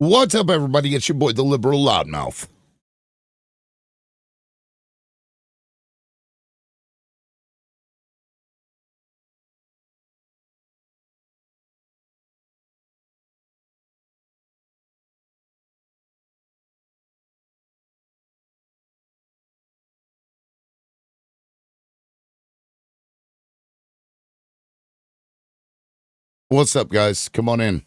What's up, everybody? It's your boy, the liberal loudmouth. What's up, guys? Come on in.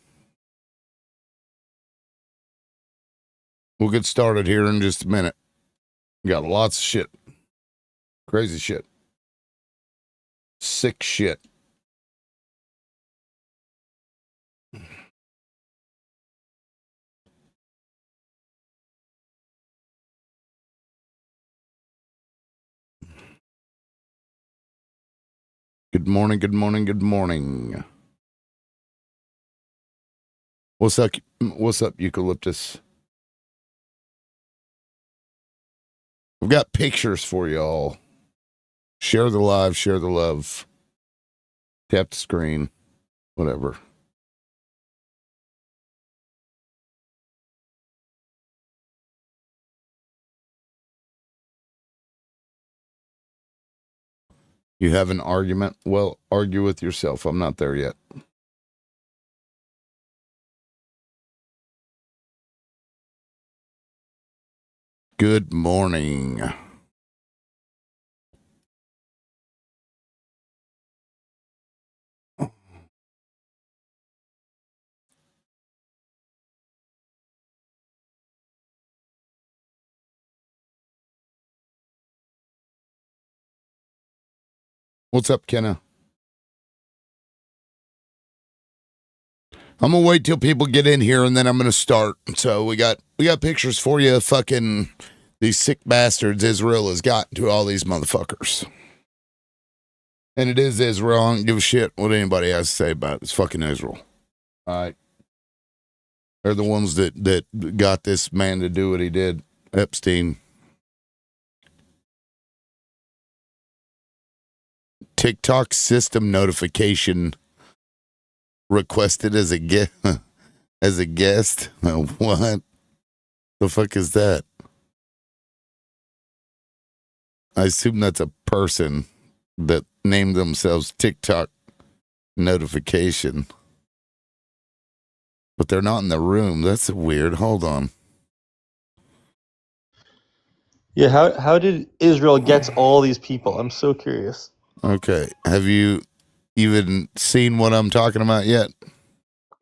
We'll get started here in just a minute. We got lots of shit. Crazy shit. Sick shit. Good morning, good morning, good morning. What's up, eucalyptus? We've got pictures for y'all. Share the live, share the love. Tap the screen, whatever. You have an argument? Well, argue with yourself. I'm not there yet. Good morning. What's up, Kenna? I'm gonna wait till people get in here and then I'm gonna start. So we got pictures for you. Fucking these sick bastards Israel has gotten to all these motherfuckers. And it is Israel. I don't give a shit what anybody has to say about it. It's fucking Israel. All right. They're the ones that got this man to do what he did, Epstein. TikTok system notification requested as a guest. As a guest? What the fuck is that? I assume that's a person that named themselves TikTok notification. But they're not in the room. That's weird. Hold on. Yeah, how did Israel get all these people? I'm so curious. Okay. Have you even seen what I'm talking about yet?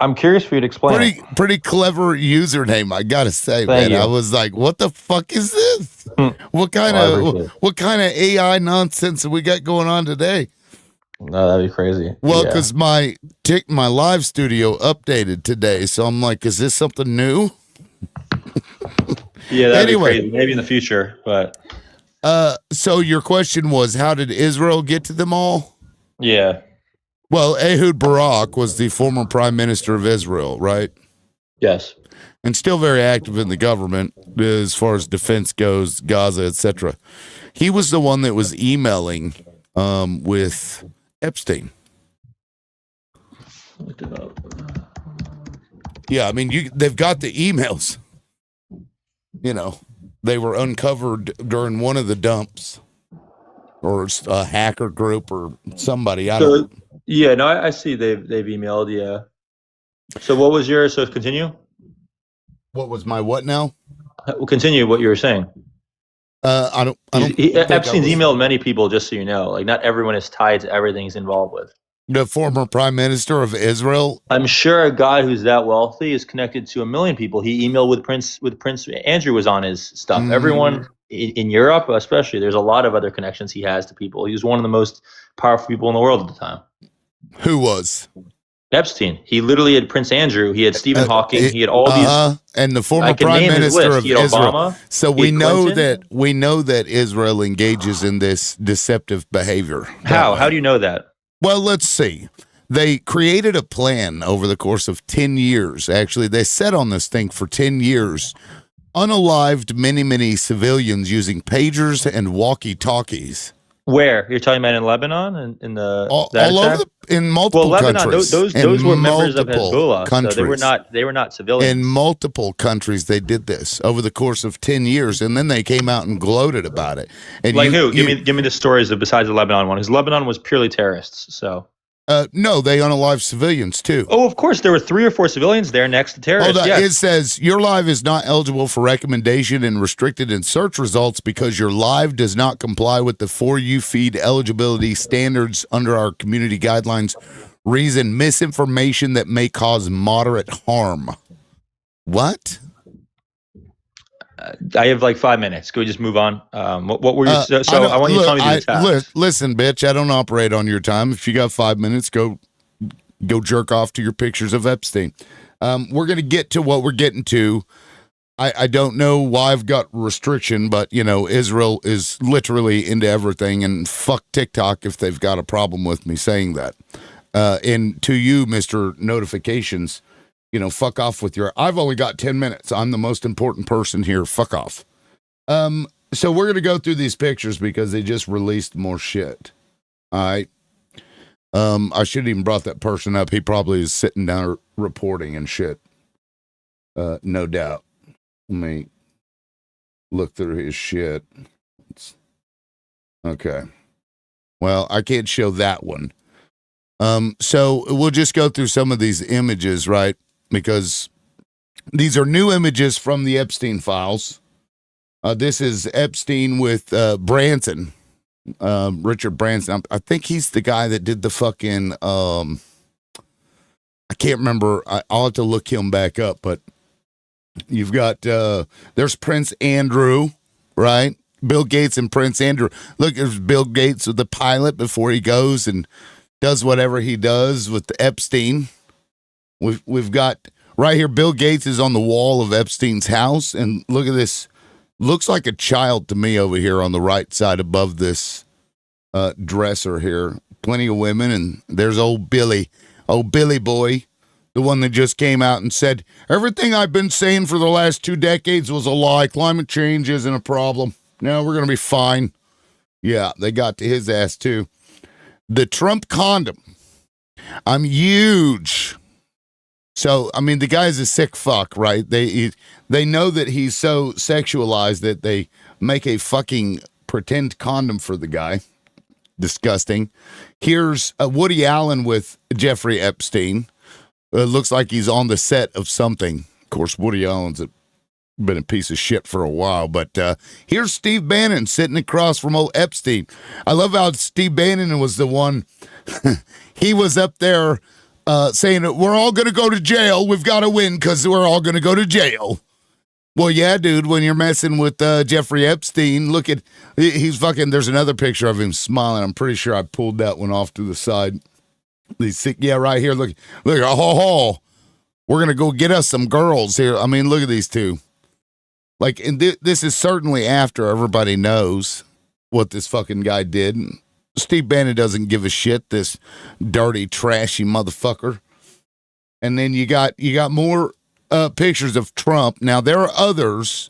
I'm curious for you to explain. Pretty clever username, I gotta say, Thank man. you. I was like, what the fuck is this? What kind of AI nonsense have we got going on today? No, that'd be crazy. Well, because my live studio updated today, so I'm like, is this something new? Yeah, that'd be crazy. Maybe in the future, but so your question was, how did Israel get to them all? Yeah. Well, Ehud Barak was the former prime minister of Israel, right? Yes. And still very active in the government as far as defense goes, Gaza, etc. He was the one that was emailing with Epstein. Looked it up. Yeah, I mean, they've got the emails. You know, they were uncovered during one of the dumps, or a hacker group or somebody. I don't. Yeah, no, I see they've emailed. Yeah. So what was yours? So continue. What was my what now? Continue what you were saying. I don't. Epstein's emailed many people, just so you know. Like, not everyone is tied to everything he's involved with. The former prime minister of Israel. I'm sure a guy who's that wealthy is connected to a million people. He emailed with Prince Andrew was on his stuff. Everyone in Europe, especially, there's a lot of other connections he has to people. He was one of the most powerful people in the world at the time. Who was? Epstein. He literally had Prince Andrew. He had Stephen Hawking. He had all these, and the former prime minister of Israel. Obama, so we know that Israel engages in this deceptive behavior. How? How do you know that? Well, let's see. They created a plan over the course of 10 years. Actually, they sat on this thing for 10 years, unalived many civilians using pagers and walkie-talkies. Where you're talking about in Lebanon and in the all that over attack? in Well, multiple Lebanon, countries. those were members of Multiple Hezbollah, so countries. they were not In civilians. multiple countries, they did this over the course of 10 years, and then they came out and gloated about it. And Like who? Give me the stories of besides the Lebanon one, because Lebanon was purely terrorists. So no, they unalive civilians too. oh, of course, there were 3 or 4 civilians there next to terrorists. Hold on. Yes. It says your live is not eligible for recommendation and restricted in search results because your live does not comply with the For You feed eligibility standards under our community guidelines. Reason misinformation that may cause moderate harm. What? I have like 5 minutes. Can we just move on? What were you? I want you to tell me the tasks. Listen, bitch, I don't operate on your time. If you got 5 minutes, go jerk off to your pictures of Epstein. We're going to get to what we're getting to. I don't know why I've got restriction, but, you know, Israel is literally into everything, and fuck TikTok if they've got a problem with me saying that. And to you, Mr. Notifications, you know, fuck off with your... I've only got 10 minutes. I'm the most important person here. Fuck off. So we're going to go through these pictures because they just released more shit. All right. I should have even brought that person up. He probably is sitting down reporting and shit. No doubt. Let me look through his shit. Okay. Well, I can't show that one. So we'll just go through some of these images, right? Because these are new images from the Epstein files. This is Epstein with Branson. Richard Branson. I think he's the guy that did the fucking I can't remember. I'll have to look him back up, but you've got there's Prince Andrew, right? Bill Gates and Prince Andrew. Look, there's Bill Gates with the pilot before he goes and does whatever he does with the Epstein. We've got right here, Bill Gates is on the wall of Epstein's house, and look at this. Looks like a child to me over here on the right side above this dresser here. Plenty of women, and there's old Billy boy, the one that just came out and said, everything I've been saying for the last 2 decades was a lie. Climate change isn't a problem. No, we're going to be fine. Yeah, they got to his ass too. The Trump condom. I'm huge. So, I mean, the guy's a sick fuck, right? They know that he's so sexualized that they make a fucking pretend condom for the guy. Disgusting. Here's Woody Allen with Jeffrey Epstein. Looks like he's on the set of something. Of course, Woody Allen's been a piece of shit for a while, but here's Steve Bannon sitting across from old Epstein. I love how Steve Bannon was the one. He was up there saying that we're all going to go to jail. We've got to win because we're all going to go to jail. Well, yeah, dude, when you're messing with Jeffrey Epstein, look at, he's fucking, there's another picture of him smiling. I'm pretty sure I pulled that one off to the side. Yeah, right here. Look, oh, we're going to go get us some girls here. I mean, look at these two. Like, and this is certainly after everybody knows what this fucking guy did. Steve Bannon doesn't give a shit, this dirty, trashy motherfucker. And then you got more pictures of Trump. Now, there are others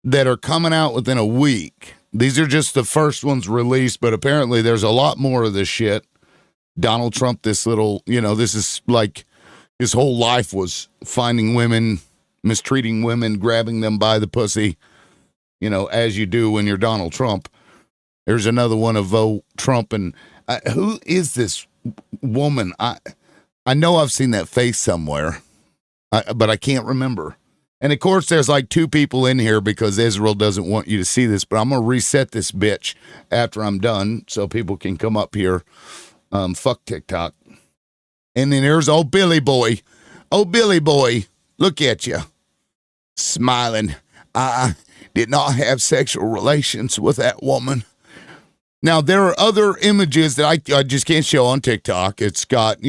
that are coming out within a week. These are just the first ones released, but apparently there's a lot more of this shit. Donald Trump, this little, this is like his whole life was finding women, mistreating women, grabbing them by the pussy, as you do when you're Donald Trump. There's another one of Trump, and who is this woman? I know I've seen that face somewhere, but I can't remember. And of course, there's like 2 people in here because Israel doesn't want you to see this, but I'm going to reset this bitch after I'm done so people can come up here. Fuck TikTok. And then there's old Billy boy. Oh, Billy boy, look at you. Smiling. I did not have sexual relations with that woman. Now, there are other images that I just can't show on TikTok. It's got,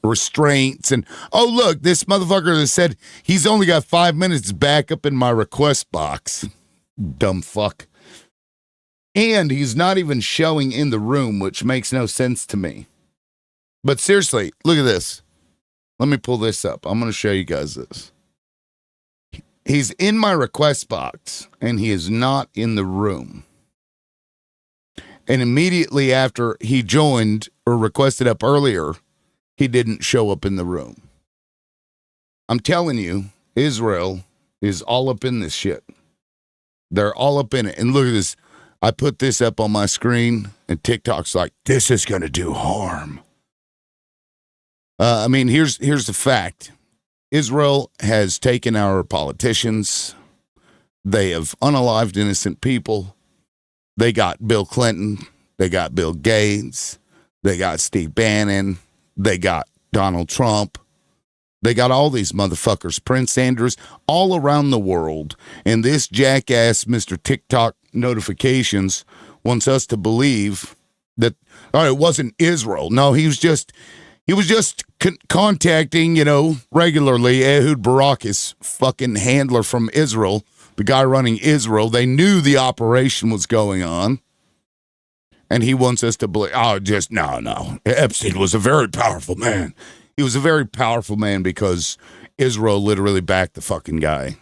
restraints. And, oh, look, this motherfucker that said he's only got 5 minutes back up in my request box. Dumb fuck. And he's not even showing in the room, which makes no sense to me. But seriously, look at this. Let me pull this up. I'm going to show you guys this. He's in my request box, and he is not in the room. And immediately after he joined or requested up earlier, he didn't show up in the room. I'm telling you, Israel is all up in this shit. They're all up in it. And look at this. I put this up on my screen, and TikTok's like, this is going to do harm. I mean, here's the fact. Israel has taken our politicians. They have unalived innocent people. They got Bill Clinton. They got Bill Gates. They got Steve Bannon. They got Donald Trump. They got all these motherfuckers, Prince Andrews, all around the world. And this jackass, Mr. TikTok notifications, wants us to believe that, it wasn't Israel. No, he was just contacting, regularly Ehud Barak, his fucking handler from Israel, the guy running Israel. They knew the operation was going on. And he wants us to believe, no. Epstein was a very powerful man. He was a very powerful man because Israel literally backed the fucking guy.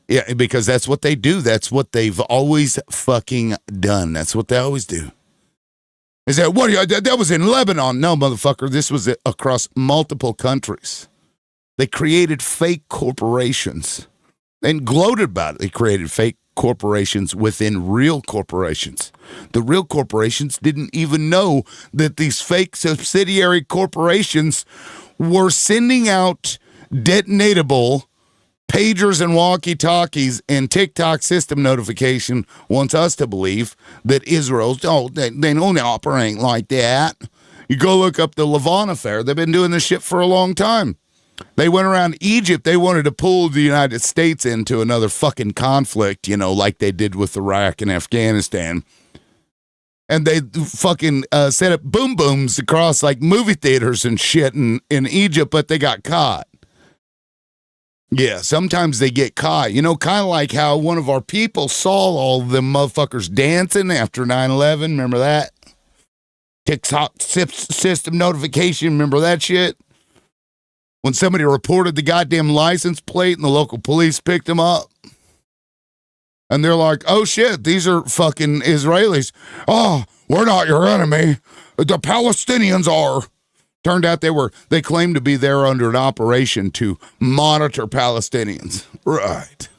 Yeah, because that's what they do. That's what they've always fucking done. That's what they always do. Is that that was in Lebanon? No, motherfucker. This was across multiple countries. They created fake corporations and gloated about it. They created fake corporations within real corporations. The real corporations didn't even know that these fake subsidiary corporations were sending out detonatable pagers and walkie-talkies, and TikTok system notification wants us to believe that Israel, they don't operate like that. You go look up the Levant affair. They've been doing this shit for a long time. They went around Egypt. They wanted to pull the United States into another fucking conflict, like they did with Iraq and Afghanistan. And they fucking set up boom booms across like movie theaters and shit in Egypt, but they got caught. Yeah, sometimes they get caught. Kind of like how one of our people saw all them motherfuckers dancing after 9/11. Remember that? TikTok system notification. Remember that shit? When somebody reported the goddamn license plate and the local police picked them up. And they're like, oh shit, these are fucking Israelis. Oh, we're not your enemy. The Palestinians are. Turned out they claimed to be there under an operation to monitor Palestinians. Right.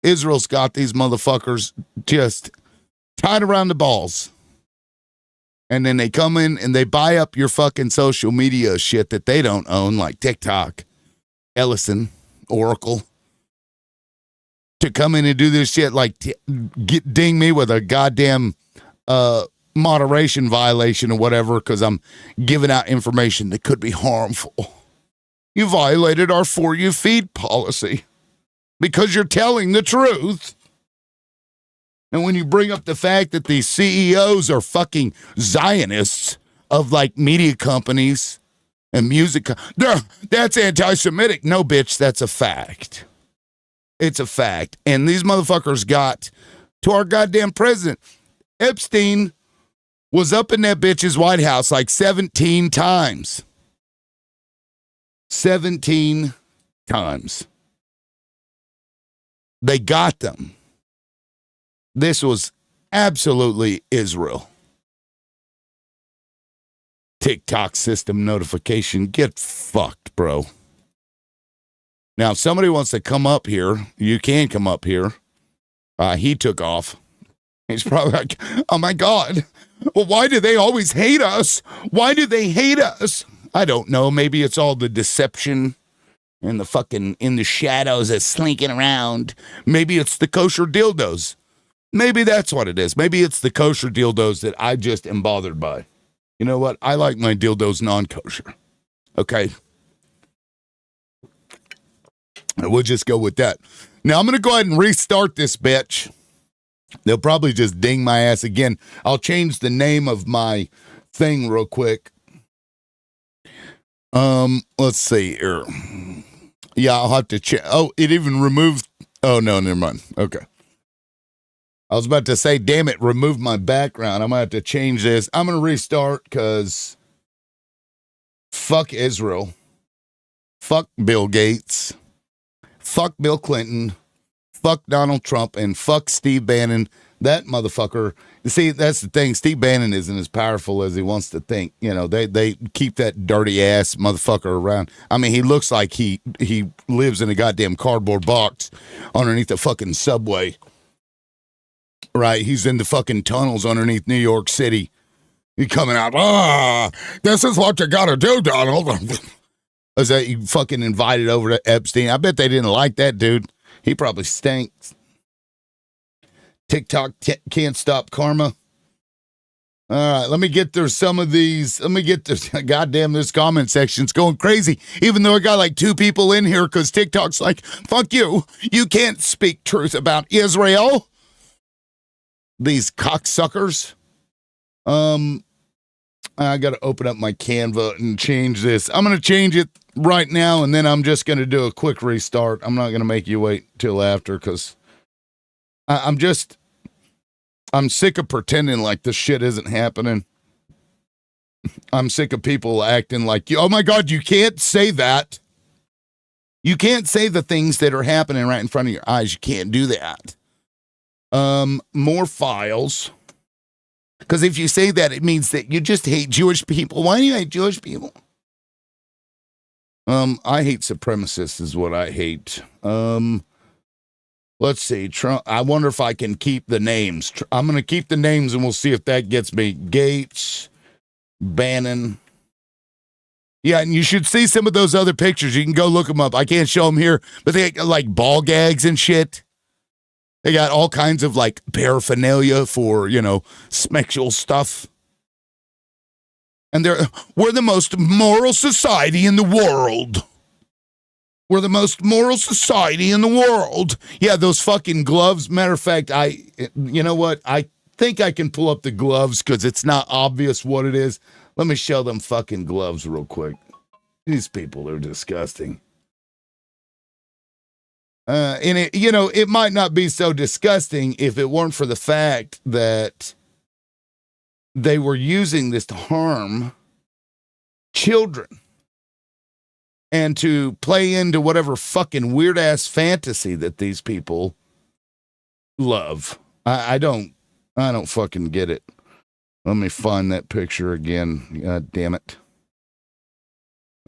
Israel's got these motherfuckers just tied around the balls. And then they come in and they buy up your fucking social media shit that they don't own, like TikTok, Ellison, Oracle, to come in and do this shit, like ding me with a goddamn moderation violation or whatever, because I'm giving out information that could be harmful. You violated our For You feed policy because you're telling the truth. And when you bring up the fact that these CEOs are fucking Zionists of like media companies and music, that's anti-Semitic. No, bitch, that's a fact. It's a fact. And these motherfuckers got to our goddamn president. Epstein was up in that bitch's White House like 17 times. 17 times. They got them. This was absolutely Israel. TikTok system notification. Get fucked, bro. Now, if somebody wants to come up here, you can come up here. He took off. He's probably like, oh my God. Well, why do they always hate us? Why do they hate us? I don't know. Maybe it's all the deception and the fucking in the shadows that's slinking around. Maybe it's the kosher dildos. Maybe that's what it is. Maybe it's the kosher dildos that I just am bothered by. You know what? I like my dildos non-kosher. Okay? And we'll just go with that. Now, I'm going to go ahead and restart this bitch. They'll probably just ding my ass again. I'll change the name of my thing real quick. Let's see here. Yeah, I'll have to check. Oh, it even removed. Oh, no, never mind. Okay. I was about to say, damn it, remove my background. I'm going to have to change this. I'm going to restart because fuck Israel. Fuck Bill Gates. Fuck Bill Clinton. fuck Donald Trump and fuck Steve Bannon. That motherfucker. See, that's the thing. Steve Bannon isn't as powerful as he wants to think. You know, they keep that dirty ass motherfucker around. I mean, he looks like he lives in a goddamn cardboard box underneath the fucking subway. Right? He's in the fucking tunnels underneath New York City. He coming out, this is what you gotta do, Donald. Is that you fucking invited over to Epstein? I bet they didn't like that dude. He probably stinks. TikTok can't stop karma. All right, let me get through some of these. Let me get this. Goddamn, this comment section's going crazy. Even though I got like 2 people in here because TikTok's like, fuck you. You can't speak truth about Israel. These cocksuckers. I got to open up my Canva and change this. I'm going to change it right now, and then I'm just going to do a quick restart. I'm not going to make you wait till after because I'm sick of pretending like this shit isn't happening. I'm sick of people acting like, oh my God, you can't say that. You can't say the things that are happening right in front of your eyes. You can't do that. More files. Because if you say that, it means that you just hate Jewish people. Why do you hate Jewish people? I hate supremacists is what I hate. Let's see. Trump. I wonder if I can keep the names. I'm going to keep the names and we'll see if that gets me. Gates, Bannon. Yeah, and you should see some of those other pictures. You can go look them up. I can't show them here, but they got like ball gags and shit. They got all kinds of like paraphernalia for, sexual stuff. And we're the most moral society in the world. We're the most moral society in the world. Yeah, those fucking gloves. Matter of fact, you know what? I think I can pull up the gloves because it's not obvious what it is. Let me show them fucking gloves real quick. These people are disgusting. And it might not be so disgusting if it weren't for the fact that they were using this to harm children and to play into whatever fucking weird ass fantasy that these people love. I don't fucking get it. Let me find that picture again. God damn it.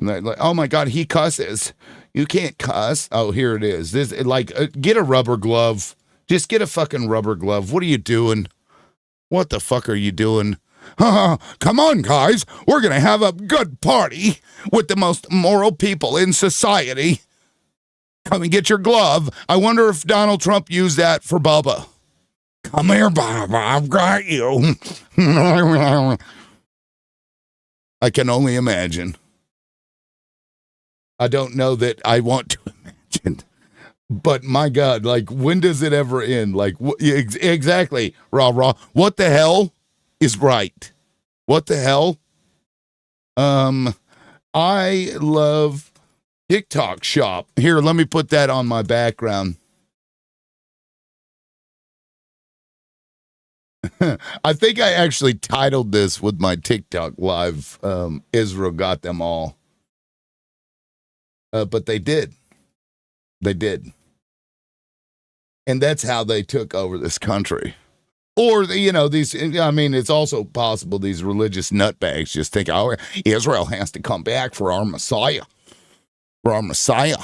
Like, oh my God, he cusses. You can't cuss. Oh, here it is. Get a rubber glove. Just get a fucking rubber glove. What are you doing? What the fuck are you doing? Come on, guys. We're going to have a good party with the most moral people in society. Come and get your glove. I wonder if Donald Trump used that for Bubba. Come here, Bubba. I've got you. I can only imagine. I don't know that I want to imagine. But my God, like, when does it ever end? Like, exactly, rah. What the hell is right? What the hell? I love TikTok shop. Here, let me put that on my background. I think I actually titled this with my TikTok live, Israel got them all. But they did. They did. And that's how they took over this country. Or, it's also possible these religious nutbags just think, oh, Israel has to come back for our Messiah. For our Messiah.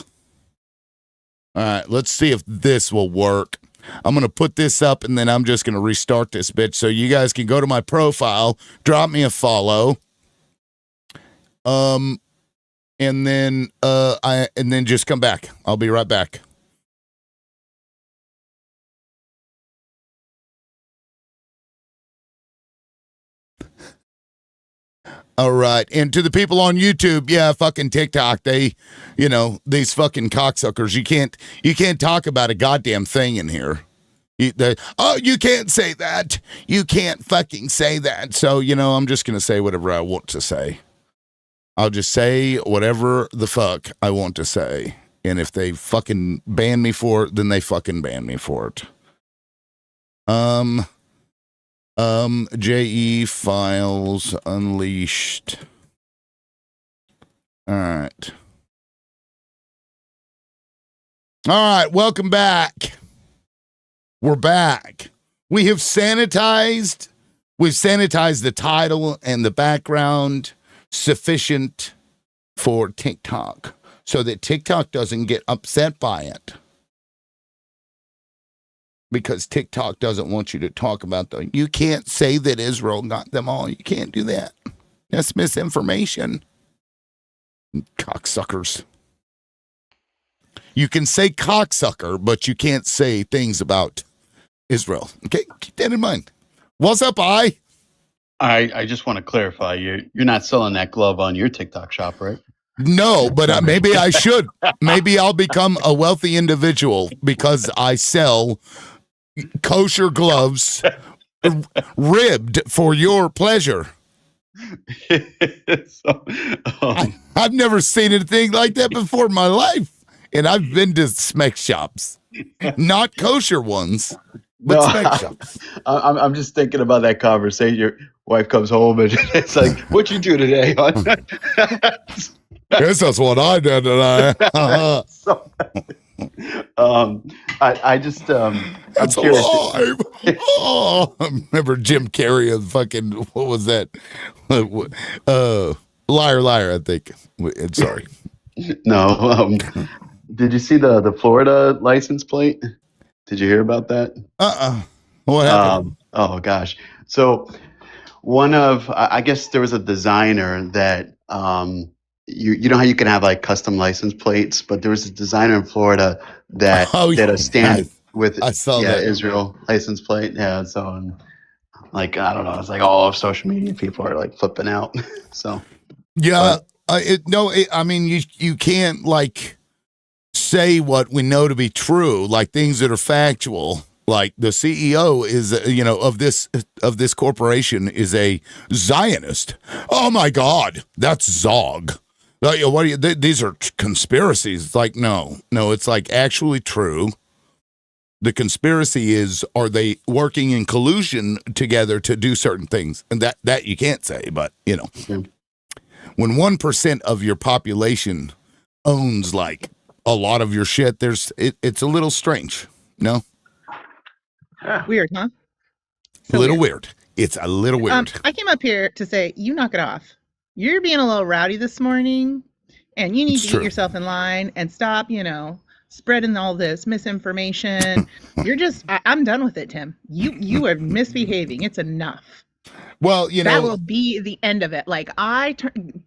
All right, let's see if this will work. I'm going to put this up and then I'm just going to restart this bitch so you guys can go to my profile, drop me a follow. And then just come back. I'll be right back. All right. And to the people on YouTube, yeah, fucking TikTok, they, these fucking cocksuckers, you can't talk about a goddamn thing in here. You can't say that. You can't fucking say that. So, I'm just going to say whatever I want to say. I'll just say whatever the fuck I want to say. And if they fucking ban me for it, then they fucking ban me for it. JE files unleashed. All right. All right, welcome back. We're back. We've sanitized the title and the background sufficient for TikTok so that TikTok doesn't get upset by it. Because TikTok doesn't want you to talk about them. You can't say that Israel got them all. You can't do that. That's misinformation. Cocksuckers. You can say cocksucker, but you can't say things about Israel. Okay, keep that in mind. What's up, I just want to clarify, you're not selling that glove on your TikTok shop, right? No, but maybe I should. Maybe I'll become a wealthy individual because I sell kosher gloves ribbed for your pleasure. So, I've never seen anything like that before in my life. And I've been to smek shops. Not kosher ones, but smek shops. I'm just thinking about that conversation. Your wife comes home and it's like, "What'd you do today, hon?" Guess that's what I did today. So, I just It's I'm curious. alive. Oh, I remember Jim Carrey and fucking, what was that? Liar, liar, I think. Sorry. No, did you see the Florida license plate? Did you hear about that? What happened? Oh gosh. So I guess there was a designer that you know how you can have like custom license plates, but there was a designer in Florida that did a stand with I saw that. Israel license plate. Yeah, so like I don't know, it's like all of social media people are like flipping out. So yeah, I mean you can't like say what we know to be true, like things that are factual. Like the CEO is, of this corporation is a Zionist. Oh my God, that's Zog. Like, what are you? These are conspiracies. It's like no, it's like actually true. The conspiracy is, are they working in collusion together to do certain things? And that you can't say, but when 1% of your population owns like a lot of your shit, it's a little strange, no? Weird, huh? A little weird. It's a little weird. I came up here to say, you knock it off. You're being a little rowdy this morning, and you need to get yourself in line and stop, spreading all this misinformation. You're just, I'm done with it, Tim. You are misbehaving. It's enough. Well, that will be the end of it. Like I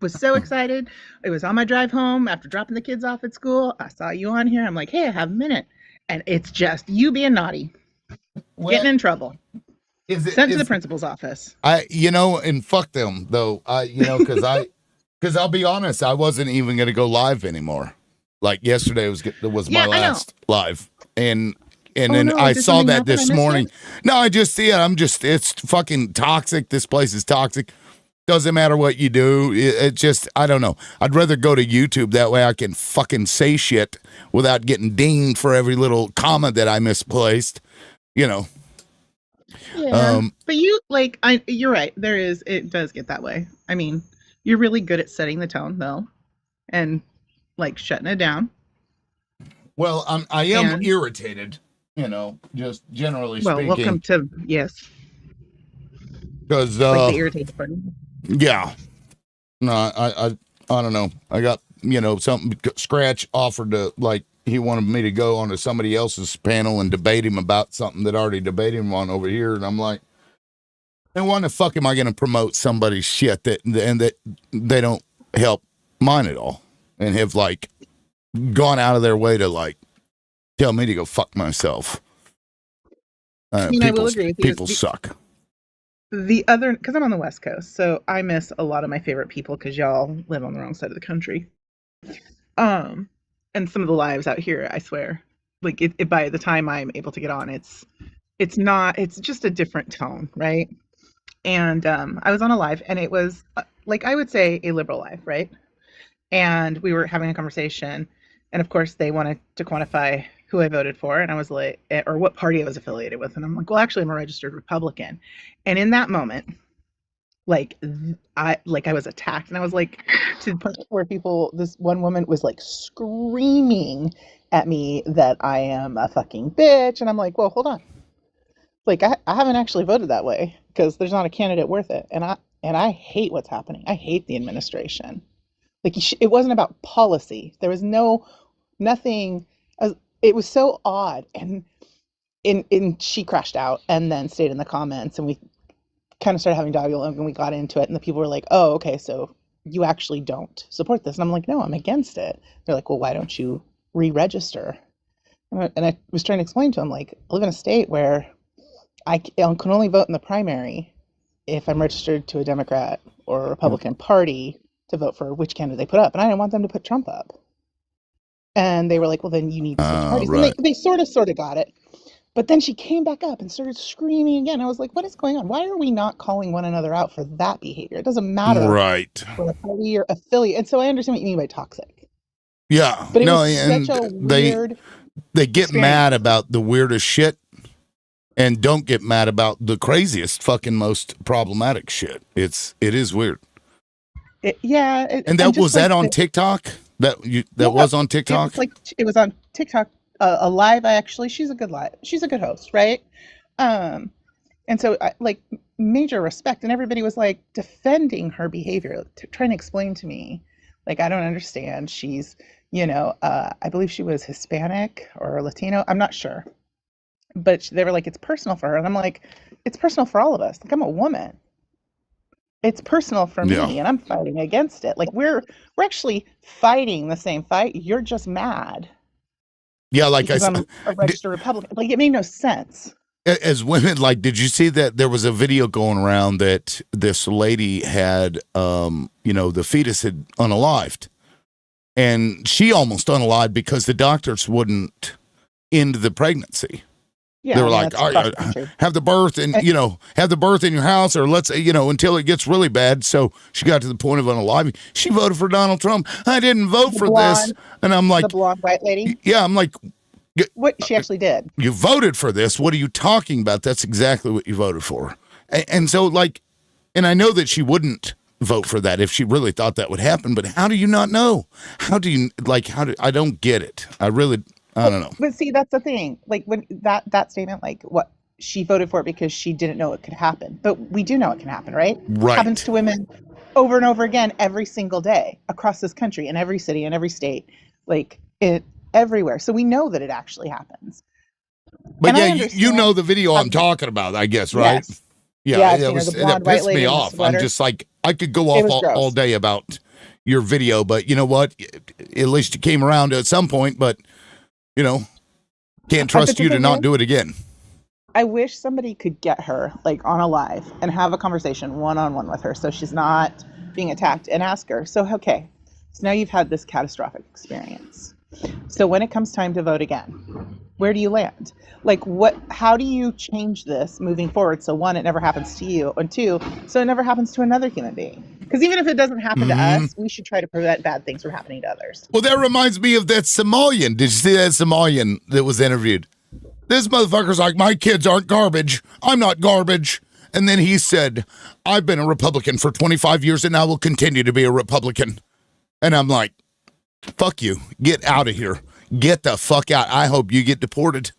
was so excited. It was on my drive home after dropping the kids off at school. I saw you on here. I'm like, hey, I have a minute. And it's just you being naughty. Getting in trouble. Sent to the principal's office. And fuck them though. Because I'll be honest, I wasn't even gonna go live anymore. Like yesterday was my last live, and then I saw that this morning. No, I just see it. It's fucking toxic. This place is toxic. Doesn't matter what you do. It just, I don't know. I'd rather go to YouTube. That way I can fucking say shit without getting dinged for every little comma that I misplaced. Yeah, but you're right. It does get that way. I mean, you're really good at setting the tone though, and like shutting it down. Well, I am irritated, just generally speaking. Well, welcome to, yes. Because, like the irritated part. Yeah. No, I don't know. I got, something, Scratch offered to, like, he wanted me to go onto somebody else's panel and debate him about something that I already debated him on over here. And I'm like, and why the fuck am I going to promote somebody's shit that they don't help mine at all and have like gone out of their way to like tell me to go fuck myself? I will agree with you. People suck. Because I'm on the West Coast, so I miss a lot of my favorite people because y'all live on the wrong side of the country. And some of the lives out here, I swear, like by the time I'm able to get on, it's just a different tone, right? And I was on a live, and it was like I would say a liberal live, right? And we were having a conversation, and of course they wanted to quantify who I voted for, and I was like, or what party I was affiliated with, and I'm like, well, actually, I'm a registered Republican. And in that moment, I was attacked, and I was like, to the point where this one woman was like screaming at me that I am a fucking bitch, and I'm like, well, hold on. Like I haven't actually voted that way because there's not a candidate worth it, and I hate what's happening. I hate the administration. Like it wasn't about policy. There was nothing. It was so odd, and in she crashed out and then stayed in the comments, and we kind of started having dialogue, and we got into it, and the people were like, "Oh, okay, so you actually don't support this?" And I'm like, "No, I'm against it." They're like, "Well, why don't you re-register?" And I was trying to explain to them, like, I live in a state where I can only vote in the primary if I'm registered to a Democrat or a Republican party to vote for which candidate they put up. And I didn't want them to put Trump up. And they were like, well, then you need to switch parties. Right. And they sort of got it. But then she came back up and started screaming again. I was like, what is going on? Why are we not calling one another out for that behavior? It doesn't matter Right. for a party or affiliate. And so I understand what you mean by toxic. Yeah. But it No, was and such a weird they get experience. mad about the weirdest shit and don't get mad about the craziest fucking most problematic shit. It is weird. And that was like that on TikTok? That was on TikTok? It was on TikTok, a live. She's a good host, right? And so major respect, and everybody was like defending her behavior, trying to explain to me, like, I don't understand. She's, I believe she was Hispanic or Latino. I'm not sure, but they were like, it's personal for her, and I'm like, it's personal for all of us. Like, I'm a woman. It's personal for me, and I'm fighting against it. Like we're actually fighting the same fight. You're just mad. Yeah, like because I'm a registered Republican. Like it made no sense. As women, like, did you see that there was a video going around that this lady had, the fetus had unalived, and she almost unalived because the doctors wouldn't end the pregnancy. Yeah, they were like, have the birth and, have the birth in your house, or let's, until it gets really bad. So she got to the point of unaliving. She voted for Donald Trump. I didn't vote for this. And I'm like, the blonde white lady. Yeah. I'm like, what she actually did. You voted for this. What are you talking about? That's exactly what you voted for. And so and I know that she wouldn't vote for that if she really thought that would happen, but how do you not know? I don't get it. I don't know. But see, that's the thing. Like when that statement, like what she voted for it because she didn't know it could happen. But we do know it can happen, right? Right. It happens to women over and over again every single day across this country, in every city, in every state, everywhere. So we know that it actually happens. But you know the video I'm talking about, I guess, right? Yes. Yeah, that pissed me off. I'm just like, I could go off all day about your video, but you know what? At least you came around at some point, but can't trust you to not do it again. I wish somebody could get her on a live and have a conversation one-on-one with her so she's not being attacked, and ask her, so now you've had this catastrophic experience. So when it comes time to vote again, where do you land? How do you change this moving forward? So one, it never happens to you, and two, so it never happens to another human being. Because even if it doesn't happen to us, we should try to prevent bad things from happening to others. Well, that reminds me of that Somalian. Did you see that Somalian that was interviewed? This motherfucker's like, my kids aren't garbage. I'm not garbage. And then he said, I've been a Republican for 25 years and I will continue to be a Republican. And I'm like, fuck you. Get out of here. Get the fuck out. I hope you get deported.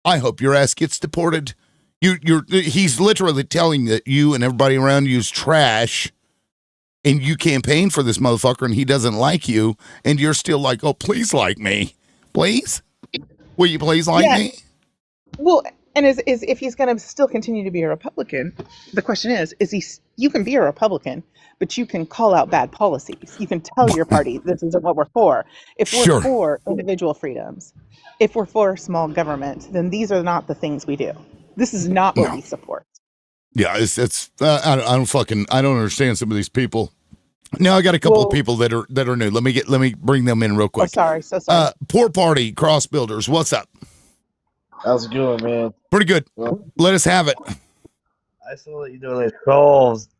I hope your ass gets deported. He's literally telling that you and everybody around you is trash, and you campaign for this motherfucker and he doesn't like you, and you're still like, oh, please like me. Please? Will you please like me? Well, and if he's going to still continue to be a Republican, the question is you can be a Republican, but you can call out bad policies. You can tell your party, this isn't what we're for. If we're for individual freedoms, if we're for small government, then these are not the things we do. This is not what we support. Yeah, I don't understand some of these people. Now I got a couple of people that are new. Let me bring them in real quick. Oh, sorry. Poor Party Cross Builders, what's up? How's it going, man? Pretty good. Let us have it. I saw that you doing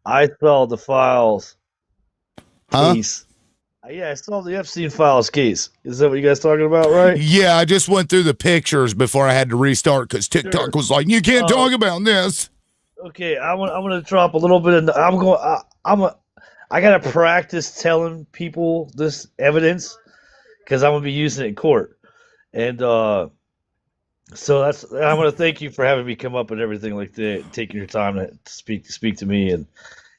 I saw the files case. Yeah, I saw the Epstein files case. Is that what you guys talking about, right? Yeah, I just went through the pictures before I had to restart because TikTok was like, you can't talk about this. Okay, I'm gonna drop a little bit of. I gotta practice telling people this evidence because I'm gonna be using it in court. And So I want to thank you for having me come up and everything like that, taking your time to speak to me, and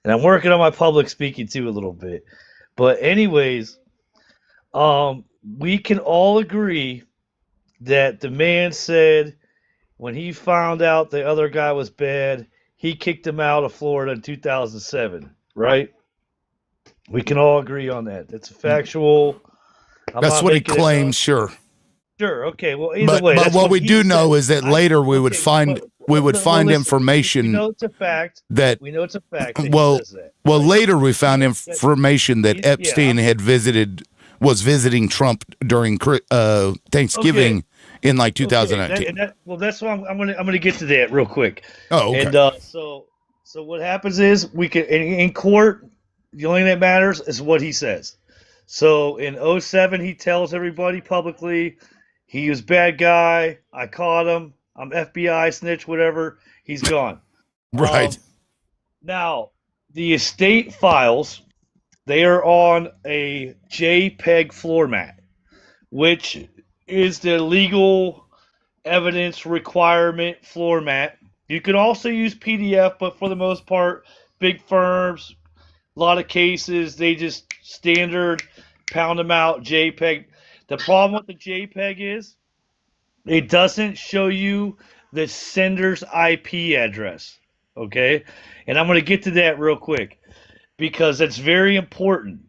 I'm working on my public speaking too a little bit. But anyways, we can all agree that the man said when he found out the other guy was bad, he kicked him out of Florida in 2007, right? We can all agree on that. That's factual. I'm That's not what he making it up. claims, sure. Sure. Okay. Well, either way, But that's what we he do said. know is that later we would find listen, information we know it's a fact. that We know it's a fact that well he says that. well right? later we found information that Epstein was visiting Trump during Thanksgiving in like 2019. Well, that's why I'm gonna get to that real quick. Oh, okay. And so what happens is we can in court. The only thing that matters is what he says. So in 2007, he tells everybody publicly he was bad guy. I caught him. I'm FBI snitch, whatever. He's gone. Right. Now, the estate files, they are on a JPEG floor mat, which is the legal evidence requirement floor mat. You can also use PDF, but for the most part, big firms, a lot of cases, they just standard pound them out JPEG. The problem with the JPEG is it doesn't show you the sender's IP address. Okay? And I'm going to get to that real quick because that's very important.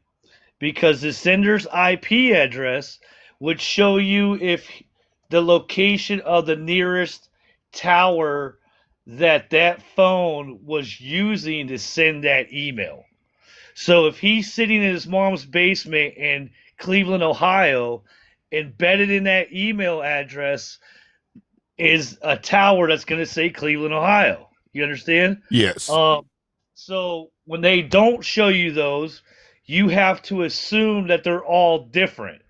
Because the sender's IP address would show you if the location of the nearest tower that phone was using to send that email. So if he's sitting in his mom's basement in Cleveland, Ohio, embedded in that email address is a tower that's going to say Cleveland, Ohio. You understand? Yes. So when they don't show you those, you have to assume that they're all different.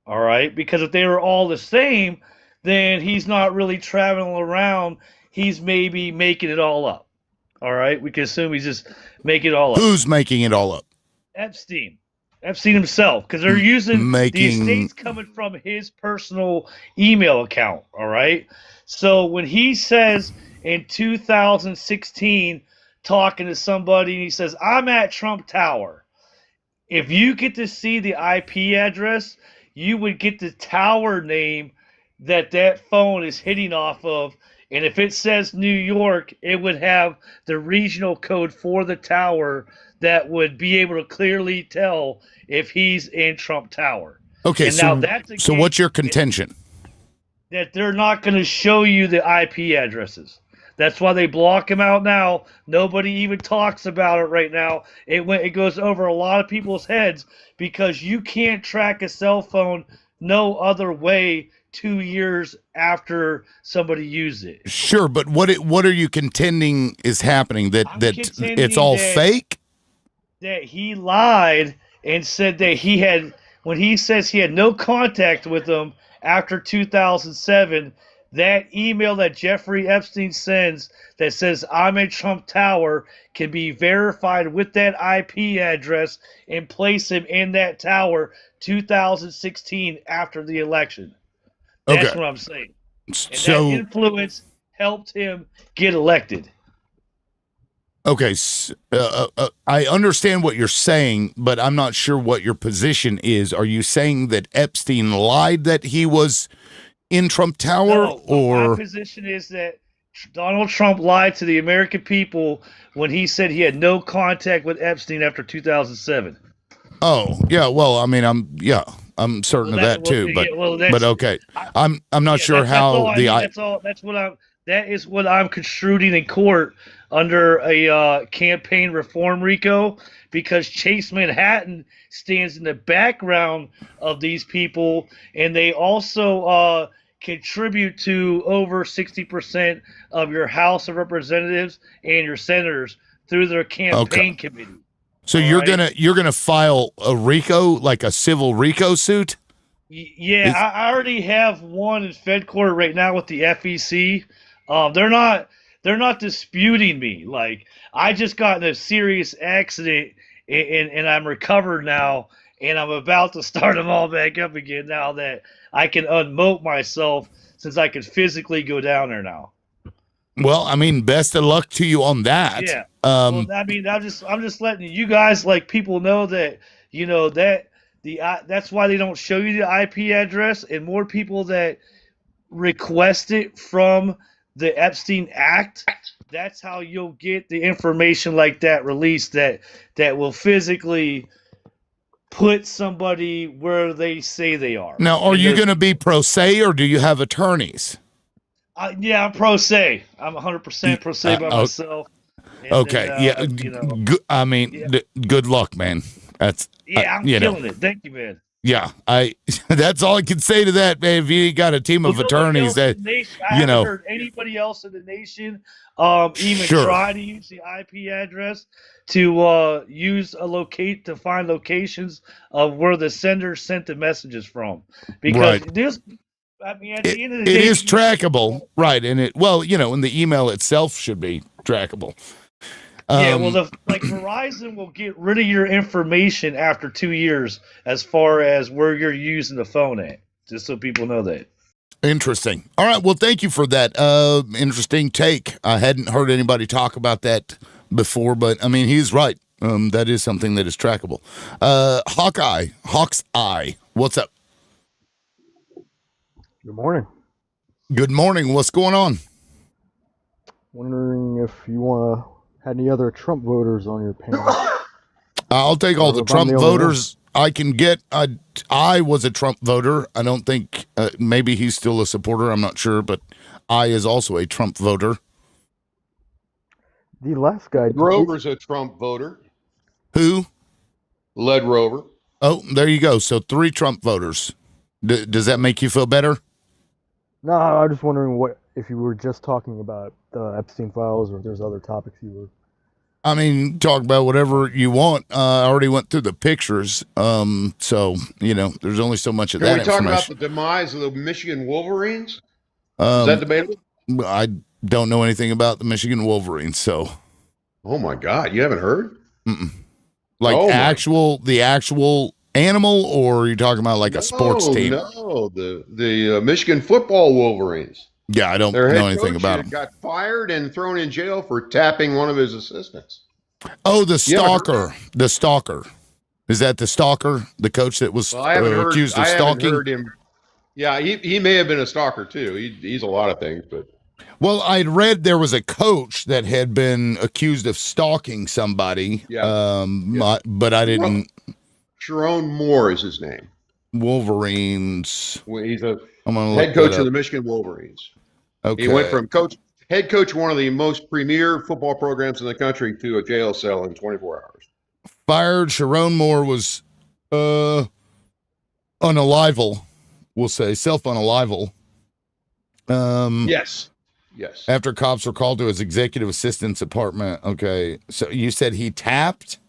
All right? Because if they were all the same, then he's not really traveling around. He's maybe making it all up. All right? We can assume he's just making it all up. Who's making it all up? Epstein himself, because they're using the estates coming from his personal email account. All right. So when he says in 2016, talking to somebody, and he says, "I'm at Trump Tower," if you get to see the IP address, you would get the tower name that phone is hitting off of. And if it says New York, it would have the regional code for the tower that would be able to clearly tell if he's in Trump Tower. Okay, and so now that's so what's your contention? That they're not going to show you the IP addresses. That's why they block him out now. Nobody even talks about it right now. It goes over a lot of people's heads because you can't track a cell phone no other way 2 years after somebody used it. Sure, but what are you contending is happening? That it's all fake? That he lied and said that when he says he had no contact with them after 2007, that email that Jeffrey Epstein sends that says I'm in Trump Tower can be verified with that IP address and place him in that tower 2016 after the election. That's what I'm saying. And so that influence helped him get elected. Okay, I understand what you're saying, but I'm not sure what your position is. Are you saying that Epstein lied that he was in Trump Tower, or my position is that Donald Trump lied to the American people when he said he had no contact with Epstein after 2007. Oh, yeah. Well, I mean, I'm certain of that too, but okay. I'm not sure how that is what I'm construing in court under a campaign reform RICO, because Chase Manhattan stands in the background of these people, and they also contribute to over 60% of your House of Representatives and your senators through their campaign committee. So you're gonna file a RICO, like a civil RICO suit? Yeah, I already have one in Fed court right now with the FEC. They're not disputing me. Like, I just got in a serious accident and I'm recovered now, and I'm about to start them all back up again now that I can unmote myself since I can physically go down there now. Well, I mean, best of luck to you on that. Yeah. Well, I mean, I'm just letting you guys, like, people know that, you know, that that's why they don't show you the IP address, and more people that request it from the Epstein Act, that's how you'll get the information like that released that will physically put somebody where they say they are. Now, are And you there's- going to be pro se or do you have attorneys? Yeah, I'm pro se. I'm 100% pro se by myself. And Okay, then, yeah. you know, I mean, yeah. Good luck, man. That's Yeah, I'm killing it. Thank you, man. Yeah, that's all I can say to that, man. If you got a team of attorneys that, I haven't heard anybody else in the nation even try to use the IP address to use to find locations of where the sender sent the messages from, because this. I mean, at the end of the day, it is trackable, right? And and the email itself should be trackable. Yeah, well, like Verizon will get rid of your information after 2 years as far as where you're using the phone at, just so people know that. Interesting. All right, well, thank you for that interesting take. I hadn't heard anybody talk about that before, but, I mean, he's right. That is something that is trackable. Hawk's Eye, what's up? Good morning. Good morning. What's going on? Wondering if you had any other Trump voters on your panel. I'll take all the Trump voters I can get. I was a Trump voter. I don't think, maybe he's still a supporter. I'm not sure, but I is also a Trump voter. The last guy. Rover's a Trump voter. Who? Led Rover. Oh, there you go. So 3 Trump voters. Does that make you feel better? No, I'm just wondering if you were just talking about the Epstein files or if there's other topics you were. I mean, talk about whatever you want. I already went through the pictures. So, there's only so much of that information. Can we talk about the demise of the Michigan Wolverines? Is that debatable? I don't know anything about the Michigan Wolverines, so. Oh, my God. You haven't heard? Mm-mm. Like the actual animal, or are you talking about like a sports team? No, the Michigan football Wolverines. Yeah, I don't know anything about him. Got fired and thrown in jail for tapping one of his assistants. Oh, the stalker. The stalker. Is that the stalker? The coach that was accused of stalking? I haven't heard him. Yeah, he may have been a stalker too. He's a lot of things, but. Well, I'd read there was a coach that had been accused of stalking somebody. Yeah. But I didn't. Sharon Moore is his name. Wolverines. He's a head coach of the Michigan Wolverines. Okay. He went from head coach of one of the most premier football programs in the country to a jail cell in 24 hours. Fired. Sharon Moore was unalival, we'll say, self-unalival. Yes. After cops were called to his executive assistant's apartment. Okay. So you said he tapped?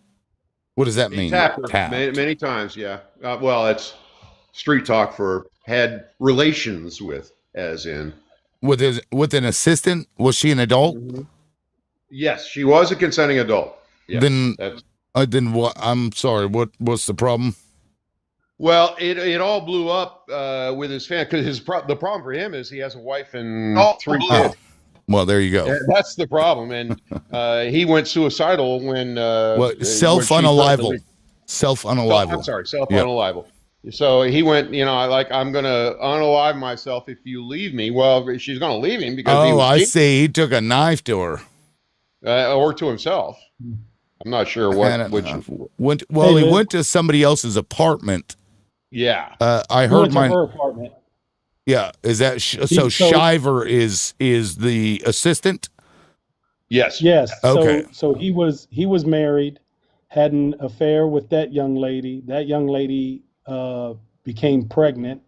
What does that mean? He tapped many times, yeah. Well, it's street talk for had relations with, as in. With an assistant? Was she an adult? Mm-hmm. Yes, she was a consenting adult. Yes, then what? I'm sorry. What's the problem? Well, it all blew up with his family because the problem for him is he has a wife and 3 kids. Well, there you go. That's the problem, and he went suicidal when self-unalival. Self-unalival. I'm sorry, self-unalival. Yep. So he went, I'm going to unalive myself if you leave me. Well, she's going to leave him because I see. He took a knife to her. Or to himself. I'm not sure he went to somebody else's apartment. Yeah. I heard her apartment. Yeah, is that so? Shiver is the assistant. Yes. Okay. So he was married, had an affair with that young lady. That young lady became pregnant.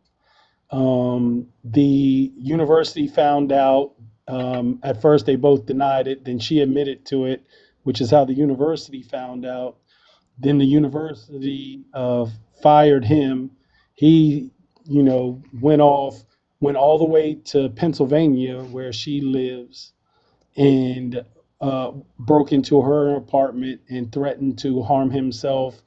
The university found out. At first, they both denied it. Then she admitted to it, which is how the university found out. Then the university fired him. He, went all the way to Pennsylvania where she lives and broke into her apartment and threatened to harm himself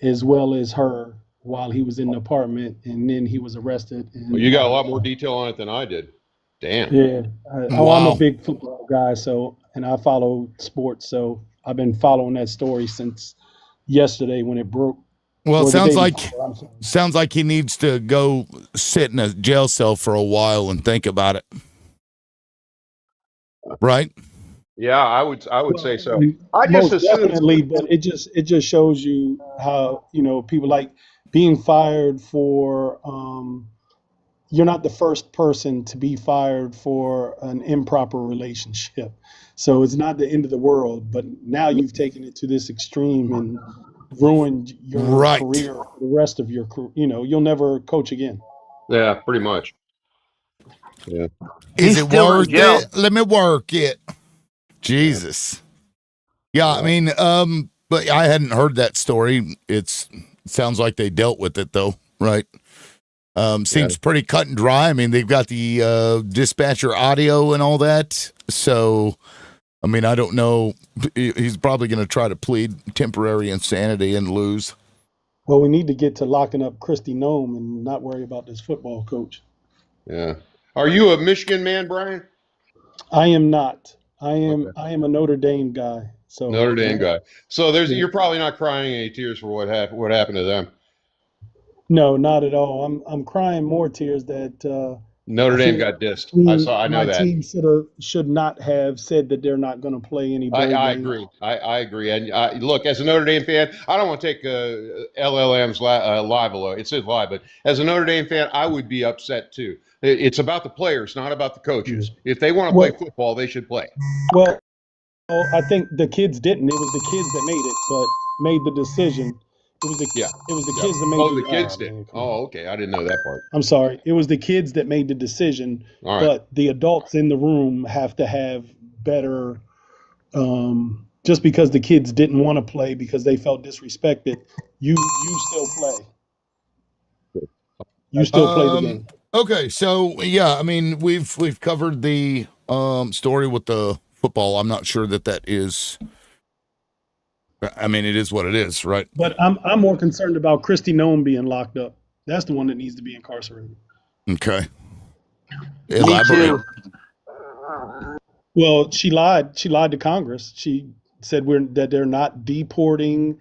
as well as her. while he was in the apartment, and then he was arrested. And Well, you got a lot more detail on it than I did. Damn. Yeah. I'm a Wow. big football guy, and I follow sports, so I've been following that story since yesterday when it broke. Well, Or it the day sounds before, I'm sorry. like he needs to go sit in a jail cell for a while and think about it. Right? Yeah, I would say Well, so. I just most assumed. definitely, but it just shows you how people like being fired for. You're not the first person to be fired for an improper relationship, so it's not the end of the world. But now you've taken it to this extreme and ruined your Right. career for the rest of your career. You'll never coach again. Yeah, pretty much. Yeah. Is He's it still in worth jail. it? Let me work it. Jesus. Yeah, I mean, but I hadn't heard that story. It sounds like they dealt with it though, right? Seems pretty cut and dry. I mean, they've got the dispatcher audio and all that. So, I mean, I don't know. He's probably going to try to plead temporary insanity and lose. Well, we need to get to locking up Christy Nome and not worry about this football coach. Yeah. Are you a Michigan man, Brian? I am not. I Okay. am a Notre Dame guy. So Notre Dame guy. So Yeah. you're probably not crying any tears for what happened to them. No, not at all. I'm crying more tears that Notre I Dame feel got dissed. I know my that. team should not have said that they're not going to play any bowl I games. agree. I agree. And look, as a Notre Dame fan, I don't want to take LLM's live alone. It says live, but as a Notre Dame fan, I would be upset too. It's about the players, not about the coaches. If they want to play football, they should play. Well, I think the kids didn't. It was the kids that made it, but made the decision. It was the kids that made the kids did. man, Oh, okay. I didn't know that part. I'm sorry. It was the kids that made the decision, All right. but the adults in the room have to have better. Just because the kids didn't want to play because they felt disrespected, you still play. You still play the game. Okay, so yeah, I mean we've covered the story with the football. I'm not sure that is. I mean, it is what it is, right? But I'm more concerned about Christy Nome being locked up. That's the one that needs to be incarcerated. Okay. Me too. Well, she lied. She lied to Congress. She said that they're not deporting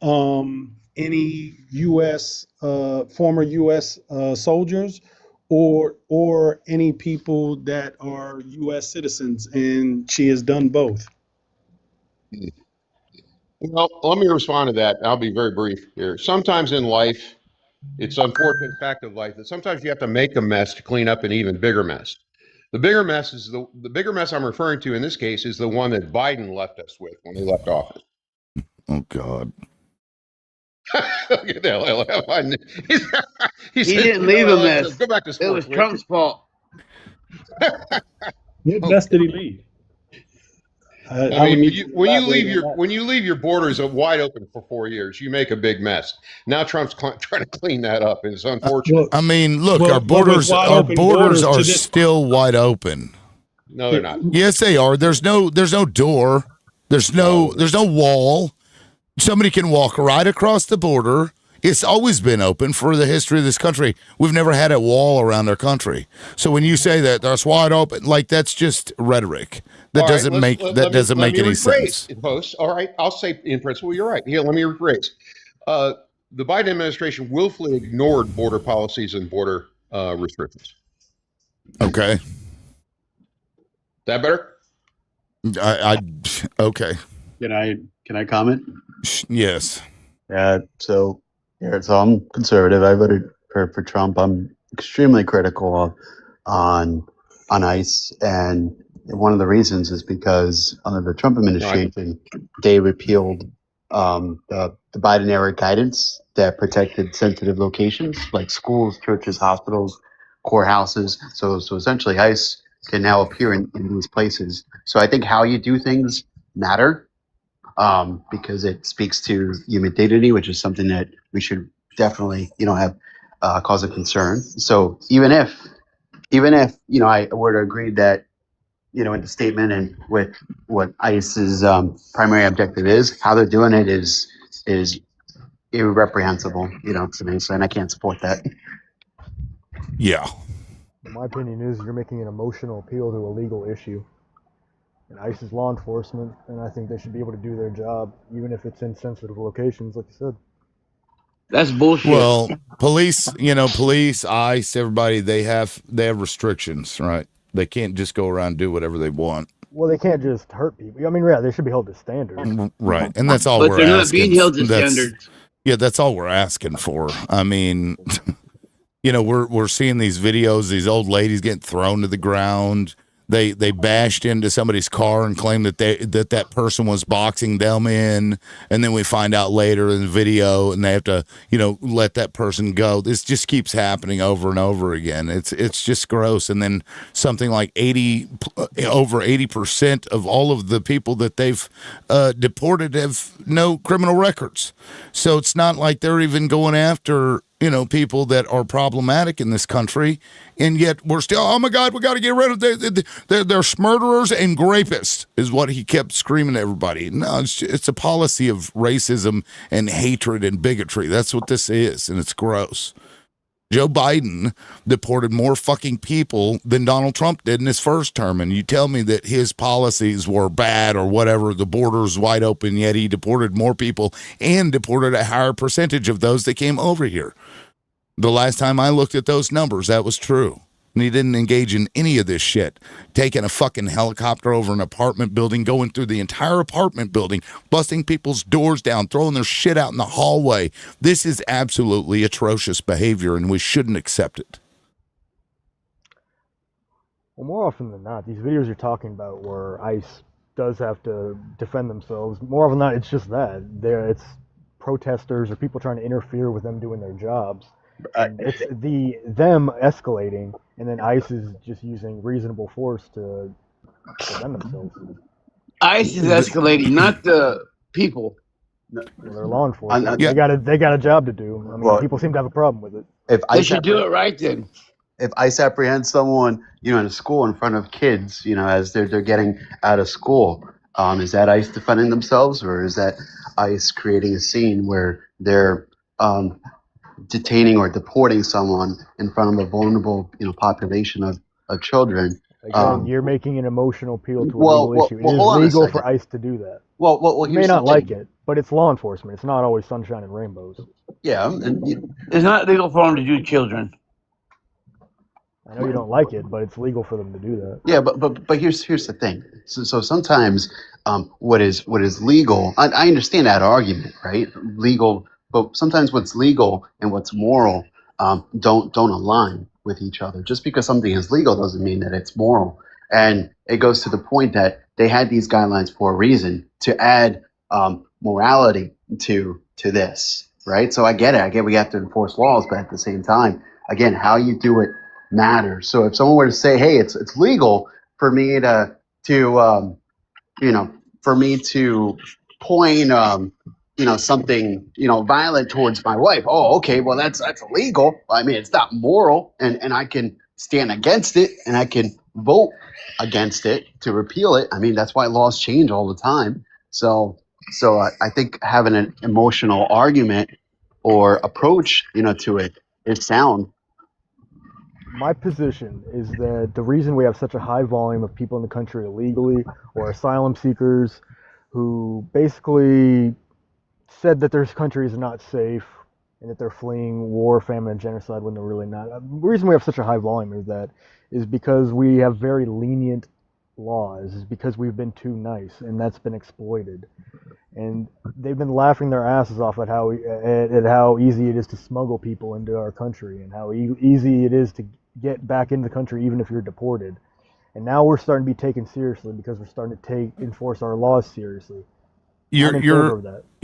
any U.S. Former U.S. Soldiers or any people that are U.S. citizens, and she has done both. Well, let me respond to that. I'll be very brief here. Sometimes in life, it's an unfortunate fact of life that sometimes you have to make a mess to clean up an even bigger mess. The bigger mess is the bigger mess I'm referring to in this case is the one that Biden left us with when he left office. Oh God. Look at that. He didn't leave a mess. Go back to sports. It was Trump's fault. What mess did he leave? I mean, when you leave your borders wide open for 4 years, you make a big mess. Now Trump's trying to clean that up, and it's unfortunate. I mean, look, our borders are still wide open. No, they're not. Yes, they are. There's no door. There's no wall. Somebody can walk right across the border. It's always been open for the history of this country. We've never had a wall around our country. So when you say that that's wide open, like that's just rhetoric. That doesn't make any sense. Host. All right, I'll say in principle you're right. Here, let me rephrase. The Biden administration willfully ignored border policies and border restrictions. Okay. That better? Okay. Can I comment? Yes. So I'm conservative. I voted for Trump. I'm extremely critical on ICE, and one of the reasons is because under the Trump administration, they repealed the Biden era guidance that protected sensitive locations like schools, churches, hospitals, courthouses. So essentially, ICE can now appear in these places. So I think how you do things matter. Because it speaks to human dignity, which is something that we should definitely, have cause of concern. So even if, I were to agree that, in the statement and with what ICE's primary objective is, how they're doing it is irreprehensible, to me. So, and I can't support that. Yeah. My opinion is you're making an emotional appeal to a legal issue. And ICE is law enforcement, and I think they should be able to do their job, even if it's in sensitive locations, like you said. That's bullshit. Well, police, ICE, everybody, they have restrictions, right? They can't just go around and do whatever they want. Well, they can't just hurt people. I mean, yeah, they should be held to standards. Right. And that's all But we're they're not asking. being held to standards. Yeah, that's all we're asking for. I mean, we're seeing these videos, these old ladies getting thrown to the ground. They bashed into somebody's car and claimed that that person was boxing them in, and then we find out later in the video, and they have to let that person go. This just keeps happening over and over again. It's just gross. And then something like over 80% of all of the people that they've deported have no criminal records. So it's not like they're even going after people that are problematic in this country, and yet we're still, oh my God, we got to get rid of they're murderers and rapists, is what he kept screaming at everybody. No, it's a policy of racism and hatred and bigotry. That's what this is, and it's gross. Joe Biden deported more fucking people than Donald Trump did in his first term, and you tell me that his policies were bad or whatever, the border's wide open, yet he deported more people and deported a higher percentage of those that came over here. The last time I looked at those numbers, that was true. And he didn't engage in any of this shit. Taking a fucking helicopter over an apartment building, going through the entire apartment building, busting people's doors down, throwing their shit out in the hallway. This is absolutely atrocious behavior, and we shouldn't accept it. Well, more often than not, these videos you're talking about where ICE does have to defend themselves, more often than not, it's just that. It's protesters or people trying to interfere with them doing their jobs. It's them escalating, and then ICE is just using reasonable force to defend themselves. ICE is escalating, not the people. Well, they're law enforcement. They got a job to do. I mean, people seem to have a problem with it. They should do it right then. If ICE apprehends someone, in a school in front of kids, as they're getting out of school, is that ICE defending themselves, or is that ICE creating a scene where they're detaining or deporting someone in front of a vulnerable, population of children? Again, you're making an emotional appeal to a legal issue. It is legal for ICE to do that. Well, you may not like it, but it's law enforcement. It's not always sunshine and rainbows. Yeah, it's not legal for them to do children. I know you don't like it, but it's legal for them to do that. Yeah, but here's the thing. So sometimes what is legal, I understand that argument, right? Legal, but sometimes what's legal and what's moral don't align with each other. Just because something is legal doesn't mean that it's moral. And it goes to the point that they had these guidelines for a reason, to add morality to this, right? So I get it. I get we have to enforce laws, but at the same time, again, how you do it matters. So if someone were to say, "Hey, it's legal for me to point something violent towards my wife," oh, okay, well that's illegal. I mean, it's not moral, and I can stand against it, and I can vote against it to repeal it. I mean, that's why laws change all the time. So I think having an emotional argument or approach to it is sound. My position is that the reason we have such a high volume of people in the country illegally, or asylum seekers who basically said that their country is not safe and that they're fleeing war, famine, and genocide when they're really not. The reason we have such a high volume is because we have very lenient laws, is because we've been too nice, and that's been exploited. And they've been laughing their asses off at how easy it is to smuggle people into our country, and how easy it is to get back into the country even if you're deported. And now we're starting to be taken seriously because we're starting to enforce our laws seriously. You're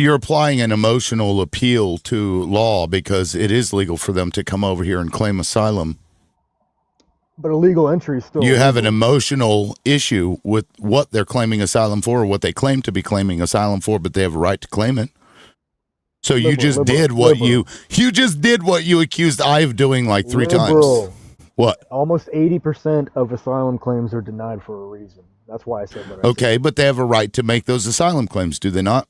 applying an emotional appeal to law because it is legal for them to come over here and claim asylum. But illegal entry is still You illegal. have an emotional issue with what they're claiming asylum for, or what they claim to be claiming asylum for, but they have a right to claim it. So you just did what you accused I of doing like 3 times. What? Almost 80% of asylum claims are denied for a reason. That's why I said that. Okay, but they have a right to make those asylum claims, do they not?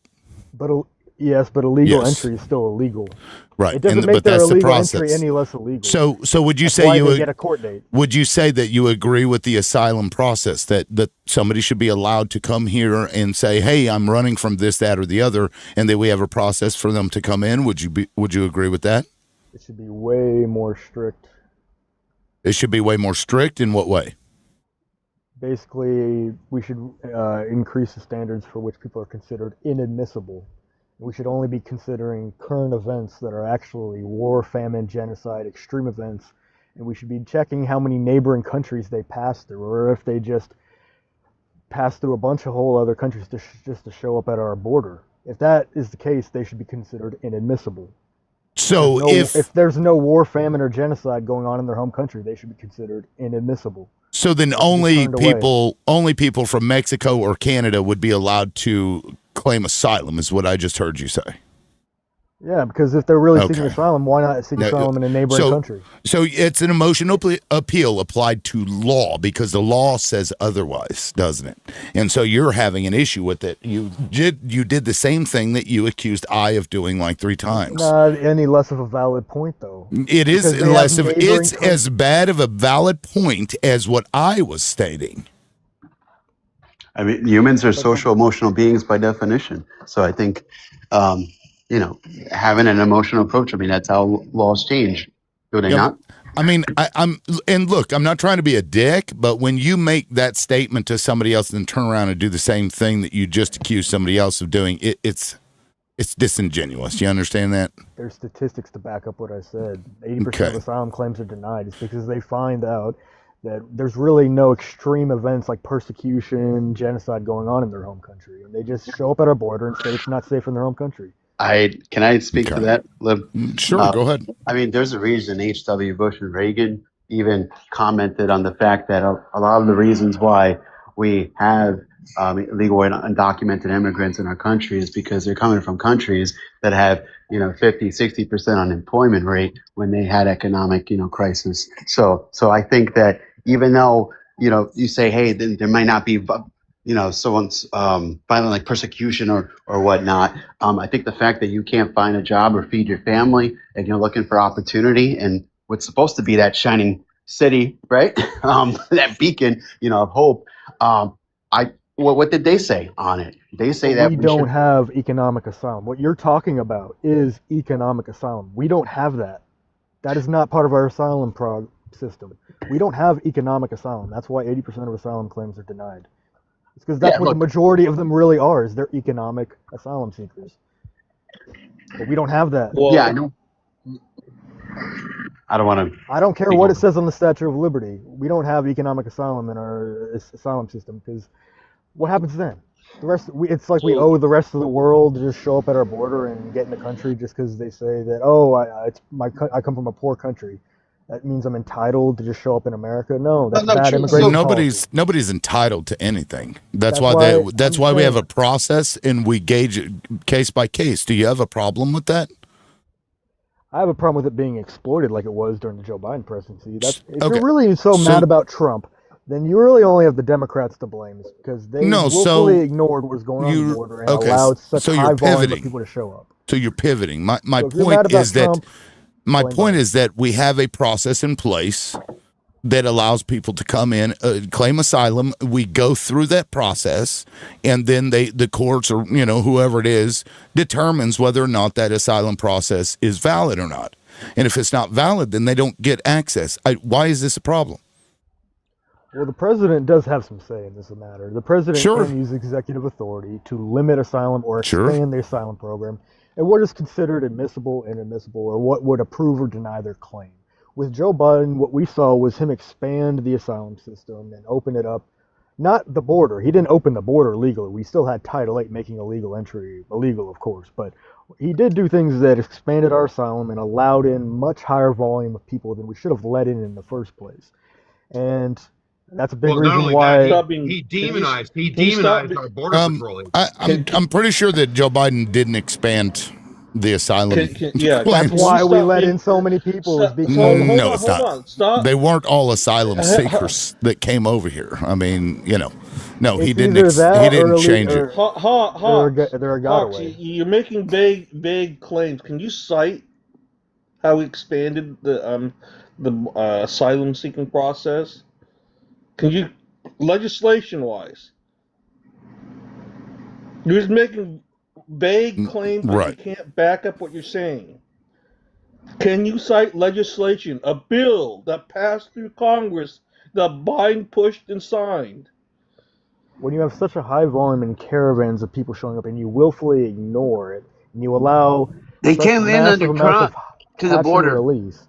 But Yes, but illegal Yes. entry is still illegal. Right. It doesn't but make their that's the illegal process. entry any less illegal. So would you That's say why you they would get a court date? Would you say that you agree with the asylum process, that somebody should be allowed to come here and say, hey, I'm running from this, that, or the other, and that we have a process for them to come in? Would you agree with that? It should be way more strict. It should be way more strict? In what way? Basically, we should increase the standards for which people are considered inadmissible. We should only be considering current events that are actually war, famine, genocide, extreme events, and we should be checking how many neighboring countries they pass through, or if they just pass through a bunch of whole other countries just to show up at our border. If that is the case, they should be considered inadmissible. So if there's no war, famine, or genocide going on in their home country, they should be considered inadmissible. So then only people from Mexico or Canada would be allowed to claim asylum, is what I just heard you say. Yeah, because if they're really seeking asylum, why not seek asylum in a neighboring country? So it's an emotional appeal applied to law, because the law says otherwise, doesn't it? And so you're having an issue with it. You did the same thing that you accused I of doing like 3 times. Not any less of a valid point, though. It is less of it's as bad of a valid point as what I was stating. I mean, humans are social emotional beings by definition. So I think, having an emotional approach, I mean, that's how laws change. Do they not? I mean, I'm not trying to be a dick, but when you make that statement to somebody else and then turn around and do the same thing that you just accused somebody else of doing, it's disingenuous. You understand that? There's statistics to back up what I said. 80% of asylum claims are denied. It's because they find out that there's really no extreme events like persecution, genocide going on in their home country. And they just show up at our border and say it's not safe in their home country. Can I speak to that, Lib? Sure, go ahead. I mean, there's a reason H.W. Bush and Reagan even commented on the fact that a lot of the reasons why we have illegal and undocumented immigrants in our country is because they're coming from countries that have 50-60% unemployment rate when they had economic crisis. So I think that even though you say, hey, there might not be someone's violent like persecution or whatnot, I think the fact that you can't find a job or feed your family and you're looking for opportunity and what's supposed to be that shining city, right? That beacon of hope. What did they say on it? They say that we don't have economic asylum. What you're talking about is economic asylum. We don't have that. That is not part of our asylum system. We don't have economic asylum. That's why 80% of asylum claims are denied. It's because that's what the majority of them really are, is they're economic asylum seekers. But we don't have that. Well, yeah, I know. I don't want to. I don't care what it says on the Statue of Liberty. We don't have economic asylum in our asylum system, because what happens then? It's like we owe the rest of the world to just show up at our border and get in the country just because they say that, I come from a poor country. That means I'm entitled to just show up in America. No, that's bad immigration policy. Nobody's entitled to anything. That's why we have a process and we gauge it case by case. Do you have a problem with that? I have a problem with it being exploited like it was during the Joe Biden presidency. If you're really so mad about Trump, then you really only have the Democrats to blame, because they willfully ignored what was going on in the border and allowed such high volume of people to show up. So you're pivoting. My point is that my point is that we have a process in place that allows people to come in, claim asylum. We go through that process, and then the courts or whoever it is determines whether or not that asylum process is valid or not. And if it's not valid, then they don't get access. Why is this a problem? Well, the president does have some say in this matter. The president can use executive authority to limit asylum or expand the asylum program, and what is considered admissible, inadmissible, or what would approve or deny their claim. With Joe Biden, what we saw was him expand the asylum system and open it up. Not the border. He didn't open the border legally. We still had Title VIII making illegal entry illegal, of course, but he did do things that expanded our asylum and allowed in much higher volume of people than we should have let in the first place. And that's a big reason why he demonized our border patrol. I'm pretty sure that Joe Biden didn't expand the asylum. That's why we let in so many people. No, it's not. They weren't all asylum seekers that came over here. I mean, No, he It's didn't. either that He didn't or change it. they're a god Hawks, away. you're making vague claims. Can you cite how he expanded the asylum seeking process? Can you, legislation wise? You're just making vague claims that you Right. can't back up what you're saying. Can you cite legislation, a bill that passed through Congress that Biden pushed and signed? When you have such a high volume and caravans of people showing up and you willfully ignore it, and you allow They such can't land massive under amounts of Trump to the catch and border. release,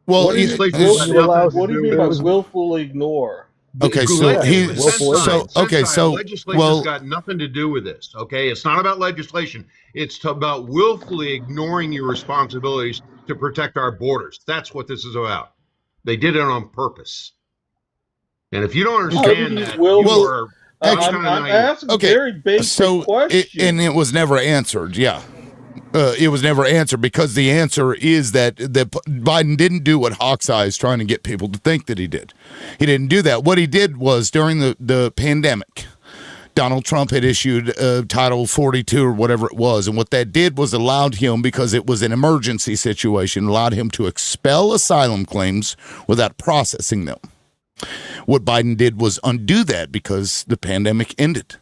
Well, What do you, Legislature's got you allow, nothing to what do you do mean with by it this. was, willfully ignore? okay, so Yeah, he, willful ignorance. Legislature's got nothing to do with this. Okay, it's not about legislation. It's about willfully ignoring your responsibilities to protect our borders. That's what this is about. They did it on purpose. And if you don't How did understand he that, you willful? are Actually, kind of I'm naive. asking okay, very basic so questions. and it was never answered. Yeah. It was never answered because the answer is that Biden didn't do what Hawkeye is trying to get people to think that he did. He didn't do that. What he did was during the pandemic, Donald Trump had issued Title 42 or whatever it was. And what that did was allowed him, because it was an emergency situation, allowed him to expel asylum claims without processing them. What Biden did was undo that because the pandemic ended.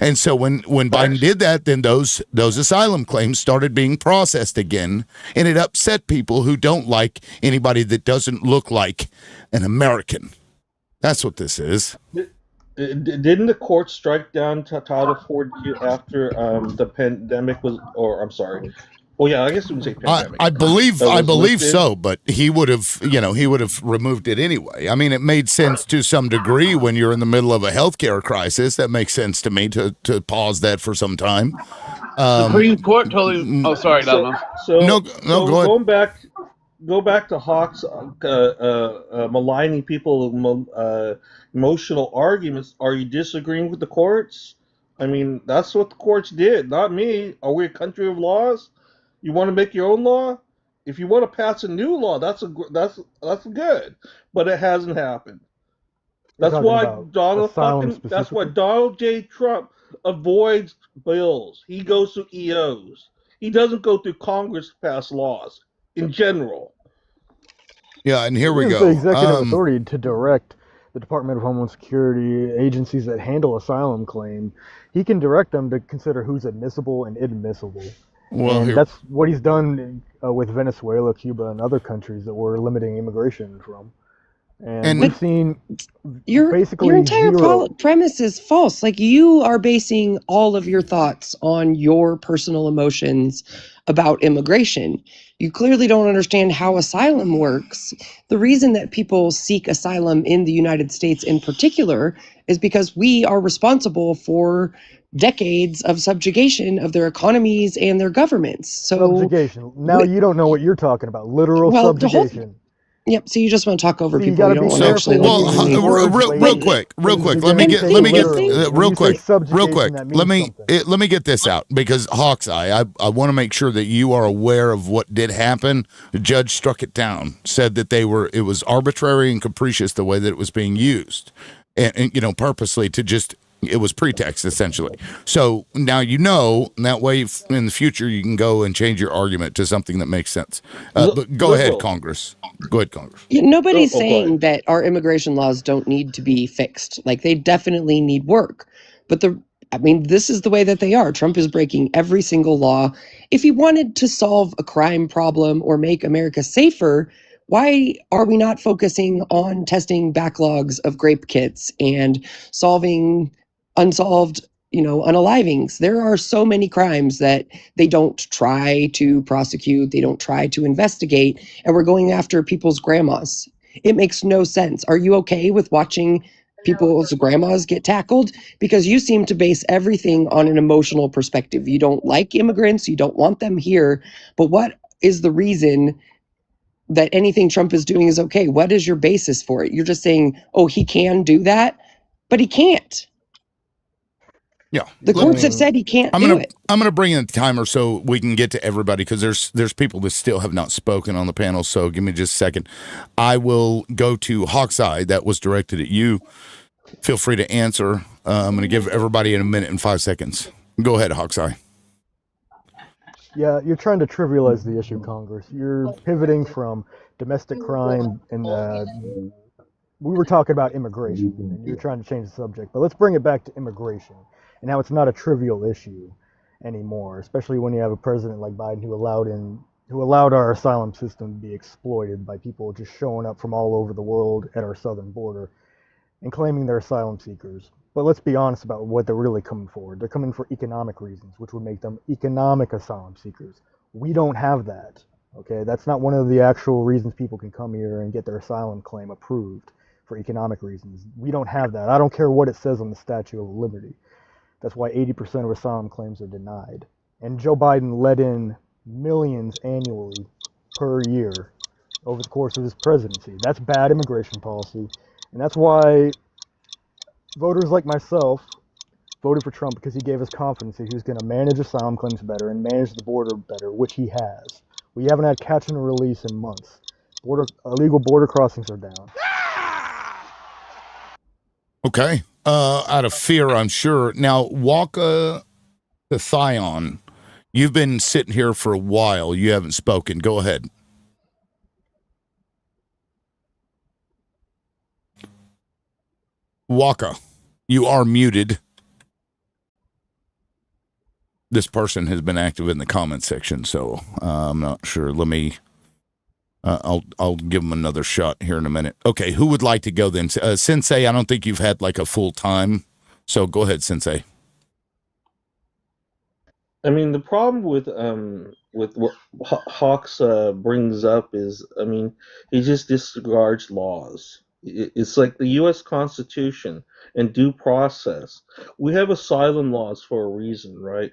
And so when Biden did that, then those asylum claims started being processed again, and it upset people who don't like anybody that doesn't look like an American. That's what this is. Didn't the court strike down Title 42 after the pandemic was, or I'm sorry. Well, yeah, I guess we can say pandemic. I believe lifted? so, but he would have removed it anyway. I mean, it made sense to some degree when you're in the middle of a healthcare crisis. That makes sense to me to pause that for some time. Supreme Court told him. Oh, sorry, Donald. No, go ahead. Go back to Hawks maligning people, emotional arguments. Are you disagreeing with the courts? I mean, that's what the courts did, not me. Are we a country of laws? You want to make your own law? If you want to pass a new law, that's good, but it hasn't happened. That's why Donald J. Trump avoids bills. He goes to EOs. He doesn't go through Congress to pass laws in general. Yeah, and here we He has go. the executive authority to direct the Department of Homeland Security, agencies that handle asylum claim. He can direct them to consider who's admissible and inadmissible. Well, and that's what he's done with Venezuela, Cuba, and other countries that we're limiting immigration from. And we've seen your entire premise is false. Like, you are basing all of your thoughts on your personal emotions about immigration. You clearly don't understand how asylum works. The reason that people seek asylum in the United States in particular is because we are responsible for decades of subjugation of their economies and their governments. So subjugation. Now you don't know what you're talking about. Literal subjugation. Yep. So you just want to talk over people. You don't want to actually. Real quick. Let me get this out, because Hawkeye, I want to make sure that you are aware of what did happen. The judge struck it down, said that it was arbitrary and capricious the way that it was being used, and purposely to just. It was pretext, essentially. So now and that way in the future you can go and change your argument to something that makes sense. But go ahead, Congress. Go ahead, Congress. Nobody's saying that our immigration laws don't need to be fixed. Like, they definitely need work. But this is the way that they are. Trump is breaking every single law. If he wanted to solve a crime problem or make America safer, why are we not focusing on testing backlogs of grape kits and solving unsolved, unalivings? There are so many crimes that they don't try to prosecute, they don't try to investigate, and we're going after people's grandmas. It makes no sense. Are you okay with watching people's grandmas get tackled? Because you seem to base everything on an emotional perspective. You don't like immigrants, you don't want them here, but what is the reason that anything Trump is doing is okay? What is your basis for it? You're just saying, oh, he can do that, but he can't. Yeah, the courts have said he can't do it. I'm gonna bring in the timer so we can get to everybody, because there's people that still have not spoken on the panel. So give me just a second. I will go to Hawkeye. That was directed at you. Feel free to answer. I'm going to give everybody in a minute and 5 seconds. Go ahead, Hawkseye. Yeah, you're trying to trivialize the issue, Congress. You're pivoting from domestic crime and we were talking about immigration, and you're trying to change the subject. But let's bring it back to immigration and how it's not a trivial issue anymore, especially when you have a president like Biden who allowed our asylum system to be exploited by people just showing up from all over the world at our southern border and claiming they're asylum seekers. But let's be honest about what they're really coming for. They're coming for economic reasons, which would make them economic asylum seekers. We don't have that. Okay, that's not one of the actual reasons people can come here and get their asylum claim approved for economic reasons. We don't have that. I don't care what it says on the Statue of Liberty. That's why 80% of asylum claims are denied. And Joe Biden let in millions annually per year over the course of his presidency. That's bad immigration policy. And that's why voters like myself voted for Trump, because he gave us confidence that he was going to manage asylum claims better and manage the border better, which he has. We haven't had catch and release in months. Illegal border crossings are down. Okay. Out of fear, I'm sure. Now, Waka the Thion, you've been sitting here for a while. You haven't spoken. Go ahead. Waka, you are muted. This person has been active in the comment section, so I'm not sure. Let me. I'll give them another shot here in a minute. Okay, who would like to go then? Sensei, I don't think you've had like a full time, so go ahead, Sensei. I mean, the problem with what Hawks brings up is, I mean, he just disregards laws. It's like the U.S. Constitution and due process. We have asylum laws for a reason, right?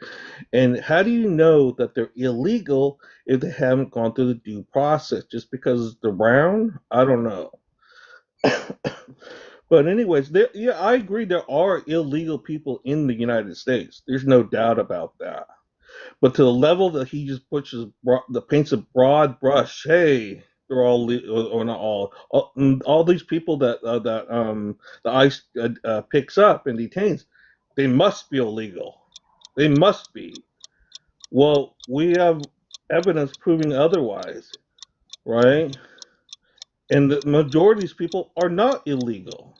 And how do you know that they're illegal if they haven't gone through the due process? Just because they're brown? I don't know. But anyways, yeah, I agree. There are illegal people in the United States. There's no doubt about that. But to the level that he just paints a broad brush, hey, they're all or not all these people that the ICE picks up and detains, they must be illegal. They must be. Well, we have evidence proving otherwise, right? And the majority of these people are not illegal.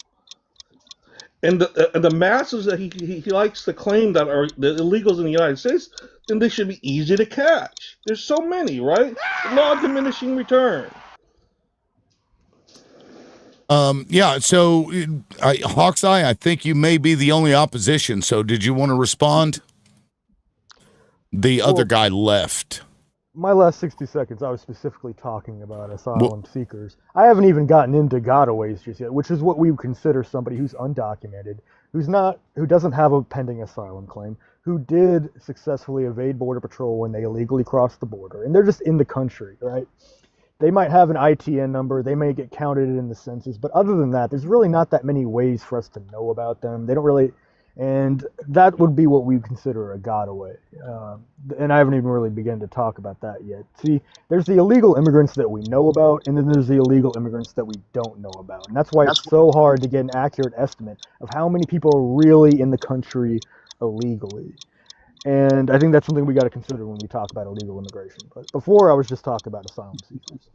And the masses that he likes to claim that are the illegals in the United States, then they should be easy to catch. There's so many, right? Law of diminishing return. Yeah, so Hawkseye, I think you may be the only opposition, so did you want to respond? The other guy left. My last 60 seconds, I was specifically talking about asylum seekers. I haven't even gotten into gotaways just yet, which is what we would consider somebody who's undocumented, who doesn't have a pending asylum claim, who did successfully evade Border Patrol when they illegally crossed the border, and they're just in the country, right? They might have an ITN number, they may get counted in the census, but other than that, there's really not that many ways for us to know about them. They don't really, and that would be what we consider a gotaway. And I haven't even really begun to talk about that yet. See, there's the illegal immigrants that we know about, and then there's the illegal immigrants that we don't know about. And that's why it's so hard to get an accurate estimate of how many people are really in the country illegally. And I think that's something we got to consider when we talk about illegal immigration. But before, I was just talking about asylum seekers.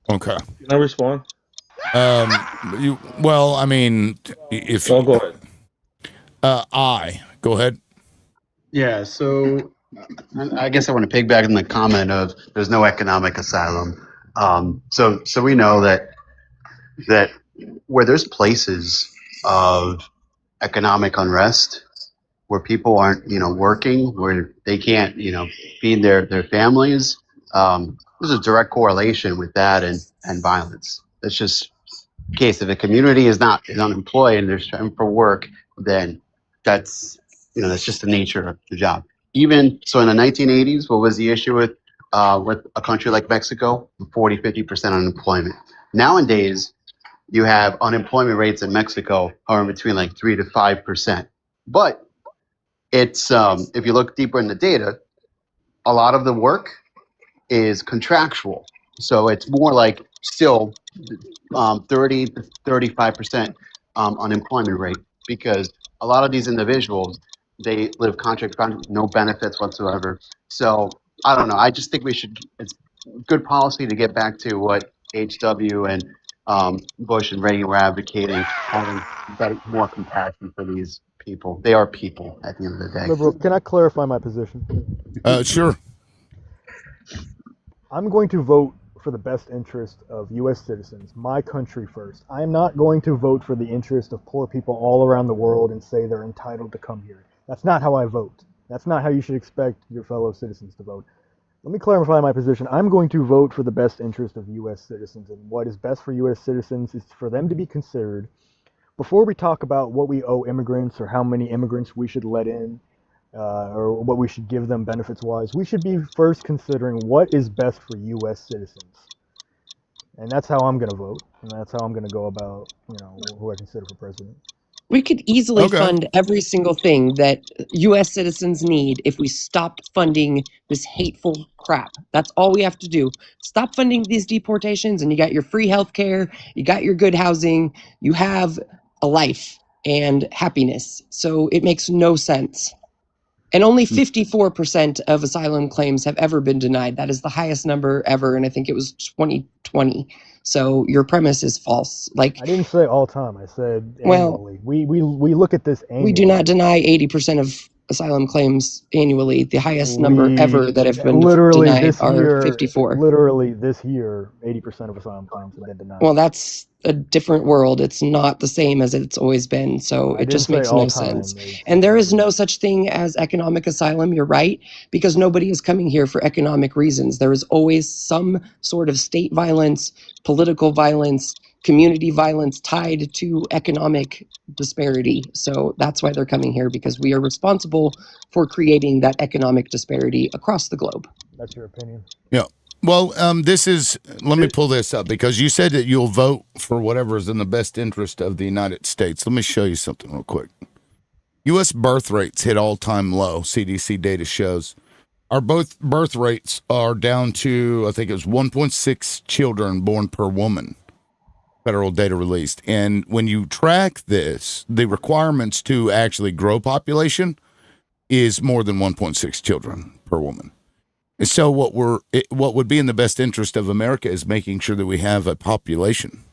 Okay. Can I respond? Well, I mean, if go ahead. Go ahead. Yeah, so I guess I want to piggyback on the comment of there's no economic asylum. So we know that where there's places of economic unrest, where people aren't, working, where they can't, feed their families, there's a direct correlation with that and violence. That's just the case. If a community is unemployed and they're striving for work, then that's just the nature of the job. Even so, in the 1980s, what was the issue with a country like Mexico? 40-50% unemployment. Nowadays, you have unemployment rates in Mexico are in between like 3 to 5%. But it's if you look deeper in the data, a lot of the work is contractual. So it's more like still 30 to 35% unemployment rate, because a lot of these individuals, they live contract, no benefits whatsoever. So I don't know. I just think it's good policy to get back to what HW and Bush and Reagan were advocating, having more compassion for these people. They are people at the end of the day. Liberal, can I clarify my position? Sure. I'm going to vote for the best interest of U.S. citizens, my country first. I am not going to vote for the interest of poor people all around the world and say they're entitled to come here. That's not how I vote. That's not how you should expect your fellow citizens to vote. Let me clarify my position. I'm going to vote for the best interest of U.S. citizens, and what is best for U.S. citizens is for them to be considered. Before we talk about what we owe immigrants or how many immigrants we should let in, or what we should give them benefits-wise, we should be first considering what is best for U.S. citizens. And that's how I'm going to vote, and that's how I'm going to go about, who I consider for president. We could easily fund every single thing that U.S. citizens need if we stopped funding this hateful crap. That's all we have to do. Stop funding these deportations, and you got your free health care, you got your good housing, you have a life and happiness. So it makes no sense. And only 54% of asylum claims have ever been denied. That is the highest number ever, and I think it was 2020. So your premise is false. I didn't say all time. I said annually. We look at this annually. We do not deny 80% of asylum claims annually. The highest number ever that have been denied are 54. Literally this year, 80% of asylum claims have been denied. Well, that's a different world. It's not the same as it's always been. So it just makes no sense. And there is no such thing as economic asylum. You're right, because nobody is coming here for economic reasons. There is always some sort of state violence, political violence, community violence tied to economic disparity. So that's why they're coming here, because we are responsible for creating that economic disparity across the globe. That's your opinion. Yeah. Well, let me pull this up, because you said that you'll vote for whatever is in the best interest of the United States. Let me show you something real quick. U.S. birth rates hit all-time low, CDC data shows. Our both birth rates are down to, I think it was 1.6 children born per woman, federal data released. And when you track this, the requirements to actually grow population is more than 1.6 children per woman. So what would be in the best interest of America is making sure that we have a population.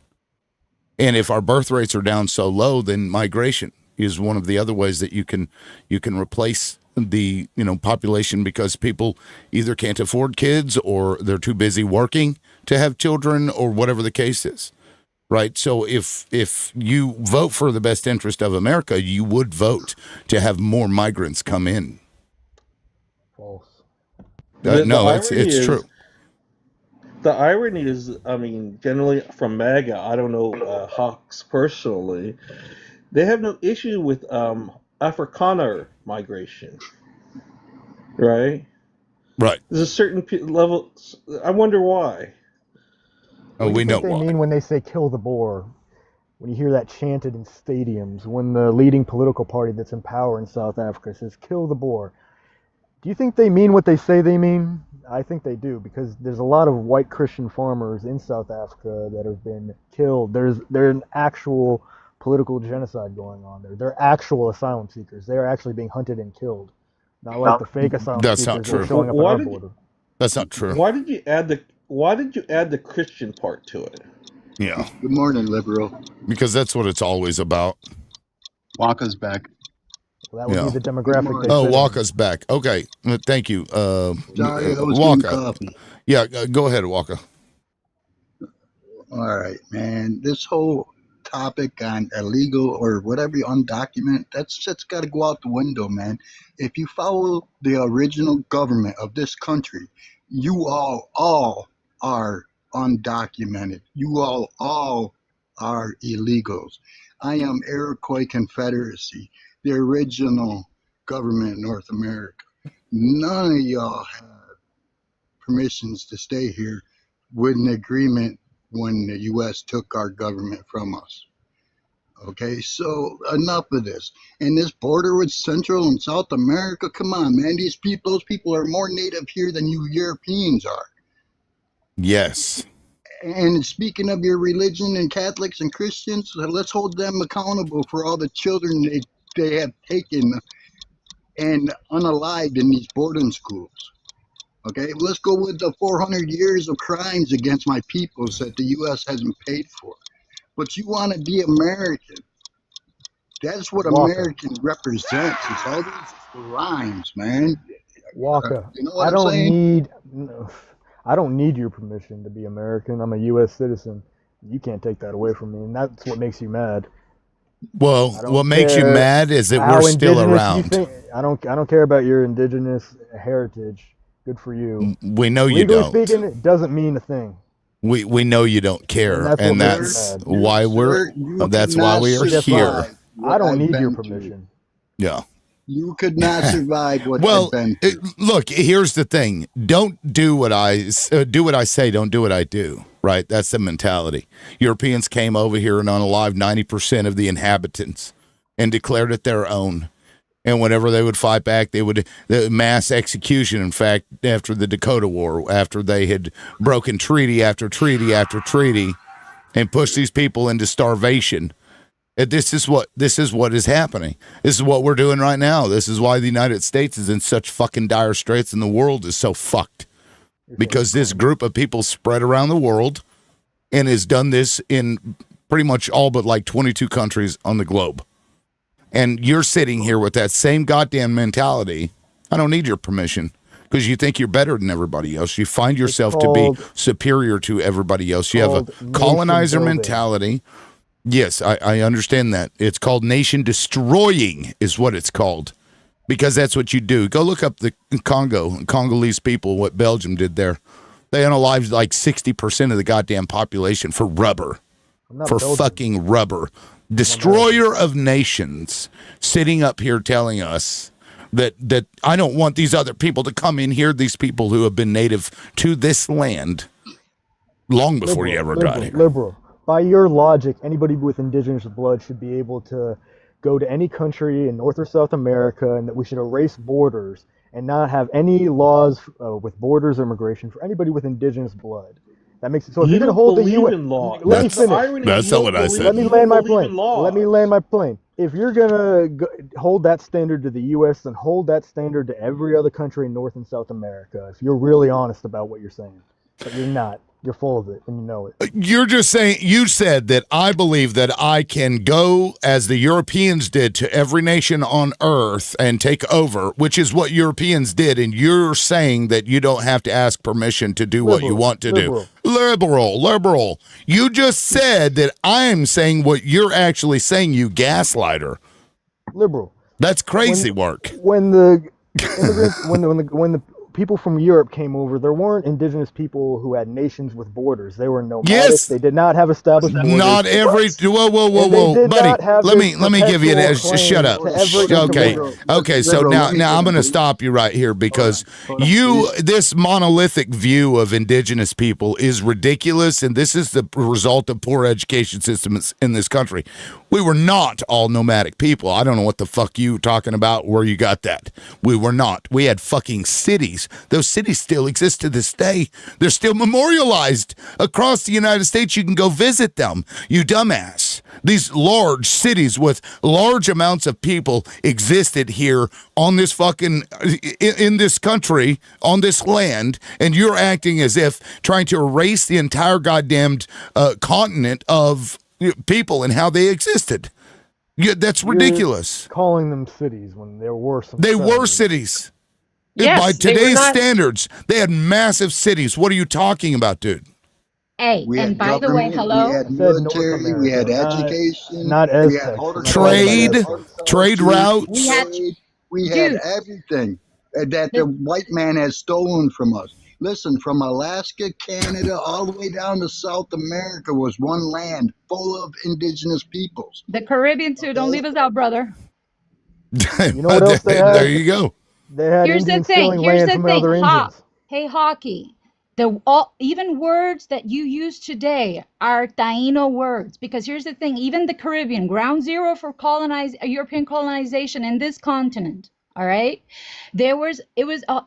And if our birth rates are down so low, then migration is one of the other ways that you can replace the population, because people either can't afford kids or they're too busy working to have children, or whatever the case is. Right. So if you vote for the best interest of America, you would vote to have more migrants come in. False. No, it's true. The irony is, generally from MAGA, I don't know Hawks personally, they have no issue with Afrikaner migration, right? Right. There's a certain level. I wonder why. Oh, we know what they why. mean when they say "kill the Boer." When you hear that chanted in stadiums, when the leading political party that's in power in South Africa says "kill the Boer," do you think they mean what they say they mean? I think they do, because there's a lot of white Christian farmers in South Africa that have been killed. There's an actual political genocide going on there. They're actual asylum seekers. They're actually being hunted and killed, not like the fake asylum seekers that are showing up at our border. That's not true. Why did you add the Christian part to it? Yeah. Good morning, liberal. Because that's what it's always about. Waka's back. Well, that would be the demographic. Oh, Waka's back. Okay, thank you, Sorry, I was Waka. getting coffee. Yeah, go ahead, Waka. All right, man. This whole topic on illegal or whatever you undocumented, that's got to go out the window, man. If you follow the original government of this country, you all are undocumented. You all are illegals. I am Iroquois Confederacy, the original government in North America. None of y'all have permissions to stay here with an agreement when the U.S. took our government from us. Okay, so enough of this. And this border with Central and South America, come on, man. Those people are more native here than you Europeans are. Yes. And speaking of your religion and Catholics and Christians, let's hold them accountable for all the children they have taken and unalived in these boarding schools. Okay, let's go with the 400 years of crimes against my peoples that the U.S. hasn't paid for. But you want to be American. That's what Walker. American represents. It's all these crimes, man. Walker, You know what I I'm don't saying? need I don't need your permission to be American. I'm a U.S. citizen. You can't take that away from me, and that's what makes you mad. Well, I don't what makes you care mad is that how we're still indigenous you around. think. I don't care about your indigenous heritage. Good for you. We know you Legally don't. speaking, it doesn't mean a thing, We know you don't and care, that's what and makes me that's mad. why we're Sir, you that's could why not we are But guess what? here. survive I what don't I've need your been through. permission. Yeah. You could not survive what I've Well, been through. look, here's the thing. Don't do what I do what I say, don't do what I do. Right? That's the mentality. Europeans came over here and unalived 90% of the inhabitants and declared it their own. And whenever they would fight back, they would the mass execution. In fact, after the Dakota War, after they had broken treaty after treaty after treaty and pushed these people into starvation. This is what is happening. This is what we're doing right now. This is why the United States is in such fucking dire straits and the world is so fucked. Because this group of people spread around the world and has done this in pretty much all but like 22 countries on the globe. And you're sitting here with that same goddamn mentality. I don't need your permission because you think you're better than everybody else. You find yourself to be superior to everybody else. You have a colonizer mentality. Yes, I understand that. It's called nation destroying is what it's called because that's what you do. Go look up the Congolese people, what Belgium did there. They unalived like 60% of the goddamn population for rubber, for fucking rubber. Destroyer of nations sitting up here telling us that I don't want these other people to come in here, these people who have been native to this land long before you ever got here. Liberal. By your logic, anybody with indigenous blood should be able to go to any country in North or South America, and that we should erase borders and not have any laws with borders or immigration for anybody with indigenous blood. That makes it so. If you're going to hold the U.S. Let me finish. That's not what I said. Let me land my plane. Let me land my plane. If you're going to hold that standard to the U.S., then hold that standard to every other country in North and South America. If you're really honest about what you're saying, but you're not. You're full of it, and you know it. You're just saying, you said that I believe that I can go as the Europeans did to every nation on earth and take over, which is what Europeans did. And you're saying that you don't have to ask permission to do what you want to do. Liberal. You just said that I'm saying what you're actually saying, you gaslighter. Liberal. That's crazy work. When the immigrants, when the people from Europe came over, there weren't indigenous people who had nations with borders. They were nomadic. Yes. They did not have established borders. Not every whoa, buddy. Let me give you an shut up. Okay. So now I'm going to stop you right here because this monolithic view of indigenous people is ridiculous, and this is the result of poor education systems in this country. We were not all nomadic people. I don't know what the fuck you talking about, where you got that. We were not. We had fucking cities. Those cities still exist to this day. They're still memorialized across the United States. You can go visit them, you dumbass. These large cities with large amounts of people existed here on this fucking, in this country, on this land, and you're acting as if trying to erase the entire goddamned continent of people and how they existed. That's ridiculous. You're calling them cities when there were some. They were cities. Yes, by they were today's not- standards, they had massive cities. What are you talking about, dude? Hey, We and had by the way, government, hello? we had I said North military, we had America, education, not we Aztecs. had Trade routes. we had Dude. everything that the white man has stolen from us. Listen, from Alaska, Canada, all the way down to South America was one land full of indigenous peoples. The Caribbean too. Don't leave us out, brother. You know what else they had? There you go. They had Here's the Indians thing. stealing Here's land the from thing. other Indians. Hey, Hockey. Even words that you use today are Taino words, because here's the thing. Even the Caribbean, ground zero for European colonization in this continent. All right. It was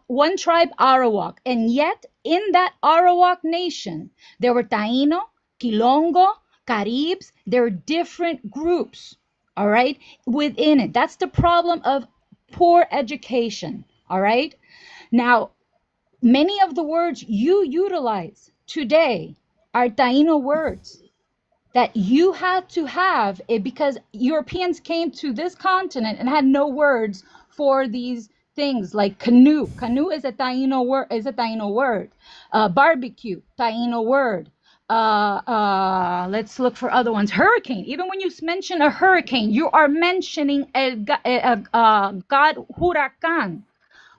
one tribe, Arawak. And yet in that Arawak nation, there were Taino, Quilongo, Caribs. There were different groups. All right. Within it. That's the problem of poor education. All right. Now, many of the words you utilize today are Taino words that you had to have it because Europeans came to this continent and had no words for these things like canoe. Canoe is a Taino word. Barbecue, Taino word. Let's look for other ones. Hurricane. Even when you mention a hurricane, you are mentioning a god huracan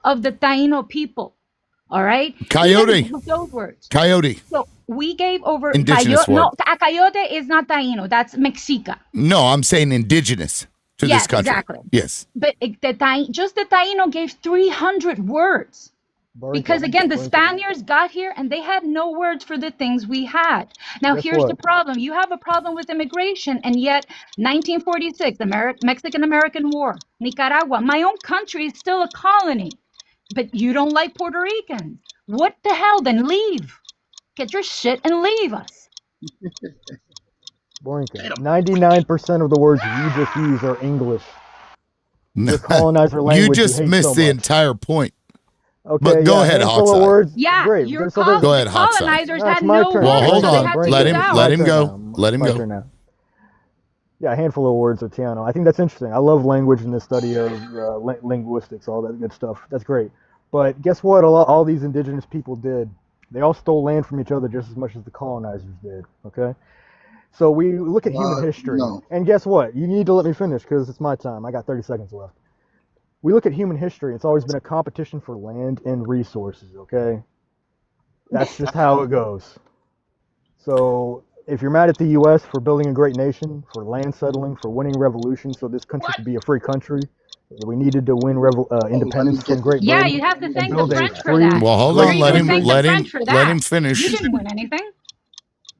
of the Taino people. All right. Coyote. Even with those words. Coyote. So we gave over Indigenous coyote. No, word. a coyote is not Taino. That's Mexica. No, I'm saying indigenous to this Yes, country. exactly. Yes. But just the Taino gave 300 words. Because again, the Spaniards got here and they had no words for the things we had. Now, Guess here's the what? problem. You have a problem with immigration, and yet 1946, the Mexican-American War, Nicaragua, my own country is still a colony, but you don't like Puerto Ricans. What the hell? Then leave. Get your shit and leave us. Borinka, 99% of the words you just used are English. The colonizer language You just hate missed so the much. entire point. Okay, But go yeah, ahead, handful of Hotside. words. Yeah, great. your So there's- Go ahead, Hotside. colonizers No, had it's my no turn. Well, words, hold so they on. had to Let use him out. let him go. now. Let him My go. turn now. Yeah, a handful of words are Tiano. I think that's interesting. I love language and the study of linguistics, all that good stuff. That's great. But guess what? All these indigenous people did. They all stole land from each other just as much as the colonizers did. Okay. So we look at human history, no. and guess what? You need to let me finish because it's my time. I got 30 seconds left. We look at human history. It's always been a competition for land and resources. Okay. That's just how it goes. So if you're mad at the U.S. for building a great nation, for land settling, for winning revolutions, so this country could be a free country, we needed to win independence from Great Yeah, Britain you have to and thank the build a French for free, that. Well, hold great on. Let him country. let him French for let that. him finish. You didn't win anything.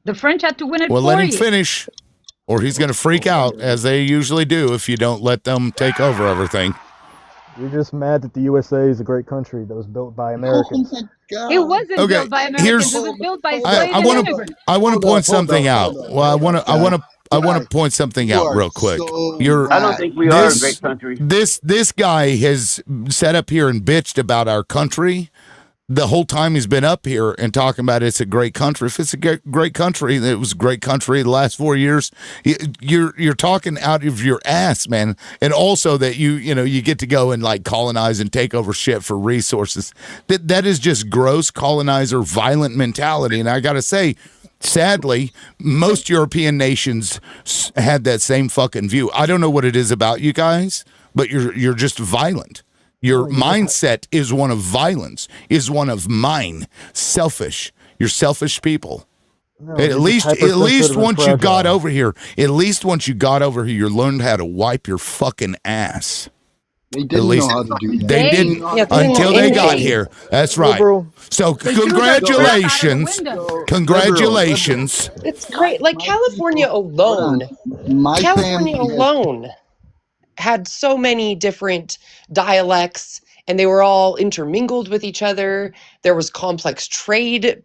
The French had to win it Well, for let him you. finish, or he's going to freak out as they usually do if you don't let them take over everything. You're just mad that the USA is a great country that was built by Americans. Oh my God. It wasn't Okay, built by Americans. here's- It was built by Hold slaves up, and I want to immigrants. I want to Hold point up, hold something up, out. hold up, Well, I hold want up, to I want guys. to I want to Guys, point something you out are real quick. so You're I don't bad. think we are a this great country. this guy has sat up here and bitched about our country the whole time he's been up here and talking about it's a great country. If it's a great country, it was a great country the last 4 years. You're talking out of your ass, man. And also that you get to go and like colonize and take over shit for resources. That is just gross colonizer violent mentality. And I got to say, sadly, most European nations had that same fucking view. I don't know what it is about you guys, but you're just violent. Your mindset is one of violence, is one of selfish. You're selfish people. No, At you're least just hypersensitive and once you got fragile. over here, you learned how to wipe your fucking ass. They At didn't know least how to do that. they They- didn't know how to do until that. they got here. That's right. Liberal. So They threw their crap out of the congratulations. window. Congratulations. It's great. Like My California people, hold on. alone, My California family has alone had so many different dialects and they were all intermingled with each other. There was complex trade.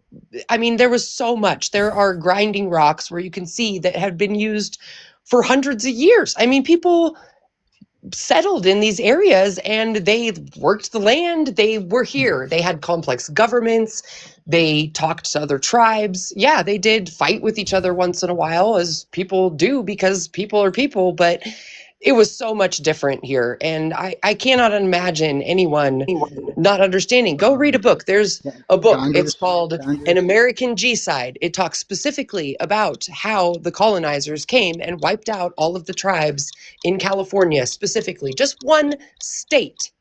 I mean, there was so much. There are grinding rocks where you can see that had been used for hundreds of years. I mean, people settled in these areas and they worked the land. They were here. They had complex governments. They talked to other tribes. Yeah, they did fight with each other once in a while, as people do because people are people, but it was so much different here. And I cannot imagine anyone not understanding. Go read a book. There's a book. It's called An American G-Side. It talks specifically about how the colonizers came and wiped out all of the tribes in California, specifically. Just one state,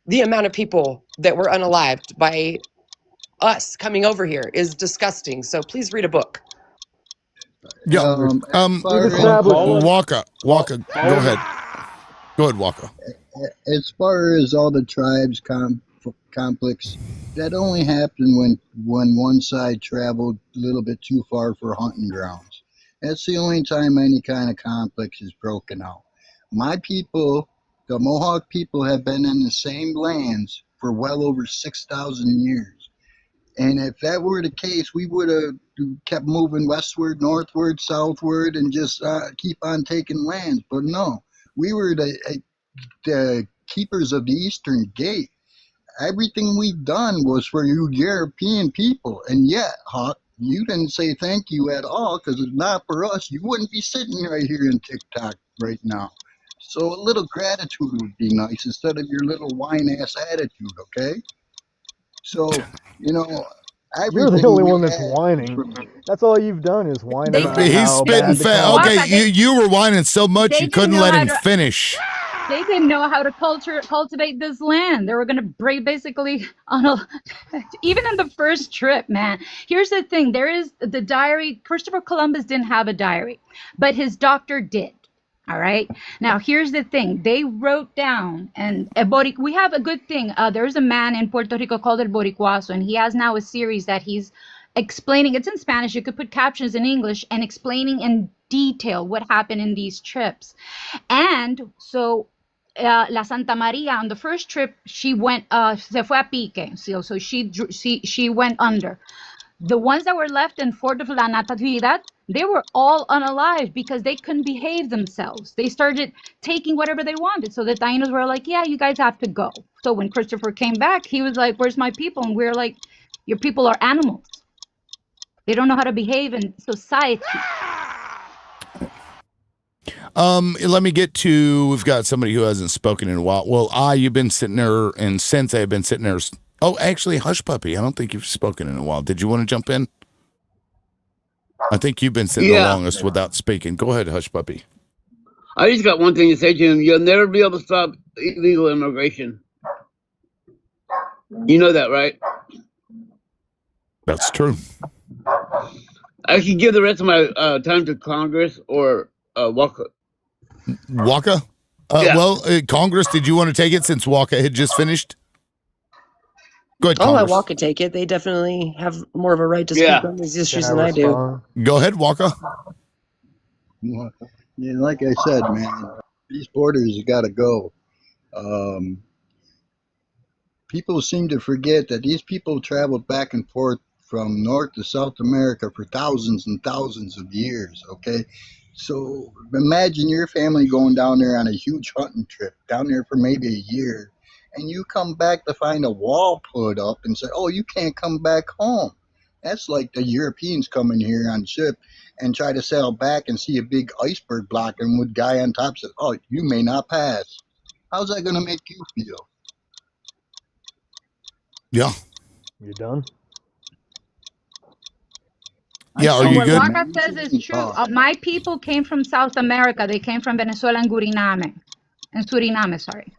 the amount of people that were unalived by us coming over here is disgusting. So please read a book. Yeah. as far We've as established. Waka, go ahead. Go ahead, Waka. as far as all the tribes conflicts, that only happened when one side traveled a little bit too far for hunting grounds. That's the only time any kind of conflict is broken out. My people the Mohawk people have been in the same lands for well over 6,000 years. And if that were the case, we would have kept moving westward, northward, southward, and just keep on taking lands. But no, we were the keepers of the Eastern Gate. Everything we've done was for you European people. And yet, Hawk, you didn't say thank you at all, because if not for us, you wouldn't be sitting right here in TikTok right now. So a little gratitude would be nice instead of your little whine-ass attitude, okay? So, you know, You're the everything only we one that's had whining. from That's all you've done is whine They about did- He's how spitting bad the fast. con- Okay, Waka, you were whining so much they you didn't couldn't know let how him to- finish. They didn't know how to cultivate this land. They were going to break basically on a, even in the first trip, man. Here's the thing. There is the diary. Christopher Columbus didn't have a diary, but his doctor did. All right. Now, here's the thing. They wrote down, and we have a good thing. There's a man in Puerto Rico called El Boricuazo, and he has now a series that he's explaining. It's in Spanish. You could put captions in English and explaining in detail what happened in these trips. And so La Santa Maria on the first trip, she went, se fue a pique. So she went under. The ones that were left in Fort of La Natividad, they were all unalive because they couldn't behave themselves. They started taking whatever they wanted. So the Tainos were like, yeah, you guys have to go. So when Christopher came back, he was like, where's my people? And we were like, your people are animals. They don't know how to behave in society. Let me get to, we've got somebody who hasn't spoken in a while. Well, you've been sitting there, and Sensei have been sitting there. Oh, actually, Hush Puppy, I don't think you've spoken in a while. Did you want to jump in? I think you've been sitting the longest without speaking. Go ahead, Hush Puppy. I just got one thing to say to him. You'll never be able to stop illegal immigration. You know that, right? That's true. I could give the rest of my time to Congress or Walker. Waka? Yeah. Well, Congress, did you want to take it since Waka had just finished? Go ahead, I'll let Congress. Walker take it. They definitely have more of a right to speak Yeah. on these issues Can than I do. respond? Go ahead, Waka. Yeah, like I said, man, these borders have got to go. People seem to forget that these people traveled back and forth from North to South America for thousands and thousands of years, okay? So imagine your family going down there on a huge hunting trip, down there for maybe a year, and you come back to find a wall put up and say, oh, you can't come back home. That's like the Europeans coming here on ship and try to sail back and see a big iceberg blocking with guy on top says, oh, you may not pass. How's that going to make you feel? Yeah. You done? Yeah, are So you what good? Waka says is true. My people came from South America. They came from Venezuela and Suriname, sorry.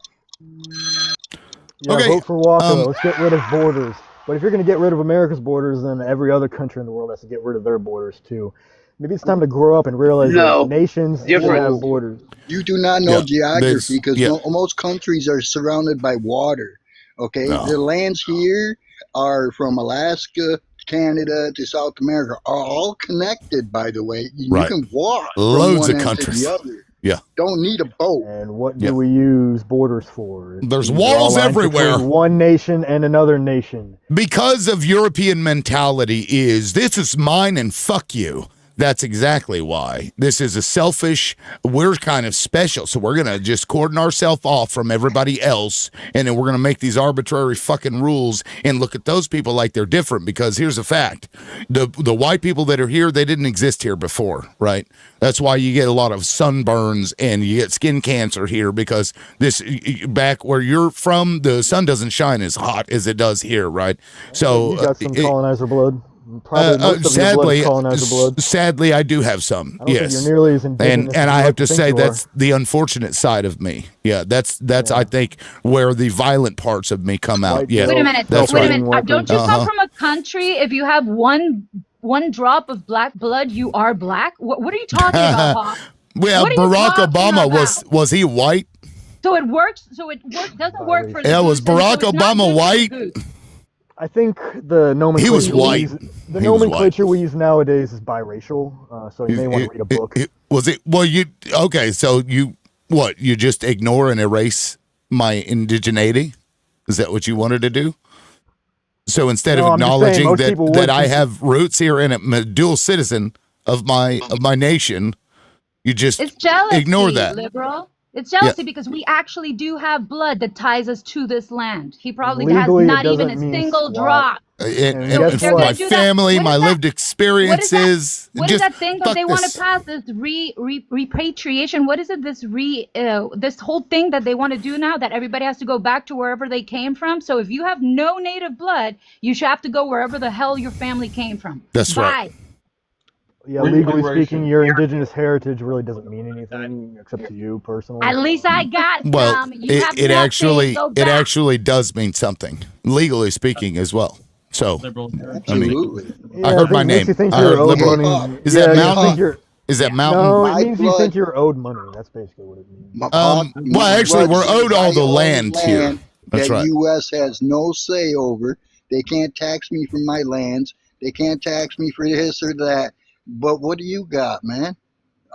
Yeah, Okay, vote for Walker. Let's get rid of borders. But if you're going to get rid of America's borders, then every other country in the world has to get rid of their borders too. Maybe it's time to grow up and realize No, that nations should different. have borders. You do not know Yeah, geography because yeah. most countries are surrounded by water. Okay, No. the lands here are from Alaska, Canada to South America, are all connected. By the way, you Right. can walk Loads from of one end to countries. the other. Yeah. Don't need a boat. And what Yeah. do we use borders for? There's To draw walls lines everywhere. between one nation and another nation. Because of European mentality is, this is mine and fuck you. That's exactly why. This is a selfish, we're kind of special, so we're going to just cordon ourselves off from everybody else, and then we're going to make these arbitrary fucking rules and look at those people like they're different, because here's a fact. The white people that are here, they didn't exist here before, right? That's why you get a lot of sunburns and you get skin cancer here, because this, back where you're from, the sun doesn't shine as hot as it does here, right? So You got some colonizer blood. Probably most of your blood is colonizer blood. Sadly, I do have some. I don't think Yes, you're nearly as indigenous and as I you have like to think say you that's are. the unfortunate side of me. Yeah, that's I think where the violent parts of me come out. White Yeah, Wait a minute. that's Wait a right. minute. Don't you come from a country? If you have one drop of black blood, you are black. What are you talking about, Hawk? Well, What are you Barack talking Obama about? was he white? So it works. Doesn't work for the Yeah, was goose, and so Barack it's not Obama good for the white? goose. I think the nomenclature He was white. We use, the He was nomenclature we use nowadays is biracial. So you may want to read a book. Was it? Well, you okay? So What, you just ignore and erase my indigeneity? Is that what you wanted to do? So instead No, of I'm just saying acknowledging most that, people that would I consi- have roots here and I'm a dual citizen of my nation, you just It's jealousy, ignore that. liberal. It's Yeah. jealousy because we actually do have blood that ties us to this land. He probably has legally, it not even a doesn't mean single squat. drop. And, And So guess if they're what? my going to do that, family, what my is that? lived experiences. What is just that thing that fuck they want this. to pass? This repatriation. What is it? This whole thing that they want to do now, that everybody has to go back to wherever they came from. So if you have no native blood, you should have to go wherever the hell your family came from. That's Bye. right. Yeah, legally Reparation. speaking, your indigenous heritage really doesn't mean anything except to you personally. At least I got Well, some. You have it nothing. actually Go it back. actually does mean something, legally speaking as well. So Liberal. Absolutely. Yeah, I heard my it makes name. you think I you're heard owed liberal. money. Is Yeah, that you mountain? think you're. Is that Yeah. mountain? No, it My means you blood, think you're owed money. That's basically what it means. Well, actually, we're blood owed says all I the own land here. land That's that right. U.S. has no say over. They can't tax me for my lands. They can't tax me for this or that. But what do you got, man?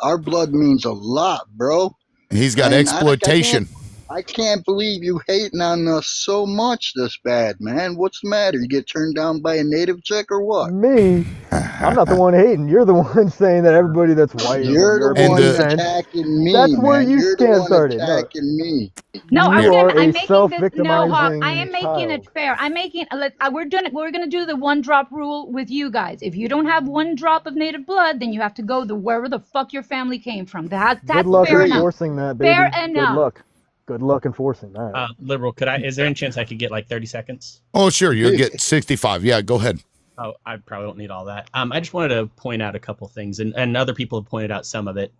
Our blood means a lot, bro. He's got And exploitation. I can't believe you hating on us so much this bad, man. What's the matter? You get turned down by a native chick or what? Me? I'm not the one hating. You're the one saying that everybody that's white is You're of the European one descent. attacking me, That's where man. you You're the one started. No, attacking me. No, you are I'm a making this. No, Hawk, I self-victimizing am making it child. fair. I'm making. We're gonna do the one drop rule with you guys. If you don't have one drop of native blood, then you have to go wherever the fuck your family came from. That's Good luck fair enough. enforcing that, baby. Fair Good enough. luck. Good luck enforcing that. Liberal, is there any chance I could get like 30 seconds? Oh, sure. You'll get 65. Yeah, go ahead. Oh, I probably don't need all that. I just wanted to point out a couple things, and other people have pointed out some of it.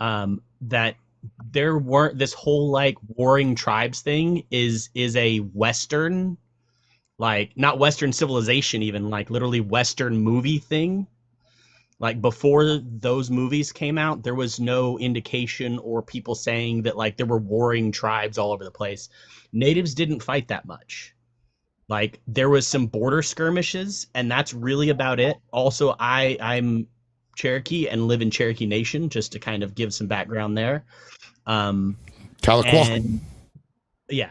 That there weren't this whole like warring tribes thing is a Western, like not Western civilization, even like literally Western movie thing. Like before those movies came out, there was no indication or people saying that like there were warring tribes all over the place. Natives didn't fight that much. Like there was some border skirmishes, and that's really about it. Also, I'm Cherokee and live in Cherokee Nation, just to kind of give some background there. Tahlequah. And yeah.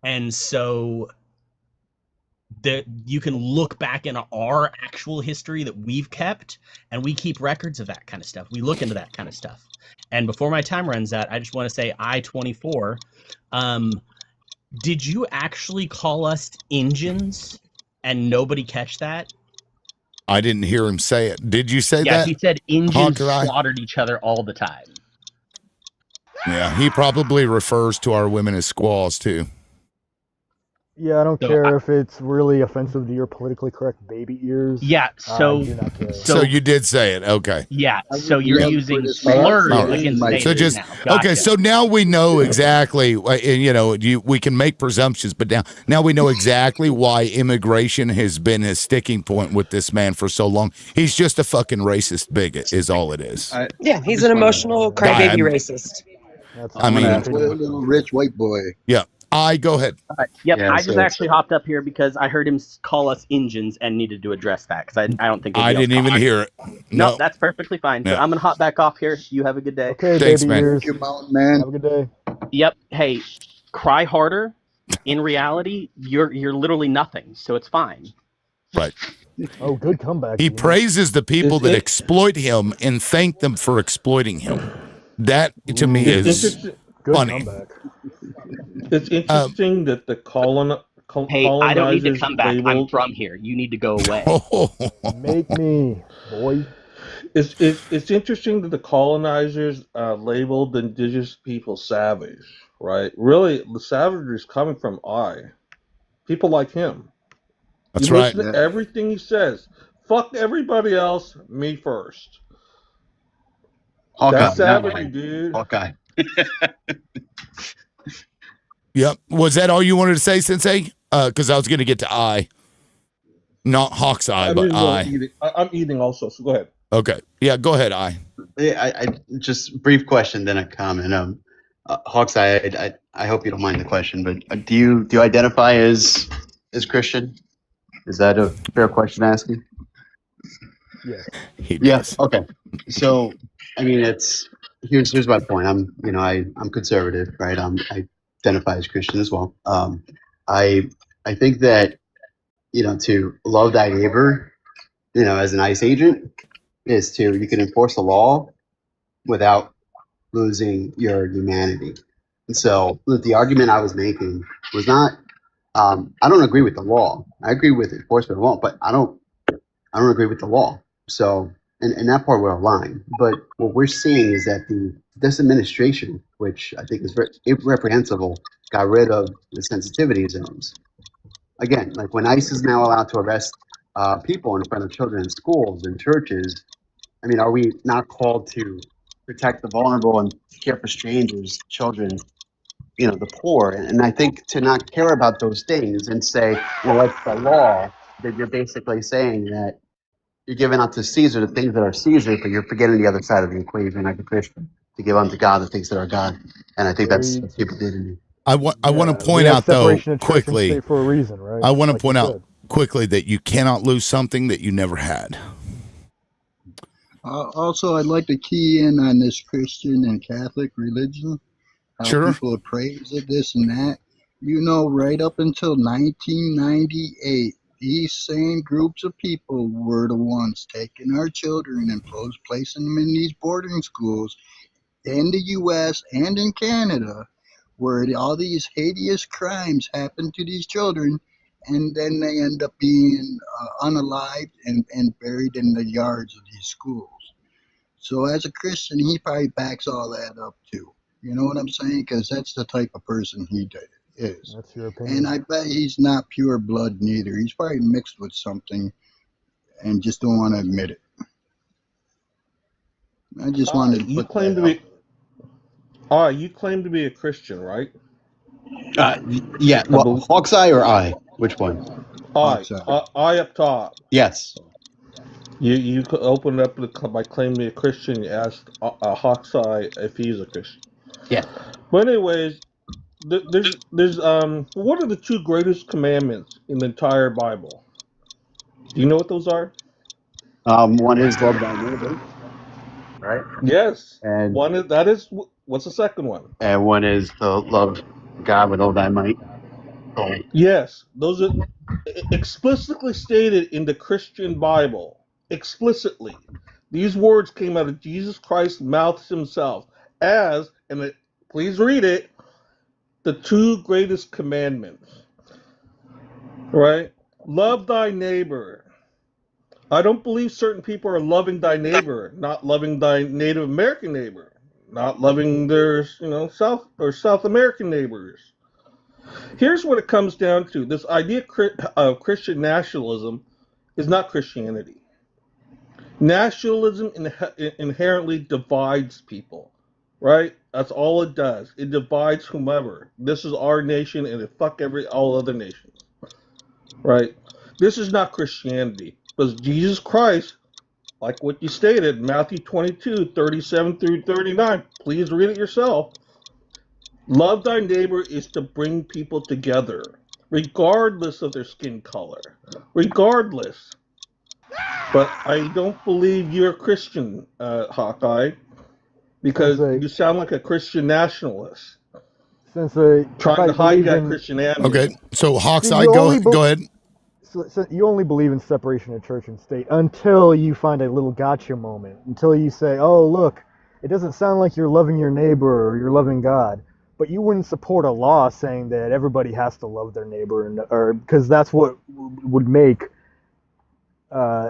And so you can look back in our actual history that we've kept, and we keep records of that kind of stuff. We look into that kind of stuff. And before my time runs out, I just want to say I-24. Did you actually call us Injuns and nobody catch that? I didn't hear him say it. Did you say Yeah, that? he said Injuns Hawkeye? slaughtered each other all the time. Yeah, he probably refers to our women as squaws too. Yeah, I don't So care if it's really offensive to your politically correct baby ears. Yeah, so I do not care. So you did say it. Okay. yeah, I so would you're love for using this man slurs to All right. against my natives So just now. okay. Gotcha. So now we know exactly. And you know, we can make presumptions, but now we know exactly why immigration has been a sticking point with this man for so long. He's just a fucking racist bigot, is all it is. Yeah, he's an emotional crybaby I'm- racist. That's I mean- Spoiled little rich white boy. Yeah. Go ahead. Yep, Yeah, I just so- actually hopped up here because I heard him call us Injuns and needed to address that because I don't think I anybody didn't else even caught it. hear it. No, No. that's perfectly fine. So Yeah. I'm gonna hop back off here. You have a good day. okay, Thanks, baby man. ears. Your mountain man. Have a good day. Yep. Hey, cry harder. In reality, you're literally nothing, so it's fine. Right. Oh, good comeback. He Gene. praises the people It's that in- exploit him and thank them for exploiting him. That to me It's is interesting. Good funny. comeback. It's interesting that the Hey, I don't need to colonizers come back. I'm labeled. from here. You need to go away. Make me, boy. It's interesting that the colonizers labeled the indigenous people savage, right? Really, the savagery is coming from people like him. That's You right. listen to everything he says. Fuck everybody else, me first. Hawkeye. That's not savagery, I. dude. Hawkeye. Yep. Was that all you wanted to say, Sensei? Because I was going to get to I. Not Hawk's Eye, I'm but in the middle of I. eating. I'm eating also, so go ahead. Okay. Yeah, go ahead, I. I just brief question, then a comment. Hawk's Eye, I hope you don't mind the question, but do you identify as Christian? Is that a fair question to ask you? Yes. He does. Yes. Okay. So, I mean, it's here's my point. I'm conservative, right? I identify as Christian as well. I I think that to love thy neighbor, as an ICE agent, is you can enforce the law without losing your humanity. And so the argument I was making was not. I don't agree with the law. I agree with enforcement of the law, but I don't agree with the law. So, and that part we're aligned. But what we're seeing is that this administration, which I think is very reprehensible, got rid of the sensitivity zones. Again, like when ICE is now allowed to arrest people in front of children in schools and churches, I mean, are we not called to protect the vulnerable and care for strangers, children, the poor? And I think to not care about those things and say, well, it's the law, that you're basically saying that you're giving unto Caesar the things that are Caesar, but you're forgetting the other side of the equation, like a Christian, to give unto God the things that are God. And I think that's what people did in me. I want to We point have out though separation of church and quickly. state for a reason, right? I want to Like you point out said. quickly that you cannot lose something that you never had. Also, I'd like to key in on this Christian and Catholic religion, how Sure. people have praised it, this and that. Right up until 1998, these same groups of people were the ones taking our children and placing them in these boarding schools in the U.S. and in Canada, where all these hideous crimes happen to these children, and then they end up being unalived and buried in the yards of these schools. So as a Christian, he probably backs all that up too. You know what I'm saying? Because that's the type of person he is. That's your opinion. And I bet he's not pure blood neither. He's probably mixed with something and just don't want to admit it. I just wanted to You put claim that to out. be. You claim to be a Christian, right? Yeah. Well, Hawkeye or I? Which one? I up top. Yes. You could open it up by claiming to be a Christian. You asked Hawkeye if he's a Christian. Yeah. But anyways, there's what are the two greatest commandments in the entire Bible? Do you know what those are? One is love thy neighbor, right? Yes. And What's the second one? and one is to love God with all thy might. Yes, those are explicitly stated in the Christian Bible. Explicitly. These words came out of Jesus Christ's mouth himself please read it, the two greatest commandments. Right? Love thy neighbor. I don't believe certain people are loving thy neighbor, not loving thy Native American neighbor, not loving their, South American neighbors. Here's what it comes down to. This idea of Christian nationalism is not Christianity. Nationalism inherently divides people, right? That's all it does. It divides whomever. This is our nation, and it fuck all other nations, right? This is not Christianity, because Jesus Christ, like what you stated, Matthew 22:37 through 39. Please read it yourself. Love thy neighbor is to bring people together, regardless of their skin color. Regardless. But I don't believe you're a Christian, Hawkeye, because you sound like a Christian nationalist. Trying to hijack Christianity. Okay, so Hawkeye, you go only ahead. So you only believe in separation of church and state until you find a little gotcha moment, until you say, oh, look, it doesn't sound like you're loving your neighbor or you're loving God. But you wouldn't support a law saying that everybody has to love their neighbor, or because that's what would make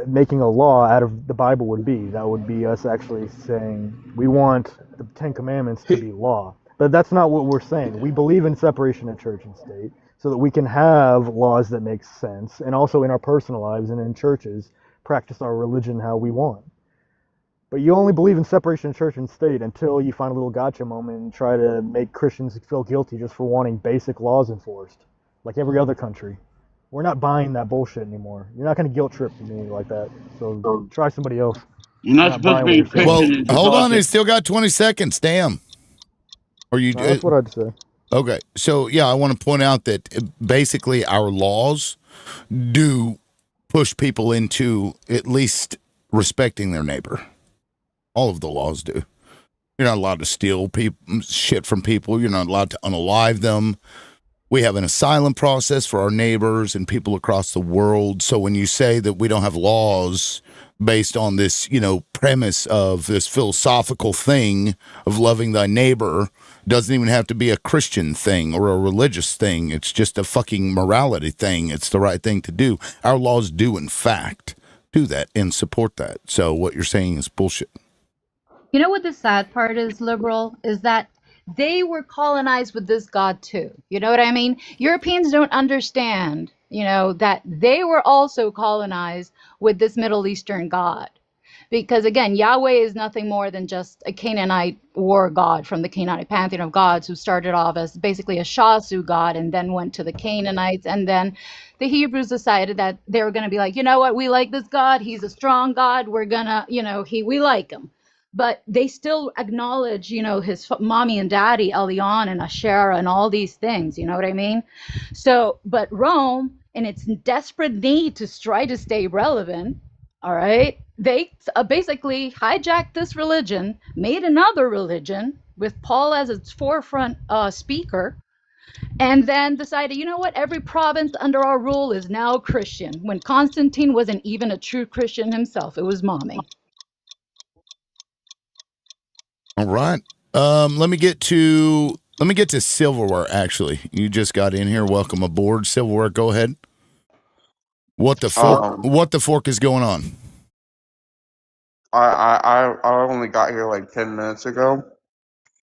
making a law out of the Bible would be. That would be us actually saying we want the Ten Commandments to be law. But that's not what we're saying. We believe in separation of church and state so that we can have laws that make sense, and also in our personal lives and in churches practice our religion how we want. But you only believe in separation of church and state until you find a little gotcha moment and try to make Christians feel guilty just for wanting basic laws enforced, like every other country. We're not buying that bullshit anymore. You're not going to guilt trip me like that. So try somebody else. You're not supposed to be a Christian. Well, and hold on. default He's still got 20 seconds. Damn. Or you? No, that's what I'd say. Okay. So, yeah, I want to point out that basically our laws do push people into at least respecting their neighbor. All of the laws do. You're not allowed to steal shit from people. You're not allowed to unalive them. We have an asylum process for our neighbors and people across the world. So when you say that we don't have laws based on this, premise of this philosophical thing of loving thy neighbor, doesn't even have to be a Christian thing or a religious thing. It's just a fucking morality thing. It's the right thing to do. Our laws do, in fact, do that and support that. So what you're saying is bullshit. You know what the sad part is, liberal, is that they were colonized with this God too. You know what I mean? Europeans don't understand, that they were also colonized with this Middle Eastern God. Because again, Yahweh is nothing more than just a Canaanite war god from the Canaanite pantheon of gods, who started off as basically a Shasu god and then went to the Canaanites. And then the Hebrews decided that they were going to be like, you know what, we like this God. He's a strong God. We're going to, we like him. But they still acknowledge, his mommy and daddy, Elion and Asherah and all these things. You know what I mean? So, but Rome, in its desperate need to try to stay relevant, all right, they basically hijacked this religion, made another religion with Paul as its forefront speaker, and then decided, you know what, every province under our rule is now Christian, when Constantine wasn't even a true Christian himself. It was mommy. All right. Let me get to silverware. Actually, you just got in here. Welcome aboard, silverware. Go ahead. What the fork is going on? I only got here like 10 minutes ago,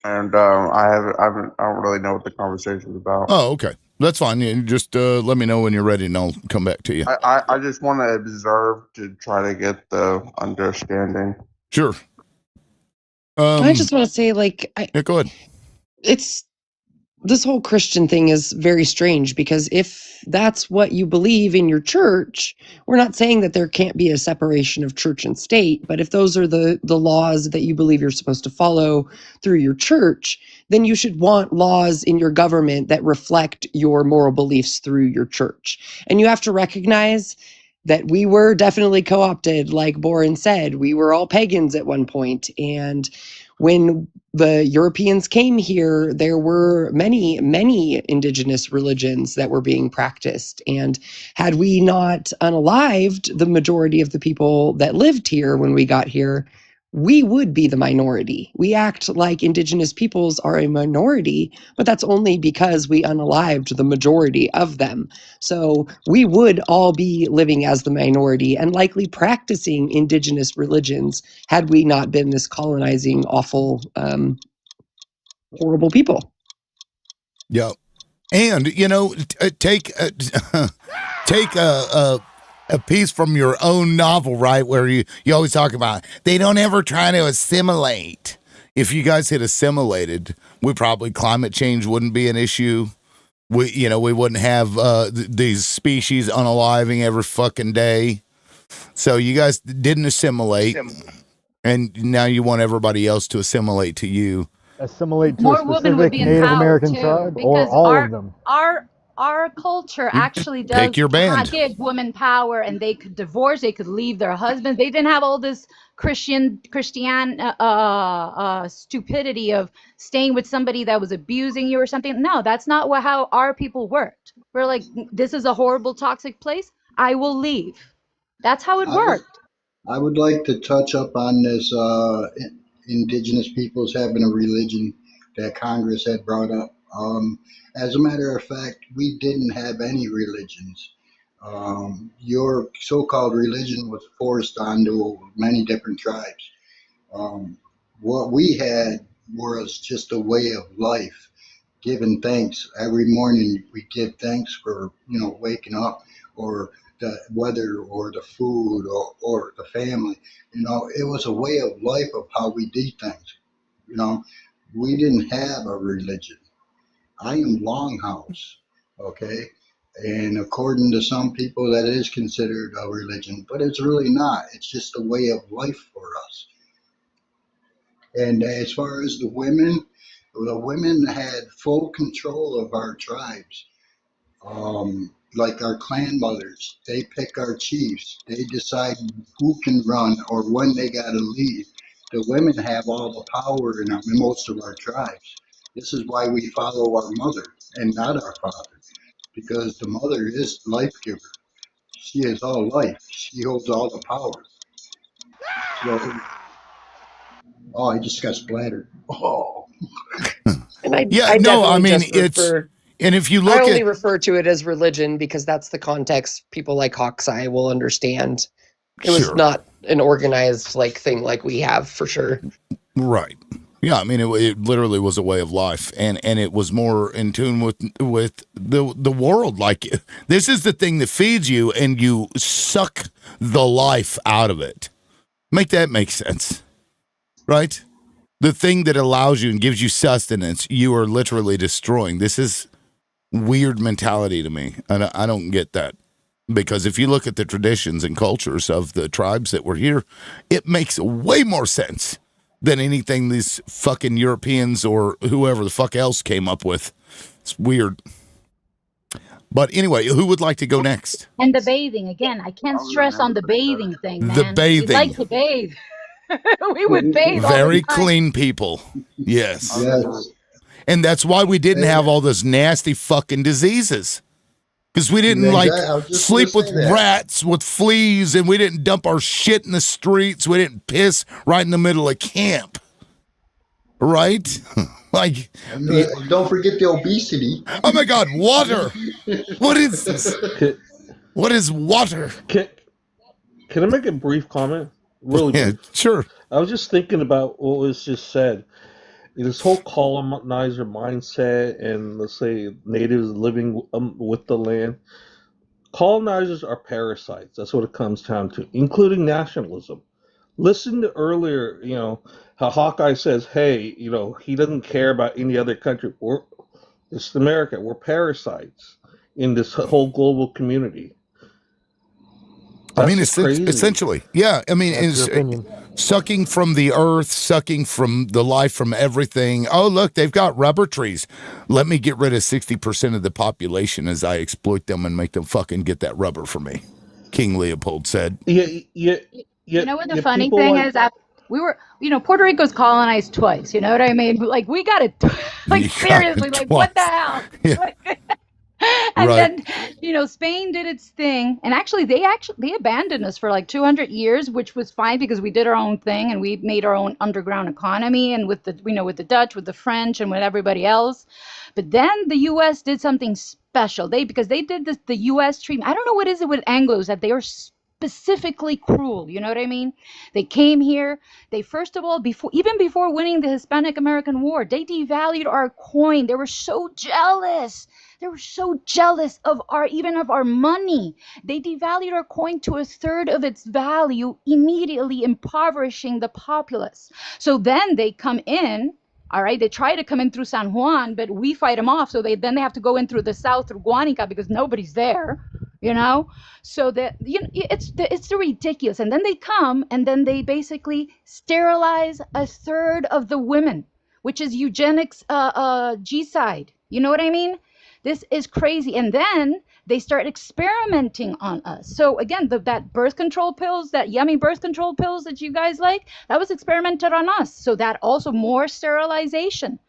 and I don't really know what the conversation's about. Oh, okay, that's fine. You just let me know when you're ready, and I'll come back to you. I just want to observe to try to get the understanding. Sure. I just want to say, yeah, go ahead. This whole Christian thing is very strange, because if that's what you believe in your church, we're not saying that there can't be a separation of church and state, but if those are the laws that you believe you're supposed to follow through your church, then you should want laws in your government that reflect your moral beliefs through your church. And you have to recognize that we were definitely co-opted, like Boren said. We were all pagans at one point, and when the Europeans came here, there were many, many indigenous religions that were being practiced. And had we not unalived the majority of the people that lived here when we got here, we would be the minority. We act like indigenous peoples are a minority, but that's only because we unalived the majority of them. So we would all be living as the minority and likely practicing indigenous religions had we not been this colonizing, awful, horrible people. Yeah. And, take a piece from your own novel, right? Where you always talk about, they don't ever try to assimilate. If you guys had assimilated, climate change wouldn't be an issue. We wouldn't have these species unaliving every fucking day. So you guys didn't assimilate, and now you want everybody else to assimilate to you. Assimilate to More a women would specific be Native empowered American too, tribe, or because all of them? our culture actually Pick does your band. give women power, and they could divorce, they could leave their husbands. They didn't have all this Christian stupidity of staying with somebody that was abusing you or something. No, that's not how our people worked. We're like, this is a horrible, toxic place, I will leave. That's how it worked. I would like to touch up on this indigenous peoples having a religion that Congress had brought up. As a matter of fact, we didn't have any religions. Your so-called religion was forced onto many different tribes. What we had was just a way of life, giving thanks every morning. We give thanks for waking up, or the weather, or the food, or the family. It was a way of life of how we did things. We didn't have a religion. I am Longhouse, okay, and according to some people that is considered a religion, but it's really not. It's just a way of life for us. And as far as the women had full control of our tribes. Like our clan mothers, they pick our chiefs. They decide who can run or when they got to leave. The women have all the power in most of our tribes. This is why we follow our mother and not our father, because the mother is life giver. She is all life. She holds all the power. So, oh, I just got splattered. Oh. And I Yeah, no, I definitely mean, just it's, refer. and if you I look only at, refer to it as religion because that's the context people like Hawkeye will understand. It was sure, not an organized like thing like we have for sure. right. Yeah, I mean, it literally was a way of life, and it was more in tune with the world. Like, this is the thing that feeds you, and you suck the life out of it. Make that make sense, right? The thing that allows you and gives you sustenance, you are literally destroying. This is weird mentality to me. I don't get that, because if you look at the traditions and cultures of the tribes that were here, it makes way more sense than anything these fucking Europeans or whoever the fuck else came up with. It's weird. But anyway, who would like to go next? And the bathing again. I can't stress on the bathing thing, The man. We like bathing. to bathe. We would bathe all the Very time. clean people. Yes. Yes. And that's why we didn't have all those nasty fucking diseases. Because we didn't like Exactly. I was just sleep gonna with say that. rats, with fleas, and we didn't dump our shit in the streets. We didn't piss right in the middle of camp. Right? Like, And don't forget the obesity. oh my God, water. What is this? What is water? Can I make a brief comment? Really Yeah, brief. sure. I was just thinking about what was just said. This whole colonizer mindset and, let's say, natives living with the land. Colonizers are parasites. That's what it comes down to, including nationalism. Listen to earlier, how Hawkeye says, hey, he doesn't care about any other country. It's America. We're parasites in this whole global community. I mean, That's crazy. essentially, yeah. I mean, That's it's your opinion. sucking from the earth, sucking from the life from everything. Oh, look, they've got rubber trees. Let me get rid of 60% of the population as I exploit them and make them fucking get that rubber for me. King Leopold said. You know what the funny thing is? We were, Puerto Rico's colonized twice. You know what I mean? Like, we got it, like, You got seriously, it like, what the hell? Yeah. And Right. then, Spain did its thing, and they abandoned us for like 200 years, which was fine because we did our own thing and we made our own underground economy, and with the Dutch, with the French, and with everybody else. But then the U.S. did something special. Because they did this, the U.S. treatment. I don't know what is it with Anglos that they are specifically cruel. You know what I mean? They came here. They first of all, even before winning the Hispanic American War, they devalued our coin. They were so jealous. They were so jealous of our money. They devalued our coin to a third of its value, immediately impoverishing the populace. So then they come in. All right, they try to come in through San Juan, but we fight them off. So they have to go in through the south through Guanica because nobody's there. So that it's the ridiculous. And then they come and then they basically sterilize a third of the women, which is eugenics, G-side. You know what I mean? This is crazy. And then they start experimenting on us. So again, that birth control pills, that yummy birth control pills that you guys like, that was experimented on us. So that also more sterilization.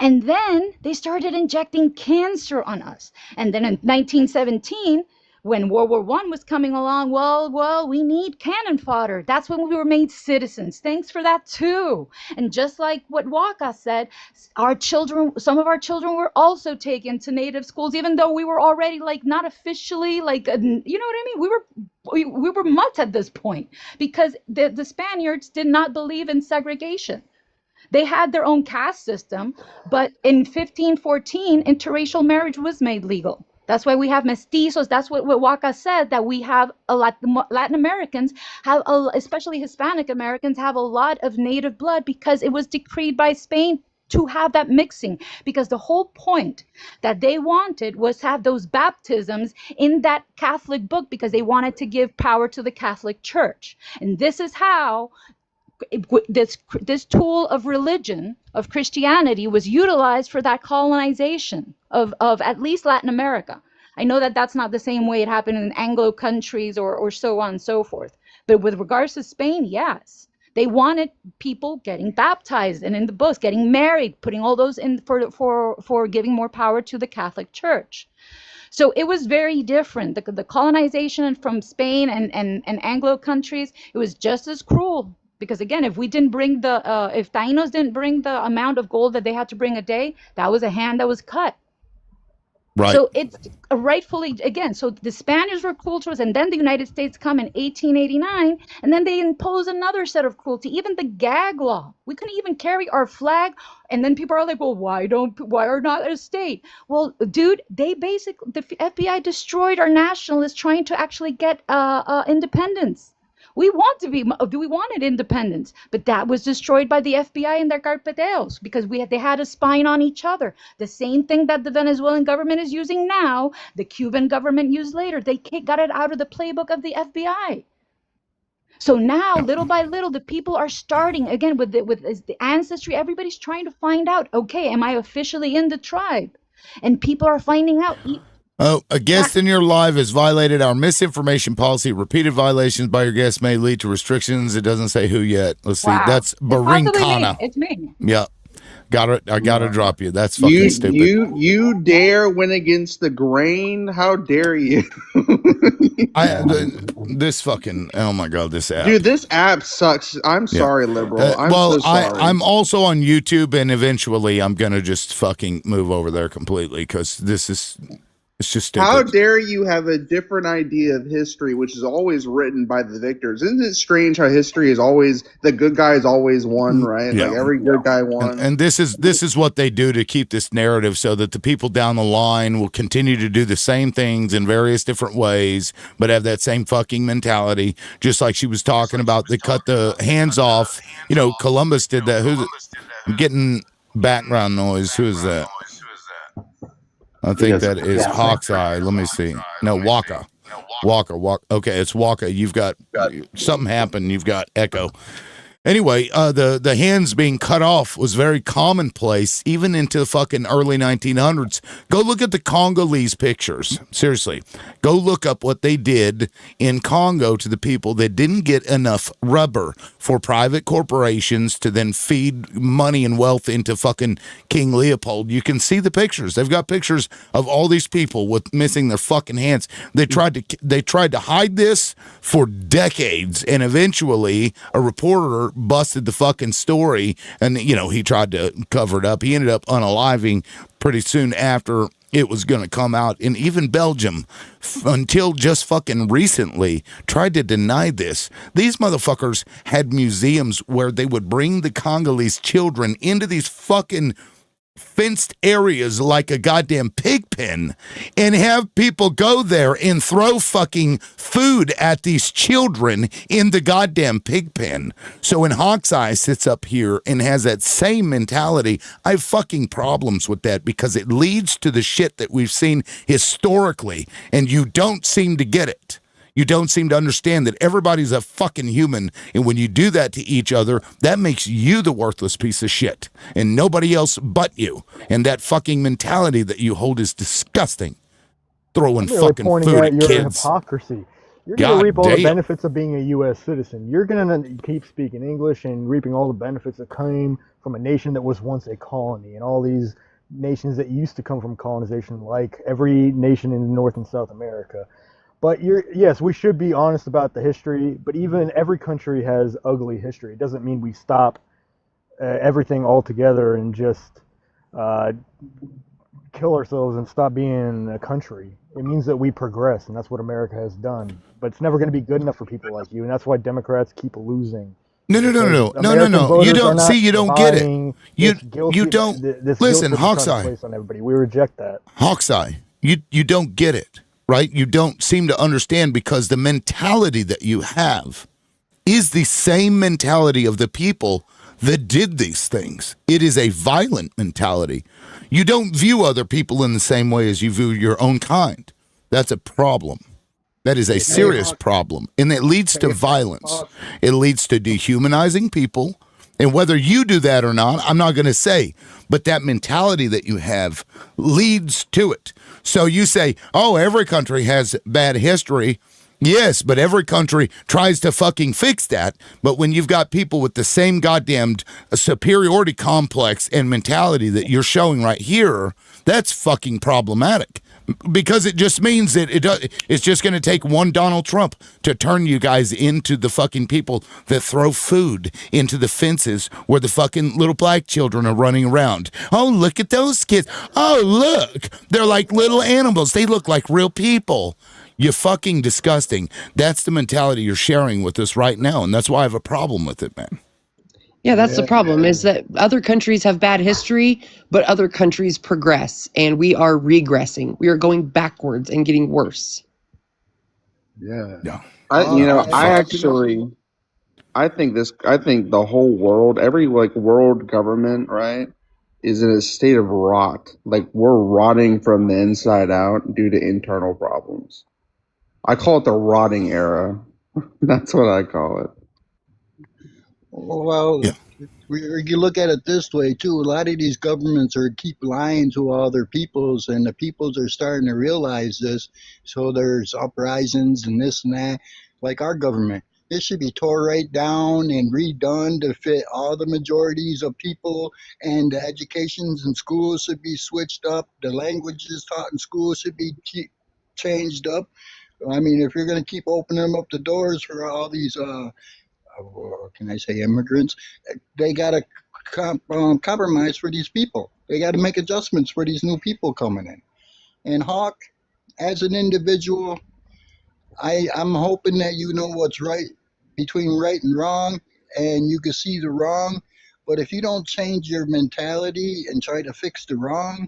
And then they started injecting cancer on us. And then in 1917, when World War I was coming along, well, we need cannon fodder. That's when we were made citizens. Thanks for that too. And just like what Waka said, some of our children were also taken to native schools, even though we were already like not officially like, you know what I mean? We were mutts at this point because the Spaniards did not believe in segregation. They had their own caste system, but in 1514, interracial marriage was made legal. That's why we have mestizos. That's what Waka said, that we have a lot, Latin Americans have, especially Hispanic Americans, have a lot of native blood because it was decreed by Spain to have that mixing, because the whole point that they wanted was to have those baptisms in that Catholic book because they wanted to give power to the Catholic Church. And this is how this tool of religion, of Christianity, was utilized for that colonization of at least Latin America. I know that that's not the same way it happened in Anglo countries or so on and so forth. But with regards to Spain, yes. They wanted people getting baptized and in the books, getting married, putting all those in for giving more power to the Catholic Church. So it was very different. The colonization from Spain and Anglo countries, it was just as cruel. Because again, if we didn't bring if Tainos didn't bring the amount of gold that they had to bring a day, that was a hand that was cut. Right. So it's rightfully, again, so the Spaniards were cruel to us, and then the United States come in 1889, and then they impose another set of cruelty, even the gag law. We couldn't even carry our flag, and then people are like, well, why are not a state? Well, dude, they basically, the FBI destroyed our nationalists trying to actually get independence. We wanted independence, but that was destroyed by the FBI and their carpeteos because they had a spying on each other. The same thing that the Venezuelan government is using now, the Cuban government used later. They got it out of the playbook of the FBI. So now, little by little, the people are starting again with the ancestry. Everybody's trying to find out, okay, am I officially in the tribe? And people are finding out. Oh, a guest in your live has violated our misinformation policy. Repeated violations by your guest may lead to restrictions. It doesn't say who yet. Let's see. That's Barinkana. It's me. Yeah. I gotta drop you. That's fucking stupid. You dare went against the grain? How dare you? This fucking, oh my God, this app. Dude, this app sucks. I'm sorry, liberal. I'm so sorry. I'm also on YouTube, and eventually I'm gonna just fucking move over there completely because it's just stupid. How dare you have a different idea of history, which is always written by the victors? Isn't it strange how history is always the good guys always won, right? Yeah. Like every good guy won. And this is what they do to keep this narrative so that the people down the line will continue to do the same things in various different ways, but have that same fucking mentality. Just like she was talking about, they cut the hands off. You know, Columbus did that. I'm getting background noise. Who is that? I think that is Hawkeye. Let me see. No, Waka. Okay, it's Waka. You've got something happened. You've got echo. Anyway, the hands being cut off was very commonplace, even into the fucking early 1900s. Go look at the Congolese pictures. Seriously. Go look up what they did in Congo to the people that didn't get enough rubber for private corporations to then feed money and wealth into fucking King Leopold. You can see the pictures. They've got pictures of all these people with missing their fucking hands. They tried to hide this for decades, and eventually a reporter busted the fucking story, and he tried to cover it up. He ended up unaliving pretty soon after it was going to come out. And even Belgium, until just fucking recently, tried to deny this. These motherfuckers had museums where they would bring the Congolese children into these fucking fenced areas like a goddamn pig pen and have people go there and throw fucking food at these children in the goddamn pig pen. So when Hawkeye sits up here and has that same mentality, I have fucking problems with that because it leads to the shit that we've seen historically, and you don't seem to get it. You don't seem to understand that everybody's a fucking human, and when you do that to each other, that makes you the worthless piece of shit, and nobody else but you. And that fucking mentality that you hold is disgusting. Throwing fucking pointing food at at your kids. hypocrisy. You're going to reap all the benefits of being a U.S. citizen. You're going to keep speaking English and reaping all the benefits that came from a nation that was once a colony, and all these nations that used to come from colonization, like every nation in North and South America. But yes, we should be honest about the history, but even every country has ugly history. It doesn't mean we stop everything altogether and just kill ourselves and stop being a country. It means that we progress, and that's what America has done. But it's never going to be good enough for people like you, and that's why Democrats keep losing. No. You don't get it. You don't. Listen, Hawkeye. On everybody. We reject that. Hawkeye, you don't get it. Right? You don't seem to understand because the mentality that you have is the same mentality of the people that did these things. It is a violent mentality. You don't view other people in the same way as you view your own kind. That's a problem. That is a serious problem. And it leads to violence. It leads to dehumanizing people. And whether you do that or not, I'm not going to say. But that mentality that you have leads to it. So you say, oh, every country has bad history. Yes, but every country tries to fucking fix that. But when you've got people with the same goddamned superiority complex and mentality that you're showing right here, that's fucking problematic. Because it just means that it's just going to take one Donald Trump to turn you guys into the fucking people that throw food into the fences where the fucking little black children are running around. Oh, look at those kids. Oh, look. They're like little animals. They look like real people. You're fucking disgusting. That's the mentality you're sharing with us right now, and that's why I have a problem with it, man. Yeah, that's the problem, is that other countries have bad history, but other countries progress, and we are regressing. We are going backwards and getting worse. Yeah. I think the whole world, every like world government, right, is in a state of rot. Like we're rotting from the inside out due to internal problems. I call it the rotting era. That's what I call it. Well, you look at it this way too. A lot of these governments keep lying to all their peoples, and the peoples are starting to realize this. So there's uprisings and this and that. Like our government, it should be tore right down and redone to fit all the majorities of people. And the educations in schools should be switched up. The languages taught in schools should be changed up. I mean, if you're going to keep opening up the doors for all these can I say immigrants? They got to compromise for these people. They got to make adjustments for these new people coming in. And Hawk, as an individual, I'm hoping that you know what's right between right and wrong, and you can see the wrong. But if you don't change your mentality and try to fix the wrong,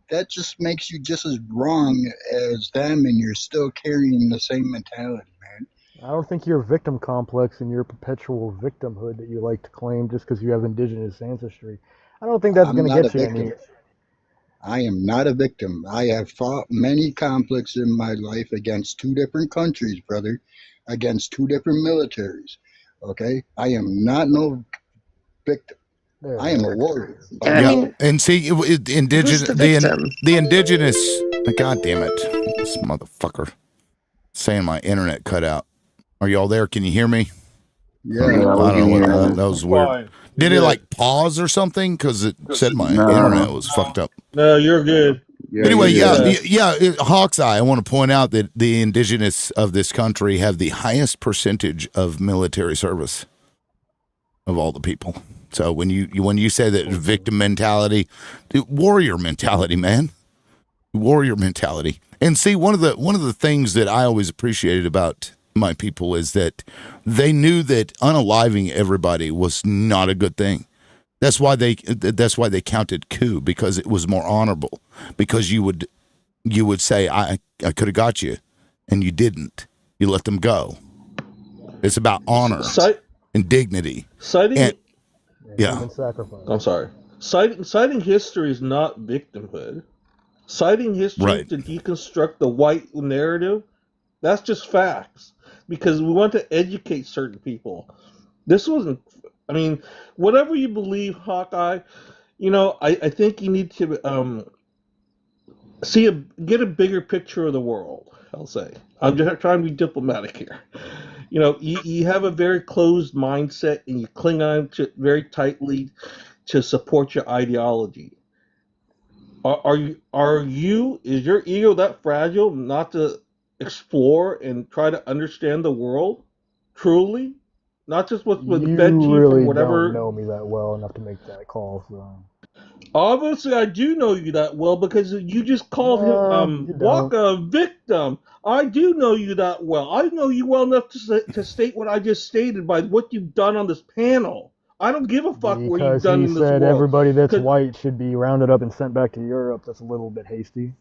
that just makes you just as wrong as them, and you're still carrying the same mentality, man. I don't think your victim complex and your perpetual victimhood that you like to claim just because you have indigenous ancestry, I don't think that's I'm going to not a get you victim. anywhere. I am not a victim. I have fought many conflicts in my life against two different countries, brother, against two different militaries. Okay? I am not no victim. I am a warrior. And see, indigenous, who's the victim? the indigenous, God damn it, this motherfucker saying my internet cut out. Are y'all there? Can you hear me? Yeah, I don't know what that was weird. Fine. Did You're it good. like pause or something? Because it said my internet was fucked up. No, you're good. Anyway, Hawk's Eye, I want to point out that the indigenous of this country have the highest percentage of military service of all the people. So when you say that victim mentality, warrior mentality, man, warrior mentality. And see, one of the things that I always appreciated about my people is that they knew that unaliving everybody was not a good thing. That's why they counted coup, because it was more honorable. Because you would say, I could have got you, and you didn't. You let them go. It's about honor and dignity. Citing Human sacrifice. I'm sorry. Citing history is not victimhood. Citing history to deconstruct the white narrative, that's just facts. Because we want to educate certain people. This wasn't, I mean, whatever you believe, Hawkeye, I think you need to get a bigger picture of the world, I'll say. I'm just trying to be diplomatic here. You have a very closed mindset and you cling on to it very tightly to support your ideology. Is your ego that fragile not to explore and try to understand the world truly? Not just what's been fed to you really from whatever. don't know me that well enough to make that call. So. Obviously, I do know you that well because you just called him you Walker a victim. I do know you that well. I know you well enough to state what I just stated by what you've done on this panel. I don't give a fuck what you've Because done he in this said world. everybody that's white should be rounded up and sent back to Europe. That's a little bit hasty.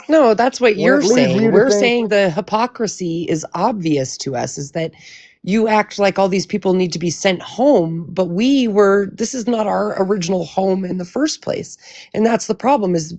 No, that's what Well, you're it leads me saying. to We're think- saying the hypocrisy is obvious to us, is that you act like all these people need to be sent home, but this is not our original home in the first place. And that's the problem, is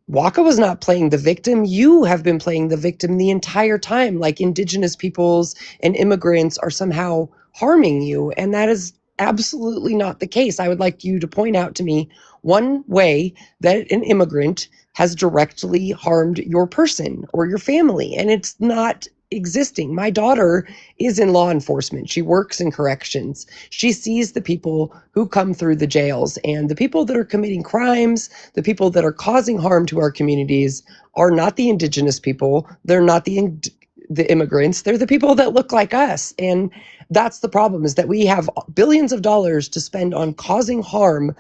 Waka was not playing the victim. You have been playing the victim the entire time, like indigenous peoples and immigrants are somehow harming you. And that is absolutely not the case. I would like you to point out to me one way that an immigrant has directly harmed your person or your family. And it's not existing. My daughter is in law enforcement. She works in corrections. She sees the people who come through the jails, and the people that are committing crimes, the people that are causing harm to our communities are not the indigenous people. They're not the immigrants. They're the people that look like us. And that's the problem, is that we have billions of dollars to spend on causing harm,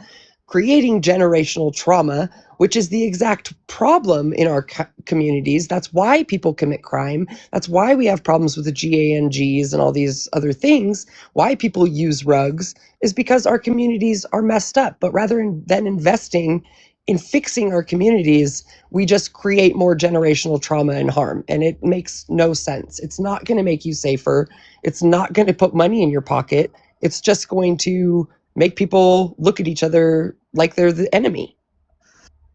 creating generational trauma, which is the exact problem in our communities. That's why people commit crime. That's why we have problems with the GANGs and all these other things. Why people use rugs is because our communities are messed up. But rather than investing in fixing our communities, we just create more generational trauma and harm. And it makes no sense. It's not going to make you safer. It's not going to put money in your pocket. It's just going to make people look at each other like they're the enemy.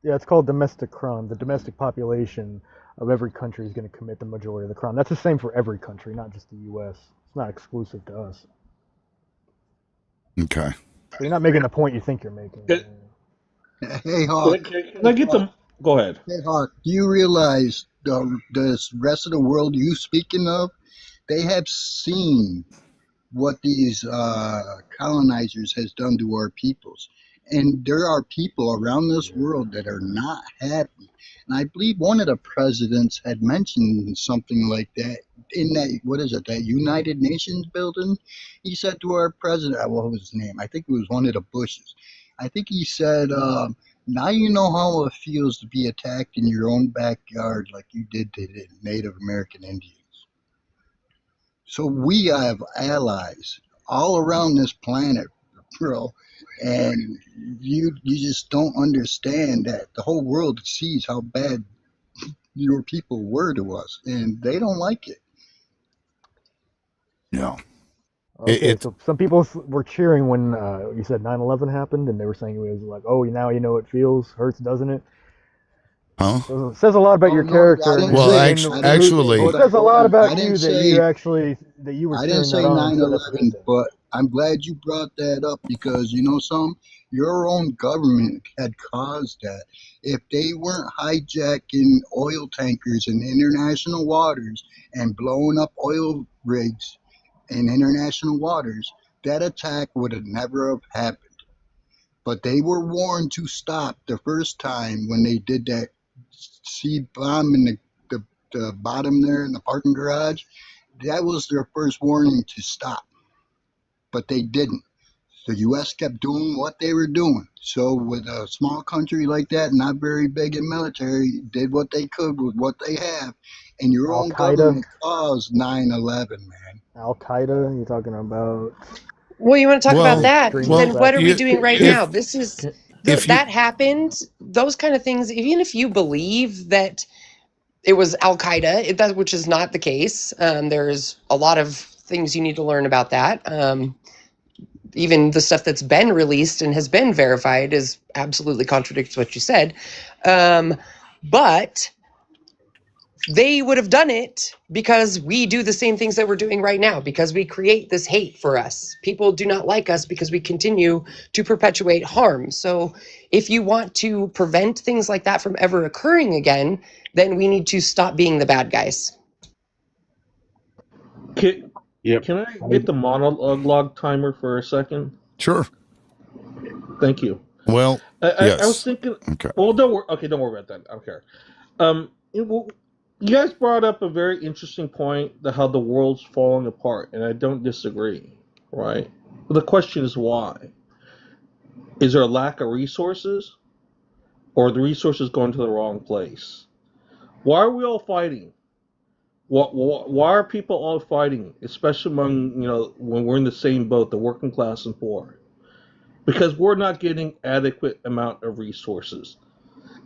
Yeah, it's called domestic crime. The domestic population of every country is going to commit the majority of the crime. That's the same for every country, not just the U.S. It's not exclusive to us. Okay. So you're not making the point you think you're making. Hey, Hawk. Can I get them? Go ahead. Hey, Hawk, do you realize the rest of the world you speaking of, they have seen what these colonizers has done to our peoples. And there are people around this world that are not happy. And I believe one of the presidents had mentioned something like that in that, what is it, that United Nations building? He said to our president, what was his name? I think it was one of the Bushes. I think he said, now you know how it feels to be attacked in your own backyard like you did to the Native American Indians. So we have allies all around this planet, bro, and you just don't understand that the whole world sees how bad your people were to us, and they don't like it. No. Okay, so some people were cheering when you said 9/11 happened, and they were saying it was like, oh, now you know it feels, hurts, doesn't it? Huh? So it says a lot about your character. Well, actually, it says a lot about you that you were I cheering didn't say that on. 9/11, but I'm glad you brought that up because you know something? Your own government had caused that. If they weren't hijacking oil tankers in international waters and blowing up oil rigs in international waters, that attack would have never have happened. But they were warned to stop the first time when they did that seed bomb in the bottom there in the parking garage. That was their first warning to stop, but they didn't. The U.S. kept doing what they were doing. So with a small country like that, not very big in military, did what they could with what they have. And your own government caused 9/11, man. Al-Qaeda, you're talking about... Well, you want to talk about that? Then what are we doing right now? This is... that happened. Those kind of things, even if you believe that it was Al-Qaeda, which is not the case. There's a lot of things you need to learn about that. Even the stuff that's been released and has been verified is absolutely contradicts what you said. But they would have done it because we do the same things that we're doing right now, because we create this hate for us. People do not like us because we continue to perpetuate harm. So if you want to prevent things like that from ever occurring again, then we need to stop being the bad guys. Can I get the monologue timer for a second? Sure. Thank you. Well, I was thinking. Okay. Well, don't worry. Okay, don't worry about that. I don't care. You guys brought up a very interesting point, that how the world's falling apart, and I don't disagree. Right. But the question is why? Is there a lack of resources, or are the resources going to the wrong place? Why are we all fighting? Why are people all fighting, especially among, when we're in the same boat, the working class and poor? Because we're not getting adequate amount of resources.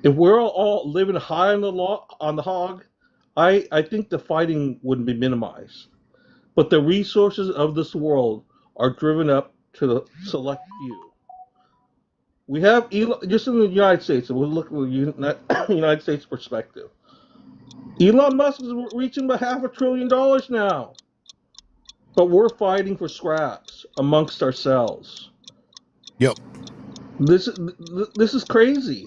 If we're all living high on the hog, I think the fighting would be minimized. But the resources of this world are driven up to the select few. We have, just in the United States, and we'll look at the United States perspective. Elon Musk is reaching about $500 billion now. But we're fighting for scraps amongst ourselves. Yep. This is crazy.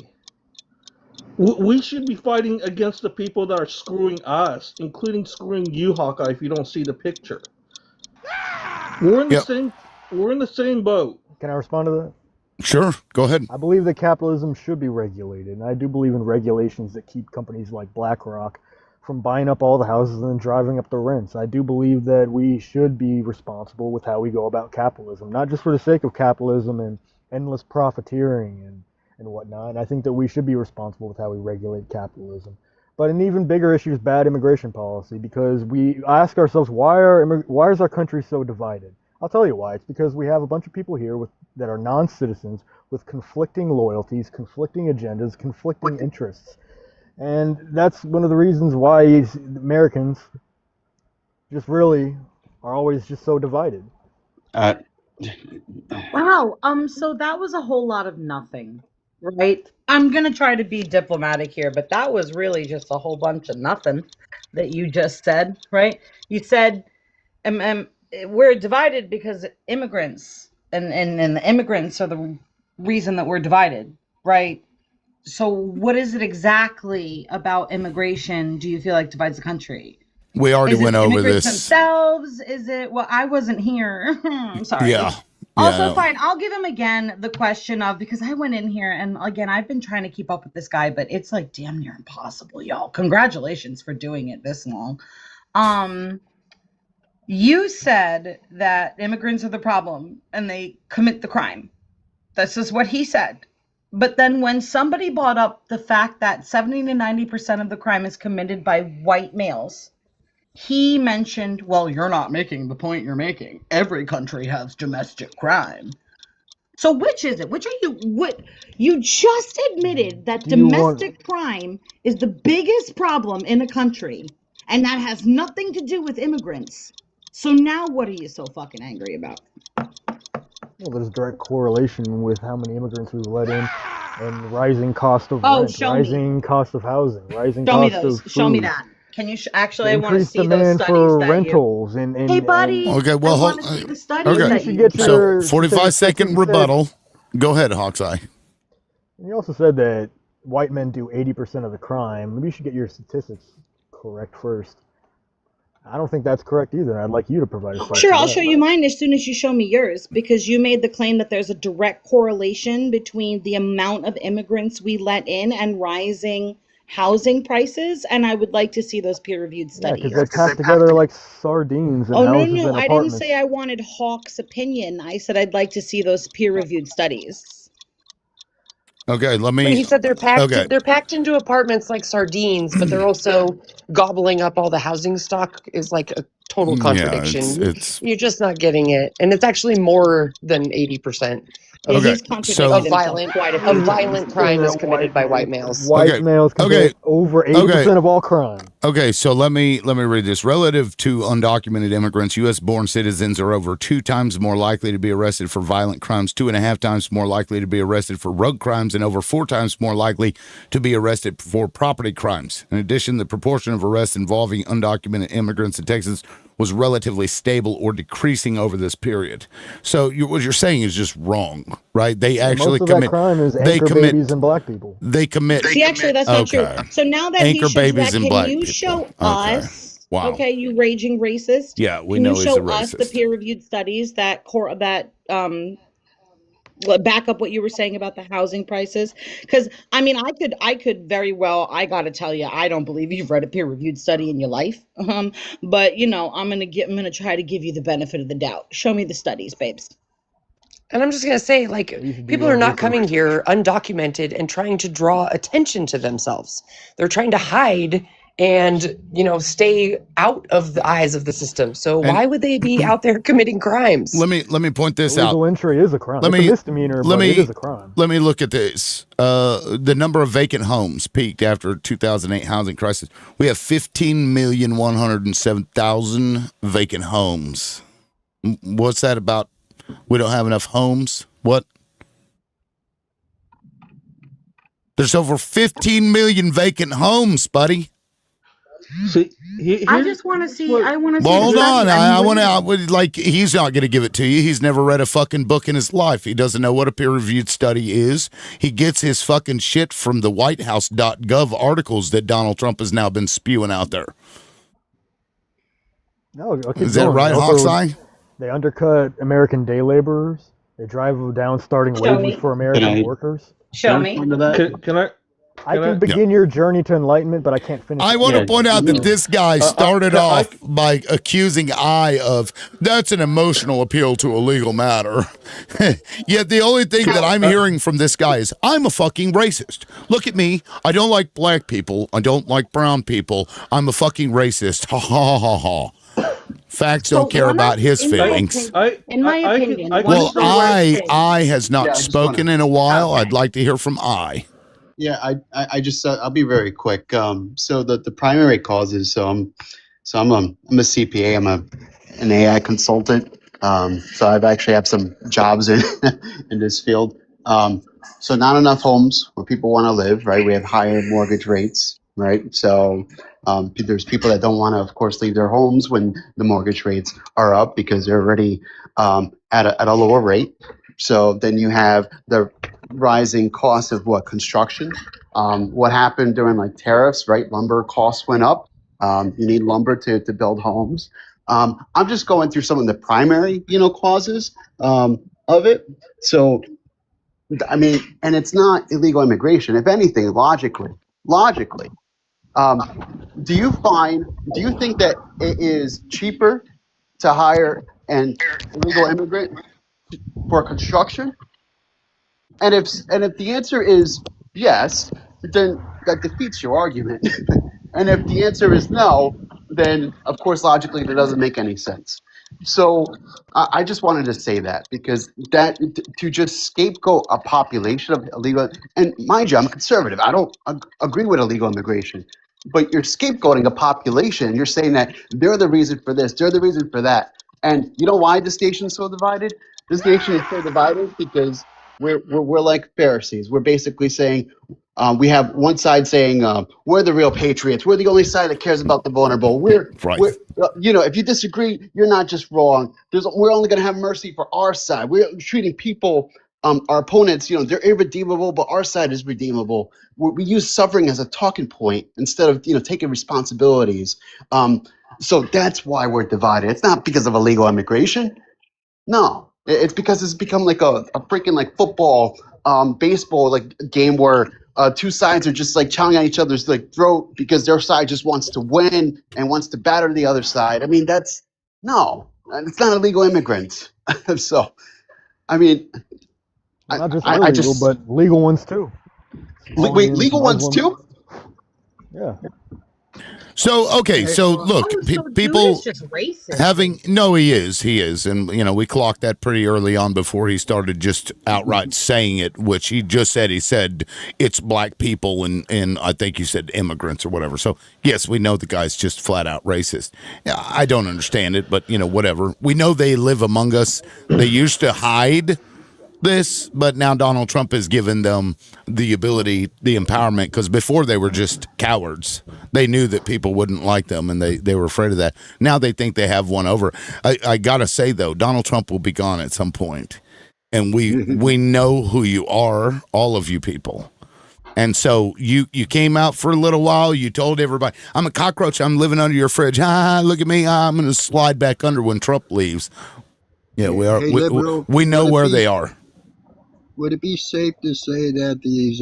We should be fighting against the people that are screwing us, including screwing you, Hawkeye, if you don't see the picture. We're in the Yep. same boat. Can I respond to that? Sure. Go ahead. I believe that capitalism should be regulated, and I do believe in regulations that keep companies like BlackRock from buying up all the houses and then driving up the rents. I do believe that we should be responsible with how we go about capitalism, not just for the sake of capitalism and endless profiteering and whatnot. And I think that we should be responsible with how we regulate capitalism. But an even bigger issue is bad immigration policy, because we ask ourselves, why is our country so divided? I'll tell you why. It's because we have a bunch of people here that are non-citizens with conflicting loyalties, conflicting agendas, conflicting interests. And that's one of the reasons why Americans just really are always just so divided. Wow. So that was a whole lot of nothing, right? I'm gonna try to be diplomatic here, but that was really just a whole bunch of nothing that you just said, right? You said we're divided because immigrants and the immigrants are the reason that we're divided, right? So what is it exactly about immigration do you feel like divides the country? We already went over Immigrants this. themselves? Is it, well, I wasn't here. I'm sorry. Yeah. Also, fine. I'll give him again the question of, because I went in here and again, I've been trying to keep up with this guy, but it's like damn near impossible, y'all. Congratulations for doing it this long. You said that immigrants are the problem and they commit the crime. This is what he said. But then when somebody brought up the fact that 70 to 90% of the crime is committed by white males, he mentioned, well, you're not making the point you're making. Every country has domestic crime. So which is it? Which are you? What you just admitted that domestic crime is the biggest problem in a country, and that has nothing to do with immigrants. So now what are you so fucking angry about? Well, there's a direct correlation with how many immigrants we've let in and rising cost of rent, rising cost of housing, rising cost of food. Show me that. Can you actually? I want to see demand those studies for that rentals you. Hey, buddy. Okay, well, I want to see the studies okay. that you. So 45-second rebuttal. Go ahead, Hawkeye. You also said that white men do 80% of the crime. Maybe you should get your statistics correct first. I don't think that's correct either. I'd like you to provide a Sure, I'll show you mine as soon as you show me yours, because you made the claim that there's a direct correlation between the amount of immigrants we let in and rising housing prices, and I would like to see those peer-reviewed studies. because they pack together like sardines in houses and apartments. I didn't say I wanted Hawk's opinion. I said I'd like to see those peer-reviewed studies. Okay, let me. He said they're packed into apartments like sardines, but they're also gobbling up all the housing stock. Is like a total contradiction. Yeah, You're just not getting it, and it's actually more than 80%. Okay, Of violent crime is committed by white males. White males commit over 80% of all crime. Okay, so let me read this. Relative to undocumented immigrants, U.S.-born citizens are over 2 times more likely to be arrested for violent crimes, 2.5 times more likely to be arrested for rogue crimes, and over 4 times more likely to be arrested for property crimes. In addition, the proportion of arrests involving undocumented immigrants in Texas was relatively stable or decreasing over this period. So what you're saying is just wrong, right? They actually most of commit. That crime is anchor babies and black people. They commit. See, actually, that's not true. So now that anchor he shows babies that, and can black you people. show us? Wow. Okay, you raging racist. Yeah, we know he's a racist. Can you show us the peer-reviewed studies that back up what you were saying about the housing prices? Because I mean, I could very well. I got to tell you, I don't believe you've read a peer-reviewed study in your life. But you know, I'm gonna try to give you the benefit of the doubt. Show me the studies, babes. And I'm just going to say, like, people are not coming here undocumented and trying to draw attention to themselves. They're trying to hide and, stay out of the eyes of the system. So why would they be out there committing crimes? Let me point this out. Illegal entry is a crime. It's a misdemeanor, but it is a crime. Let me look at this. The number of vacant homes peaked after 2008 housing crisis. We have 15,107,000 vacant homes. What's that about? We don't have enough homes? What? There's over 15 million vacant homes, buddy. See, I just want to see. I want to see Well, the hold study. on. I'm I want waiting. to, like, he's not going to give it to you. He's never read a fucking book in his life. He doesn't know what a peer reviewed study is. He gets his fucking shit from the whitehouse.gov articles that Donald Trump has now been spewing out there. No, I'll keep Is that going. right, Hawkseye? They undercut American day laborers. They drive down starting Show wages me. for American workers. Show me. Can I? I can begin your journey to enlightenment, but I can't finish. I it. want to point out that this guy started I- off by accusing I of that's an emotional appeal to a legal matter. Yet the only thing that I'm hearing from this guy is I'm a fucking racist. Look at me. I don't like black people. I don't like brown people. I'm a fucking racist. Ha ha ha ha. Facts don't care about his feelings. In my opinion, Well, I has not spoken in a while. I'd like to hear from I. Yeah, I just I'll be very quick. So the primary causes. I'm a CPA. I'm an AI consultant. So I've actually have some jobs in in this field. So not enough homes where people want to live. Right, we have higher mortgage rates. Right, so there's people that don't want to, of course, leave their homes when the mortgage rates are up because they're already at a lower rate. So then you have the rising cost of construction. What happened during like tariffs, right? Lumber costs went up. You need lumber to build homes. I'm just going through some of the primary, causes of it. So, I mean, and it's not illegal immigration. If anything, logically, do you think that it is cheaper to hire an illegal immigrant for construction? And if the answer is yes, then that defeats your argument. And if the answer is no, then of course logically that doesn't make any sense. So I just wanted to say that because to just scapegoat a population of illegal, and mind you, I'm conservative. I don't agree with illegal immigration, but you're scapegoating a population. You're saying that they're the reason for this, they're the reason for that. And you know why this nation is so divided? This nation is so divided because we're like Pharisees. We're basically saying we have one side saying we're the real patriots. We're the only side that cares about the vulnerable. We're if you disagree, you're not just wrong. We're only going to have mercy for our side. We're treating people, our opponents. They're irredeemable, but our side is redeemable. We use suffering as a talking point instead of taking responsibilities. So that's why we're divided. It's not because of illegal immigration. No, it's because it's become like a freaking like football, baseball like game where two sides are just like chowing at each other's like throat because their side just wants to win and wants to batter the other side. I mean, it's not illegal immigrants. So, I mean, Well, not just I illegal, just but legal ones too. wait, legal ones Muslim- too? Yeah. So, okay, so look, people Dude is just racist. he is. And, we clocked that pretty early on before he started just outright saying it, which he said it's black people and I think you said immigrants or whatever. So, yes, we know the guy's just flat out racist. Yeah, I don't understand it, but, whatever. We know they live among us. They used to hide this, but now Donald Trump has given them the ability, the empowerment, because before they were just cowards. They knew that people wouldn't like them, and they were afraid of that. Now they think they have one over. I gotta say, though, Donald Trump will be gone at some point, and we know who you are, all of you people. And so you came out for a little while. You told everybody, I'm a cockroach. I'm living under your fridge. Look at me. I'm going to slide back under when Trump leaves. Yeah, we are. Hey, liberal, We know where they are. Would it be safe to say that these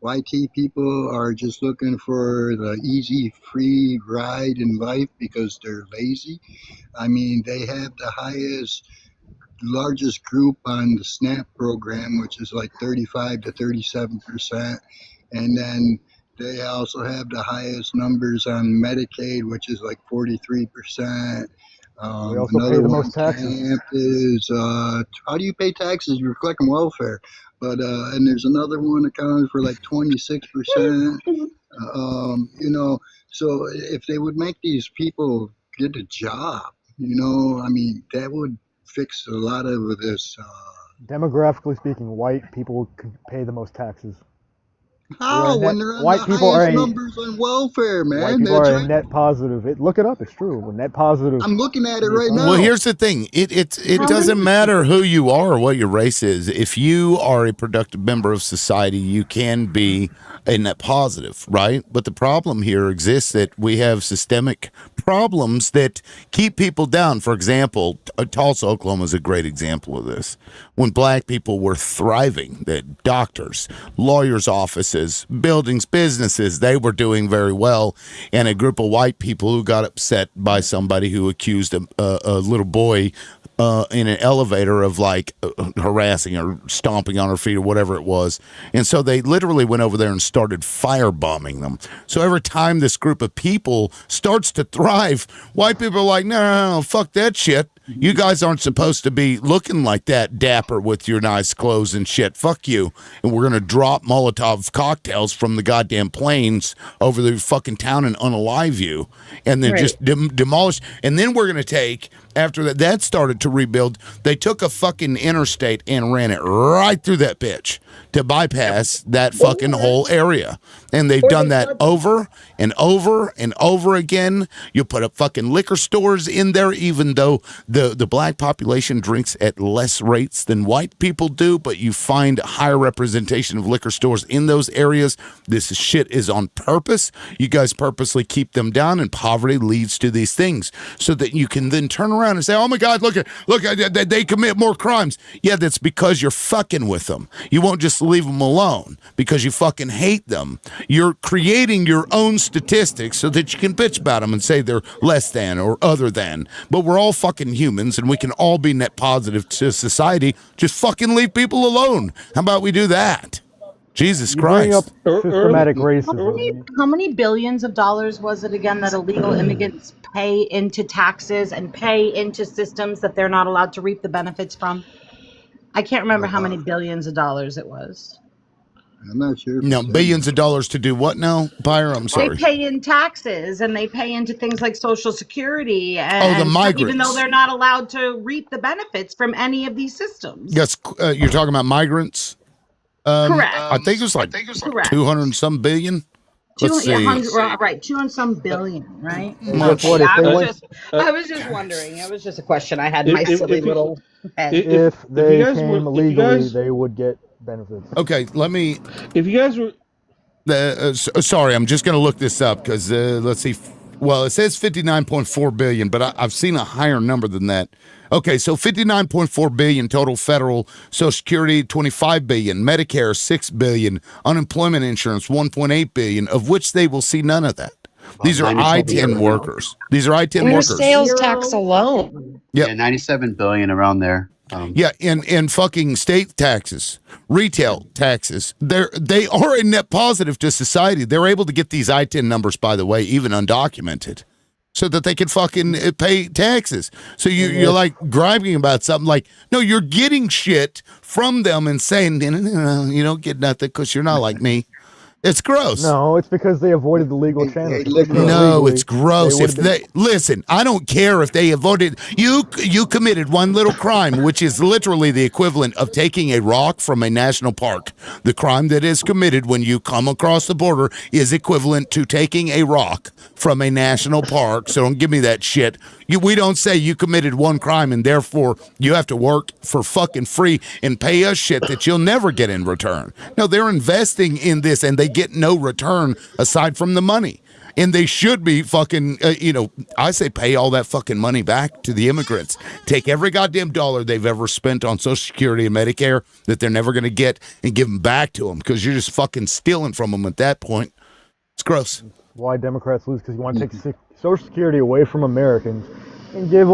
YT people are just looking for the easy, free ride in life because they're lazy? I mean, they have the largest group on the SNAP program, which is like 35 to 37%. And then they also have the highest numbers on Medicaid, which is like 43%. We also pay Another the one, most taxes. camp, is how do you pay taxes? You're collecting welfare. But and there's another one accounted for like 26%. So if they would make these people get a job, I mean, that would fix a lot of this. Demographically speaking, white people could pay the most taxes. How? When they're on white the people are highest a numbers on welfare, white man. people That's are a right. net positive. Look it up. It's true. We're net positive. I'm looking at it right Well, now. here's the thing. It How doesn't many- matter who you are or what your race is. If you are a productive member of society, you can be a net positive, right? But the problem here exists that we have systemic problems that keep people down. For example, Tulsa, Oklahoma is a great example of this. When black people were thriving, that doctors, lawyers' offices, buildings, businesses, they were doing very well. And a group of white people who got upset by somebody who accused a little boy in an elevator of like harassing or stomping on her feet or whatever it was. And so they literally went over there and started firebombing them. So every time this group of people starts to thrive, white people are like, no, fuck that shit. You guys aren't supposed to be looking like that dapper with your nice clothes and shit. Fuck you. And we're going to drop Molotov cocktails from the goddamn planes over the fucking town and unalive you. And then just demolish. And then we're going to take, after that started to rebuild, they took a fucking interstate and ran it right through that bitch to bypass that fucking whole area. And they've done that over and over and over again. You put up fucking liquor stores in there, even though the black population drinks at less rates than white people do, but you find a higher representation of liquor stores in those areas. This shit is on purpose. You guys purposely keep them down, and poverty leads to these things so that you can then turn around and say, oh my God, look at they commit more crimes. Yeah, that's because you're fucking with them. You won't just leave them alone because you fucking hate them. You're creating your own statistics so that you can bitch about them and say they're less than or other than. But we're all fucking humans and we can all be net positive to society. Just fucking leave people alone. How about we do that? Jesus Christ. Systematic racism. How many billions of dollars was it again that illegal immigrants pay into taxes and pay into systems that they're not allowed to reap the benefits from? I can't remember how many billions of dollars it was. I'm not sure. No, billions of dollars to do what now, Pyre? I'm sorry. They pay in taxes and they pay into things like Social Security and, the migrants. even though they're not allowed to reap the benefits from any of these systems. Yes, you're talking about migrants? Correct. I think it was like Correct. 200 and some billion. Let's see. Right, 2 and some billion, right? Guess what, if I they was went- just wondering. It was just a question I had in my silly little head. If they you guys came were- if you illegally, guys- they would get benefits. Okay, let me. If you guys were, Sorry, I'm just going to look this up because let's see. Well, it says 59.4 billion, but I've seen a higher number than that. Okay, so 59.4 billion total federal Social Security, 25 billion, Medicare, 6 billion, unemployment insurance, 1.8 billion, of which they will see none of that. These are 97 I-10 billion. workers. These are I-10 And your workers. sales tax alone. Yep. Yeah, 97 billion around there. Yeah, and fucking state taxes, retail taxes. They are a net positive to society. They're able to get these I-10 numbers, by the way, even undocumented, so that they can fucking pay taxes. So you're like griping about something like, no, you're getting shit from them and saying, no, you don't get nothing because you're not like me. It's gross. No, it's because they avoided the legal channels. No, it's gross. If they listen, I don't care if they avoided you committed one little crime, which is literally the equivalent of taking a rock from a national park. The crime that is committed when you come across the border is equivalent to taking a rock from a national park. So don't give me that shit. We don't say you committed one crime and therefore you have to work for fucking free and pay us shit that you'll never get in return. No, they're investing in this and they get no return aside from the money. And they should be fucking, I say pay all that fucking money back to the immigrants. Take every goddamn dollar they've ever spent on Social Security and Medicare that they're never going to get and give them back to them because you're just fucking stealing from them at that point. It's gross. Why Democrats lose, because you want to take Social Security away from Americans and give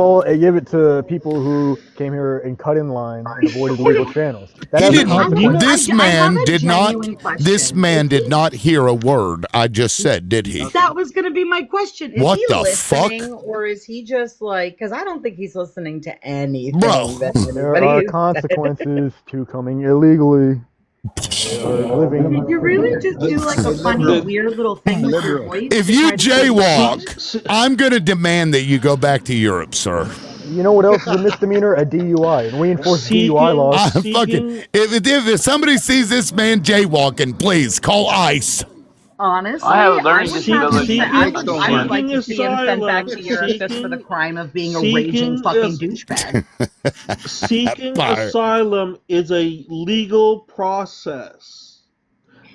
it to people who came here and cut in line and avoided legal channels. That has a consequence. This man did not hear a word I just said, did he? That was going to be my question. Is What he the listening, or is he just like? Because I don't think he's listening to anything. Bro, there anybody are has consequences to coming illegally. Living. You really just do like a funny, weird little thing with your voice. If you jaywalk, I'm going to demand that you go back to Europe, sir. You know what else is a misdemeanor? A DUI, and we enforce DUI laws. If somebody sees this man jaywalking, please call ICE. Honestly, I have a I learning would have to say I would disability. like to see him sent back to Europe just for the crime of being a raging fucking douchebag. Seeking Fire. asylum is a legal process.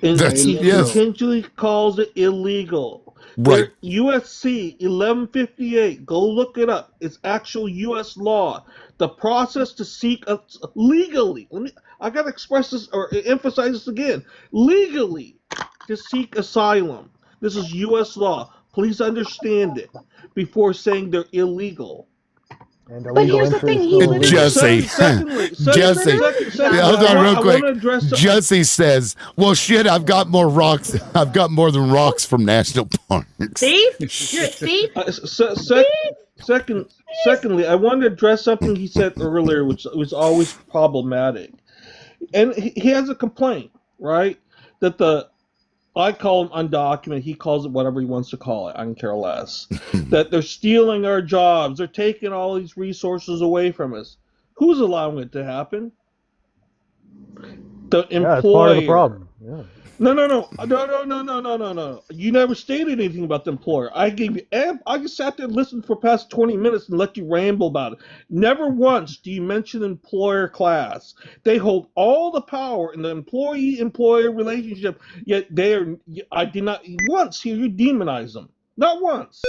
And he continually calls it illegal. Right. USC 1158, go look it up. It's actual U.S. law. The process to seek legally, I got to express this or emphasize this again, legally to seek asylum. This is U.S. law. Please understand it before saying they're illegal. And But here's the thing, he literally Jesse, Jesse, hold on real quick. Jesse says, "Well, shit, I've got more rocks. I've got more than rocks from national parks." See? See? Secondly, I want to address something he said earlier, which was always problematic. And he has a complaint, right? That I call him undocumented. He calls it whatever he wants to call it. I can care less. That they're stealing our jobs. They're taking all these resources away from us. Who's allowing it to happen? The employer. Yeah, it's part of the problem. Yeah. No. You never stated anything about the employer. I just sat there and listened for past 20 minutes and let you ramble about it. Never once do you mention employer class. They hold all the power in the employee-employer relationship, yet I did not once hear you demonize them. Not once.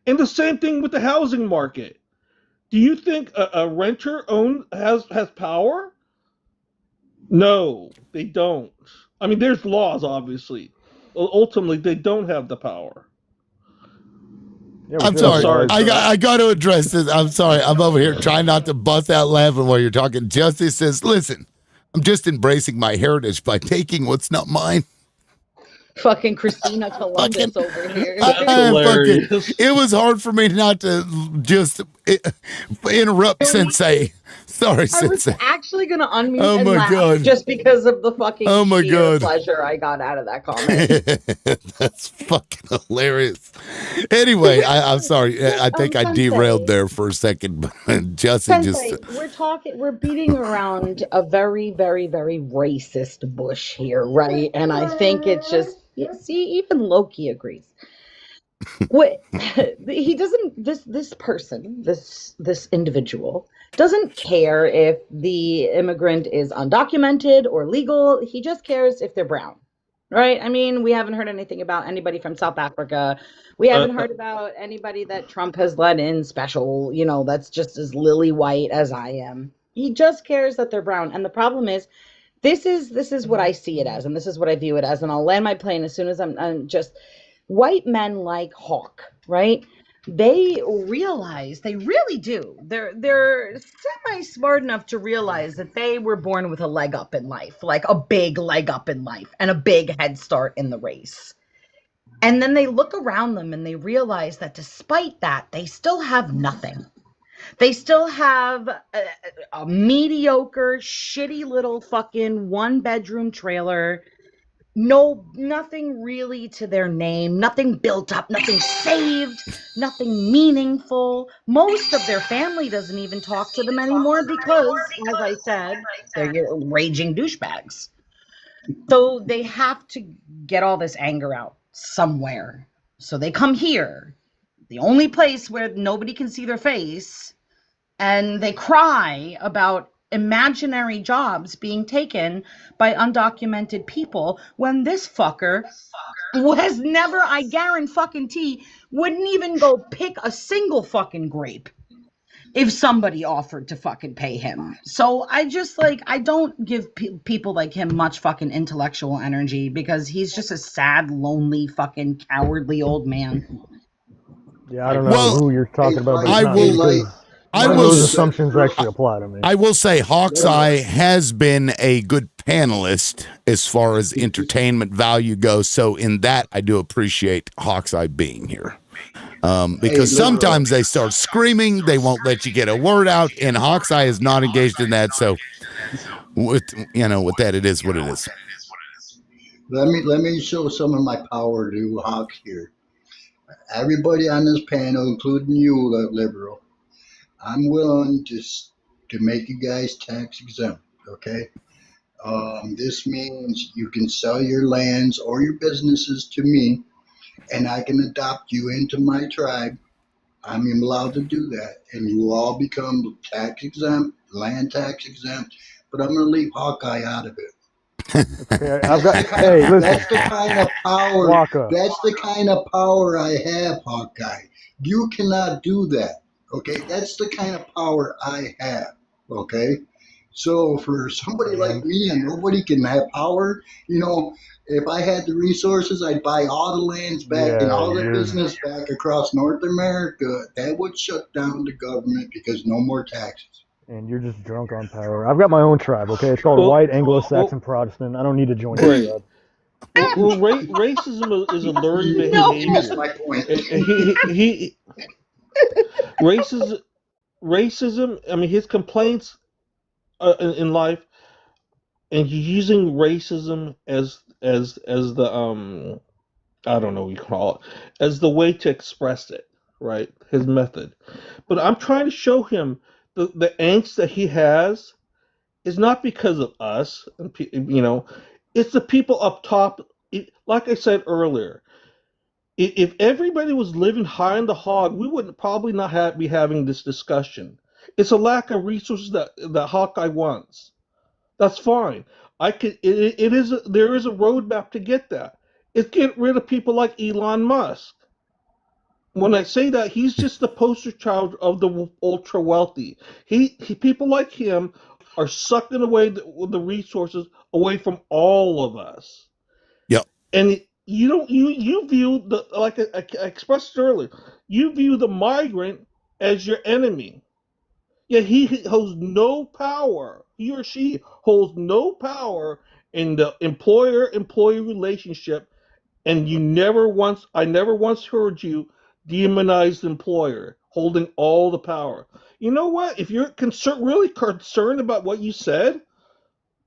And the same thing with the housing market. Do you think a renter has power? No, they don't. I mean, there's laws, obviously. Ultimately, they don't have the power. Yeah, I'm sorry. I got to address this. I'm sorry. I'm over here trying not to bust out laughing while you're talking. Justice says, "Listen, I'm just embracing my heritage by taking what's not mine." Fucking Christina Columbus over here. It was hard for me not to just interrupt Sensei. Sorry, I was Sensei. actually gonna unmute Oh and my laugh God. just because of the fucking Oh my sheer God. pleasure I got out of that comment. That's fucking hilarious. Anyway, I'm sorry. I think I derailed there for a second, but Justin Sensei, we're beating around a very, very, very racist bush here, right? And I think it's just, see, even Loki agrees. What he doesn't, this person, this individual doesn't care if the immigrant is undocumented or legal. He just cares if they're brown. Right? I mean, we haven't heard anything about anybody from South Africa. We haven't heard about anybody that Trump has let in special, that's just as lily white as I am. He just cares that they're brown. And the problem is, this is what I see it as, and this is what I view it as, and I'll land my plane as soon as I'm just white men like Hawk, right? They realize, they really do. They're semi-smart enough to realize that they were born with a leg up in life, like a big leg up in life and a big head start in the race. And then they look around them and they realize that despite that, they still have nothing. They still have a mediocre, shitty little fucking one-bedroom trailer. Nothing really to their name, nothing built up, nothing saved, nothing meaningful. Most of their family doesn't even talk to them anymore because, as I said, they're raging douchebags. So they have to get all this anger out somewhere. So they come here, the only place where nobody can see their face, and they cry about imaginary jobs being taken by undocumented people when this fucker has never, I guarantee, wouldn't even go pick a single fucking grape if somebody offered to fucking pay him. So I just I don't give people like him much fucking intellectual energy because he's just a sad, lonely, fucking cowardly old man. Yeah, I don't know who you're talking about, but it's not me because none of those assumptions actually apply to me. I will say Hawkeye has been a good panelist as far as entertainment value goes. So in that, I do appreciate Hawkeye being here. Because sometimes they start screaming, they won't let you get a word out, and Hawkeye is not engaged in that. So with that, it is what it is. Let me show some of my power to Hawk here. Everybody on this panel, including you, liberal, I'm willing to make you guys tax exempt. Okay. This means you can sell your lands or your businesses to me, and I can adopt you into my tribe. I'm allowed to do that, and you will all become tax exempt, land tax exempt. But I'm going to leave Hawkeye out of it. Okay, I've got. Hey, listen, That's the kind of power. Waka. That's the kind of power I have, Hawkeye. You cannot do that. Okay, that's the kind of power I have. Okay, so for somebody like me, and nobody can have power. If I had the resources, I'd buy all the lands back and all the business back across North America. That would shut down the government because no more taxes. And you're just drunk on power. I've got my own tribe, okay? It's called White Anglo-Saxon Protestant. I don't need to join your Right. tribe. Well, racism is a learned behavior. No, you missed my point. Racism. I mean, his complaints in life, and he's using racism as the I don't know what you call it, as the way to express it, right? His method. But I'm trying to show him the angst that he has is not because of us, it's the people up top. Like I said earlier, if everybody was living high on the hog, we would probably not be having this discussion. It's a lack of resources that Hawkeye wants. That's fine. There is a roadmap to get that. It's get rid of people like Elon Musk. When I say that, he's just the poster child of the ultra wealthy. People like him are sucking away the resources away from all of us. Yep. And you view like I expressed earlier, you view the migrant as your enemy. Yeah, he holds no power. He or she holds no power in the employer-employee relationship, and I never once heard you demonize the employer holding all the power. You know what? If you're really concerned about what you said,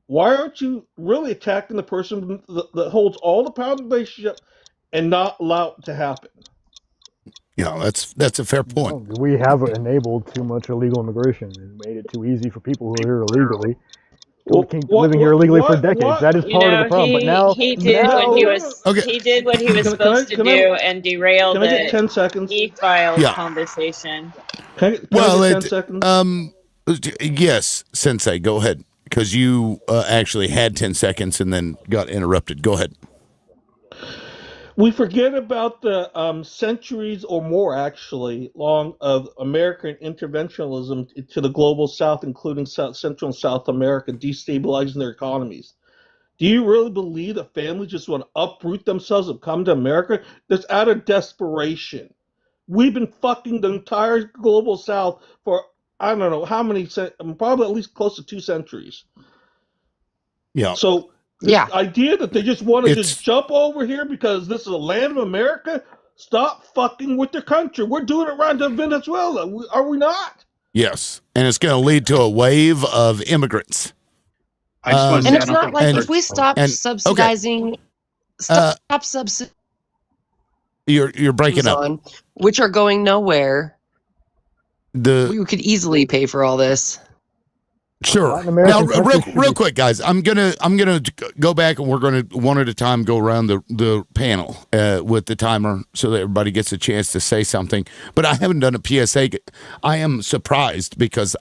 why aren't you really attacking the person that holds all the power in the relationship and not allow it to happen? Yeah, that's a fair point. We have enabled too much illegal immigration and made it too easy for people who are here illegally. Living here illegally for decades. That is part of the problem. But now he did what he was he did what he was supposed to do and derailed Can I get the 10 seconds? e-files Yeah. conversation. Can I get 10 seconds? Yes, Sensei, go ahead, because you actually had 10 seconds and then got interrupted. Go ahead. We forget about the centuries or more, actually, long of American interventionism to the global South, including Central and South America, destabilizing their economies. Do you really believe that families just want to uproot themselves and come to America? That's out of desperation. We've been fucking the entire global South for, I don't know how many, probably at least close to 2 centuries. Yeah. So this idea that they just want to just jump over here because this is a land of America, stop fucking with their country. We're doing it around to Venezuela. Are we not? Yes, and it's going to lead to a wave of immigrants. I just want to say, and it's not like if we stop subsidizing, stop subsidizing. You're breaking up. Which are going nowhere. We could easily pay for all this. Sure. Now, real quick, guys, I'm gonna go back and we're gonna one at a time go around the panel with the timer so that everybody gets a chance to say something. But I haven't done a PSA. I am surprised because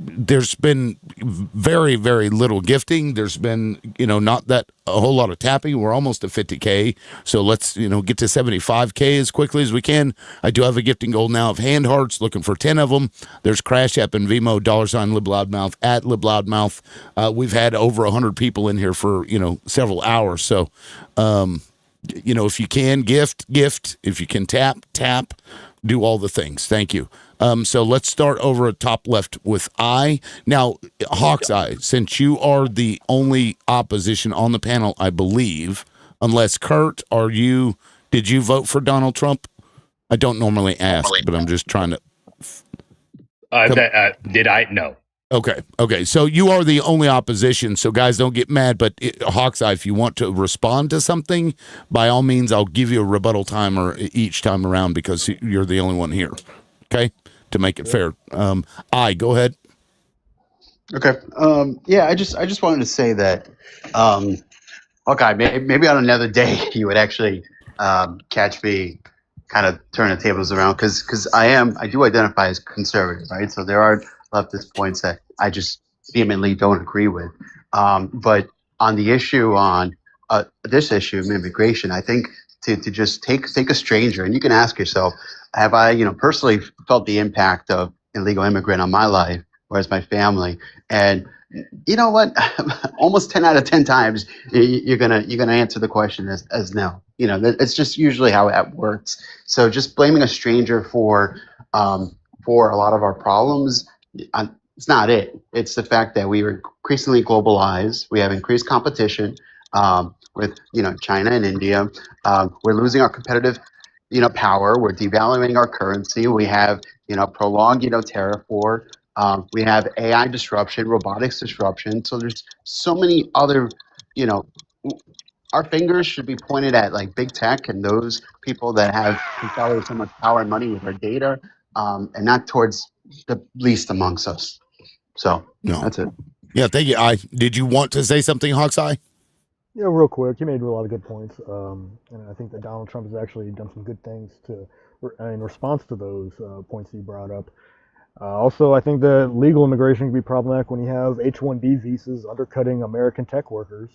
there's been very, very little gifting. There's been, not a whole lot of tapping. We're almost at 50K. So let's, get to 75K as quickly as we can. I do have a gifting goal now of hand hearts, looking for 10 of them. There's Crash App and Vimo, $ LibLoudMouth, at LibLoudMouth. We've had over 100 people in here for, several hours. So, if you can gift. If you can tap, do all the things. Thank you. So let's start over at top left with I. Now, Hawkeye, since you are the only opposition on the panel, I believe, unless Kurt, did you vote for Donald Trump? I don't normally ask, but I'm just trying to. Did I? No. Okay. So you are the only opposition. So guys, don't get mad. But Hawkeye, if you want to respond to something, by all means, I'll give you a rebuttal timer each time around because you're the only one here. Okay. to make it fair. Go ahead. Okay. Yeah, I just wanted to say that, okay, maybe on another day you would actually catch me kind of turn the tables around because I do identify as conservative, right? So there are leftist points that I just vehemently don't agree with. But on the issue on this issue of immigration, I think to just take a stranger and you can ask yourself, have I personally felt the impact of illegal immigrant on my life or as my family? And you know what? Almost 10 out of 10 times you're gonna answer the question as no. It's just usually how it works. So just blaming a stranger for a lot of our problems, it's not it. It's the fact that we are increasingly globalized. We have increased competition with China and India. We're losing our competitive power. We're devaluing our currency. We have prolonged tariff war. We have AI disruption, robotics disruption. So there's so many other, our fingers should be pointed at like big tech and those people that have consolidated so much power and money with our data, and not towards the least amongst us. So that's it. Yeah, thank you. Did you want to say something, Hawkeye? Yeah, real quick. You made a lot of good points, and I think that Donald Trump has actually done some good things in response to those points that you brought up. Also, I think that legal immigration can be problematic when you have H-1B visas undercutting American tech workers.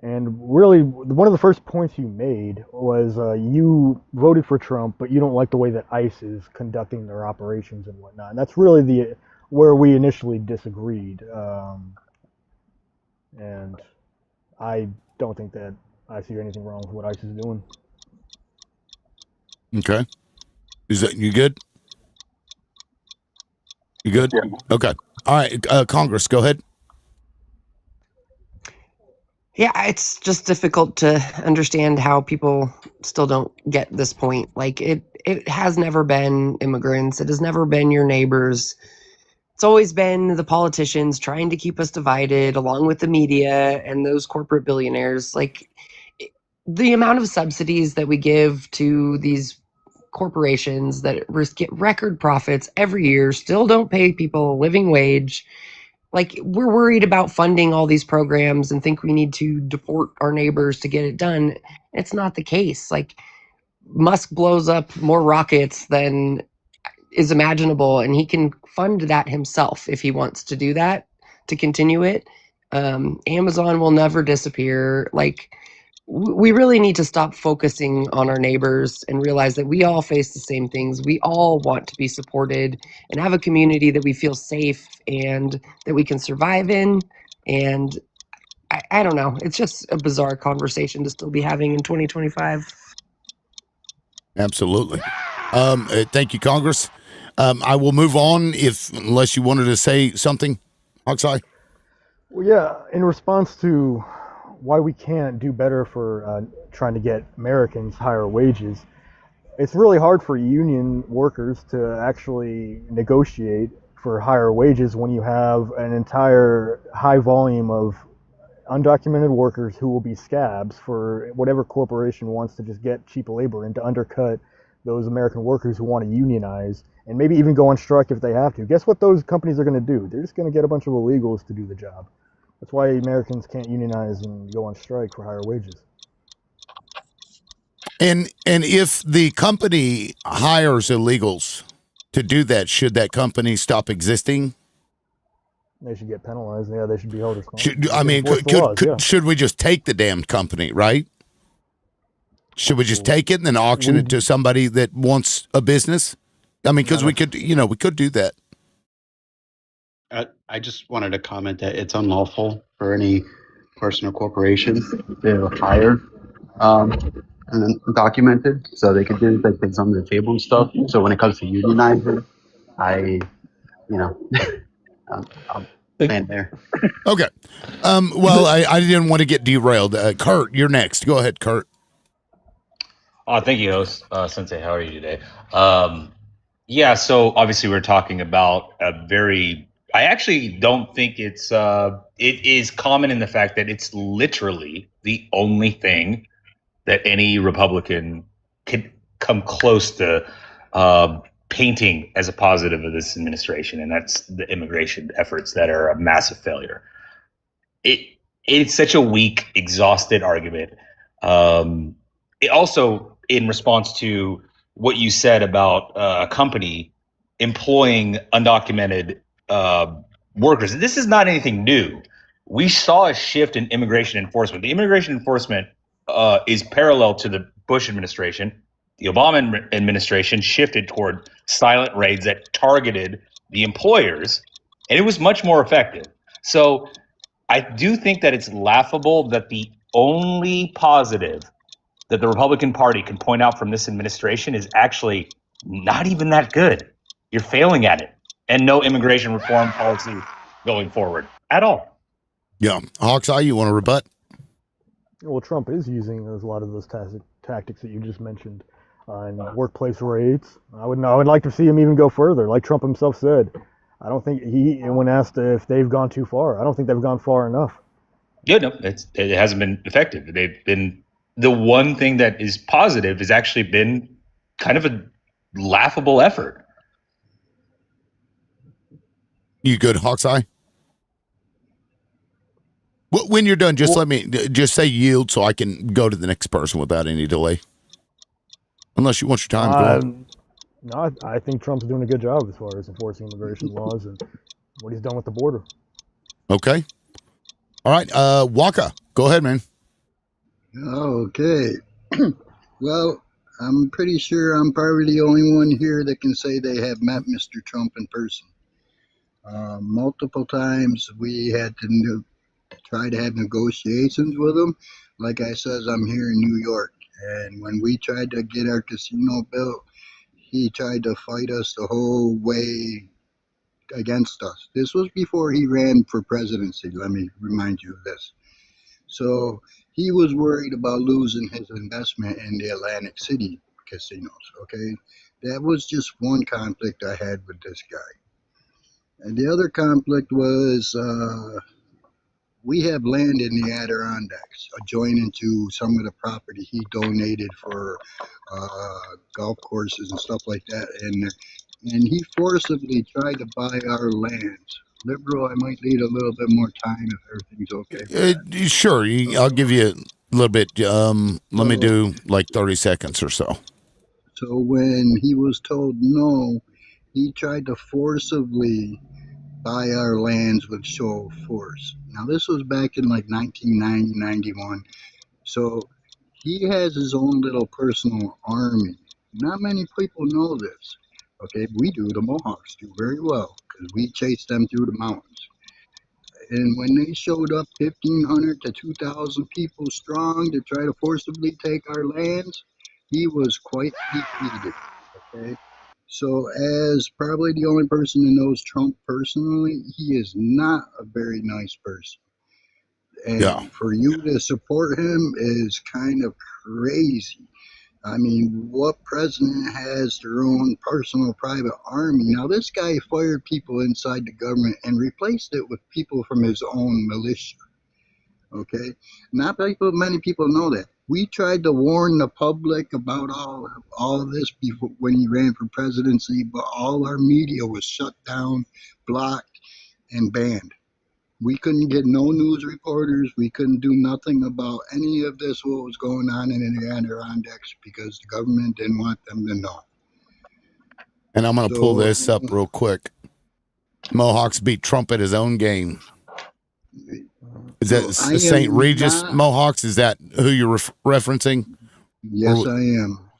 And really, one of the first points you made was you voted for Trump, but you don't like the way that ICE is conducting their operations and whatnot. And that's really where we initially disagreed. And I don't think that I see anything wrong with what ICE is doing. Okay. Is that you good? You good? Yeah. Okay. All right. Congress, go ahead. Yeah, it's just difficult to understand how people still don't get this point. Like it has never been immigrants. It has never been your neighbors. It's always been the politicians trying to keep us divided, along with the media and those corporate billionaires. Like the amount of subsidies that we give to these corporations that get record profits every year still don't pay people a living wage. Like we're worried about funding all these programs and think we need to deport our neighbors to get it done. It's not the case. Like Musk blows up more rockets than is imaginable, and he can fund that himself if he wants to do that to continue it. Amazon will never disappear. Like we really need to stop focusing on our neighbors and realize that we all face the same things. We all want to be supported and have a community that we feel safe and that we can survive in. And I don't know. It's just a bizarre conversation to still be having in 2025. Absolutely. Thank you, Congress. I will move on unless you wanted to say something, Hawkeye. Well, yeah, in response to why we can't do better for trying to get Americans higher wages, it's really hard for union workers to actually negotiate for higher wages when you have an entire high volume of undocumented workers who will be scabs for whatever corporation wants to just get cheap labor and to undercut those American workers who want to unionize and maybe even go on strike if they have to. Guess what those companies are going to do? They're just going to get a bunch of illegals to do the job. That's why Americans can't unionize and go on strike for higher wages. And if the company hires illegals to do that, should that company stop existing? They should get penalized. Yeah, they should be held responsible. Should we just take the damned company, right? Should we just take it and then auction it to somebody that wants a business? I mean, because we could do that. I just wanted to comment that it's unlawful for any person or corporation to hire undocumented, so they could do like things under the table and stuff. So when it comes to unionizing, I'll stand there. Okay. Well, I didn't want to get derailed. Kurt, you're next. Go ahead, Kurt. Thank you, host. Sensei, how are you today? Yeah, so obviously we're talking about I actually don't think it is common in the fact that it's literally the only thing that any Republican could come close to painting as a positive of this administration, and that's the immigration efforts that are a massive failure. It's such a weak, exhausted argument. It also, in response to what you said about a company employing undocumented workers, this is not anything new. We saw a shift in immigration enforcement. The immigration enforcement is parallel to the Bush administration. The Obama administration shifted toward silent raids that targeted the employers, and it was much more effective. So I do think that it's laughable that the only positive that the Republican Party can point out from this administration is actually not even that good. You're failing at it, and no immigration reform policy going forward at all. Yeah. Hawk's Eye, you want to rebut? Well, Trump is using a lot of those tactics that you just mentioned in workplace raids. I would like to see him even go further, like Trump himself said. I don't think when asked if they've gone too far, I don't think they've gone far enough. Yeah, no, it hasn't been effective. They've been, the one thing that is positive has actually been kind of a laughable effort. You good, Hawk's Eye? When you're done, just let me just say yield so I can go to the next person without any delay. Unless you want your time to go on. No, I think Trump's doing a good job as far as enforcing immigration laws and what he's done with the border. Okay. All right. Waka, go ahead, man. Okay. Well, I'm pretty sure I'm probably the only one here that can say they have met Mr. Trump in person. Multiple times we had to try to have negotiations with him. Like I says, I'm here in New York, and when we tried to get our casino built, he tried to fight us the whole way against us. This was before he ran for presidency, let me remind you of this. So he was worried about losing his investment in the Atlantic City casinos, okay? That was just one conflict I had with this guy. And the other conflict was we have land in the Adirondacks adjoining to some of the property he donated for golf courses and stuff like that. And he forcibly tried to buy our lands. Liberal, I might need a little bit more time if everything's okay. Sure. I'll give you a little bit. Let me do like 30 seconds or so. So when he was told no, he tried to forcibly buy our lands with show of force. Now, this was back in like 1990, 91. So he has his own little personal army. Not many people know this. Okay, we do. The Mohawks do very well because we chased them through the mountains. And when they showed up 1,500 to 2,000 people strong to try to forcibly take our lands, he was quite defeated. Okay. So, as probably the only person who knows Trump personally, he is not a very nice person. And for you to support him is kind of crazy. I mean, what president has their own personal private army? Now, this guy fired people inside the government and replaced it with people from his own militia. Okay, not many people know that. We tried to warn the public about all of this before when he ran for presidency, but all our media was shut down, blocked, and banned. We couldn't get no news reporters. We couldn't do nothing about any of this, what was going on in the Adirondacks, because the government didn't want them to know. And I'm going to pull this up real quick. Mohawks beat Trump at his own game. Is that St. Regis Mohawks? Is that who you're referencing? Yes, I am.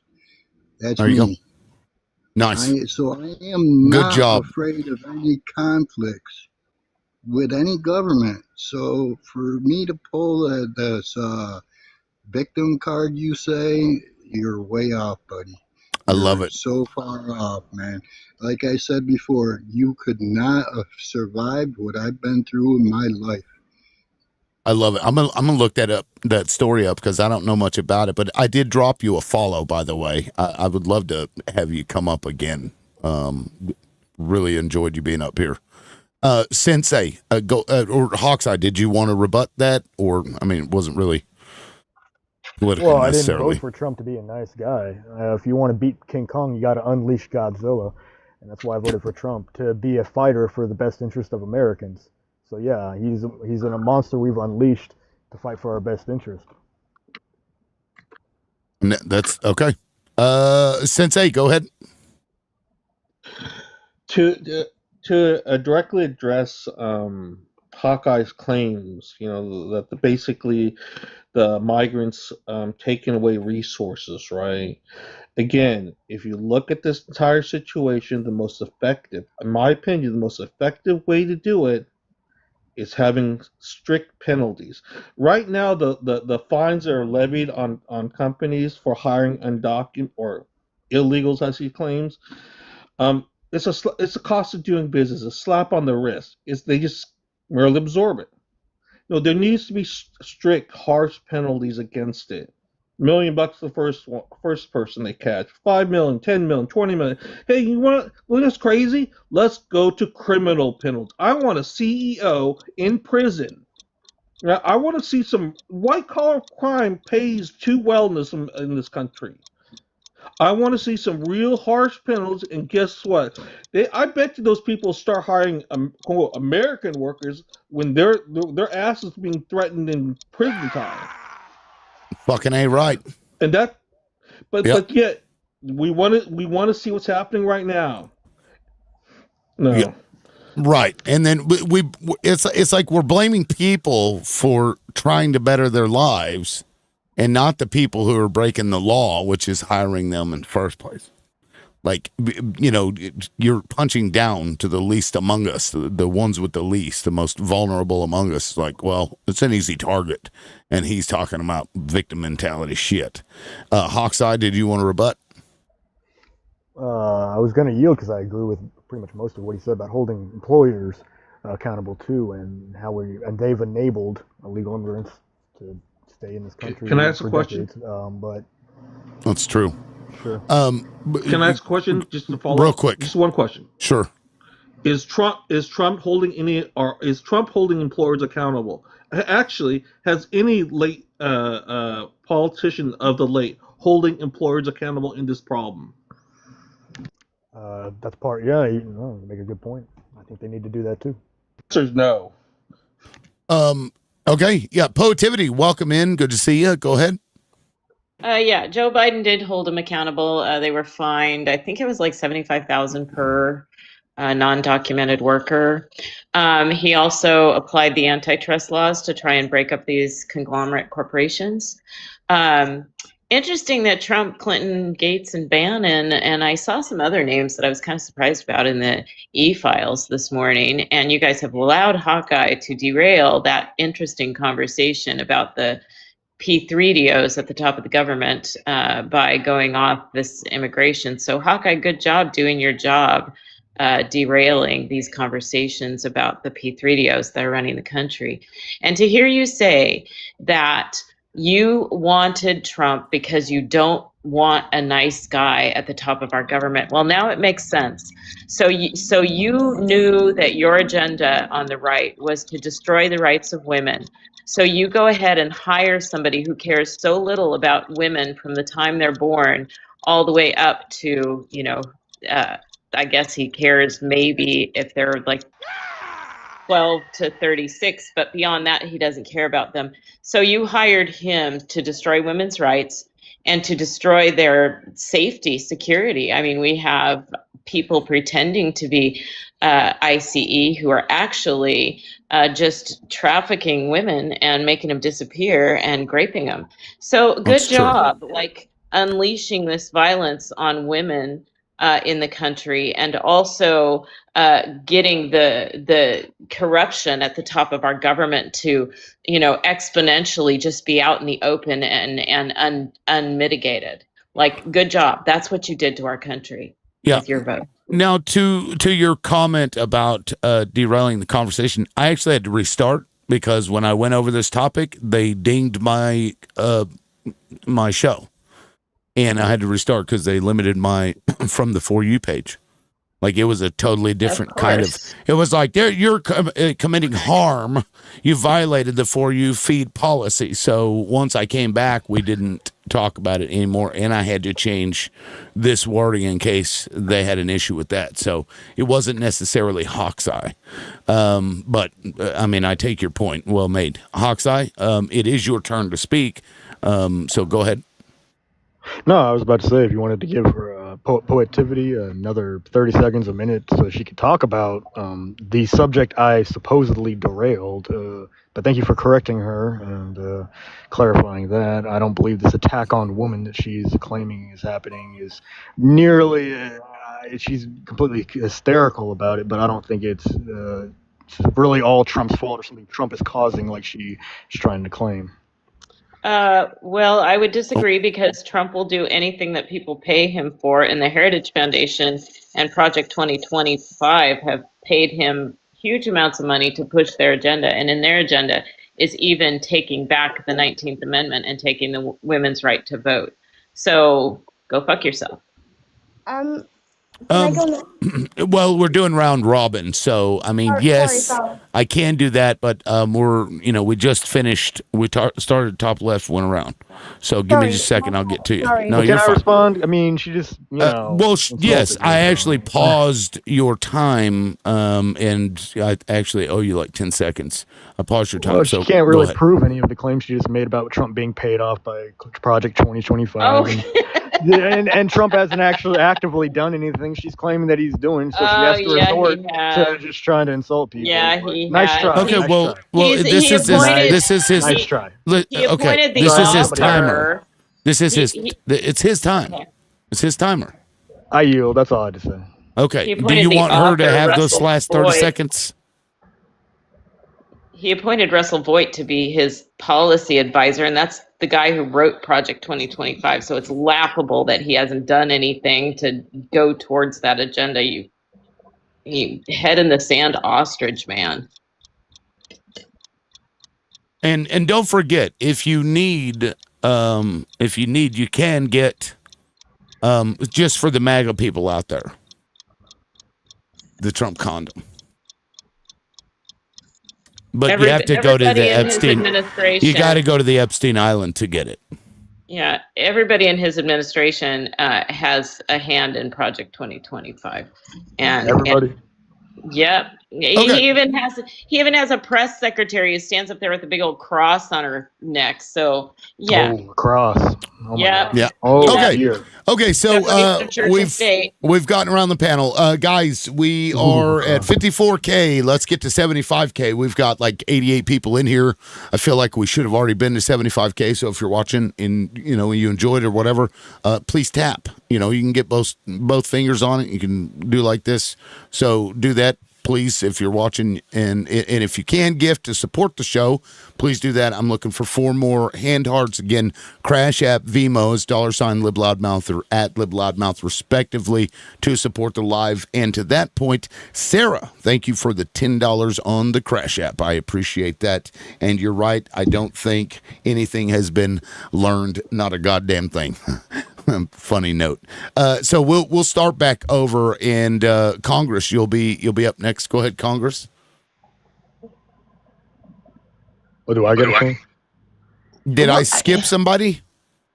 That's there you me. Go. Nice. So I am Good not job. afraid of any conflicts with any government. So for me to pull this victim card, you say, you're way off, buddy. I love it. So far off, man. Like I said before, you could not have survived what I've been through in my life. I love it. I'm gonna look that story up because I don't know much about it. But I did drop you a follow, by the way. I would love to have you come up again. Really enjoyed you being up here. Sensei, or Hawk's Eye, did you want to rebut that? Or, I mean, it wasn't really. Well, I didn't necessarily. vote for Trump to be a nice guy. If you want to beat King Kong, you got to unleash Godzilla, and that's why I voted for Trump, to be a fighter for the best interest of Americans. So yeah, he's a monster we've unleashed to fight for our best interest. That's okay. Sensei, go ahead. To directly address Hawkeye's claims, that basically the migrants taking away resources, right? Again, if you look at this entire situation, the most effective, in my opinion, the most effective way to do it is having strict penalties. Right now, the fines that are levied on companies for hiring undocumented or illegals, as he claims, it's a cost of doing business, a slap on the wrist. They just merely absorb it. No, there needs to be strict, harsh penalties against it. $1 million the first person they catch. 5 million, 10 million, 20 million. Hey, you want look that's crazy? Let's go to criminal penalties. I want a CEO in prison. Now, I want to see some white collar crime pays too well in this country. I want to see some real harsh penalties, and guess what? I bet you those people start hiring quote, American workers when their ass is being threatened in prison time. Fucking A right. And that, but yet we want to see what's happening right now. No. Yeah. Right. And then it's like we're blaming people for trying to better their lives and not the people who are breaking the law, which is hiring them in the first place. Like, you're punching down to the least among us, the ones with the least, the most vulnerable among us. Like, well, it's an easy target. And he's talking about victim mentality shit. Hawkseye, did you want to rebut? I was going to yield because I agree with pretty much most of what he said about holding employers accountable too, and they've enabled illegal immigrants to stay in this country. Can I ask a question? Decades, but that's true. Sure. Can I ask a question just to follow? Real quick. Just one question. Sure. Is Trump holding employers accountable? Actually, has any late politician of the late holding employers accountable in this problem? That's part. Yeah, you make a good point. I think they need to do that too. Answer's no. Okay. Yeah. Poetivity, welcome in. Good to see you. Go ahead. Yeah, Joe Biden did hold them accountable. They were fined, I think it was like $75,000 per non-documented worker. He also applied the antitrust laws to try and break up these conglomerate corporations. Interesting that Trump, Clinton, Gates, and Bannon, and I saw some other names that I was kind of surprised about in the e-files this morning, and you guys have allowed Hawkeye to derail that interesting conversation about the P3DOs at the top of the government by going off this immigration. So Hawkeye, good job doing your job, derailing these conversations about the P3DOs that are running the country. And to hear you say that you wanted Trump because you don't want a nice guy at the top of our government. Well, now it makes sense. So you knew that your agenda on the right was to destroy the rights of women. So you go ahead and hire somebody who cares so little about women from the time they're born all the way up to, I guess he cares maybe if they're like 12 to 36, but beyond that, he doesn't care about them. So you hired him to destroy women's rights and to destroy their safety, security. I mean, we have people pretending to be ICE who are actually just trafficking women and making them disappear and graping them. So good That's job, like unleashing this violence on women in the country, and also getting the corruption at the top of our government to, exponentially just be out in the open and unmitigated. Like, good job. That's what you did to our country with your vote. Now, to your comment about derailing the conversation, I actually had to restart because when I went over this topic, they dinged my my show. And I had to restart because they limited my from the For You page. Like it was a totally different kind of. course. It was like you're committing harm. You violated the For You Feed policy. So once I came back, we didn't talk about it anymore, and I had to change this wording in case they had an issue with that. So it wasn't necessarily Hawk's Eye, but I mean, I take your point. Well made, Hawk's Eye. It is your turn to speak. So go ahead. No, I was about to say if you wanted to give her Poetivity another 30 seconds, a minute, so she could talk about the subject I supposedly derailed. But thank you for correcting her and clarifying that. I don't believe this attack on woman that she's claiming is happening is nearly. She's completely hysterical about it, but I don't think it's really all Trump's fault or something Trump is causing, like she is trying to claim. Well, I would disagree because Trump will do anything that people pay him for, and the Heritage Foundation and Project 2025 have paid him huge amounts of money to push their agenda, and in their agenda is even taking back the 19th Amendment and taking the women's right to vote. So go fuck yourself. Well, we're doing round robin, so I mean, yes, I can do that, but we just finished. We started top left, went around. So give me just a second, I'll get to you. No, Well, you're can I fine. respond? I mean, she just, Yes, I actually paused your time, and I actually owe you like 10 seconds. I paused your time. Well, so she can't go really ahead. prove any of the claims she just made about Trump being paid off by Project 2025. And Trump hasn't actually actively done anything she's claiming that he's doing, so she has to resort to just trying to insult people. Yeah, But he nice has. try. Okay, nice well, try. this is his. Nice try. He appointed the this is his author. timer. This is He- it's his time. It's his timer. I yield. That's all I had to say. Okay. He Do appointed you the want her to author, have those Russell last 30 Boyd. seconds? He appointed Russell Voigt to be his policy advisor, and that's the guy who wrote Project 2025. So it's laughable that he hasn't done anything to go towards that agenda. You head in the sand ostrich, man. And don't forget, if you need, you can get, just for the MAGA people out there, the Trump condom. But you have to go to everybody the in his Epstein. administration- You got to go to the Epstein Island to get it. Yeah, everybody in his administration has a hand in Project 2025, and Everybody. Yep. He even has a press secretary who stands up there with a big old cross on her neck. So yeah. Oh, cross. Oh my Yeah. God. Yeah. Oh, Okay. dear. Okay. So Definitely the Church of State. we've gotten around the panel, guys. We are at 54K. Let's get to 75K. We've got like 88 people in here. I feel like we should have already been to 75K. So if you're watching and you enjoyed it or whatever, please tap. You can get both fingers on it. You can do like this. So do that. Please, if you're watching, and if you can gift to support the show, please do that. I'm looking for 4 more hand hearts. Again, Crash App, Vimos, $ LibLoudMouth, or at LibLoudMouth, respectively, to support the live. And to that point, Sarah, thank you for the $10 on the Crash App. I appreciate that. And you're right, I don't think anything has been learned. Not a goddamn thing. Funny note. So we'll start back over, and Congress, you'll be up next. Go ahead, Congress. What do I get a turn? Did I skip somebody?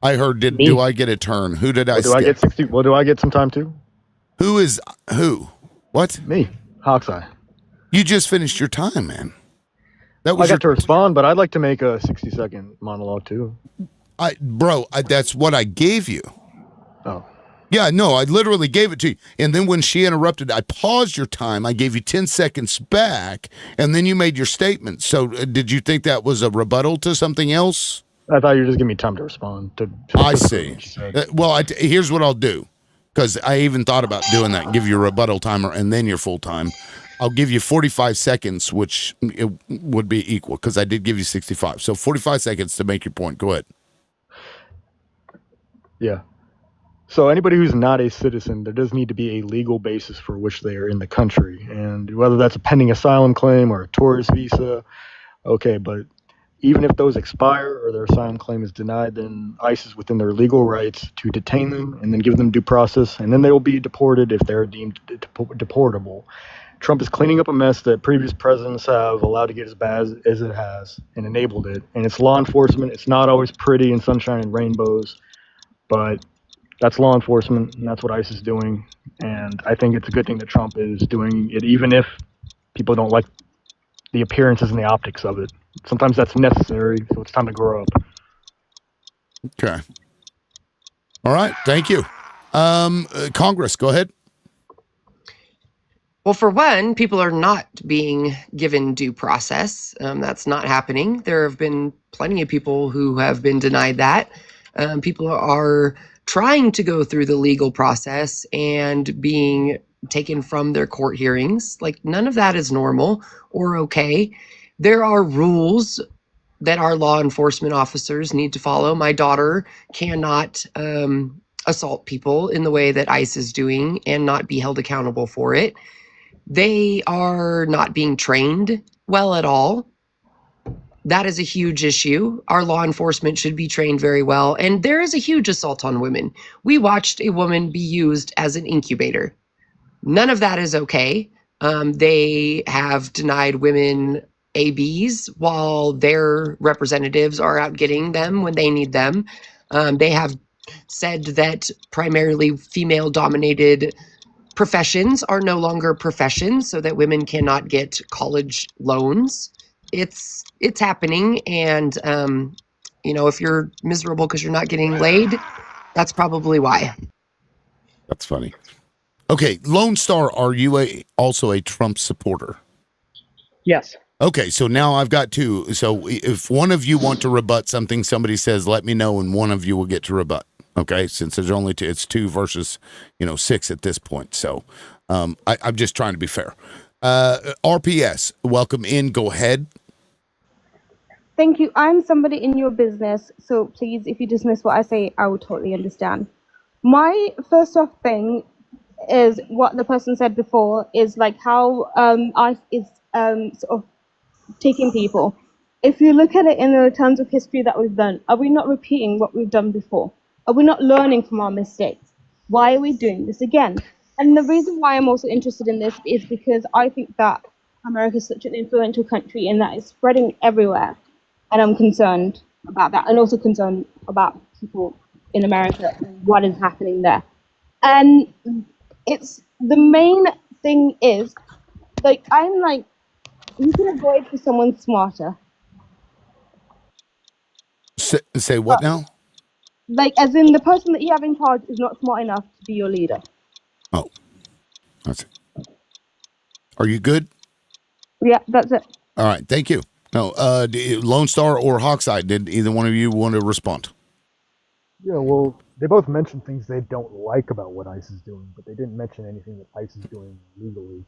I heard. Do I get a turn? Who did I What do skip? I get 60? Well, do I get some time too? Who is who? What? Me, Hawk's Eye. You just finished your time, man. That I was got to respond, but I'd like to make a 60-second monologue too. That's what I gave you. Oh. Yeah, no, I literally gave it to you. And then when she interrupted, I paused your time. I gave you 10 seconds back, and then you made your statement. So did you think that was a rebuttal to something else? I thought you were just giving me time to respond. I see. Well, here's what I'll do, because I even thought about doing that, give you a rebuttal timer and then your full time. I'll give you 45 seconds, which it would be equal, because I did give you 65. So 45 seconds to make your point. Go ahead. Yeah. So anybody who's not a citizen, there does need to be a legal basis for which they are in the country. And whether that's a pending asylum claim or a tourist visa, okay, but even if those expire or their asylum claim is denied, then ICE is within their legal rights to detain them and then give them due process, and then they will be deported if they're deemed deportable. Trump is cleaning up a mess that previous presidents have allowed to get as bad as it has and enabled it. And it's law enforcement. It's not always pretty and sunshine and rainbows, but that's law enforcement, and that's what ICE is doing. And I think it's a good thing that Trump is doing it, even if people don't like the appearances and the optics of it. Sometimes that's necessary, so it's time to grow up. Okay. All right. Thank you. Congress, go ahead. Well, for one, people are not being given due process. That's not happening. There have been plenty of people who have been denied that. People are trying to go through the legal process and being taken from their court hearings. Like, none of that is normal or okay. There are rules that our law enforcement officers need to follow. My daughter cannot assault people in the way that ICE is doing and not be held accountable for it. They are not being trained well at all. That is a huge issue. Our law enforcement should be trained very well. And there is a huge assault on women. We watched a woman be used as an incubator. None of that is okay. They have denied women ABs while their representatives are out getting them when they need them. They have said that primarily female-dominated professions are no longer professions so that women cannot get college loans. It's happening. And, if you're miserable because you're not getting laid, that's probably why. That's funny. Okay, Lone Star, are you also a Trump supporter? Yes. Okay, so now I've got two. So if one of you want to rebut something somebody says, let me know, and one of you will get to rebut. Okay, since there's only two, it's 2 versus 6 at this point. So I'm just trying to be fair. RPS, welcome in. Go ahead. Thank you. I'm somebody in your business, so please, if you dismiss what I say, I will totally understand. My first off thing is what the person said before, is like how ICE is sort of taking people. If you look at it in the terms of history that we've done, are we not repeating what we've done before? Are we not learning from our mistakes? Why are we doing this again? And the reason why I'm also interested in this is because I think that America is such an influential country and that it's spreading everywhere. And I'm concerned about that, and also concerned about people in America and what is happening there. And it's the main thing is, I'm like, you can avoid for someone smarter. Say what now? Like, as in the person that you have in charge is not smart enough to be your leader. Oh, that's it. Are you good? Yeah, that's it. All right, thank you. No, Lone Star or Hawkseye, did either one of you want to respond? Yeah, well, they both mentioned things they don't like about what ICE is doing, but they didn't mention anything that ICE is doing legally.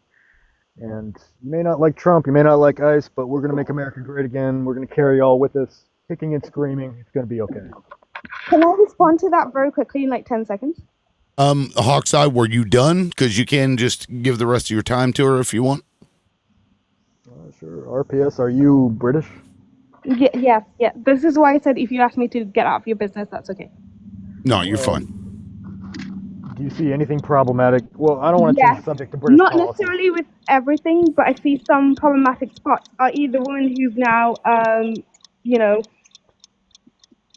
And you may not like Trump, you may not like ICE, but we're going to make America great again. We're going to carry y'all with us, kicking and screaming. It's going to be okay. Can I respond to that very quickly in like 10 seconds? Hawkseye, were you done? Because you can just give the rest of your time to her if you want. Sure. RPS, are you British? Yeah. This is why I said if you ask me to get out of your business, that's okay. No, you're fine. Do you see anything problematic? Well, I don't want to change the subject to British Not policy. necessarily with everything, but I see some problematic spots. i.e. the woman who's now,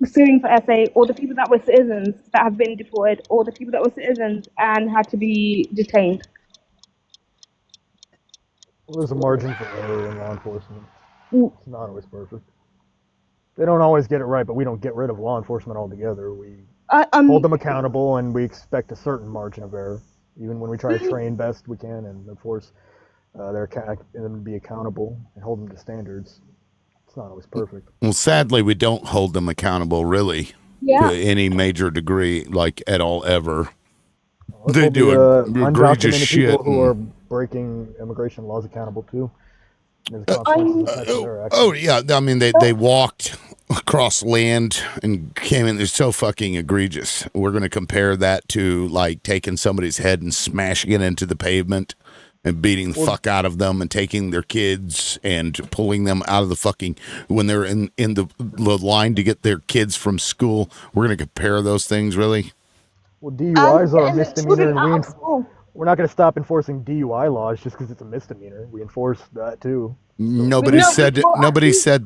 suing for SA, or the people that were citizens that have been deported, or the people that were citizens and had to be detained. Well, there's a margin for error in law enforcement. Mm. It's not always perfect. They don't always get it right, but we don't get rid of law enforcement altogether. We hold them accountable, and we expect a certain margin of error, even when we try to train best we can and enforce them to be accountable and hold them to standards. It's not always perfect. Well, sadly, we don't hold them accountable, really, to any major degree, like at all, ever. They do egregious undocumented shit. people who are breaking immigration laws accountable too. There's consequences to their actions. Oh, yeah. I mean, they walked across land and came in. They're so fucking egregious. We're going to compare that to, like, taking somebody's head and smashing it into the pavement and beating the fuck out of them and taking their kids and pulling them out of the fucking when they're in the line to get their kids from school. We're gonna compare those things, really? Well, DUIs are a And the misdemeanor, children and out of school. we're not going to stop enforcing DUI laws just because it's a misdemeanor. We enforce that too. Nobody said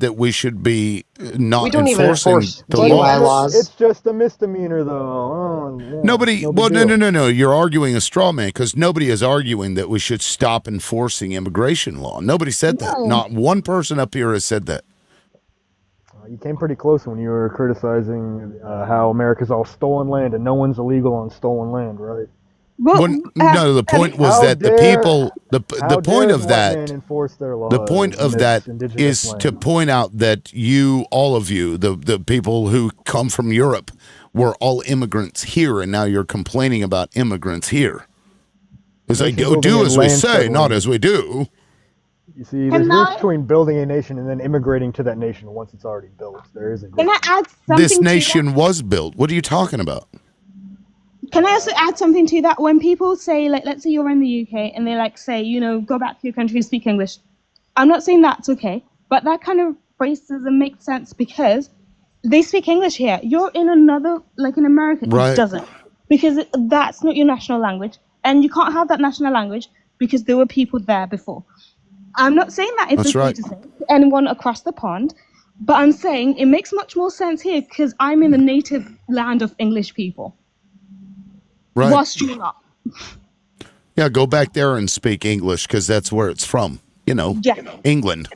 that we should be not We don't even enforcing enforce the DUI laws. laws. It's just a misdemeanor, though. Oh, yeah, Nobody. no big Well, deal. no. You're arguing a straw man because nobody is arguing that we should stop enforcing immigration law. Nobody said that. No. Not one person up here has said that. You came pretty close when you were criticizing how America's all stolen land and no one's illegal on stolen land, right? Well, no, the point was that the people. The point of that. Enforce their laws The point of that indigenous is land. to point out that you, all of you, the people who come from Europe, were all immigrants here, and now you're complaining about immigrants here. It's like, go do as we say, not as we do. You see, there's a difference between building a nation and then immigrating to that nation once it's already built. There is a Can I add something This to nation was built. What are you talking about? Can I also add something to that? When people say, like, let's say you're in the UK and they like say, you know, go back to your country and speak English. I'm not saying that's okay, but that kind of racism makes sense because they speak English here. You're in another, like in America, Right. it doesn't. Because that's not your national language. And you can't have that national language because there were people there before. I'm not saying that it's That's okay right. to say to anyone across the pond, but I'm saying it makes much more sense here because I'm in the native land of English people. Right. Whilst you're not. Yeah, go back there and speak English because that's where it's from. You know, England.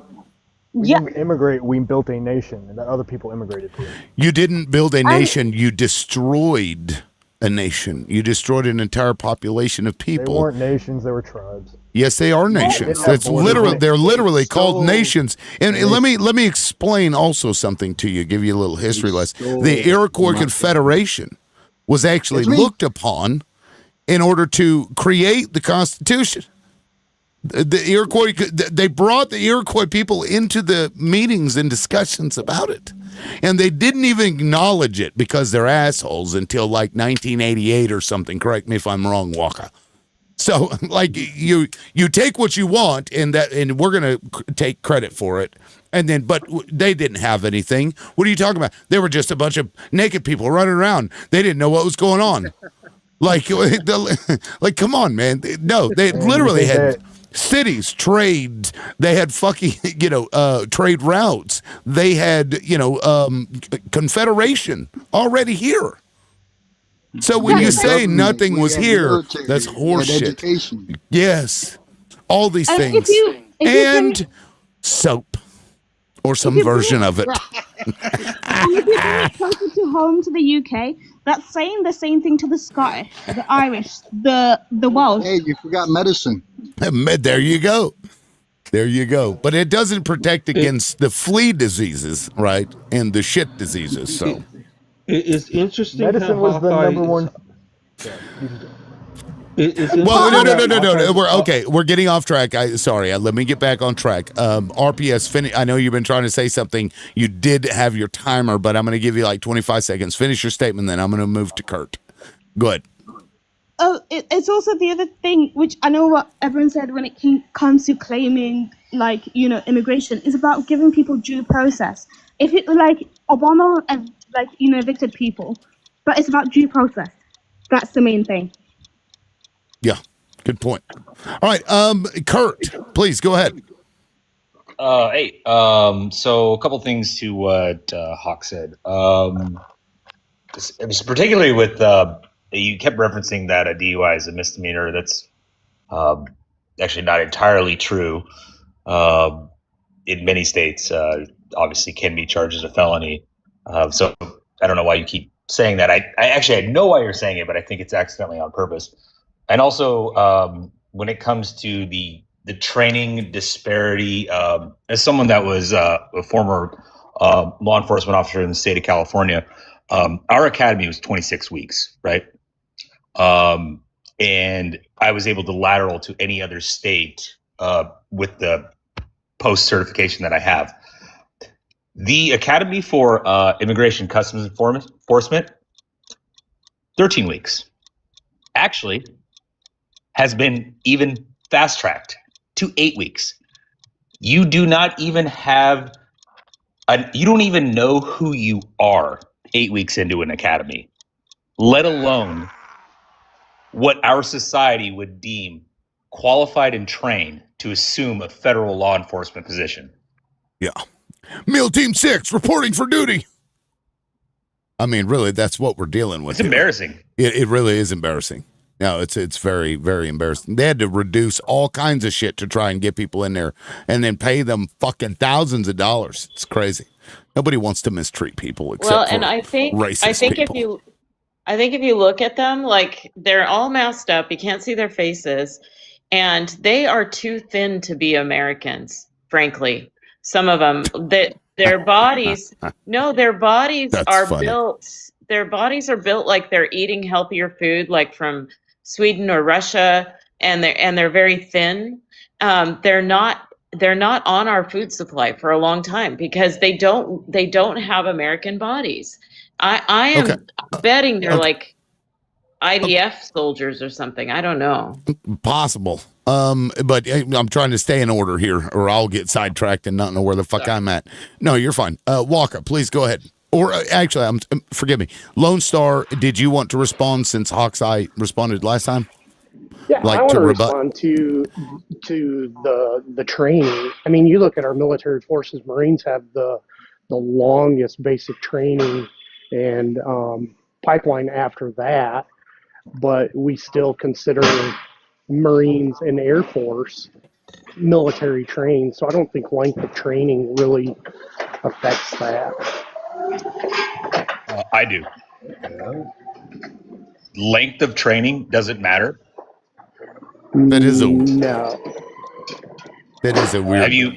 We didn't immigrate, we built a nation that other people immigrated to. You didn't build a nation. You destroyed a nation. You destroyed an entire population of They people. weren't nations, they were tribes. Yes, they are nations. That's literally they're literally called nations. And let me explain also something to you. Give you a little history lesson. The Iroquois Confederation was actually looked upon in order to create the Constitution. The Iroquois, they brought the Iroquois people into the meetings and discussions about it. And they didn't even acknowledge it because they're assholes until like 1988 or something. Correct me if I'm wrong, Walker. So like you take what you want and we're going to take credit for it. And then, but they didn't have anything. What are you talking about? They were just a bunch of naked people running around. They didn't know what was going on. Like, come on, man. No, they literally had cities, trades. They had fucking, trade routes. They had, confederation already here. So when you say nothing was here, that's horseshit. Yes, all these things. And soap or some version of it. And if you bring it closer to home to the UK, that's saying the same thing to the Scottish, the Irish, the Welsh. Hey, you forgot medicine. There you go. There you go. But it doesn't protect against the flea diseases, right? And the shit diseases. So it's interesting. Medicine how was the Hawkeye number one. Well, no. We're okay. We're getting off track. Sorry. Let me get back on track. RPS, I know you've been trying to say something. You did have your timer, but I'm going to give you like 25 seconds. Finish your statement, then I'm going to move to Kurt. Go ahead. Oh, it's also the other thing, which I know what everyone said when it comes to claiming, immigration, is about giving people due process. If it like Obama, evicted people, but it's about due process. That's the main thing. Yeah, good point. All right, Kurt, please go ahead. Hey, so a couple things to what Hawk said. Particularly with you kept referencing that a DUI is a misdemeanor. That's actually not entirely true. In many states, obviously can be charged as a felony. So I don't know why you keep saying that. I actually know why you're saying it, but I think it's accidentally on purpose. And also, when it comes to the training disparity, as someone that was a former law enforcement officer in the state of California, our academy was 26 weeks, right? And I was able to lateral to any other state with the post-certification that I have. The Academy for Immigration Customs Enforcement, 13 weeks. Actually, has been even fast-tracked to 8 weeks. You do not even have you don't even know who you are 8 weeks into an academy, let alone what our society would deem qualified and trained to assume a federal law enforcement position. Yeah. Meal Team 6 reporting for duty. I mean, really, that's what we're dealing with. It's embarrassing. It really is embarrassing. No, it's very, very embarrassing. They had to reduce all kinds of shit to try and get people in there and then pay them fucking thousands of dollars. It's crazy. Nobody wants to mistreat people except Well, for and I think racist people. if you look at them, like they're all masked up, you can't see their faces, and they are too thin to be Americans, frankly. Some of them, that their bodies, no, their bodies That's are funny. built. Their bodies are built like they're eating healthier food, like from Sweden or Russia, and they're very thin. They're not on our food supply for a long time because they don't have American bodies. I am betting they're like IDF soldiers or something. I don't know. Possible. But I'm trying to stay in order here or I'll get sidetracked and not know where the fuck I'm at. No, you're fine. Walker, please go ahead. Or actually, forgive me. Lone Star, did you want to respond since Hawkeye responded last time? Yeah, Like I want to to rebut? respond to the training. I mean, you look at our military forces. Marines have the longest basic training and pipeline after that, but we still consider Marines and Air Force military trained. So I don't think length of training really affects that. I do. Length of training doesn't matter. That is a no. That is a weird. Have you?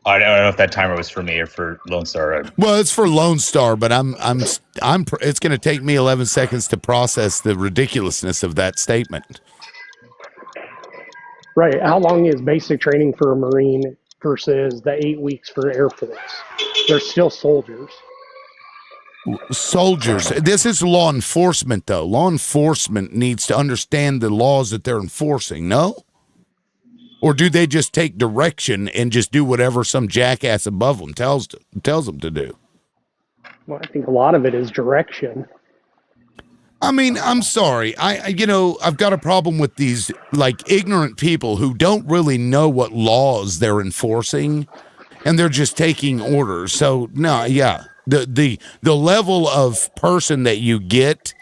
I don't know if that timer was for me or for Lone Star. Well, it's for Lone Star, but it's going to take me 11 seconds to process the ridiculousness of that statement. Right. How long is basic training for a Marine versus the 8 weeks for Air Force? They're still soldiers. Soldiers. This is law enforcement, though. Law enforcement needs to understand the laws that they're enforcing, no? Or do they just take direction and just do whatever some jackass above them tells them to do? Well, I think a lot of it is direction. I mean, I'm sorry. I've got a problem with these like ignorant people who don't really know what laws they're enforcing, and they're just taking orders. So no, yeah, the level of person that you get,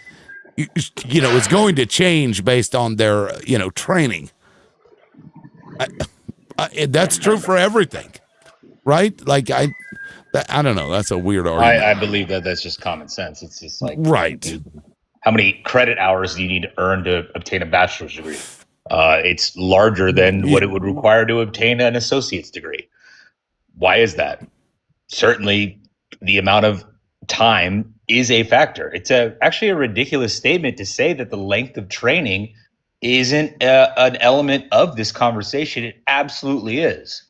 is going to change based on their training. That's true for everything, right? Like I don't know. That's a weird argument. I believe that's just common sense. It's just like right. How many credit hours do you need to earn to obtain a bachelor's degree? It's larger than what it would require to obtain an associate's degree. Why is that? Certainly, the amount of time is a factor. It's actually a ridiculous statement to say that the length of training isn't an element of this conversation. It absolutely is.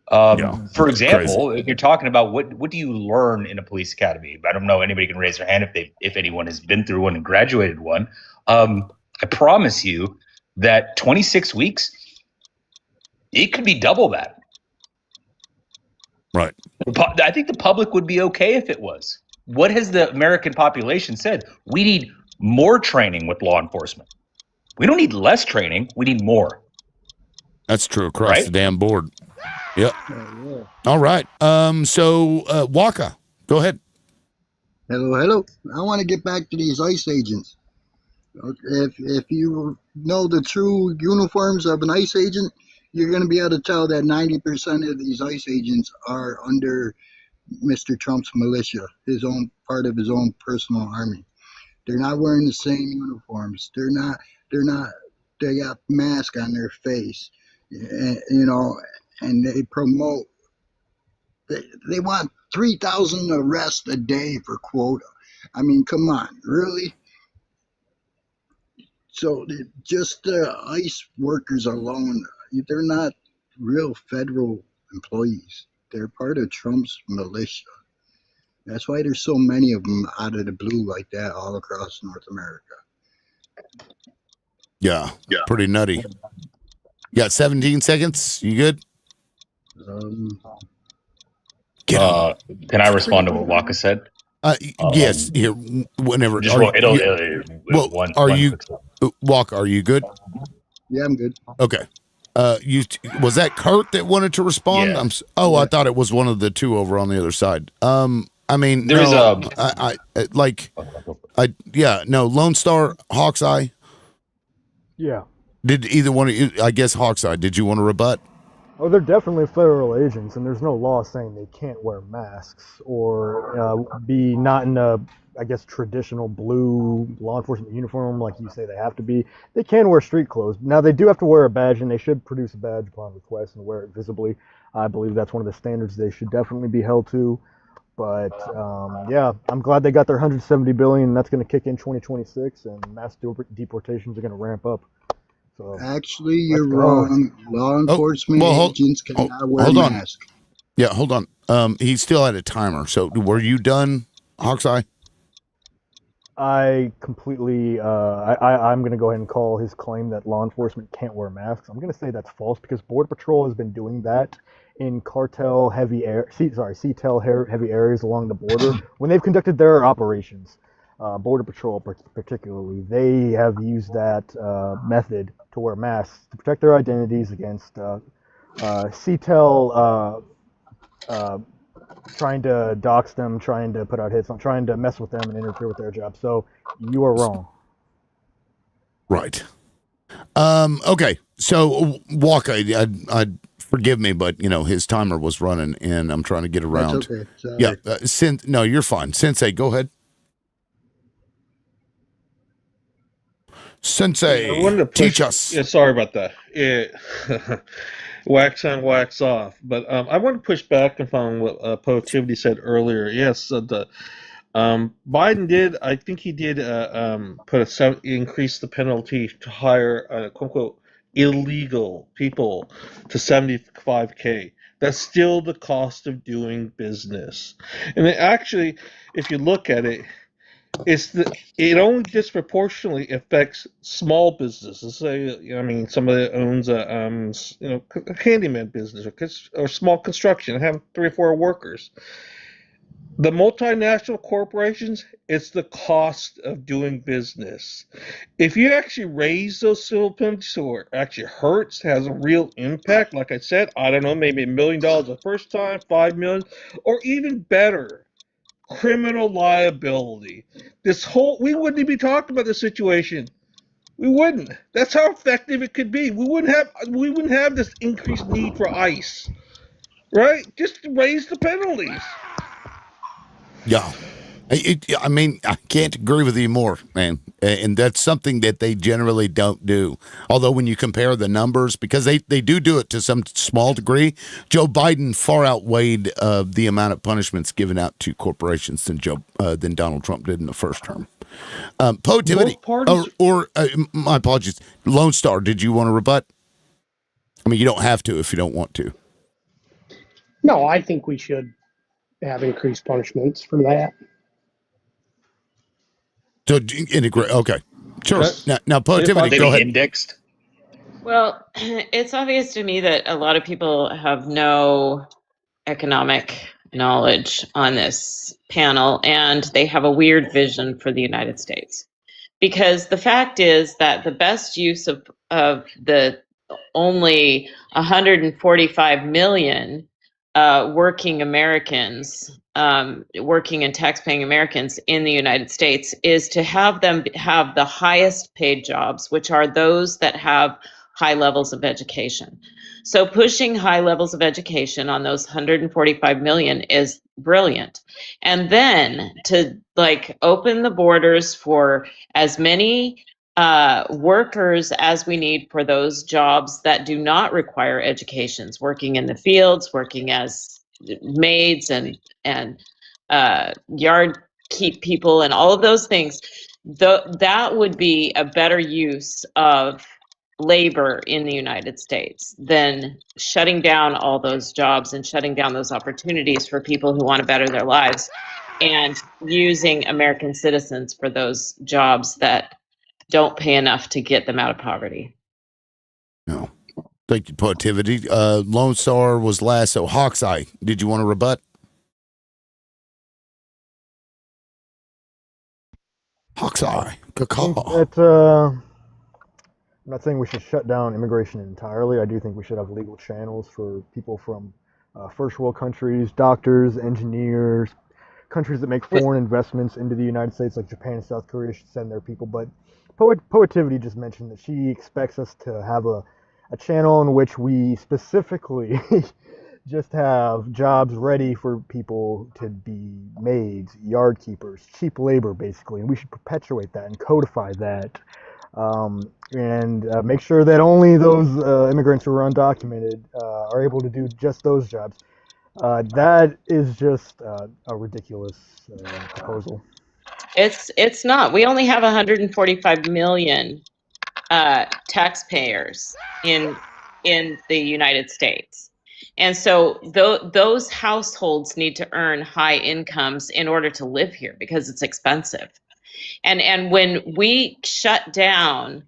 For example, if you're talking about what do you learn in a police academy? I don't know anybody can raise their hand if anyone has been through one and graduated one. I promise you that 26 weeks, it could be double that. Right. I think the public would be okay if it was. What has the American population said? We need more training with law enforcement. We don't need less training. We need more. That's true across the damn board. Yep. All right. So Waka, go ahead. Hello. I want to get back to these ICE agents. If you know the true uniforms of an ICE agent, you're going to be able to tell that 90% of these ICE agents are under Mr. Trump's militia, his own part of his own personal army. They're not wearing the same uniforms. They're not. They got masks on their face, and they promote. They want 3,000 arrests a day for quota. I mean, come on, really? So just the ICE workers alone, they're not real federal employees. They're part of Trump's militia. That's why there's so many of them out of the blue like that all across North America. Yeah. Pretty nutty. You got 17 seconds. You good? Can I respond to what Waka said? Yes. Here, whenever. Just Are one, you, well, one. are One you quick second. Walker? Are you good? Yeah, I'm good. Okay. Was that Kurt that wanted to respond? Yeah. I thought it was one of the two over on the other side. I mean, There is no, no, Lone Star, Hawkeye. Yeah. Did either one of you? I guess Hawkeye. Did you want to rebut? Oh, they're definitely federal agents, and there's no law saying they can't wear masks or be not in a, I guess, traditional blue law enforcement uniform like you say they have to be. They can wear street clothes. Now, they do have to wear a badge, and they should produce a badge upon request and wear it visibly. I believe that's one of the standards they should definitely be held to. But yeah, I'm glad they got their 170 billion. That's going to kick in 2026, and mass deportations are going to ramp up. So actually, you're wrong. Law enforcement agents cannot wear masks. Yeah, hold on. He still had a timer. So were you done, Hawkeye? I completely, I'm going to go ahead and call his claim that law enforcement can't wear masks. I'm going to say that's false because Border Patrol has been doing that in cartel heavy CTEL heavy areas along the border when they've conducted their operations. Border Patrol particularly, they have used that method to wear masks to protect their identities against CTEL trying to dox them, trying to put out hits, trying to mess with them and interfere with their job. So you are wrong. Right. Okay. So Walker, I'd forgive me, but his timer was running, and I'm trying to get around. That's okay. Yeah. No, you're fine. Sensei, go ahead. Sensei, I wanted to teach us. Yeah, sorry about that. Yeah. Wax on, wax off. But I want to push back upon what Positivity said earlier. Yes, Biden did. I think he did increase the penalty to hire quote unquote illegal people to $75K. That's still the cost of doing business. And actually, if you look at it, it only disproportionately affects small businesses. Say, somebody that owns a handyman business or small construction, have 3 or 4 workers. The multinational corporations, it's the cost of doing business. If you actually raise those civil penalties so it actually hurts, has a real impact, like I said, I don't know, maybe $1 million the first time, 5 million, or even better, criminal liability. We wouldn't even be talking about this situation. We wouldn't. That's how effective it could be. We wouldn't have this increased need for ICE, right? Just raise the penalties. Yeah. I can't agree with you more, man. And that's something that they generally don't do. Although when you compare the numbers, because they do it to some small degree, Joe Biden far outweighed the amount of punishments given out to corporations than Donald Trump did in the first term. Positivity, my apologies. Lone Star, did you want to rebut? I mean, you don't have to if you don't want to. No, I think we should have increased punishments for that. So integrate. Okay, sure. Now Positivity, go ahead. Indexed. Well, it's obvious to me that a lot of people have no economic knowledge on this panel, and they have a weird vision for the United States. Because the fact is that the best use of the only 145 million working Americans, working and tax-paying Americans in the United States, is to have them have the highest paid jobs, which are those that have high levels of education. So pushing high levels of education on those 145 million is brilliant. And then to open the borders for as many workers as we need for those jobs that do not require educations, working in the fields, working as maids and yard keep people and all of those things, that would be a better use of labor in the United States than shutting down all those jobs and shutting down those opportunities for people who want to better their lives, and using American citizens for those jobs that don't pay enough to get them out of poverty. No. Thank you, Positivity. Lone Star was last, so Hawkeye. Did you want to rebut? Hawkeye. I think Caw. that I'm not saying we should shut down immigration entirely. I do think we should have legal channels for people from first world countries, doctors, engineers, countries that make foreign investments into the United States, like Japan and South Korea, should send their people. But Poetivity just mentioned that she expects us to have a channel in which we specifically just have jobs ready for people to be maids, yard keepers, cheap labor, basically. And we should perpetuate that and codify that. And make sure that only those immigrants who are undocumented are able to do just those jobs. That is just a ridiculous proposal. It's not. We only have 145 million taxpayers in the United States. And so those households need to earn high incomes in order to live here because it's expensive. And when we shut down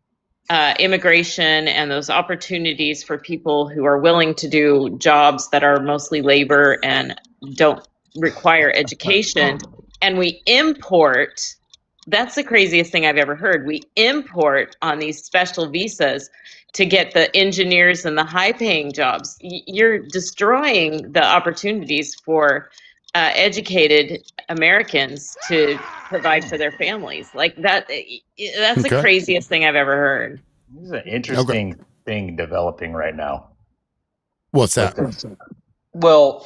immigration and those opportunities for people who are willing to do jobs that are mostly labor and don't require education, and we import, that's the craziest thing I've ever heard. We import on these special visas to get the engineers and the high paying jobs. You're destroying the opportunities for educated Americans to provide for their families. Like that's the Okay. craziest thing I've ever heard. This is an interesting thing developing right now. What's that? Well,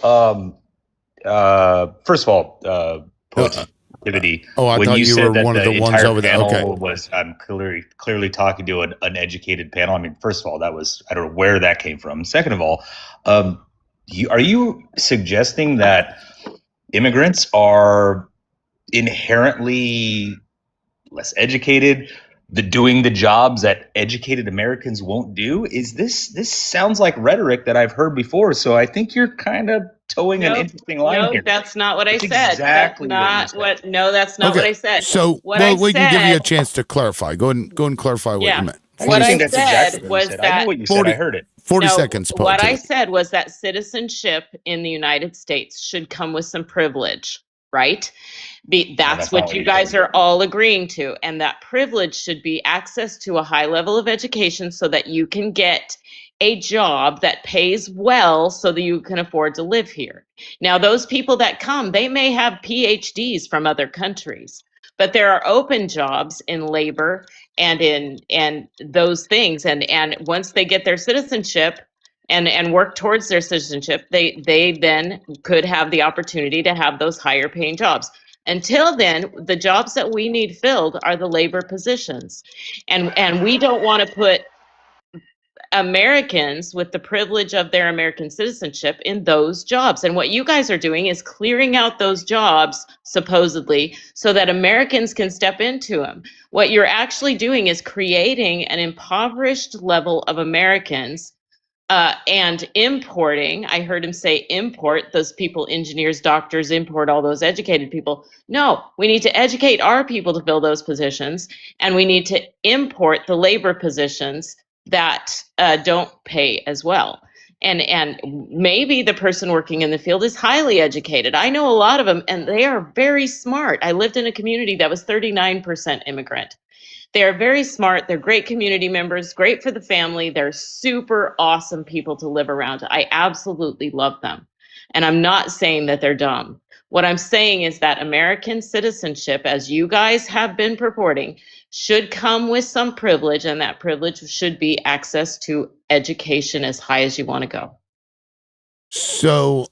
first of all, Positivity. I when thought you you said were that one of the ones entire over there. panel Okay. was, I'm clearly talking to an uneducated panel. I mean, first of all, that was, I don't know where that came from. Second of all, are you suggesting that immigrants are inherently less educated, doing the jobs that educated Americans won't do? This sounds like rhetoric that I've heard before, so I think you're kind of towing an interesting line here. That's not what I That's said. exactly That's what you said. no, that's not what I said. So, what well, I we can give you a said- chance to clarify. Go ahead and clarify what you meant. What I that's said exactly what you was said. that I know what you said. I heard it. 40 No, seconds, What I Positivity. said was that citizenship in the United States should come with some privilege, right? That's that's not what what you you guys said. are all agreeing to. And that privilege should be access to a high level of education so that you can get a job that pays well so that you can afford to live here. Now, those people that come, they may have PhDs from other countries, but there are open jobs in labor and in those things. And once they get their citizenship and work towards their citizenship, they then could have the opportunity to have those higher paying jobs. Until then, the jobs that we need filled are the labor positions. And we don't want to put Americans with the privilege of their American citizenship in those jobs. And what you guys are doing is clearing out those jobs, supposedly, so that Americans can step into them. What you're actually doing is creating an impoverished level of Americans and importing. I heard him say import those people, engineers, doctors, import all those educated people. No, we need to educate our people to fill those positions, and we need to import the labor positions that don't pay as well. And maybe the person working in the field is highly educated. I know a lot of them, and they are very smart. I lived in a community that was 39% immigrant. They're very smart. They're great community members, great for the family. They're super awesome people to live around. I absolutely love them. And I'm not saying that they're dumb. What I'm saying is that American citizenship, as you guys have been purporting, should come with some privilege, and that privilege should be access to education as high as you want to go. So,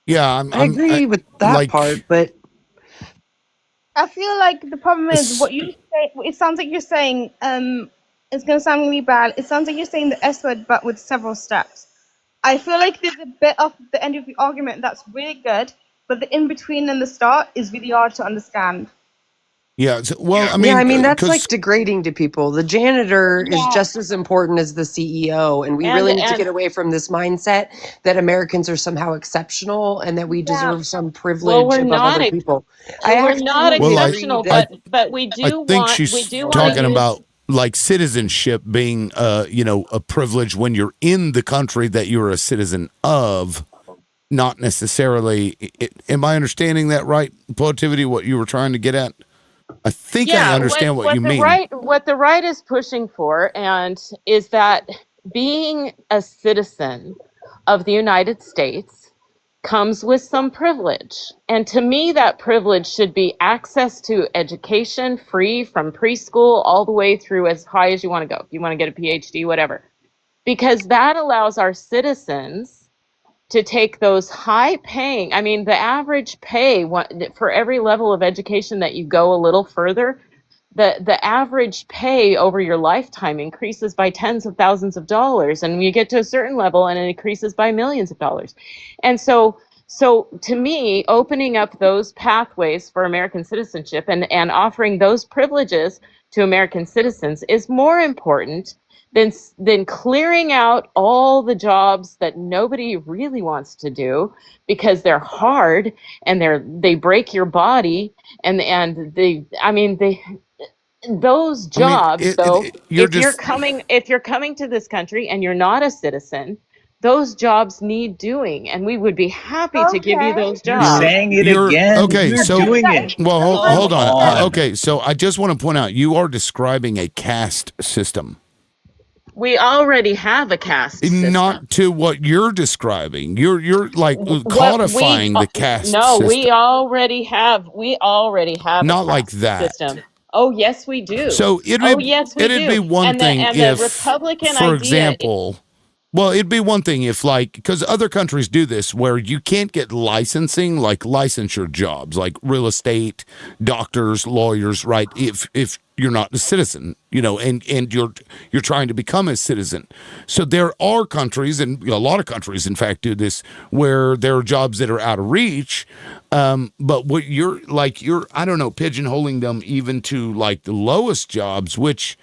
yeah, I agree with that part, but I feel like the problem is what you say. It sounds like you're saying, it's going to sound really bad. It sounds like you're saying the S word, but with several steps. I feel like there's a bit of the end of the argument that's really good, but the in between and the start is really hard to understand. Yeah. Well, I mean, that's like degrading to people. The janitor is just as important as the CEO, and we really need to get away from this mindset that Americans are somehow exceptional and that we deserve some privilege we're above not other people. we're not absolutely exceptional, agree that- but we do I think she's talking about like citizenship being a privilege when you're in the country that you're a citizen of, not necessarily. Am I understanding that right, Positivity, what you were trying to get at? I think I Yeah, understand what you the mean. right is pushing for, and is that being a citizen of the United States comes with some privilege. And to me, that privilege should be access to education, free from preschool all the way through as high as you want to go. If you want to get a PhD, whatever. Because that allows our citizens to take those high paying, I mean, the average pay for every level of education that you go a little further, the average pay over your lifetime increases by tens of thousands of dollars, and you get to a certain level and it increases by millions of dollars. And so to me, opening up those pathways for American citizenship and offering those privileges to American citizens is more important than clearing out all the jobs that nobody really wants to do because they're hard and they break your body and they, I mean, those jobs, you're if you're coming to this country and you're not a citizen, those jobs need doing, and we would be happy to give you those You're jobs. saying it again. Okay, You're so doing it. well, Come hold on. on. Okay, so I just want to point out you are describing a caste system. We already have a caste system. Not to what you're describing. You're like codifying the caste system. We already have Not a like caste that. system. Oh yes, we do. So it'd be one thing if, the Republican for idea, example, well, it'd be one thing if, like, because other countries do this where you can't get licensing, like licensure jobs, like real estate, doctors, lawyers, right? If you're not a citizen, and you're trying to become a citizen. So there are countries, and a lot of countries, in fact, do this where there are jobs that are out of reach. But what you're I don't know, pigeonholing them even to like the lowest jobs, which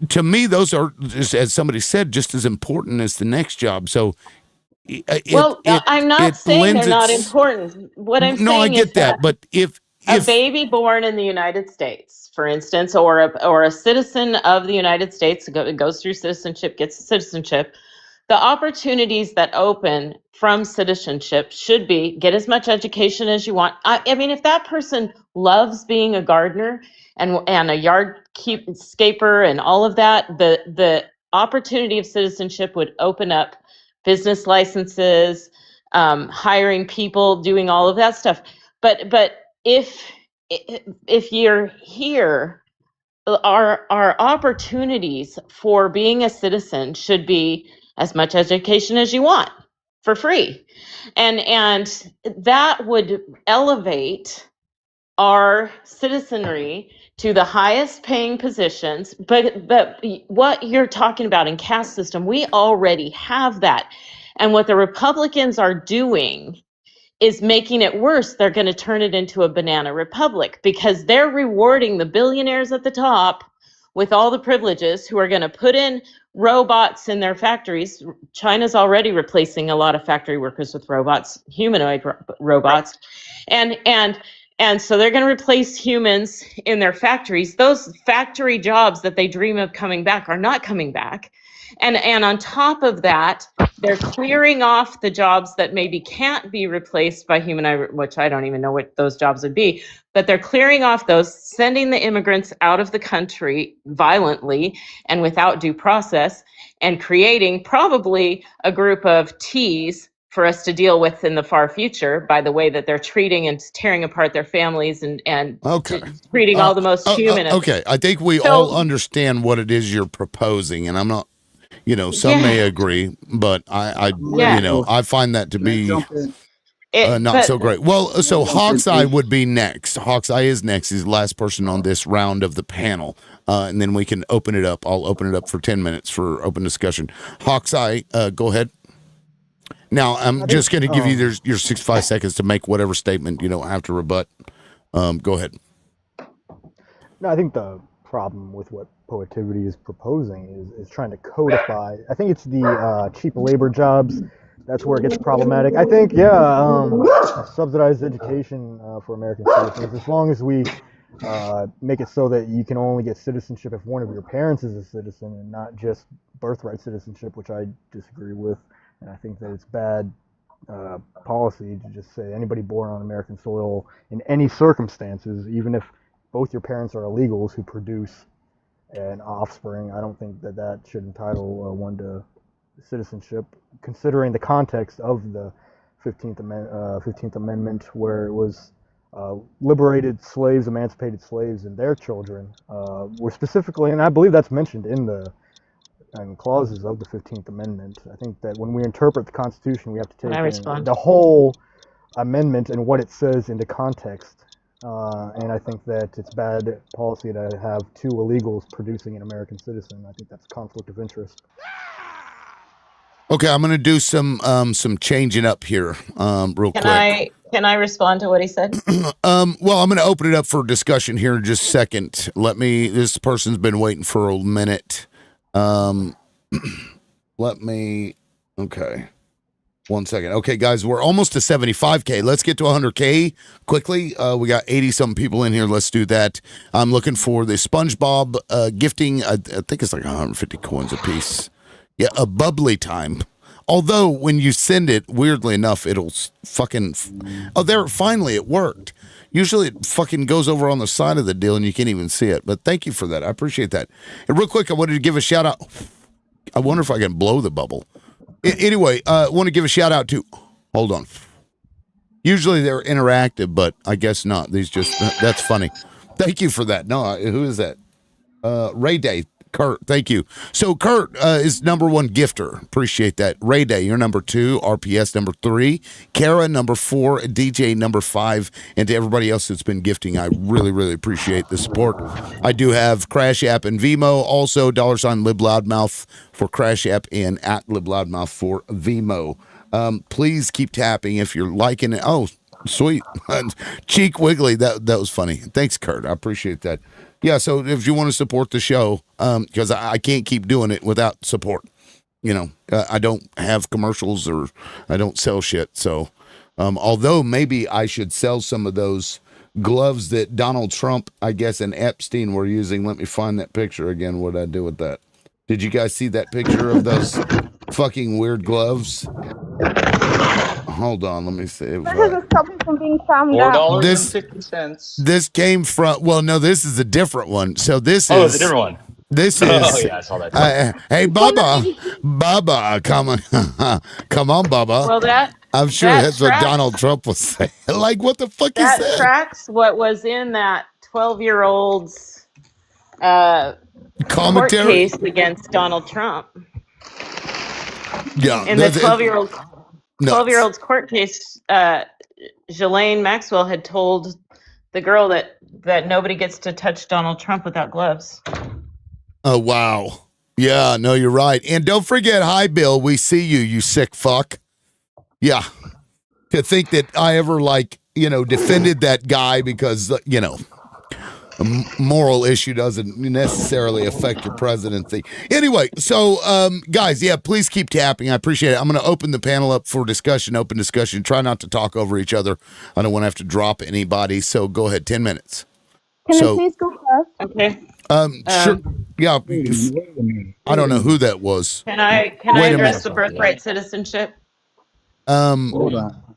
to me, those are, as somebody said, just as important as the next job. So, I'm not saying they're not important. What I'm no, I saying get is that, but if a baby born in the United States, for instance, or a citizen of the United States goes through citizenship, gets citizenship, the opportunities that open from citizenship should be get as much education as you want. I mean, if that person loves being a gardener and a yard scaper and all of that, the opportunity of citizenship would open up business licenses, hiring people, doing all of that stuff. But if you're here, our opportunities for being a citizen should be as much education as you want for free, and that would elevate our citizenry to the highest paying positions. But what you're talking about in caste system, we already have that, and what the Republicans are doing is making it worse. They're going to turn it into a banana republic because they're rewarding the billionaires at the top with all the privileges who are going to put in robots in their factories. China's already replacing a lot of factory workers with robots, humanoid robots. And so they're going to replace humans in their factories. Those factory jobs that they dream of coming back are not coming back. And on top of that, they're clearing off the jobs that maybe can't be replaced by humanoid, which I don't even know what those jobs would be, but they're clearing off those, sending the immigrants out of the country violently and without due process, and creating probably a group of T's for us to deal with in the far future by the way that they're treating and tearing apart their families and treating all the most human of okay, I think we all understand what it is you're proposing, and I'm not, some may agree, but I find that to be not so great. Well, so Hawkeye would be next. Hawkeye is next. He's the last person on this round of the panel, and then we can open it up. I'll open it up for 10 minutes for open discussion. Hawkeye, go ahead. Now, I'm just going to give you your 65 seconds to make whatever statement you don't have to rebut. Go ahead. No, I think the problem with what Poetivity is proposing is trying to codify. I think it's the cheap labor jobs. That's where it gets problematic. I think, subsidized education for American citizens. As long as we make it so that you can only get citizenship if one of your parents is a citizen and not just birthright citizenship, which I disagree with. And I think that it's bad policy to just say anybody born on American soil in any circumstances, even if both your parents are illegals who produce an offspring, I don't think that that should entitle one to citizenship, considering the context of the 15th Amendment, where it was liberated slaves, emancipated slaves, and their children were specifically, and I believe that's mentioned in the clauses of the 15th Amendment. I think that when we interpret the Constitution, we have to Can take I in respond? the whole amendment and what it says into context. And I think that it's bad policy to have two illegals producing an American citizen. I think that's a conflict of interest. Okay, I'm gonna do some changing up here, real quick. Can I respond to what he said? Well, I'm gonna open it up for discussion here in just a second. This person's been waiting for a minute. Okay. 1 second. Okay, guys, we're almost to 75K. Let's get to 100K quickly. We got 80-something people in here. Let's do that. I'm looking for the SpongeBob gifting. I think it's like 150 coins a piece. Yeah, a bubbly time. Although, when you send it, weirdly enough, it'll fucking... Oh, there, finally, it worked. Usually, it fucking goes over on the side of the deal, and you can't even see it. But thank you for that. I appreciate that. And real quick, I wanted to give a shout-out. I wonder if I can blow the bubble. Anyway, I want to give a shout out to, hold on. Usually they're interactive, but I guess not. That's funny. Thank you for that. No, who is that? Ray Day. Kurt, thank you. So Kurt is number one gifter. Appreciate that. Ray Day, you're number 2. RPS number 3. Kara number 4. DJ number 5. And to everybody else that's been gifting, I really, really appreciate the support. I do have Crash App and Vimo. Also, $LibLoudmouth for Crash App and @LibLoudmouth for Vimo. Please keep tapping if you're liking it. Oh, sweet. Cheek wiggly. That was funny. Thanks, Kurt. I appreciate that. Yeah, so if you want to support the show, because I can't keep doing it without support. You know, I don't have commercials or I don't sell shit. So, although maybe I should sell some of those gloves that Donald Trump, I guess, and Epstein were using. Let me find that picture again. What did I do with that? Did you guys see that picture of those fucking weird gloves? Hold on, let me see. That doesn't stop you from being found out. $4.50. This came from, well, no, this is a different one. So this Oh, is it's a different one. This is, Oh, yeah, I saw that. Hey, Bubba, come on, come on, Bubba. Well, I'm sure that that's what tracks- Donald Trump was saying. Like, what the fuck is That that? tracks what was in that 12-year-old's court Commentary? case against Donald Trump. Yeah. In the 12-year-old's court case, Ghislaine Maxwell had told the girl that nobody gets to touch Donald Trump without gloves. Oh, wow. Yeah, no, you're right. And don't forget, hi, Bill, we see you, you sick fuck. Yeah. To think that I ever, defended that guy because, a moral issue doesn't necessarily affect your presidency. Anyway, so, guys, yeah, please keep tapping. I appreciate it. I'm going to open the panel up for discussion, open discussion. Try not to talk over each other. I don't want to have to drop anybody, so go ahead, 10 minutes. Can I please go first? Okay. Sure. Yeah. I don't know who that was. Can I address the birthright citizenship? Hold on.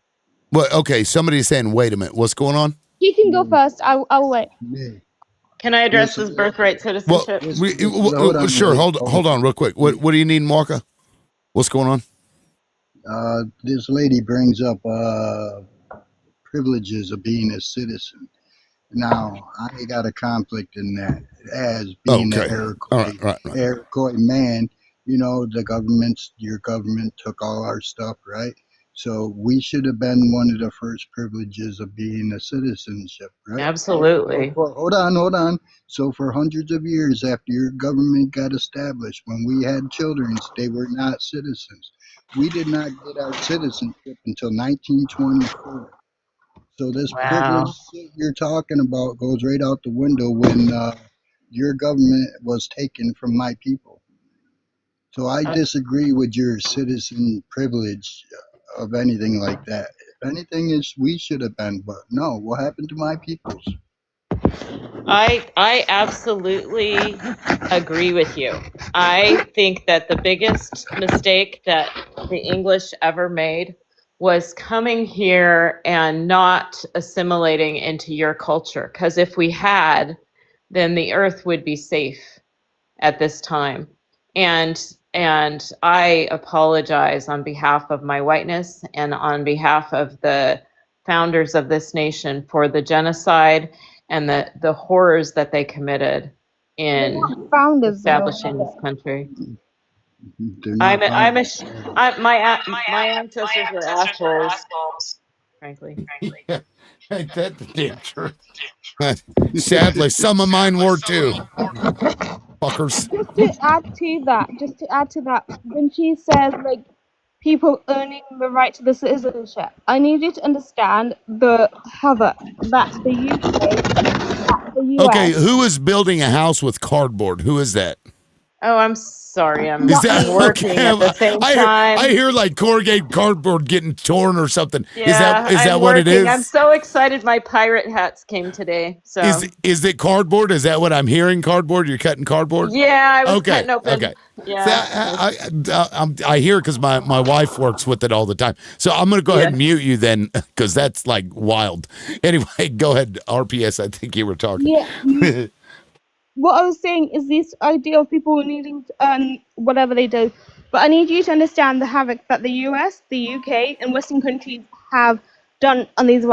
Well, okay, somebody's saying, wait a minute, what's going on? You can go first. I'll wait. Can I address this birthright citizenship? Sure. Hold on, real quick. What do you need, Marka? What's going on? This lady brings up privileges of being a citizen. Now, I got a conflict in that. As being an Iroquois man, your government took all our stuff, right? So we should have been one of the first privileges of being a citizenship, right? Absolutely. Hold on. So for hundreds of years after your government got established, when we had children, they were not citizens. We did not get our citizenship until 1924. So this privilege you're talking about goes right out the window when your government was taken from my people. So I disagree with your citizen privilege of anything like that. If anything, we should have been, but no, what happened to my peoples? I absolutely agree with you. I think that the biggest mistake that the English ever made was coming here and not assimilating into your culture. Because if we had, then the earth would be safe at this time. And I apologize on behalf of my whiteness and on behalf of the founders of this nation for the genocide and the horrors that they committed They're in not founders, though, establishing this are country. They're not founders. My ancestors were assholes, frankly. Yeah, ain't that the damn truth? Sadly, some of mine were too. Fuckers. Just to add to that, when she says like people earning the right to the citizenship, I need you to understand the havoc that the UK, the Okay, US. who is building a house with cardboard? Who is that? Oh, I'm sorry. I'm Is that working okay? at the same time. I hear like corrugated cardboard getting torn or something. Yeah, Is that I'm what it working. I'm is? so excited my pirate hats came today. So Is it cardboard? Is that what I'm hearing? Cardboard? You're cutting cardboard? yeah, I was Okay, cutting open. okay. Yeah. I hear because my wife works with it all the time. So I'm gonna go ahead and mute you then because that's like wild. Anyway, go ahead. RPS. I think you were talking. Yeah. What I was saying is this idea of people needing to earn whatever they do. But I need you to understand the havoc that the US, the UK, and Western countries have done on these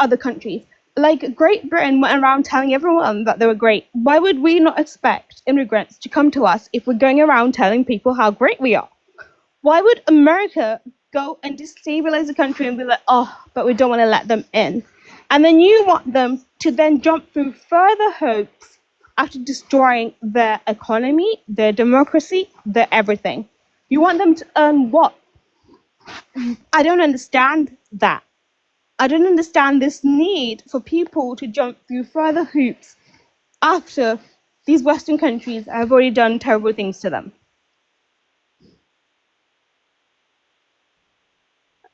other countries. Like Great Britain went around telling everyone that they were great. Why would we not expect immigrants to come to us if we're going around telling people how great we are? Why would America go and destabilize the country and be like, oh, but we don't want to let them in? And then you want them to then jump through further hoops after destroying their economy, their democracy, their everything. You want them to earn what? I don't understand that. I don't understand this need for people to jump through further hoops after these Western countries have already done terrible things to them.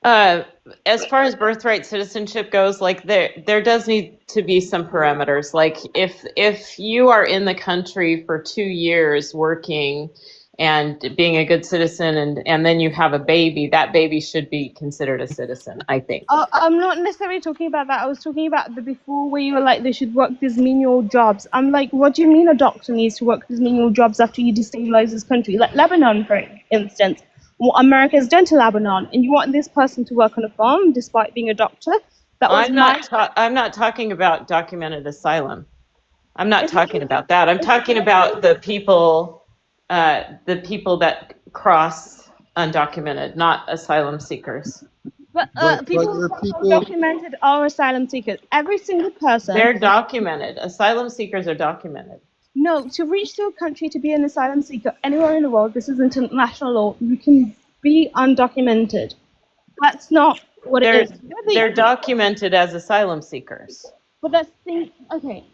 As far as birthright citizenship goes, like there does need to be some parameters. Like if you are in the country for 2 years working and being a good citizen and then you have a baby, that baby should be considered a citizen, I think. I'm not necessarily talking about that. I was talking about the before where you were like, they should work these menial jobs. I'm like, what do you mean a doctor needs to work these menial jobs after you destabilize this country? Like Lebanon, for instance. What America has done to Lebanon, and you want this person to work on a farm despite being a doctor? I'm not talking about documented asylum. I'm not talking about that. I'm talking about the people that cross undocumented, not asylum seekers. But people who are undocumented are asylum seekers. Every single person. They're documented. Asylum seekers are documented. No, to reach to a country to be an asylum seeker anywhere in the world, this is international law. You can be undocumented. That's not what it is. They're documented as asylum seekers. But that's the okay.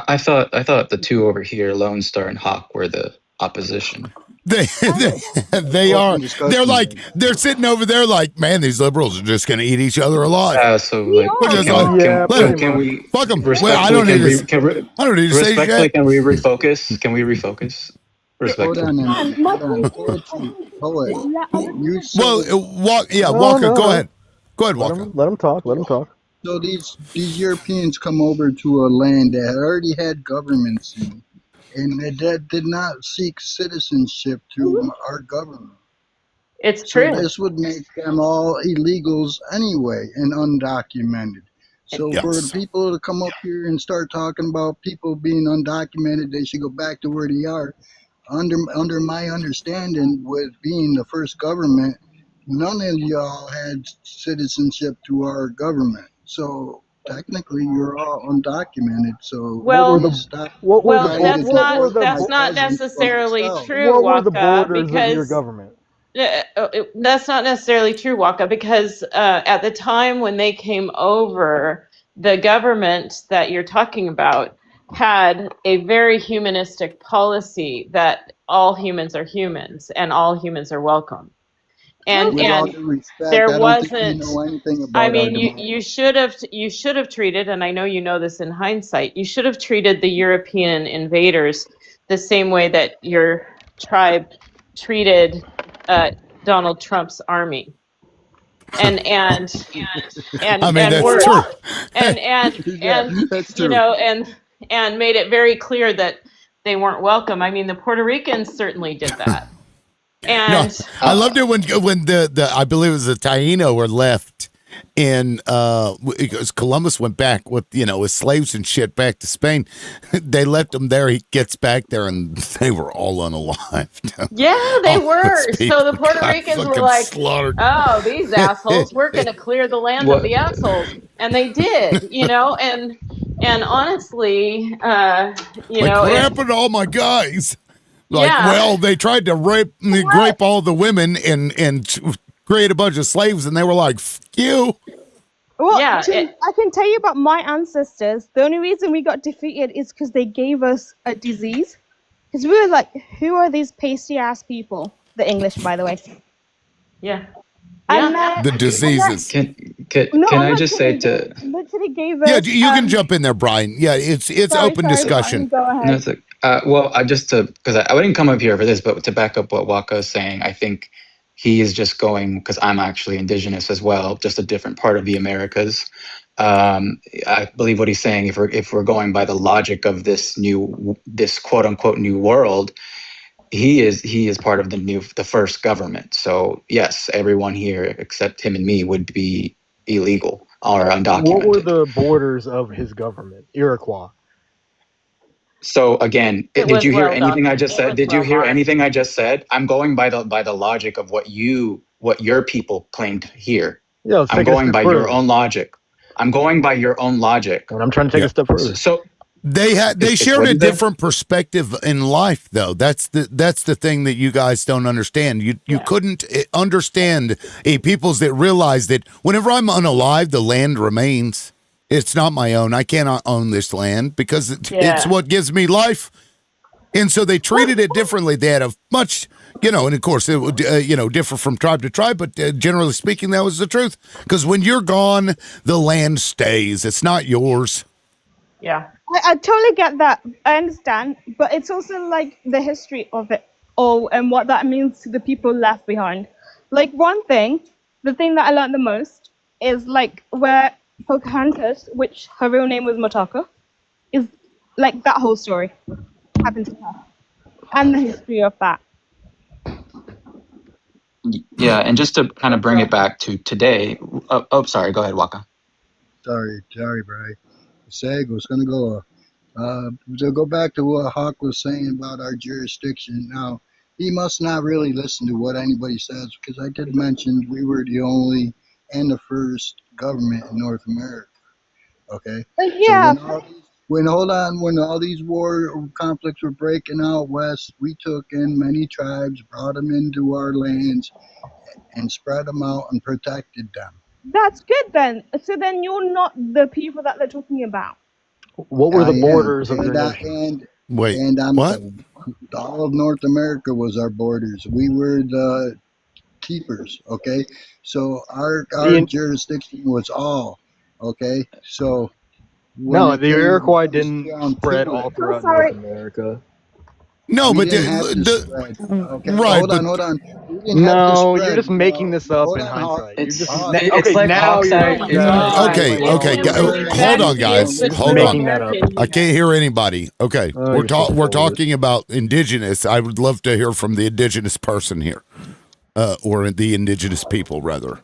I thought the two over here, Lone Star and Hawk, were the opposition. They are. They're like they're sitting over there like, man, these liberals are just gonna eat each other alive. So like, We're just can we fuck them? Respectfully, Well, I don't need to say respectfully, shit. can we refocus? Can we refocus? Respectfully. Hold on. Poet. Walker, go ahead. Go ahead, Walker. Let him talk. Let him talk. So these Europeans come over to a land that already had governments in, and that did not seek citizenship through our government. It's true. So this would make them all illegals anyway and undocumented. So for the people to come up here and start talking about people being undocumented, they should go back to where they are. Under my understanding, with being the first government, none of y'all had citizenship through our government. So technically, you're all undocumented. So that's not necessarily true, What were the Waka, borders of your government? That's not necessarily true, Waka, because at the time when they came over, the government that you're talking about had a very humanistic policy that all humans are humans and all humans are welcome. And With all and due respect, there I don't think you wasn't. know anything I about our mean, democracy. you should have treated, and I know you know this in hindsight. You should have treated the European invaders the same way that your tribe treated Donald Trump's army, and and I mean, and that's were true. and That's you true. know and made it very clear that they weren't welcome. I mean, the Puerto Ricans certainly did that. No, And I loved it when the I believe it was the Taino were left, and because Columbus went back with with slaves and shit back to Spain. They left him there. He gets back there, and they were all unalived. yeah, they All were. those So the people Puerto got Ricans were fucking like, slaughtered. "Oh, these assholes, we're going to clear the land of What? the assholes." And they did, and honestly, Like, what it, happened to all my guys? Like, yeah. well, they tried to rape all the women and create a bunch of slaves, and they were like, "Fuck you." Well, Yeah, I can tell you about my ancestors. The only reason we got defeated is because they gave us a disease. Because we were like, who are these pasty ass people? The English, by the way. Yeah. And The diseases. Can no, can I'm I not just say kidding. to They literally gave Yeah, us. you can jump in there, Brian. Yeah, it's open Brian, discussion. go no, ahead. it's like, well, I just to because I didn't come up here for this, but to back up what Waka is saying, I think he is just going because I'm actually indigenous as well, just a different part of the Americas. I believe what he's saying. If we're going by the logic of this quote unquote new world, he is part of the first government. So yes, everyone here except him and me would be illegal or undocumented. What were the borders of his government? Iroquois. So again, It did was you hear well anything I documented. just said? Did you hear anything I just said? I'm going by the logic of what your people claimed here. Yeah, let's I'm take it a going step by further. your own logic. I'm going by your own logic. And I'm trying to take a step further. So They shared what a is that? different perspective in life, though. That's the thing that you guys don't understand. You couldn't understand a peoples that realize that whenever I'm unalive, the land remains. It's not my own. I cannot own this land because it's what gives me life. And so they treated it differently. They had a much, and of course it would, differ from tribe to tribe, but generally speaking, that was the truth. Because when you're gone, the land stays. It's not yours. Yeah. I totally get that. I understand, but it's also like the history of it all and what that means to the people left behind. Like the thing that I learned the most is like where Pocahontas, which her real name was Motaka, is like that whole story happened to her, and the history of that. Yeah, and just to kind of bring it back to today. Sorry. Go ahead, Waka. Sorry, Brian. Sag was going to go. To go back to what Hawk was saying about our jurisdiction. Now, he must not really listen to what anybody says because I did mention we were the only and the first government in North America. Okay. Yeah. So when all these war conflicts were breaking out west, we took in many tribes, brought them into our lands, and spread them out and protected them. That's good then. So then you're not the people that they're talking about. What were the borders of your and nation? Wait, and I'm what? all of North America was our borders. We were the keepers. Okay, so our jurisdiction was all. Okay, so No, the Iroquois didn't spread all throughout North America. No, we but didn't have to spread. Okay, right, hold on. We didn't have to No, spread. you're just making this up Hold in on, Hawk. hindsight. It's Okay, like now you're Hawkeye. making that up. Okay. Hold on, guys. You're just Hold making on. that up. I can't hear anybody. Okay, we're you're so we're full of it. talking about indigenous. I would love to hear from the indigenous person here, or the indigenous people rather.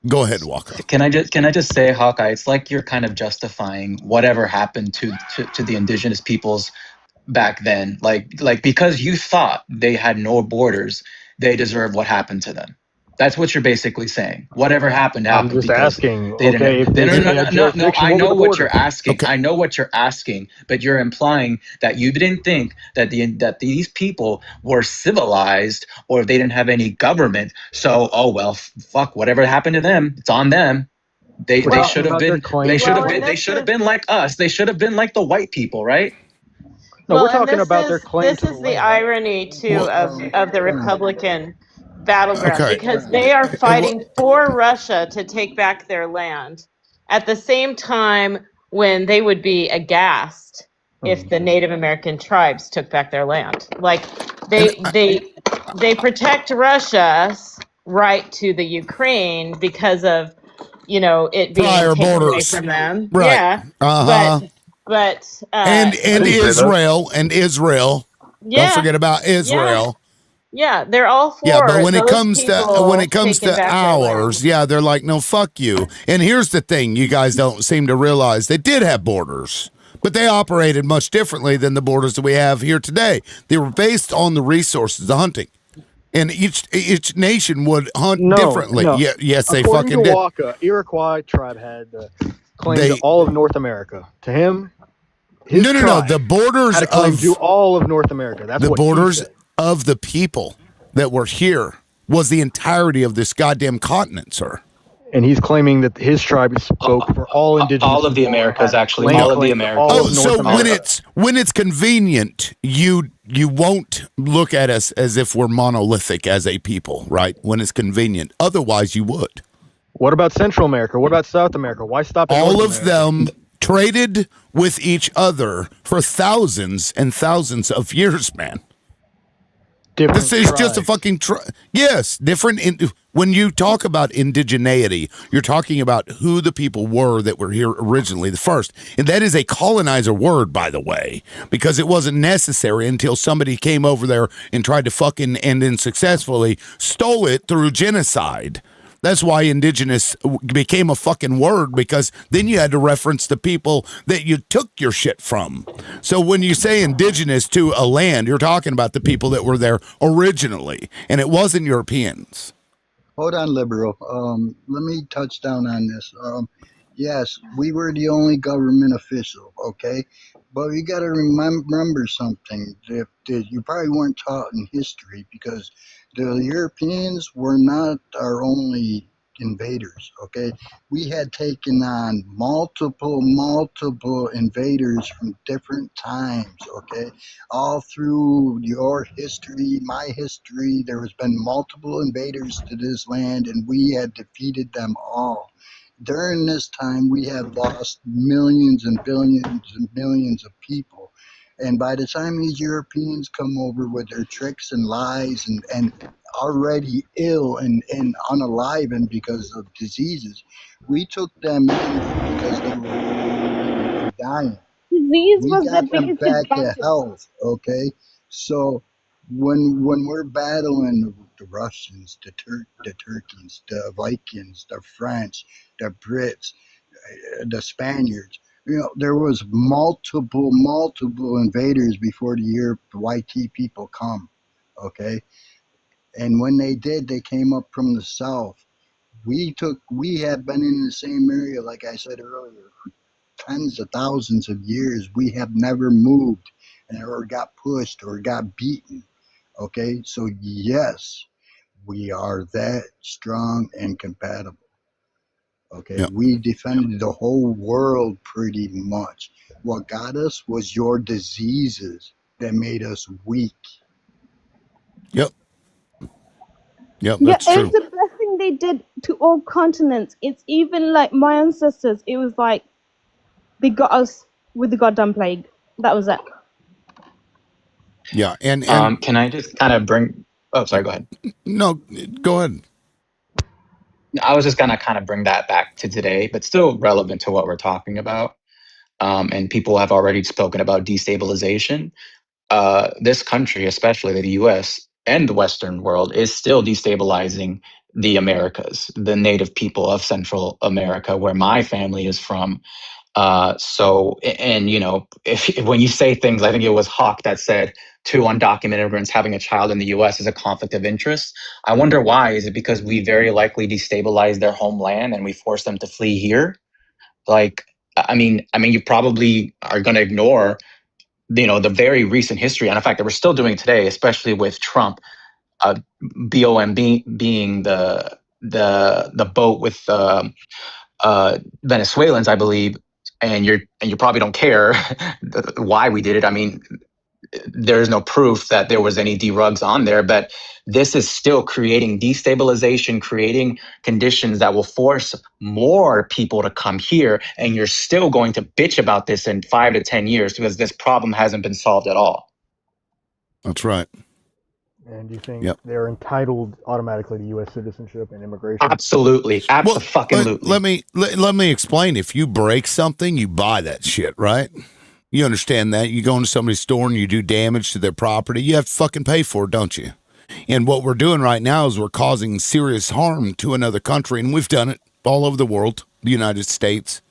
Go ahead, Walker. Can I just say, Hawkeye? It's like you're kind of justifying whatever happened to the indigenous peoples back then, like because you thought they had no borders, they deserve what happened to them. That's what you're basically saying. Whatever happened I'm just because asking. they Okay, if didn't. they had No. jurisdiction I know over the what you're border. asking. I know what you're asking, but you're implying that you didn't think that these people were civilized or they didn't have any government. So, oh well, fuck. Whatever happened to them, it's on them. They should have been. They should have been like us. They should have been like the white people, right? No, we're talking about their claim this to is the the land. irony too of the Republican battleground Okay. because they are fighting for Russia to take back their land at the same time when they would be aghast if the Native American tribes took back their land. Like they protect Russia's right to the Ukraine because of it being Prior taken away borders. from them. Right. Yeah. Uh-huh. But And Israel. yeah. Don't forget about Israel. Yeah, they're all for Yeah, but when it those comes people taking to back their land. ours, yeah, they're like, no, fuck you. And here's the thing: you guys don't seem to realize they did have borders, but they operated much differently than the borders that we have here today. They were based on the resources of hunting, and each nation would hunt differently. No. Yeah, yes, they According fucking to did. Waka, Iroquois tribe had claim to all of North America. To him, his No. tribe The borders had a claim of to all of North America. That's the what he borders said. of the people that were here was the entirety of this goddamn continent, sir. And he's claiming that his tribe spoke for all indigenous. All of the people and Americas, had actually. claim All to of the claim to Americas. all Oh, of North so America. when it's convenient, you won't look at us as if we're monolithic as a people, right? When it's convenient. Otherwise, you would. What about Central America? What about South America? Why stop at All North of America? them traded with each other for thousands and thousands of years, man. Different This is just a tribes. fucking yes, different. When you talk about indigeneity, you're talking about who the people were that were here originally, the first. And that is a colonizer word, by the way, because it wasn't necessary until somebody came over there and tried to fucking and then successfully stole it through genocide. That's why indigenous became a fucking word, because then you had to reference the people that you took your shit from. So when you say indigenous to a land, you're talking about the people that were there originally, and it wasn't Europeans. Hold on, liberal. Let me touch down on this. Yes, we were the only government official, okay? But you got to remember something that you probably weren't taught in history, because the Europeans were not our only invaders, okay? We had taken on multiple invaders from different times, okay? All through your history, my history, there has been multiple invaders to this land, and we had defeated them all. During this time, we have lost millions and billions and millions of people. And by the time these Europeans come over with their tricks and lies and already ill and unalivened because of diseases, we took them in because they were dying. Disease We was the got them biggest back to advantage. health, okay? So when we're battling the Russians, the Turkeys, the Vikings, the French, the Brits, the Spaniards, there was multiple invaders before the YT people come, okay? And when they did, they came up from the south. We have been in the same area, like I said earlier, tens of thousands of years. We have never moved or got pushed or got beaten. Okay, so yes, we are that strong and compatible. Okay, Yep. we defended the whole world pretty much. What got us was your diseases that made us weak. Yep. Yep, Yeah, that's it's true. the best thing they did to all continents. It's even like my ancestors, it was like they got us with the goddamn plague. That was it. Yeah, and Can I just kind of bring? Oh, sorry. Go ahead. no, go ahead. I was just gonna kind of bring that back to today, but still relevant to what we're talking about. And people have already spoken about destabilization. This country, especially the U.S. and the Western world, is still destabilizing the Americas, the native people of Central America, where my family is from. And if when you say things, I think it was Hawk that said two undocumented immigrants having a child in the U.S. is a conflict of interest. I wonder why. Is it because we very likely destabilize their homeland and we force them to flee here? Like, you probably are going to ignore, the very recent history, and in fact, that we're still doing today, especially with Trump, BOM being the boat with Venezuelans, I believe, and you probably don't care why we did it. I mean, there is no proof that there was any derugs on there, but this is still creating destabilization, creating conditions that will force more people to come here. And you're still going to bitch about this in 5 to 10 years because this problem hasn't been solved at all. That's right. And do you think Yep. they're entitled automatically to U.S. citizenship and immigration? Absolutely. Absolutely. Let me explain. If you break something, you buy that shit, right? You understand that. You go into somebody's store and you do damage to their property, you have to fucking pay for it, don't you? And what we're doing right now is we're causing serious harm to another country, and we've done it all over the world, the United States.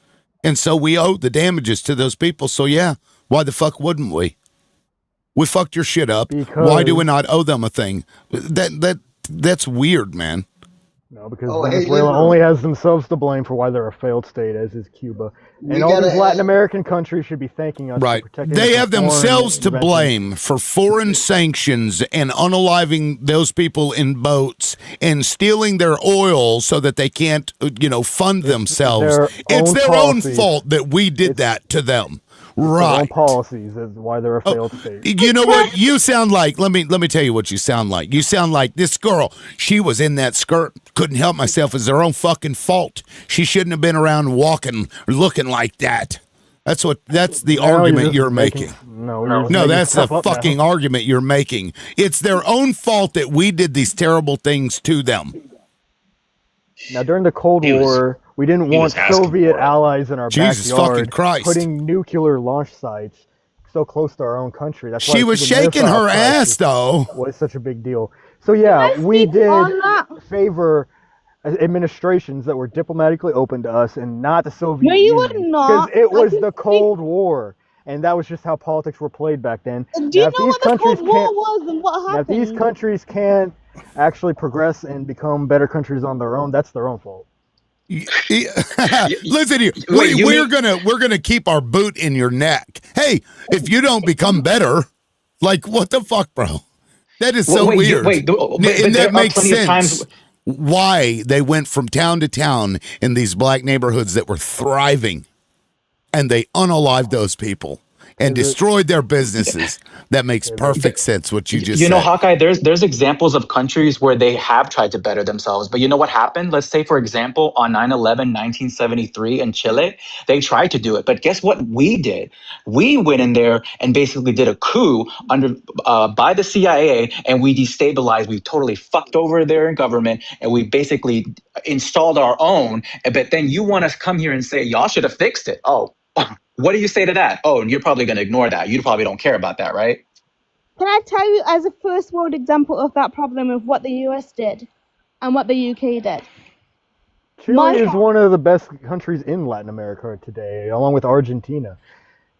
And so we owe the damages to those people. So yeah, why the fuck wouldn't we? We fucked your shit up. Why do we not owe them a thing? That's weird, man. No, because Venezuela only has themselves to blame for why they're a failed state, as is Cuba. And all these Latin American countries should be thanking us for protecting They them have from foreign themselves to intervention. blame for foreign sanctions and unaliving those people in boats and stealing their oil so that they can't, fund themselves. It's their own fault that we did that to them. Their own Right. policies is why they're a failed state. You know what? You sound like, let me tell you what you sound like. You sound like this girl. She was in that skirt. Couldn't help myself. It's their own fucking fault. She shouldn't have been around walking, looking like that. That's the argument you're making. No, That's the fucking argument you're making. It's their own fault that we did these terrible things to them. Now, during the Cold War, we didn't want Soviet allies in our Jesus fucking backyard Christ. putting nuclear launch sites so close to our own country. That's why She was Cuban shaking Missile her Crisis ass, though. was such a big deal. So yeah, we did favor administrations that were diplomatically open to us and not the Soviet No, you would Union. not. Because it I was can the Cold War. And that was just how politics were played back then. Do you Now, if know these what the countries Cold War can't- was and what Now, if these happened? countries can't actually progress and become better countries on their own, that's their own fault. Listen here. We're gonna keep our boot in your neck. Hey, if you don't become better, like what the fuck, bro? That is so weird. but And there that are makes plenty of sense. times- Why they went from town to town in these black neighborhoods that were thriving, and they unalived those people and destroyed their businesses. That makes perfect sense. What you just You know, said. Hawkeye, there's examples of countries where they have tried to better themselves. But you know what happened? Let's say, for example, on 9/11, 1973 in Chile, they tried to do it. But guess what we did? We went in there and basically did a coup by the CIA, and we destabilized. We totally fucked over their government, and we basically installed our own. But then you want us to come here and say, y'all should have fixed it. Oh, what do you say to that? Oh, and you're probably going to ignore that. You probably don't care about that, right? Can I tell you as a first world example of that problem of what the US did and what the UK did? Chile is one of the best countries in Latin America today, along with Argentina.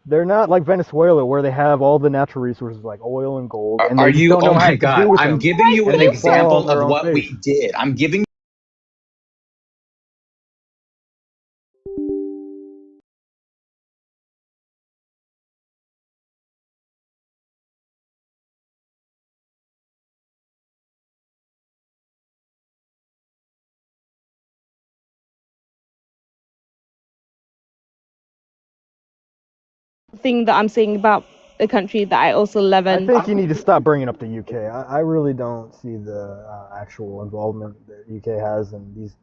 They're not like Venezuela, where they have all the natural resources like oil and gold, and they just don't know Oh how my to God. deal with I'm them. giving you And an they fall example on their of own what face. we did. I'm giving Thing that I'm saying about a country that I also live in. I think you need to stop bringing up the UK. I really don't see the actual involvement that UK has in these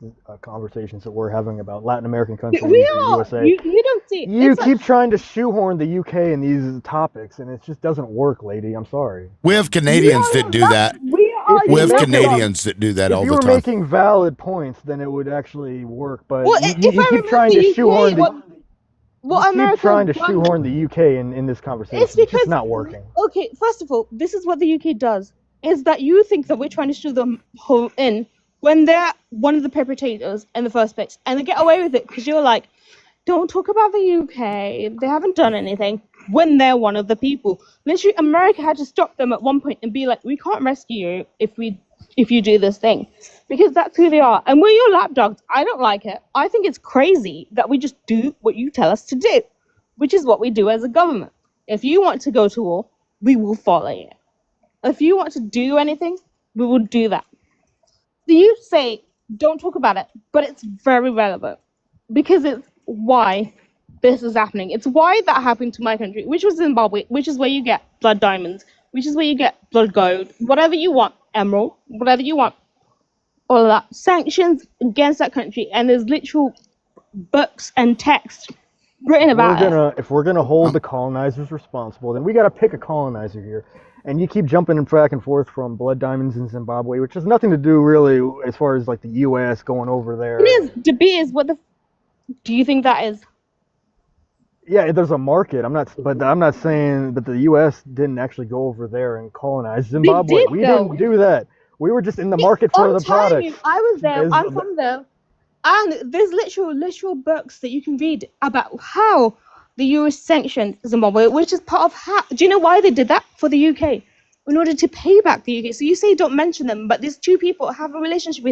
conversations that we're having about Latin American countries, We the are. USA. You don't see. You it's keep trying to shoehorn the UK in these topics, and it just doesn't work, lady. I'm sorry. We have Canadians that do that. We are. We have not- Canadians that do that all If you the were time. making valid points, then it would actually work. But Well, you if I keep remove trying the to UK, shoehorn the. what You keep America trying to done- shoehorn the UK in this conversation. It's because just not working. Okay, first of all, this is what the UK does: is that you think that we're trying to shoe them whole in when they're one of the perpetrators in the first place, and they get away with it because you're like, don't talk about the UK. They haven't done anything. When they're one of the people, literally, America had to stop them at one point and be like, we can't rescue you if you do this thing, because that's who they are, and we're your lapdogs. I don't like it. I think it's crazy that we just do what you tell us to do, which is what we do as a government. If you want to go to war, we will follow you. If you want to do anything, we will do that. So you say, don't talk about it, but it's very relevant because it's why this is happening. It's why that happened to my country, which was Zimbabwe, which is where you get blood diamonds, which is where you get blood gold, whatever you want, emerald, whatever you want, all of that. Sanctions against that country, and there's literal books and text written about it. If we're gonna hold the colonizers responsible, then we got to pick a colonizer here. And you keep jumping back and forth from blood diamonds in Zimbabwe, which has nothing to do really as far as like the U.S. going over there. De Beers, what the? Do you think that is? Yeah, there's a market. I'm not saying that the U.S. didn't actually go over there and colonize Zimbabwe. We didn't do that. We were just in the market for the products. I was there. I'm from there, and there's literal books that you can read about how the US sanctioned Zimbabwe, which is part of how. Do you know why they did that for the UK? In order to pay back the UK. So you say don't mention them, but these two people have a relationship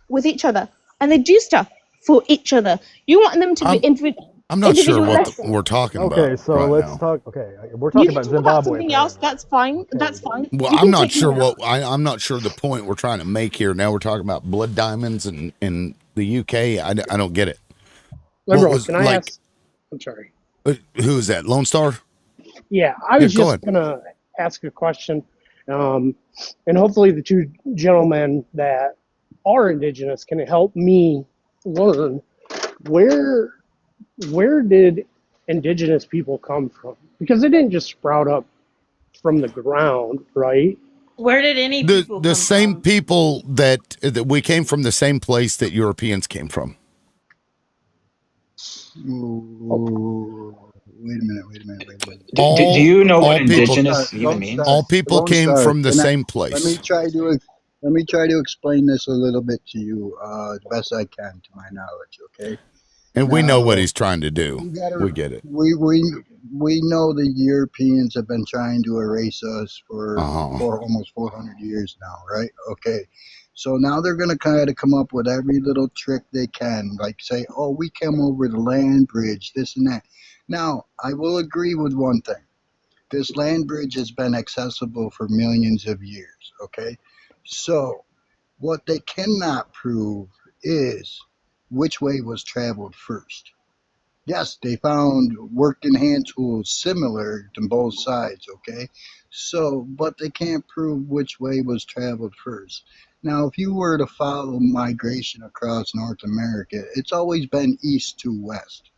with each other, and they do stuff for each other. You want them to be I'm not sure what we're talking about. Okay, so right let's now. talk. Okay, we're talking about Zimbabwe. Something else. That's fine. That's fine. Well, You I'm can not take sure them out. I'm not sure the point we're trying to make here. Now we're talking about blood diamonds in the UK. I don't get it. Liberal, can I ask? I'm sorry. Who is that? Lone Star? Yeah, I was go just going to ask a question. And hopefully the two gentlemen that are indigenous can help me learn where did indigenous people come from? Because they didn't just sprout up from the ground, right? Where did any people The same people that we came from the same place that Europeans came from. Ooh, wait a minute. Do you know what indigenous even means? All people Lone came Star, from the can I- same place. Let me try to explain this a little bit to you, as best I can, to my knowledge. Okay. And we know Now, what he's trying to do. gotta- We get it. We know the Europeans have been trying to erase us for almost 400 years now, right? Okay. So now they're going to kind of come up with every little trick they can, like say, oh, we came over the land bridge, this and that. Now, I will agree with one thing. This land bridge has been accessible for millions of years, okay? So what they cannot prove is which way was traveled first. Yes, they found working hand tools similar to both sides, okay? So, but they can't prove which way was traveled first. Now, if you were to follow migration across North America, it's always been east to west,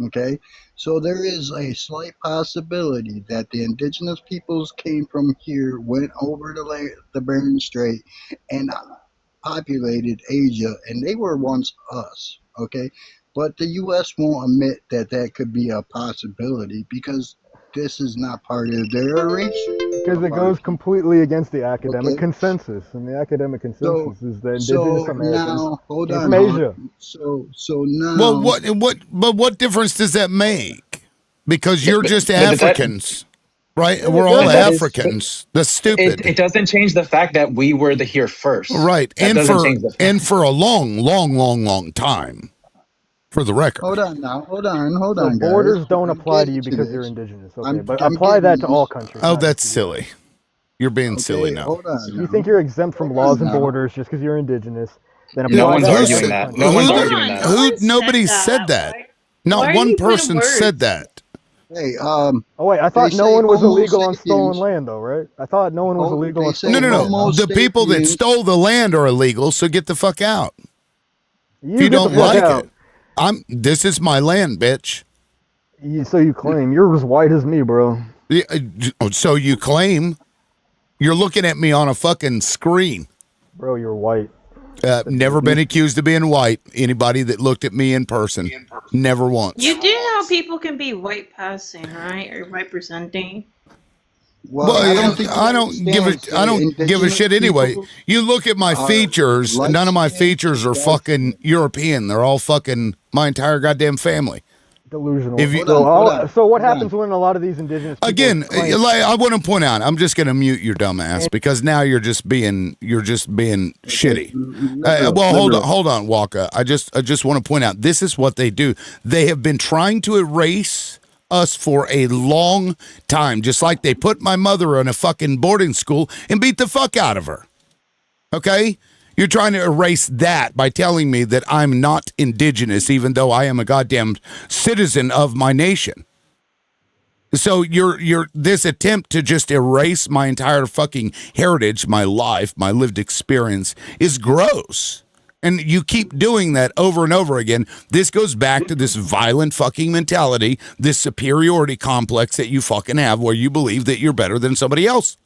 okay? So there is a slight possibility that the indigenous peoples came from here, went over the Bering Strait, and populated Asia, and they were once us, okay? But the U.S. won't admit that that could be a possibility because this is not part of their erasure. Because it goes completely against the academic consensus, and the academic consensus is that indigenous Americans now, hold came on, from Asia. So now, Well, what difference does that make? Because you're just Africans, right? We're all Africans. That's stupid. It doesn't change the fact that we were here first. Right. That doesn't change the fact. And for a long time, for the record. hold on, So guys. borders don't I'm apply to getting you because this. you're indigenous. Okay, I'm but apply that to getting all this. countries. Oh, that's silly. You're being silly now. Hold on. You think you're exempt from laws and now. borders just because you're indigenous? Then apply No one's that to arguing every that. country. No one's arguing that. Nobody said that. Not why are one you putting person words? said that. Hey, Oh wait, I thought they no say one was Homo illegal on stolen sapiens- land, though, right? I thought no one was illegal on they say stolen land. Homo The people that sapiens- stole the land are illegal, so get the fuck out. If you get don't the fuck like out. it, this is my land, bitch. So you claim you're as white as me, bro. Yeah, so you claim. You're looking at me on a fucking screen. Bro, you're white. Never been accused of being white. Anybody that looked at me in person, never once. You do know how people can be white passing, right? Or representing. Well, Well, I don't think I don't give a shit anyway. people You look at my are features. light None of my skinned, features are fucking European. They're all fucking my entire goddamn family. Delusional. If you- So what happens when a lot of these indigenous people Again, claim- like, I want to point out, I'm just going to mute your dumb ass because now you're just being shitty. Hold on, Walker. I just want to point out this is what they do. They have been trying to erase us for a long time, just like they put my mother in a fucking boarding school and beat the fuck out of her. Okay? You're trying to erase that by telling me that I'm not indigenous, even though I am a goddamn citizen of my nation. So you're this attempt to just erase my entire fucking heritage, my life, my lived experience is gross. And you keep doing that over and over again. This goes back to this violent fucking mentality, this superiority complex that you fucking have where you believe that you're better than somebody else.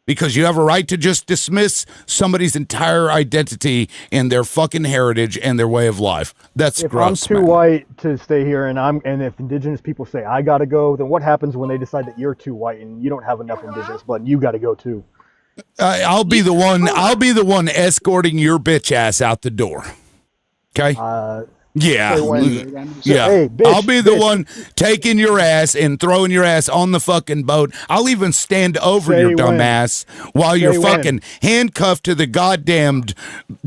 Because you have a right to just dismiss somebody's entire identity and their fucking heritage and their way of life. That's If gross, I'm too man. white to stay here, and if indigenous people say I gotta go, then what happens when they decide that you're too white and you don't have enough indigenous blood and you gotta go too? I'll be the one. I'll be the one escorting your bitch ass out the door. Okay. Yeah. say when. Yeah. Hey, bitch, I'll be the bitch. one taking your ass and throwing your ass on the fucking boat. I'll even stand over Say your dumb when. ass while you're Say when. fucking handcuffed to the goddamned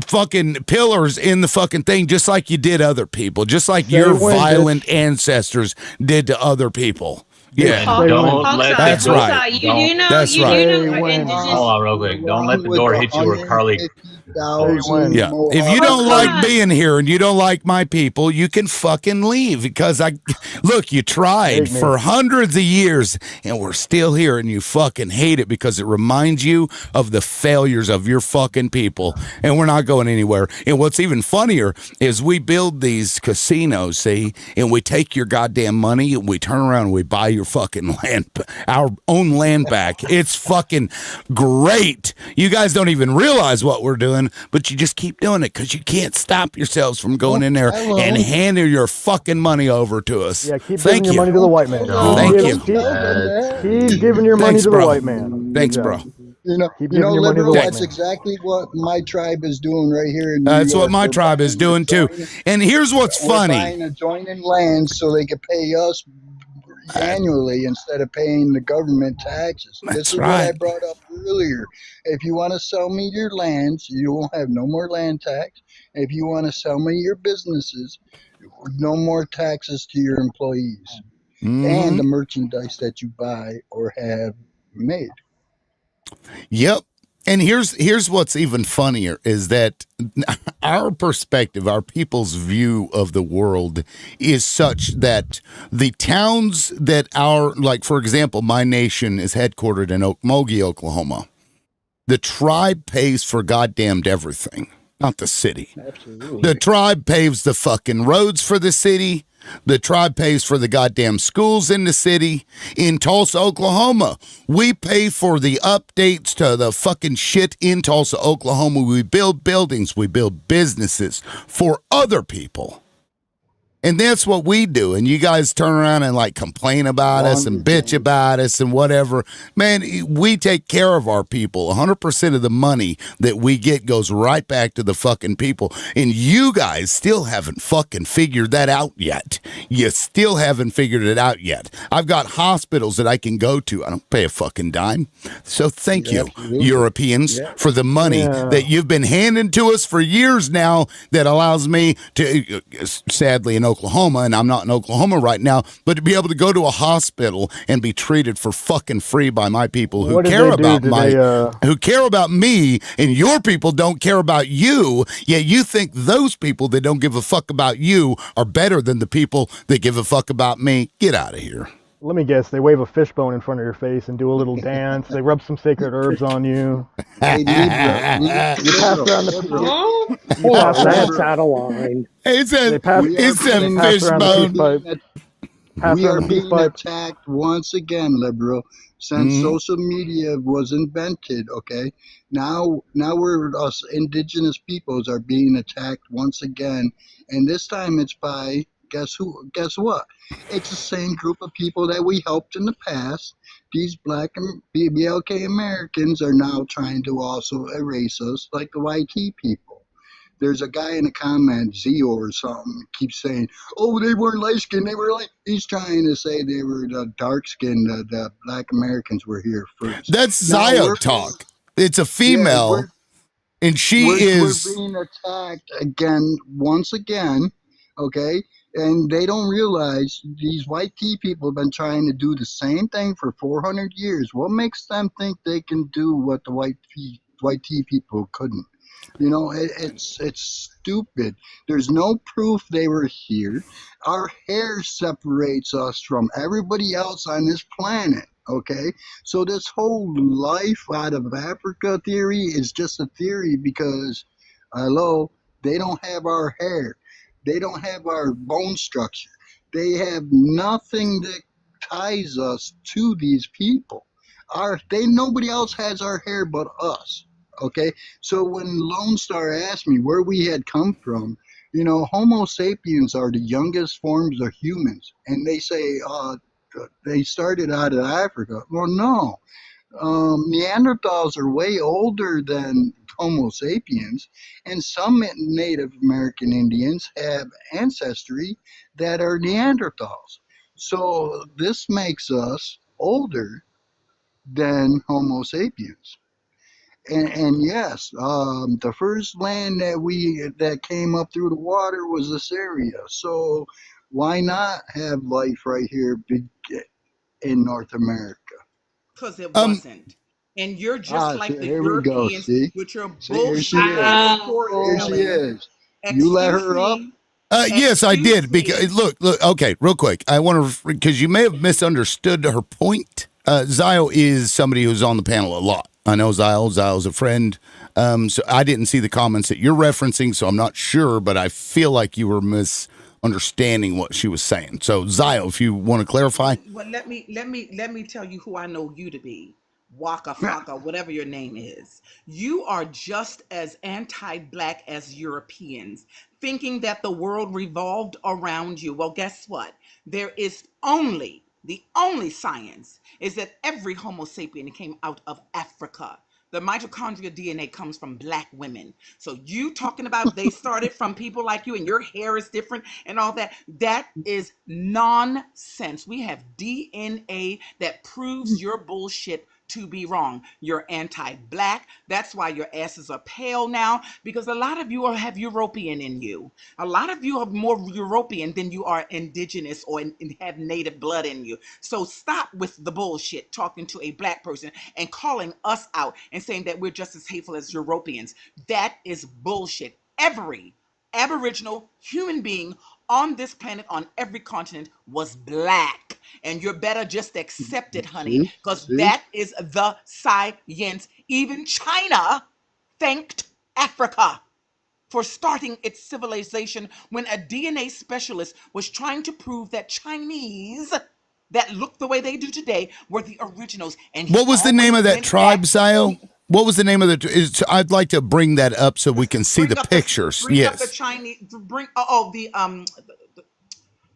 fucking pillars in the fucking thing, just like you did other people, just like Say your when, violent ancestors did to other people. Yeah. And don't let That's the door. right. You do know. That's You right. do know. Hold on, real quick. Don't let the door hit you where Carly. Yeah. If you don't like being here and you don't like my people, you can fucking leave because look, you tried Hate me. for hundreds of years and we're still here and you fucking hate it because it reminds you of the failures of your fucking people and we're not going anywhere. And what's even funnier is we build these casinos, see, and we take your goddamn money and we turn around and we buy your fucking land, our own land back. It's fucking great. You guys don't even realize what we're doing, but you just keep doing it because you can't stop yourselves from going in there and handing your fucking money over to us. Yeah, keep Thank giving your you. money to the white man. Thank you. Keep giving your money Thanks, to the bro. white man. Thanks, Yeah. bro. Keep giving your money to the liberal, white that's man. exactly what my tribe is doing right here in New That's York. what my We're tribe is buying doing too. And here's what's We're funny. buying adjoining land so they could pay us annually instead of paying the government taxes. This That's is what I right. brought up earlier. If you want to sell me your lands, you won't have no more land tax. If you want to sell me your businesses, no more taxes to your employees and the merchandise that you buy or have made. Yep. And here's what's even funnier is that our perspective, our people's view of the world is such that the towns that like, for example, my nation is headquartered in Okmulgee, Oklahoma. The tribe pays for goddamned everything, not the city. Absolutely. The tribe paves the fucking roads for the city. The tribe pays for the goddamn schools in the city. In Tulsa, Oklahoma, we pay for the updates to the fucking shit in Tulsa, Oklahoma. We build buildings, we build businesses for other people. And that's what we do. And you guys turn around and like complain about us and bitch about us and whatever. Man, we take care of our people. 100% of the money that we get goes right back to the fucking people. And you guys still haven't fucking figured that out yet. You still haven't figured it out yet. I've got hospitals that I can go to. I don't pay a fucking dime. So thank you, Europeans, for the money that you've been handing to us for years now that allows me to, sadly, in Oklahoma, and I'm not in Oklahoma right now, but to be able to go to a hospital and be treated for fucking free by my people who What did care they do? about Did they, who care about me, and your people don't care about you, yet you think those people that don't give a fuck about you are better than the people that give a fuck about me. Get out of here. Let me guess. They wave a fishbone in front of your face and do a little dance. They rub some sacred herbs on you. Hey, You pass around the Oh, you pass around the saddle line. It's They pass, being- pass around the peace pipe. Pass We around are the peace being pipe. attacked once again, liberal. Since social media was invented, okay, now we're us indigenous peoples are being attacked once again, and this time it's by guess who? Guess what? It's the same group of people that we helped in the past. These black and BLK Americans are now trying to also erase us, like the YT people. There's a guy in the comments, Zio or something, keeps saying, "Oh, they weren't light skinned. They were like." He's trying to say they were the dark skinned. The black Americans were here first. That's Now Zio talk. It's a female, and she we're is. being attacked again, once again. Okay, and they don't realize these white tea people have been trying to do the same thing for 400 years. What makes them think they can do what the white tea people couldn't? You know, it's stupid. There's no proof they were here. Our hair separates us from everybody else on this planet. Okay, so this whole life out of Africa theory is just a theory because, hello, they don't have our hair, they don't have our bone structure, they have nothing that ties us to these people. Nobody else has our hair but us. Okay, so when Lone Star asked me where we had come from, you know, Homo sapiens are the youngest forms of humans, and they say they started out of Africa. Well, no, Neanderthals are way older than Homo sapiens, and some Native American Indians have ancestry that are Neanderthals. So this makes us older than Homo sapiens. And yes, the first land that came up through the water was Assyria. So why not have life right here in North America? Because it wasn't. And you're just See, like the here we go. Europeans See, with your see, here she bullshit is. ass Here she storytelling. is. You let Excuse her up. me. Yes, I Excuse did. Because me. look. Okay, real quick. I want to because you may have misunderstood her point. Zio is somebody who's on the panel a lot. I know Zio. Zio's a friend. So I didn't see the comments that you're referencing, so I'm not sure. But I feel like you were misunderstanding what she was saying. So Zio, if you want to clarify. Well, let me tell you who I know you to be. Waka Flocka, whatever your name is. You are just as anti-black as Europeans, thinking that the world revolved around you. Well, guess what? There is the only science is that every Homo sapien came out of Africa. The mitochondrial DNA comes from black women. So you talking about they started from people like you and your hair is different and all that, that is nonsense. We have DNA that proves your bullshit to be wrong. You're anti-black. That's why your asses are pale now, because a lot of you have European in you. A lot of you are more European than you are indigenous or have native blood in you. So stop with the bullshit talking to a black person and calling us out and saying that we're just as hateful as Europeans. That is bullshit. Every Aboriginal human being on this planet, on every continent, was black. And you're better just accept it, honey, because See, that is the science. Even China thanked Africa for starting its civilization when a DNA specialist was trying to prove that Chinese that look the way they do today were the originals. And he What was the name always of that went back. tribe, Zio? What was the name of I'd like to bring that up so we can see the pictures. Bring up the Yes. Chinese. Bring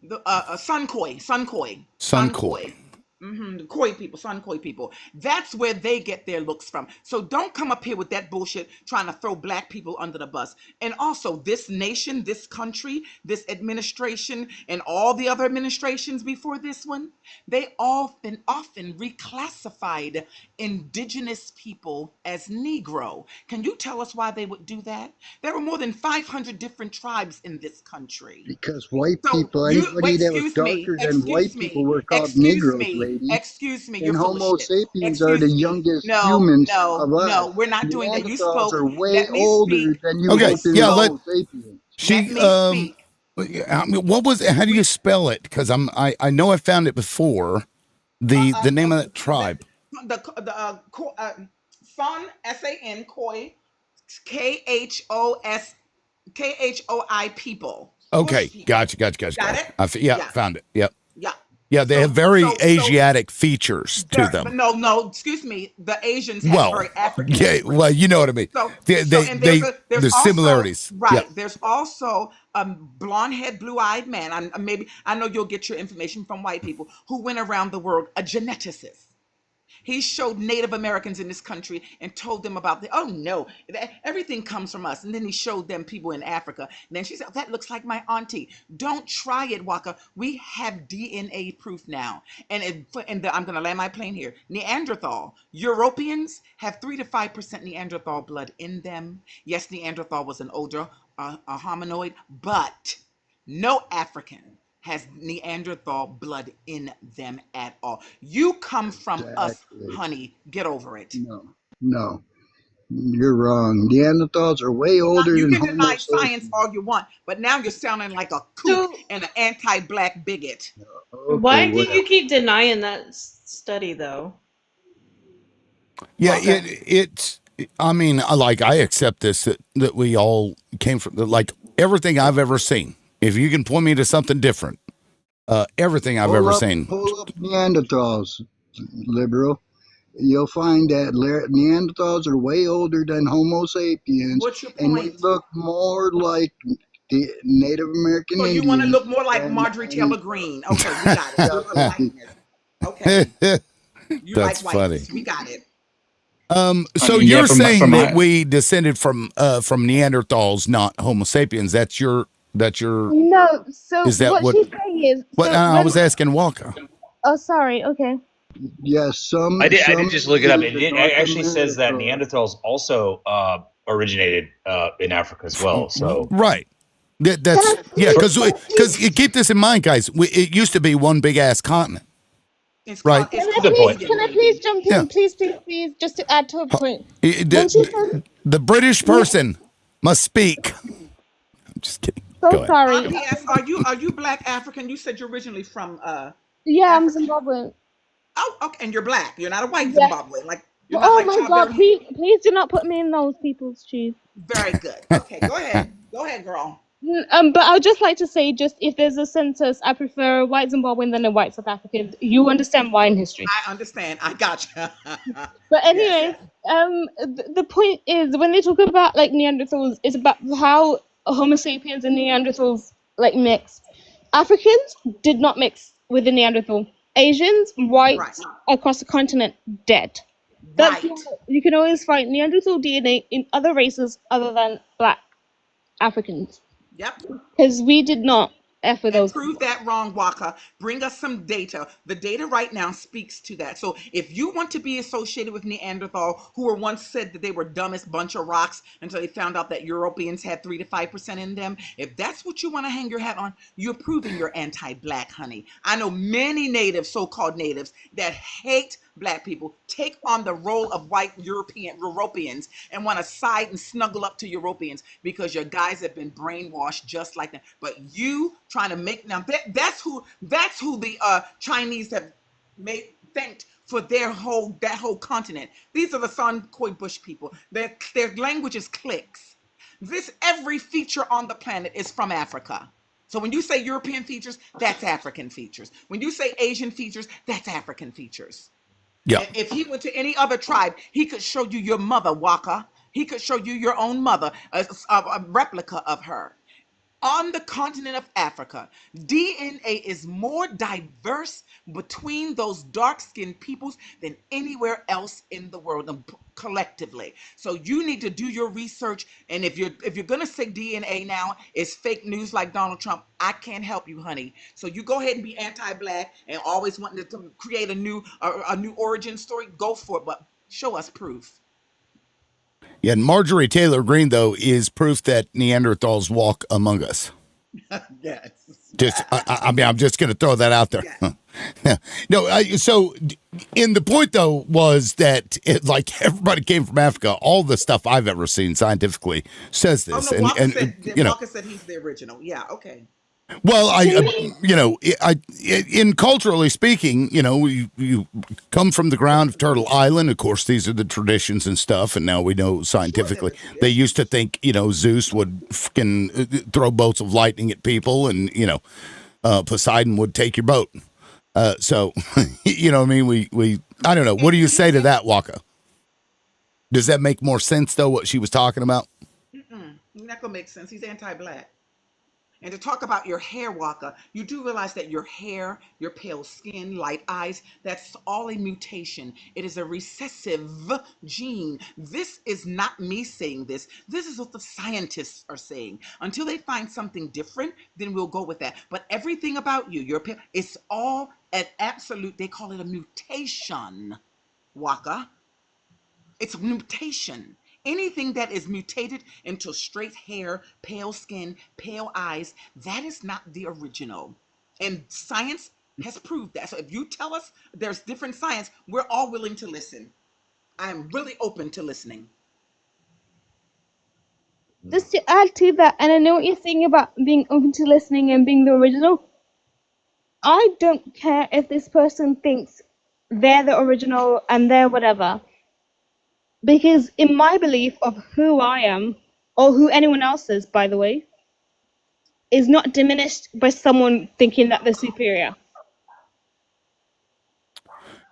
the Sun Koi, Sun Sunkoi. Koi. The Koi people, Sun Koi people. That's where they get their looks from. So don't come up here with that bullshit trying to throw black people under the bus. And also, this nation, this country, this administration, and all the other administrations before this one, they often reclassified indigenous people as Negro. Can you tell us why they would do that? There were more than 500 different tribes in this country. because white So people, you wait, anybody that was darker than white people were called excuse Negroes, me, lady. excuse me. You're And full of Homo shit. sapiens are the Excuse me. youngest No, humans no, of no. us. We're not doing that. You Neanderthals spoke. are way Let me older speak. than you Okay. You Hopi Yeah. Let Homo sapiens. Let she. me speak. What was it? How do you spell it? Because I know I found it before. The name of that tribe. Son SAN Koi KHOS KHOI people. Okay. Bush people. Gotcha. Got it? Yeah. Yeah. Found it. Yep. Yeah. Yeah. They have very So Asiatic features to but them. no, excuse me. The Asians have Well, very African yeah. features. Well, you know what I mean. So They and there's the also similarities. Yeah. right. There's also a blonde head, blue eyed man. Maybe I know you'll get your information from white people who went around the world, a geneticist. He showed Native Americans in this country and told them about oh no, everything comes from us. And then he showed them people in Africa. And then she said, that looks like my auntie. Don't try it, Waka. We have DNA proof now. I'm going to land my plane here. Neanderthal. Europeans have 3 to 5% Neanderthal blood in them. Yes, Neanderthal was an older a hominoid, but no African has Neanderthal blood in them at all. You come from us, Exactly. honey. Get over it. No. You're wrong. Neanderthals are way older You than can Homo deny science sapiens. all you want, but now you're sounding like a kook and an anti-black bigot. Okay, Why do whatever. you keep denying that study, though? Yeah, Walker. it's. I mean, like I accept this that we all came from. Like everything I've ever seen. If you can point me to something different, everything I've ever seen. Pull up Neanderthals, liberal. You'll find that Neanderthals are way older than Homo sapiens, What's your and they point? look more like the Native American So you want to Indians look more like than Marjorie any. Taylor Greene. Okay, we got it. Yeah, You're a thank you. whiteness. Okay. You That's like funny. whiteness. We got it. So Yeah, you're saying from that my we descended from Neanderthals, not Homo sapiens. That's your. No, so Is that what what? she's saying is, What so I when, was asking Walker. oh, sorry, okay. Yes, I did. I some did just look it up. Indians are It North actually says that America. Neanderthals also originated in Africa as well. So Right. Can That's I yeah. please, Because you keep this in mind, guys. It used to be one big ass continent, It's right? called can it's I good called point. please, Eden, can I please baby. jump Yeah. in? Please, please, please, just to add to a point. When she The, says, the British person must speak. I'm just kidding. so Go ahead. sorry. RPS, are you black African? You said you're originally from Yeah, I'm Africa. Zimbabwean. Oh, okay. And you're black. You're not a white Yeah. Zimbabwean. Like you're not Oh like my God, childbearing. please, please do not put me in those people's shoes. Very good. Okay, go ahead. Go ahead, girl. But I'd just like to say, just if there's a census, I prefer a white Zimbabwean than a white South African. You understand why in history. I understand. I got you. But Yes. anyways, the point is when they talk about like Neanderthals, it's about how Homo sapiens and Neanderthals like mix. Africans did not mix with the Neanderthal. Asians, Right. whites across the continent, dead. That's why Right. you can always find Neanderthal DNA in other races other than black Africans, Yep. because we did not F with And those prove people. that wrong, Waka. Bring us some data. The data right now speaks to that. So if you want to be associated with Neanderthal, who were once said that they were dumbest bunch of rocks until they found out that Europeans had 3 to 5% in them, if that's what you want to hang your hat on, you're proving you're anti-black, honey. I know many natives, so-called natives, that hate black people, take on the role of white Europeans and want to side and snuggle up to Europeans because your guys have been brainwashed just like that. But you trying to make now that's who the Chinese have made thanked for that whole continent. These are the Sun Koi Bush people. Their language is clicks. This every feature on the planet is from Africa. So when you say European features, that's African features. When you say Asian features, that's African features. Yeah. If he went to any other tribe, he could show you your mother, Waka. He could show you your own mother, a replica of her. On the continent of Africa, DNA is more diverse between those dark skinned peoples than anywhere else in the world collectively. So you need to do your research. And if you're gonna say DNA now is fake news like Donald Trump, I can't help you, honey. So you go ahead and be anti-black and always wanting to create a new origin story. Go for it, but show us proof. Yeah, and Marjorie Taylor Greene, though, is proof that Neanderthals walk among us. Yes. Just, I mean, I'm just going to throw that out there. No, so, and the point, though, was that, like, everybody came from Africa. All the stuff I've ever seen scientifically says Oh this. no, Walker said You know, Walker said he's the original. Yeah, okay. well, in culturally speaking, you know, you come from the ground of Turtle Island. Of course, these are the traditions and stuff. And now we know scientifically they used to think, you know, Zeus would fucking throw bolts of lightning at people, and you know, Poseidon would take your boat. So, you know, what I mean, we I don't know. What do you say to that, Waka? Does that make more sense though? What she was talking about? Not gonna make sense. He's anti-black. And to talk about your hair, Waka, you do realize that your hair, your pale skin, light eyes, that's all a mutation. It is a recessive gene. This is not me saying this. This is what the scientists are saying. Until they find something different, then we'll go with that. But everything about you, your pale, it's all an absolute, they call it a mutation, Waka. It's a mutation. Anything that is mutated into straight hair, pale skin, pale eyes, that is not the original. And science has proved that. So if you tell us there's different science, we're all willing to listen. I'm really open to listening. just to add to that, and I know what you're saying about being open to listening and being the original. I don't care if this person thinks they're the original and they're whatever. Because in my belief of who I am, or who anyone else is, by the way, is not diminished by someone thinking that they're superior.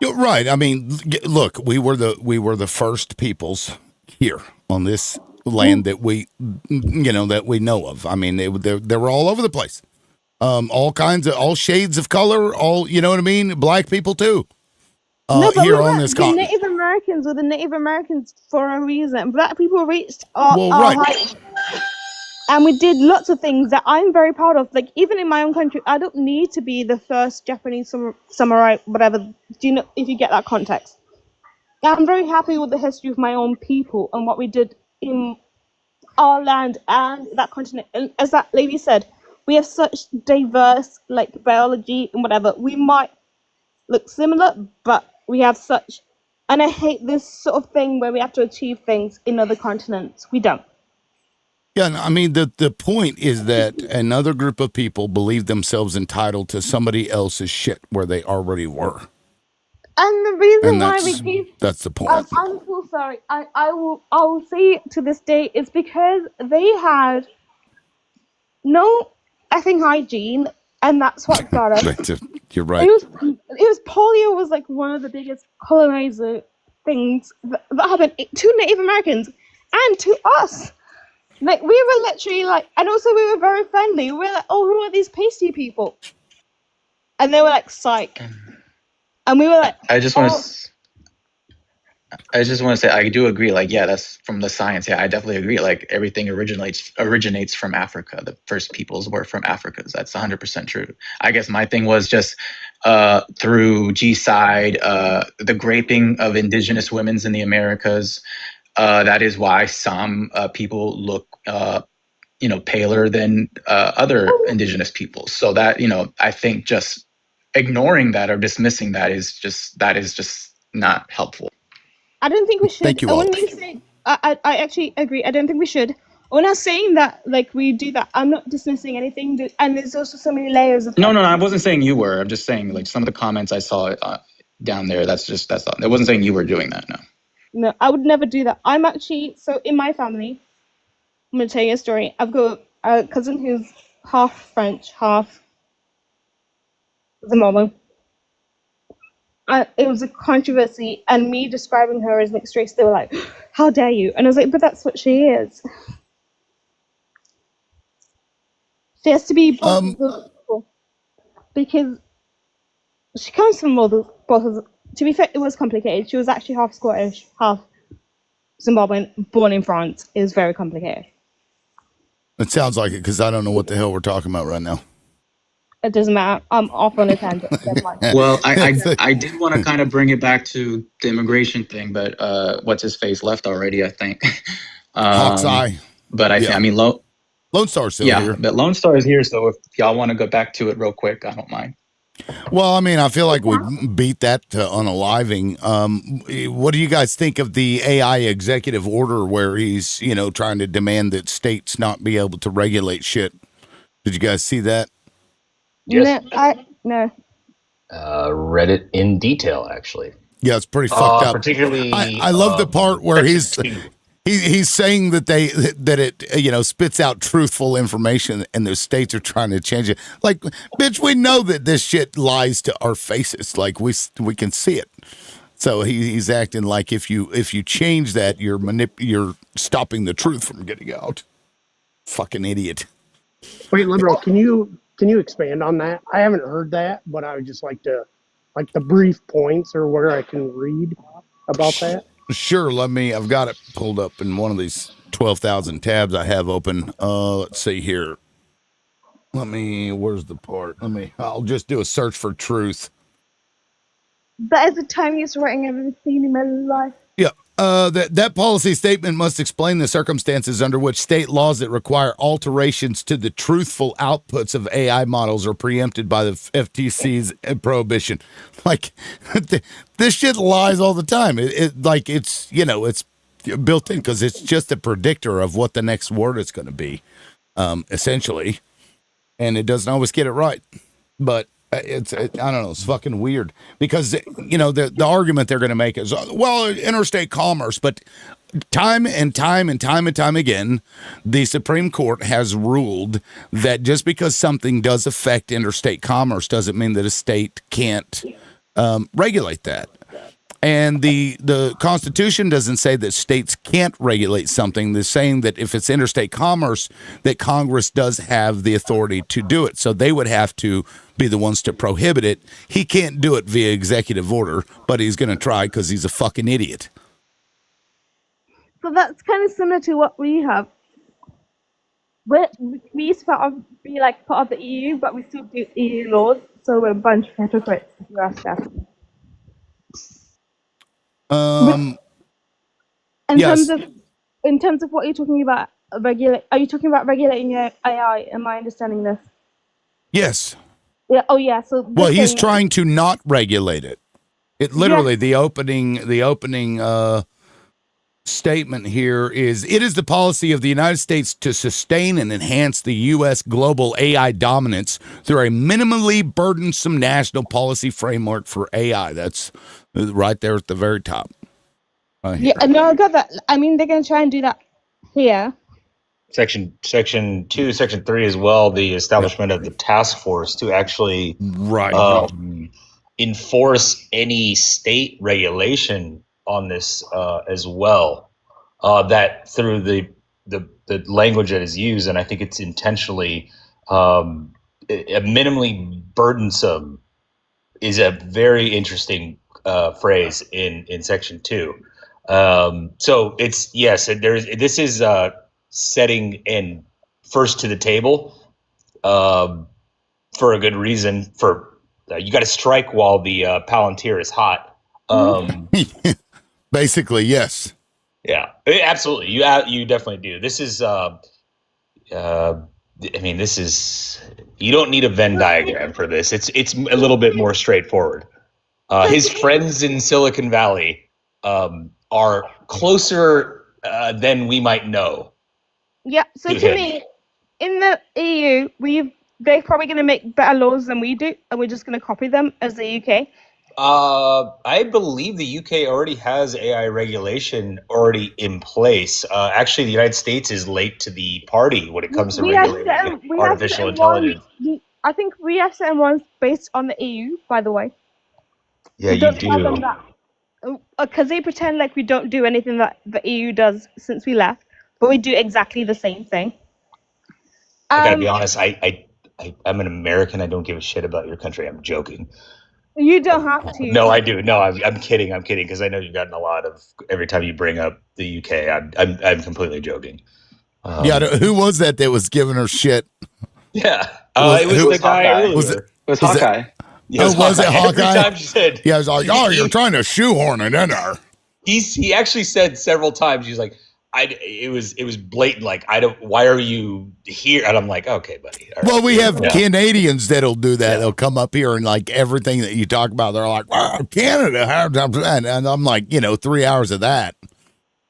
You're right. I mean, look, we were the first peoples here on this land that we know of. I mean, they were all over the place. All kinds of, all shades of color, all, you know what I mean? Black people too. No, but Here on this the continent. Native Americans were the Native Americans for a reason. Black people reached our right. height. And we did lots of things that I'm very proud of. Like, even in my own country, I don't need to be the first Japanese samurai, whatever. Do you know, if you get that context? I'm very happy with the history of my own people and what we did in our land and that continent. And as that lady said, we have such diverse, like, biology and whatever. We might look similar, but we have such... And I hate this sort of thing where we have to achieve things in other continents. We don't. Yeah, I mean, the point is that another group of people believe themselves entitled to somebody else's shit where they already were. And the reason And why we gave... that's the point. I'm so sorry. I will say to this day, it's because they had no effing hygiene, and that's what got us. You're right. It was polio was like one of the biggest colonizer things that happened to Native Americans and to us. Like, we were literally like, and also we were very friendly. We were like, oh, who are these pasty people? And they were like, psych. And we were like, I just want to say I do agree. Like, yeah, that's from the science. Yeah, I definitely agree. Like, everything originates from Africa. The first peoples were from Africa. That's 100% true. I guess my thing was just through G-side, the raping of indigenous women in the Americas. That is why some people look, paler than other indigenous peoples. So that, I think just ignoring that or dismissing that is just not helpful. I don't think we should. Thank you I all. wouldn't mean to say, I actually agree. I don't think we should. When I'm saying that, like, we do that, I'm not dismissing anything. And there's also so many layers of... No, I wasn't saying you were. I'm just saying, like, some of the comments I saw down there, that's all. I wasn't saying you were doing that, no. No, I would never do that. I'm actually... So, in my family, I'm going to tell you a story. I've got a cousin who's half French, half Zimbabwean. It was a controversy, and me describing her as mixed race, they were like, how dare you? And I was like, but that's what she is. She has to be both of those people, because she comes from both of... To be fair, it was complicated. She was actually half Scottish, half Zimbabwean, born in France. It was very complicated. It sounds like it, because I don't know what the hell we're talking about right now. It doesn't matter. I'm off on a tangent. Well, I did want to kind of bring it back to the immigration thing, but what's his face left already, I think. Hawk's Eye. But I mean, Lone Star's still here. But Lone Star is here, so if y'all want to go back to it real quick, I don't mind. Well, I mean, I feel like we beat that to unaliving. What do you guys think of the AI executive order where he's, trying to demand that states not be able to regulate shit? Did you guys see that? Yes. No. Read it in detail, actually. Yeah, it's pretty fucked up. Particularly, I love the part where he's saying that it spits out truthful information and the states are trying to change it. Like, bitch, we know that this shit lies to our faces. Like, we can see it. So he's acting like if you change that, you're stopping the truth from getting out. Fucking idiot. Wait, Liberal, can you expand on that? I haven't heard that, but I would just like the brief points or where I can read about that. Sure, I've got it pulled up in one of these 12,000 tabs I have open. Let's see here. Where's the part? I'll just do a search for truth. That is the tiniest writing I've ever seen in my life. Yeah. That policy statement must explain the circumstances under which state laws that require alterations to the truthful outputs of AI models are preempted by the FTC's prohibition. Like, this shit lies all the time. It's built in because it's just a predictor of what the next word is going to be, essentially. And it doesn't always get it right. But I don't know, it's fucking weird because, you know, the argument they're going to make is, well, interstate commerce. But time and time again, the Supreme Court has ruled that just because something does affect interstate commerce doesn't mean that a state can't regulate that. And the Constitution doesn't say that states can't regulate something. They're saying that if it's interstate commerce, that Congress does have the authority to do it. So they would have to be the ones to prohibit it. He can't do it via executive order, but he's going to try because he's a fucking idiot. So that's kind of similar to what we have. We used to be like part of the EU, but we still do EU laws, so we're a bunch of hypocrites, if you ask us. In terms of what you're talking about, are you talking about regulating AI? Am I understanding this? Yes. Yeah. Oh, yeah. So well, he's trying to not regulate it. It literally the opening statement here is, it is the policy of the United States to sustain and enhance the U.S. global AI dominance through a minimally burdensome national policy framework for AI. That's right there at the very top. Yeah, no, I got that. I mean, they're going to try and do that here. Section 2, Section 3 as well, the establishment of the task force to actually enforce any state regulation on this as well. That through the language that is used, and I think it's intentionally a minimally burdensome is a very interesting phrase in Section 2. So it's this is setting in first to the table for a good reason. For you got to strike while the Palantir is hot. Basically, yes. Yeah, absolutely. You definitely do. This is this is, you don't need a Venn diagram for this. It's a little bit more straightforward. His friends in Silicon Valley are closer than we might know. Yeah, so to me, in the EU, they're probably going to make better laws than we do, and we're just going to copy them as the UK. I believe the UK already has AI regulation already in place. Actually, the United States is late to the party when it comes to regulating artificial intelligence. I think we have certain ones based on the EU, by the way. Yeah, you do. Because they pretend like we don't do anything that the EU does since we left, but we do exactly the same thing. I gotta be honest, I'm an American. I don't give a shit about your country. I'm joking. You don't have to. No, I do. No, I'm kidding. I'm kidding because I know you've gotten a lot of every time you bring up the UK. I'm completely joking. Who was that was giving her shit? Yeah, it was the guy earlier. It was Hawkeye. Was it Hawkeye? Every time she said, I was like, oh, you're trying to shoehorn it in there. He actually said several times, he's like, it was blatant, like, why are you here? And I'm like, okay, buddy. Well, we have Canadians that'll do that. They'll come up here and like everything that you talk about, they're like, wow, Canada. And I'm like, 3 hours of that.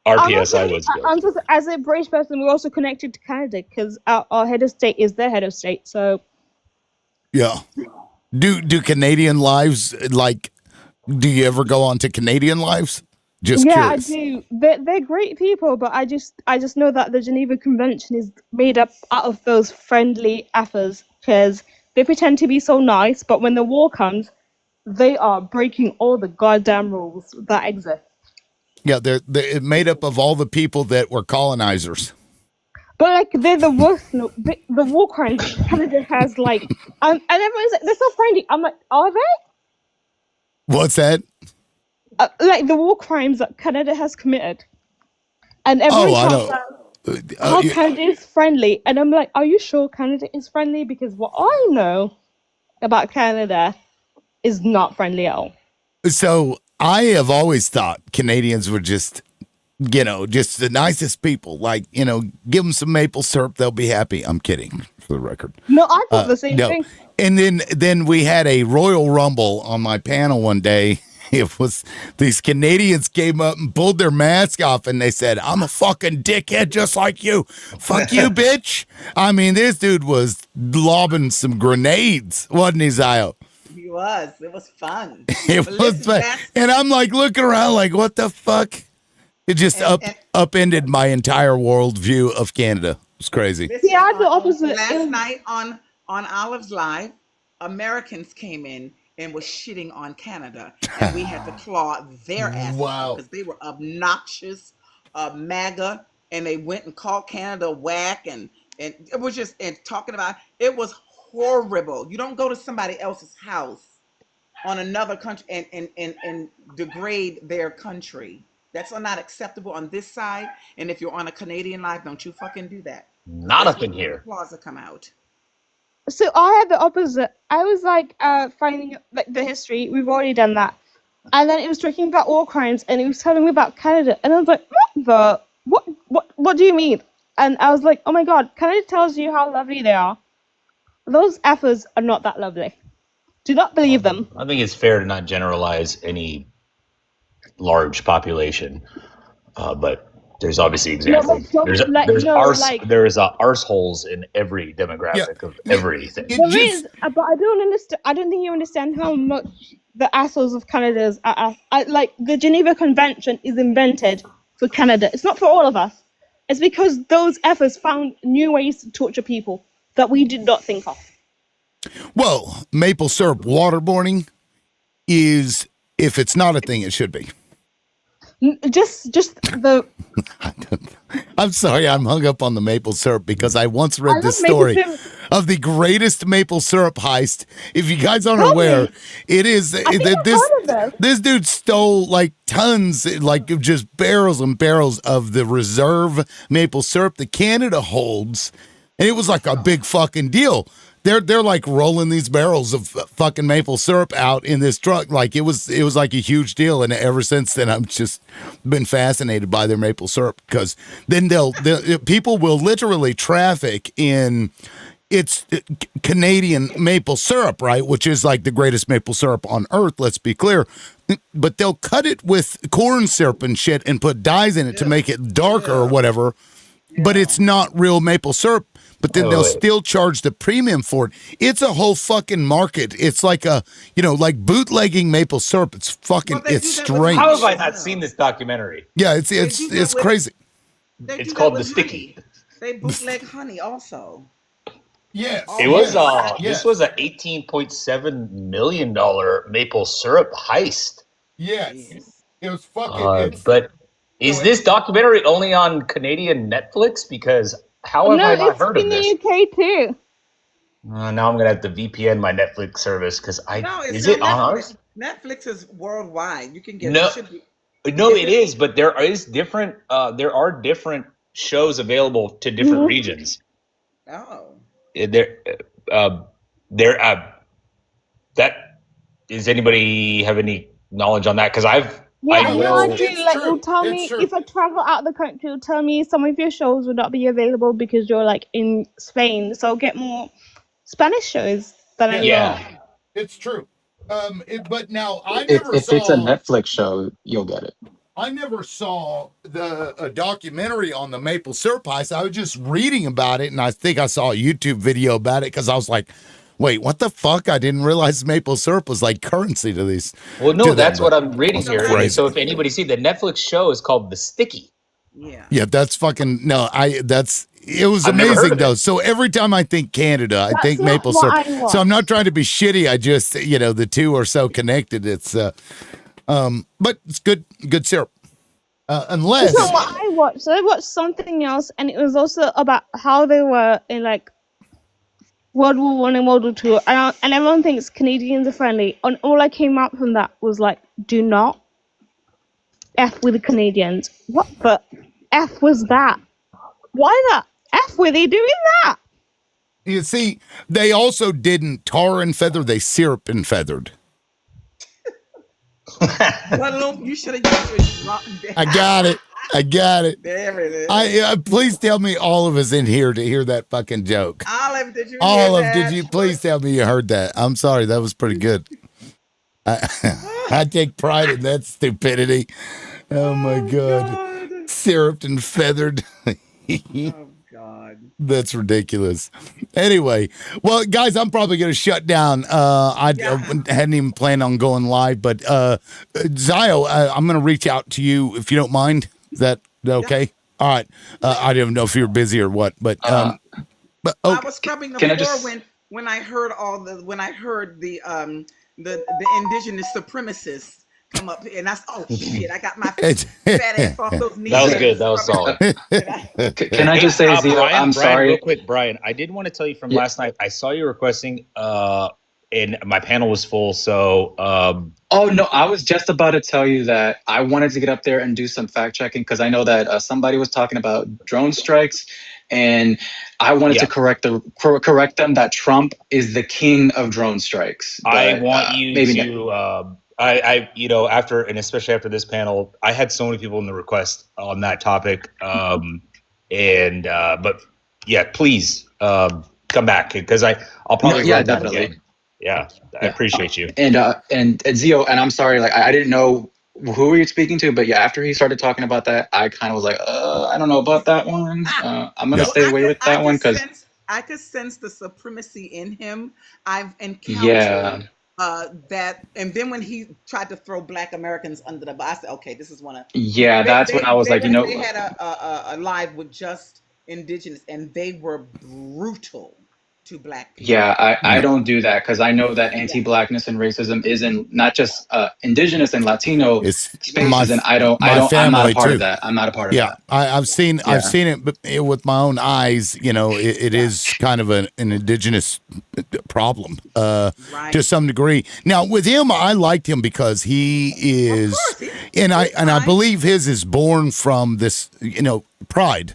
RPSI was good. I'm just, as a British person, we're also connected to Canada because our head of state is their head of state. So, yeah. Do Canadian lives, like, do you ever go on to Canadian lives? Just curious. I do. They're great people, but I just know that the Geneva Convention is made up out of those friendly effers because they pretend to be so nice, but when the war comes, they are breaking all the goddamn rules that exist. Yeah, they're made up of all the people that were colonizers. But like they're the worst. The war crimes Canada has, like, and everyone's like, they're so friendly. I'm like, are they? What's that? Like the war crimes that Canada has committed, and everyone talks about how Canada is friendly, and I'm like, are you sure Canada is friendly? Because what I know about Canada is not friendly at all. So I have always thought Canadians were just the nicest people. Like, give them some maple syrup, they'll be happy. I'm kidding, for the record. No, I thought the same thing. And then we had a Royal Rumble on my panel one day. It was these Canadians came up and pulled their mask off and they said, "I'm a fucking dickhead just like you. Fuck you, bitch." I mean, this dude was lobbing some grenades, wasn't he, Zio? He was. It was fun. It But was listen, fun. that's And I'm like looking around like, what the fuck? It just and upended my entire worldview of Canada. It was crazy. listen, See, I had the opposite. last night on Olive's Live, Americans came in and was shitting on Canada, and we had to claw their asses Wow. because they were obnoxious, MAGA, and they went and called Canada whack, and it was just and talking about it was horrible. You don't go to somebody else's house on another country and degrade their country. That's not acceptable on this side. And if you're on a Canadian Live, don't you fucking do that. Not That's up in when the here. claws will come out. So I had the opposite. I was like finding like the history. We've already done that, and then it was talking about war crimes, and it was telling me about Canada, and I was like, what do you mean? And I was like, oh my god, Canada tells you how lovely they are. Those effers are not that lovely. Do not believe them. I think it's fair to not generalize any large population, but there's obviously examples. There's arseholes in every demographic of everything. There is, but I don't understand. I don't think you understand how much the assholes of Canada are. Like the Geneva Convention is invented for Canada. It's not for all of us. It's because those efforts found new ways to torture people that we did not think of. Well, maple syrup waterboarding is, if it's not a thing, it should be. Just the. I'm sorry, I'm hung up on the maple syrup because I once read this maple story syrup. of the greatest maple syrup heist. If you guys aren't aware, it is this dude stole like tons, like just barrels and barrels of the reserve maple syrup that Canada holds, and it was like a big fucking deal. They're like rolling these barrels of fucking maple syrup out in this truck. Like it was like a huge deal. And ever since then, I've just been fascinated by their maple syrup because then people will literally traffic in it's Canadian maple syrup, right? Which is like the greatest maple syrup on earth. Let's be clear. But they'll cut it with corn syrup and shit and put dyes in it to make it darker or whatever. But it's not real maple syrup. But then they'll still charge the premium for it. It's a whole fucking market. It's like like bootlegging maple syrup. It's fucking, it's strange. How have I not seen this documentary? Yeah, it's crazy. It's called The Sticky. They bootleg honey also. Yes. It was this was a $18.7 million maple syrup heist. Yes. It was fucking but is this documentary only on Canadian Netflix? Because how have I not heard of this? No, it's in the UK too. Now I'm gonna have to VPN my Netflix service because is not it on ours? Netflix is worldwide. You can get No, it. Should be, it is, but there is different. There are different shows available to different regions. Oh. That does anybody have any knowledge on that? Because I do. Like, it'll tell me if I travel out of the country. It'll tell me some of your shows will not be available because you're like in Spain. So I'll get more Spanish shows than I will. It's true. But now If it's a Netflix show, you'll get it. I never saw a documentary on the maple syrup heist. I was just reading about it, and I think I saw a YouTube video about it because I was like, wait, what the fuck? I didn't realize maple syrup was like currency to these. Well, no, that's what I'm reading here. Crazy. So if anybody see the Netflix show is called The Sticky. Yeah, that's fucking it was I've never heard amazing of though. it. So every time I think Canada, I think maple syrup. So I'm not trying to be shitty. I just, the two are so connected. It's but it's good syrup. Unless That's not what I watched. So I watched something else, and it was also about how they were in like World War I and World War II, and everyone thinks Canadians are friendly. And all I came up from that was like, do not F with the Canadians. What the F was that? Why the F were they doing that? you see, they also didn't tar and feather; they syrup and feathered. Well, you should have used your I got it. There it is. Please tell me all of us in here to hear that fucking joke. Olive, did you hear that? Did you please tell me you heard that? I'm sorry, that was pretty good. I take pride in that stupidity. Oh my god. Syruped and feathered. Oh God. That's ridiculous. Anyway, well, guys, I'm probably going to shut down. Hadn't even planned on going live, but Zio, I'm going to reach out to you if you don't mind. Is that okay? All right. I don't know if you're busy or what, but I okay. was scrubbing the Can I floor just? when I heard the indigenous supremacists come up here, and oh shit, I got my fat ass off those knees. That was and good. That was scrubbing. solid. Can I just say, Zio? Brian, I'm Brian, real sorry. quick, Brian. I did want to tell you from Yeah. last night. I saw you requesting, and my panel was full. So, Oh no, I was just about to tell you that I wanted to get up there and do some fact checking because I know that somebody was talking about drone strikes, and I wanted to correct them that Trump is the king of drone strikes. I But, want you maybe to. After and especially after this panel, I had so many people in the request on that topic. But yeah, please come back because I'll probably No, yeah, run that definitely. again. Yeah, I appreciate you. And Zio, and I'm sorry, like I didn't know who were you speaking to, but yeah, after he started talking about that, I kind of was like, I don't know about that one. I'm gonna stay away with that one because I could sense the supremacy in him. I've yeah, encountered that, and then when he tried to throw Black Americans under the bus, I said, okay, this is one of yeah, that's when I was like, they had a live with just indigenous, and they were brutal to Black people. yeah, I don't do that because I know that anti-blackness and racism is in not just indigenous and Latino spaces, and I'm not a part of that. I'm not a part of that. I've seen it with my own eyes. You know, it is kind of an indigenous problem to some degree. Now with him, I liked him because he is, and I believe his is born from this, pride,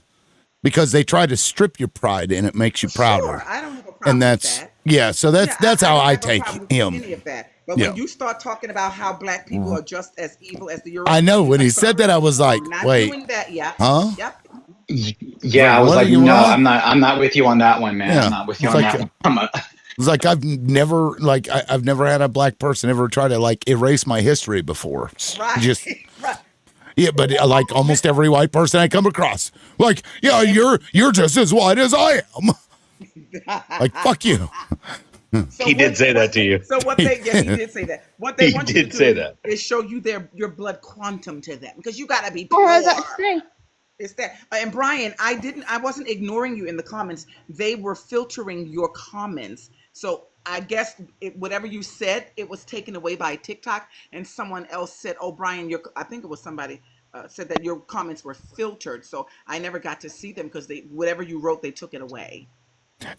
because they try to strip your pride and it makes you prouder. I don't have a problem and that's with that. so that's how I take him. Any of that. But when you start talking about how Black people are just as evil as the Europeans, I know when he said that, I was like, not wait, doing that. Yeah. huh? Yep. Yeah, I was like, no, I'm not with you on that one, man. Yeah. I'm not with you It's on like, that one. It's like I've never had a Black person ever try to like erase my history before. Right. Just yeah, but like almost every white person I come across, like, yeah, you're just as white as I am. Like, fuck you. He did say that to you. So what he did say that. What they He want you did to say do that. is show you your blood quantum to them, because you got to be Oh, pure. I got to say. It's that. And Brian, I wasn't ignoring you in the comments. They were filtering your comments. So I guess whatever you said, it was taken away by TikTok, and someone else said, "Oh, Brian, I think it was somebody said that your comments were filtered." So I never got to see them because whatever you wrote, they took it away.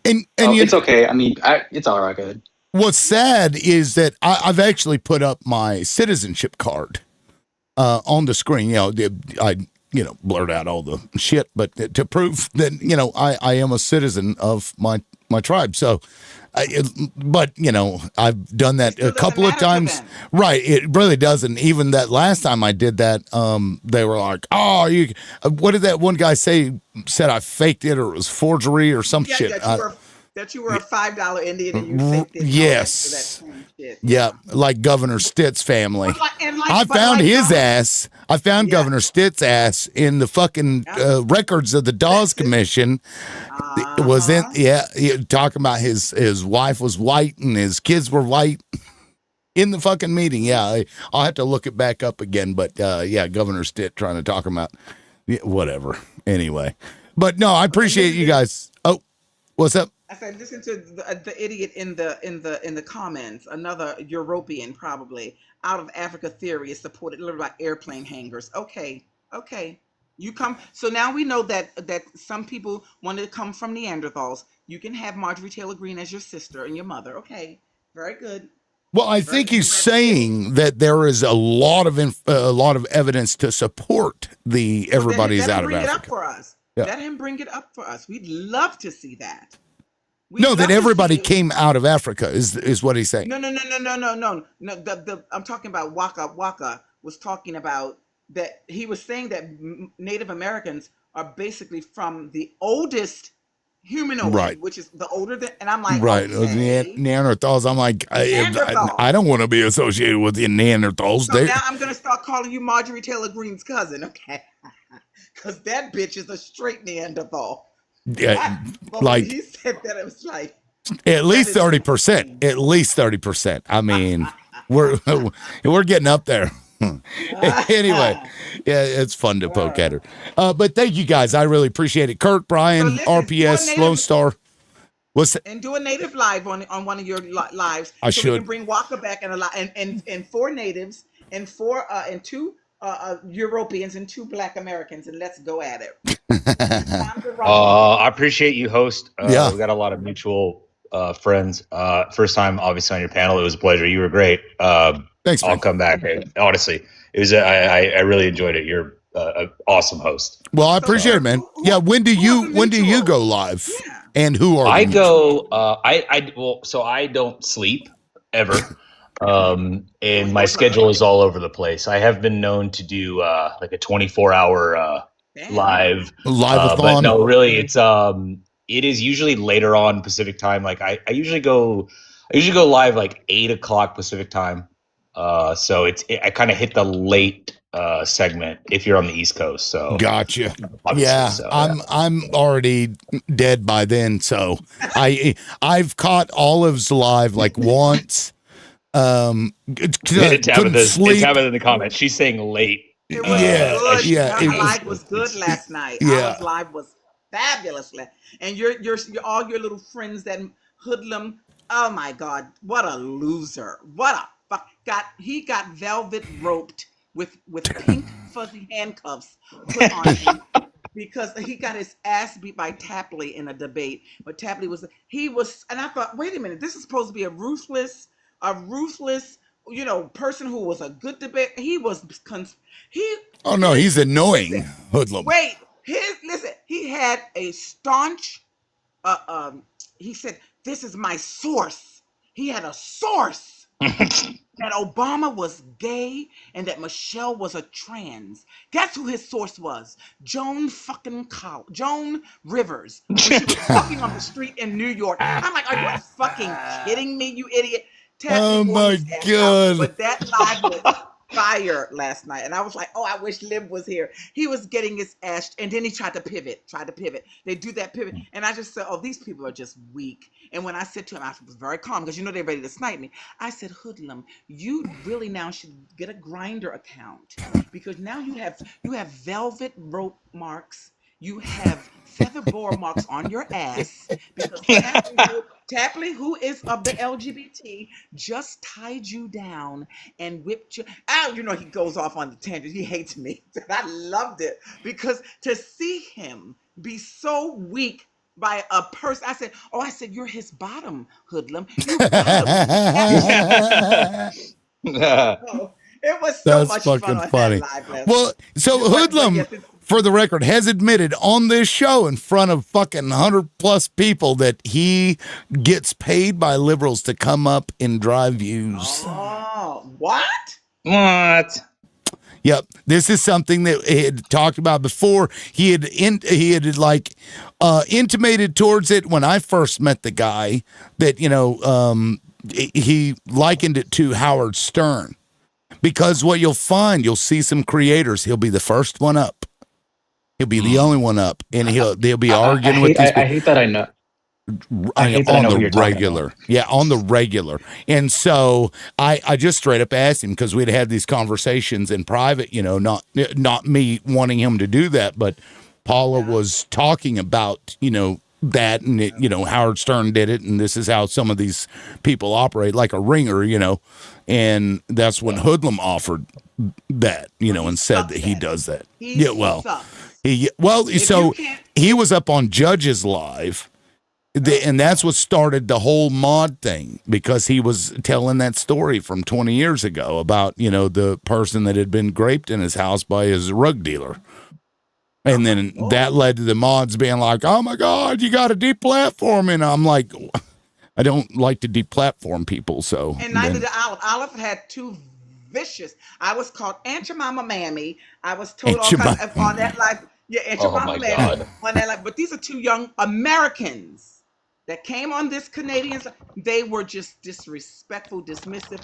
And it's okay. I mean, it's all right. Good. What's sad is that I've actually put up my citizenship card on the screen. I blurt out all the shit, but to prove that I am a citizen of my tribe. So, but I've done that a couple of times. Right, it really doesn't. Even that last time I did that, they were like, "Oh, you." What did that one guy say? Said I faked it, or it was forgery, or some shit. That you were a $5 Indian and you faked it. Yes. Yeah, like Governor Stitt's family. I found like his ass. I found Governor Stitt's ass in the fucking records of the Dawes Commission. It was in talking about his wife was white and his kids were white in the fucking meeting. Yeah, I'll have to look it back up again. But Governor Stitt trying to talk about whatever. Anyway, but no, I appreciate you guys. Oh, what's up? I said, listen to the idiot in the comments. Another European, probably out of Africa theory, is supported literally by airplane hangars. Okay. You come. So now we know that some people wanted to come from Neanderthals. You can have Marjorie Taylor Greene as your sister and your mother. Okay, very good. Well, I think he's saying that there is a lot of evidence to support everybody's out of Africa. Let him bring it up for us. Yeah. Let him bring it up for us. We'd love to see that. No, that everybody came out of Africa is what he's saying. No. I'm talking about Waka Waka was talking about that. He was saying that Native Americans are basically from the oldest humanoid, Right. which is the older than, and I'm like, Right. okay, Neanderthals. I'm like, Neanderthal. I don't want to be associated with the Neanderthals. So now I'm gonna start calling you Marjorie Taylor Greene's cousin, okay? Because that bitch is a straight Neanderthal. Yeah, But like when he said that, it was like at least 30%. At least 30%. I mean, we're getting up there. Anyway, yeah, it's fun to poke at her. But thank you guys. I really appreciate it. Kurt, Brian, So listen, do a RPS, Lone Star. What's that? and do a native live on one of your lives. I so we should. can bring Walker back and 4 natives and 2 Europeans and 2 Black Americans, and let's go at it. I appreciate you, host. Yeah. We got a lot of mutual friends. First time, obviously, on your panel. It was a pleasure. You were great. Thanks, I'll man. come back. Honestly, it was. I really enjoyed it. You're an awesome host. Well, I appreciate it, man. Yeah. When do you go live? And who are I the go? So I don't sleep ever. And my schedule is all over the place. I have been known to do like a 24-hour live, but no, really, it is usually later on Pacific time. Like I usually go live like 8 o'clock Pacific time. So I kind of hit the late segment if you're on the East Coast. So Gotcha. Yeah, I'm already dead by then. So I've caught Olive's live like once. Tabitha's in the comments. She's saying late. It was good. Her live was good last night. Yeah. Our live was fabulous. And you're all your little friends that hoodlum. Oh my God, what a loser! What a fuck! He got velvet roped with pink fuzzy handcuffs put on him because he got his ass beat by Tapley in a debate. But Tapley was, and I thought, wait a minute, this is supposed to be a ruthless, person who was a good debate. He was, Oh no, he's annoying hoodlum. Wait, he had a staunch, he said, this is my source. He had a source that Obama was gay and that Michelle was a trans. Guess who his source was? Joan Rivers. When she was fucking on the street in New York. I'm like, are you fucking kidding me, you idiot? Oh my God. But that live was fire last night. And I was like, oh, I wish Liv was here. He was getting his ass, and then he tried to pivot. They do that pivot. And I just said, oh, these people are just weak. And when I said to him, I was very calm because they're ready to snipe me. I said, hoodlum, you really now should get a Grindr account because now you have velvet rope marks. You have feather bore marks on your ass because Tapley, who is of the LGBT, just tied you down and whipped you. He goes off on the tangent. He hates me. I loved it because to see him be so weak by a person, I said, you're his bottom, hoodlum. You bottom. It was so much fun on that live last Well, so Hoodlum, for the record, has admitted on this show in front of fucking 100+ people that he gets paid by liberals to come up and drive views. Oh, what? What? Yep, this is something that he had talked about before. He had intimated towards it when I first met the guy that he likened it to Howard Stern. Because what you'll see some creators, he'll be the first one up. He'll be the only one up, and they'll be arguing with these people. I hate that I know. On the regular. Yeah, on the regular. And so I just straight up asked him because we'd had these conversations in private, not me wanting him to do that, but Paula was talking about, that and Howard Stern did it, and this is how some of these people operate, like a ringer, and that's when Hoodlum offered that, and said that he does that. He was up on Judge's Live, and that's what started the whole mod thing, because he was telling that story from 20 years ago about the person that had been raped in his house by his rug dealer. And then that led to the mods being like, oh my God, you got to deplatform. And I'm like, I don't like to deplatform people. So, and neither did Olive. Olive had two vicious. I was called Aunt Your Mama Mammy. I was told all kinds of, on that live. Yeah, Aunt Oh Jemima my made God. on that. Like, but these are two young Americans that came on this Canadian. They were just disrespectful, dismissive.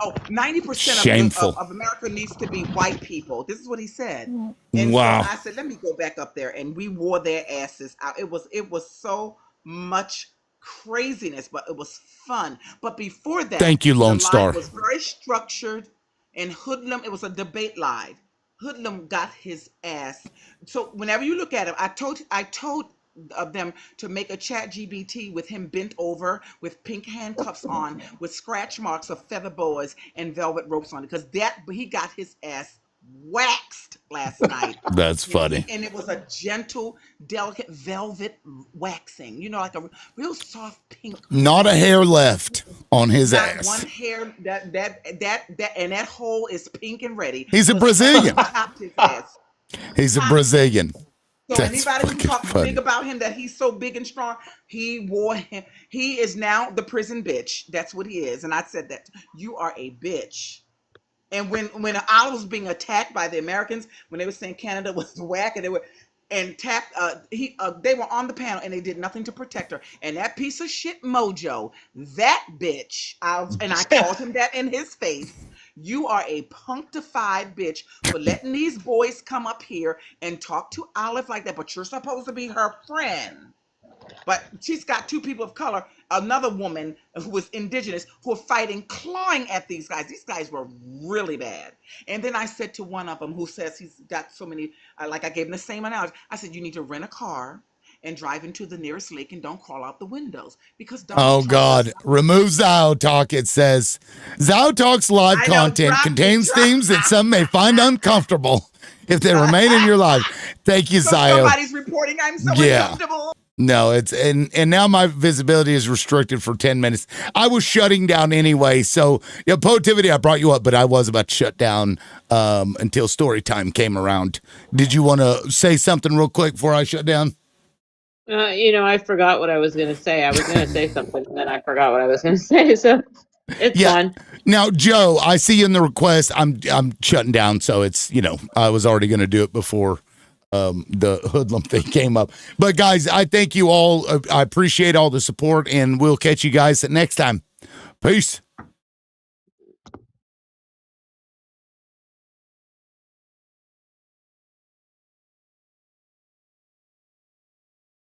Oh, 90% Shameful. of America needs to be white people. This is what he said. And so Wow. I said, let me go back up there, and we wore their asses out. It was so much craziness, but it was fun. But before that, Thank you, the Lone live Star. was very structured and Hoodlum. It was a debate live. Hoodlum got his ass. So whenever you look at him, I told of them to make a chat GBT with him bent over with pink handcuffs on with scratch marks of feather boas and velvet ropes on it, because that he got his ass waxed last night. That's funny. And it was a gentle, delicate velvet waxing, like a real soft pink. Not a hair left on his Not ass. one hair. And that hole is pink and ready. He's a 'cause Brazilian. he chopped his ass. He's a Brazilian. So That's anybody who fucking talks funny. big about him, that he's so big and strong, he wore him. He is now the prison bitch. That's what he is. And I said that you are a bitch. And when I was being attacked by the Americans, when they were saying Canada was whack, and they were on the panel and they did nothing to protect her. And that piece of shit Mojo, that bitch, and I called him that in his face. You are a punctified bitch for letting these boys come up here and talk to Olive like that, but you're supposed to be her friend. But she's got two people of color, another woman who was indigenous, who are fighting, clawing at these guys. These guys were really bad. And then I said to one of them, who says he's got so many, I gave him the same analogy. I said, you need to rent a car and drive into the nearest lake and don't crawl out the windows, because Oh God! Remove Zao Talk. It says Zao Talk's live I know, content drop contains it. themes that some may find uncomfortable if they remain in your life. Thank you, So Zio. somebody's reporting I'm so Yeah. uncomfortable. No, it's and now my visibility is restricted for 10 minutes. I was shutting down anyway, so Positivity, I brought you up, but I was about to shut down until story time came around. Did you want to say something real quick before I shut down? I forgot what I was going to say. I was going to say something, and then I forgot what I was going to say. So it's fun. Now, Joe, I see you in the request. I'm shutting down, so it's I was already going to do it before the hoodlum thing came up. But guys, I thank you all. I appreciate all the support, and we'll catch you guys next time. Peace.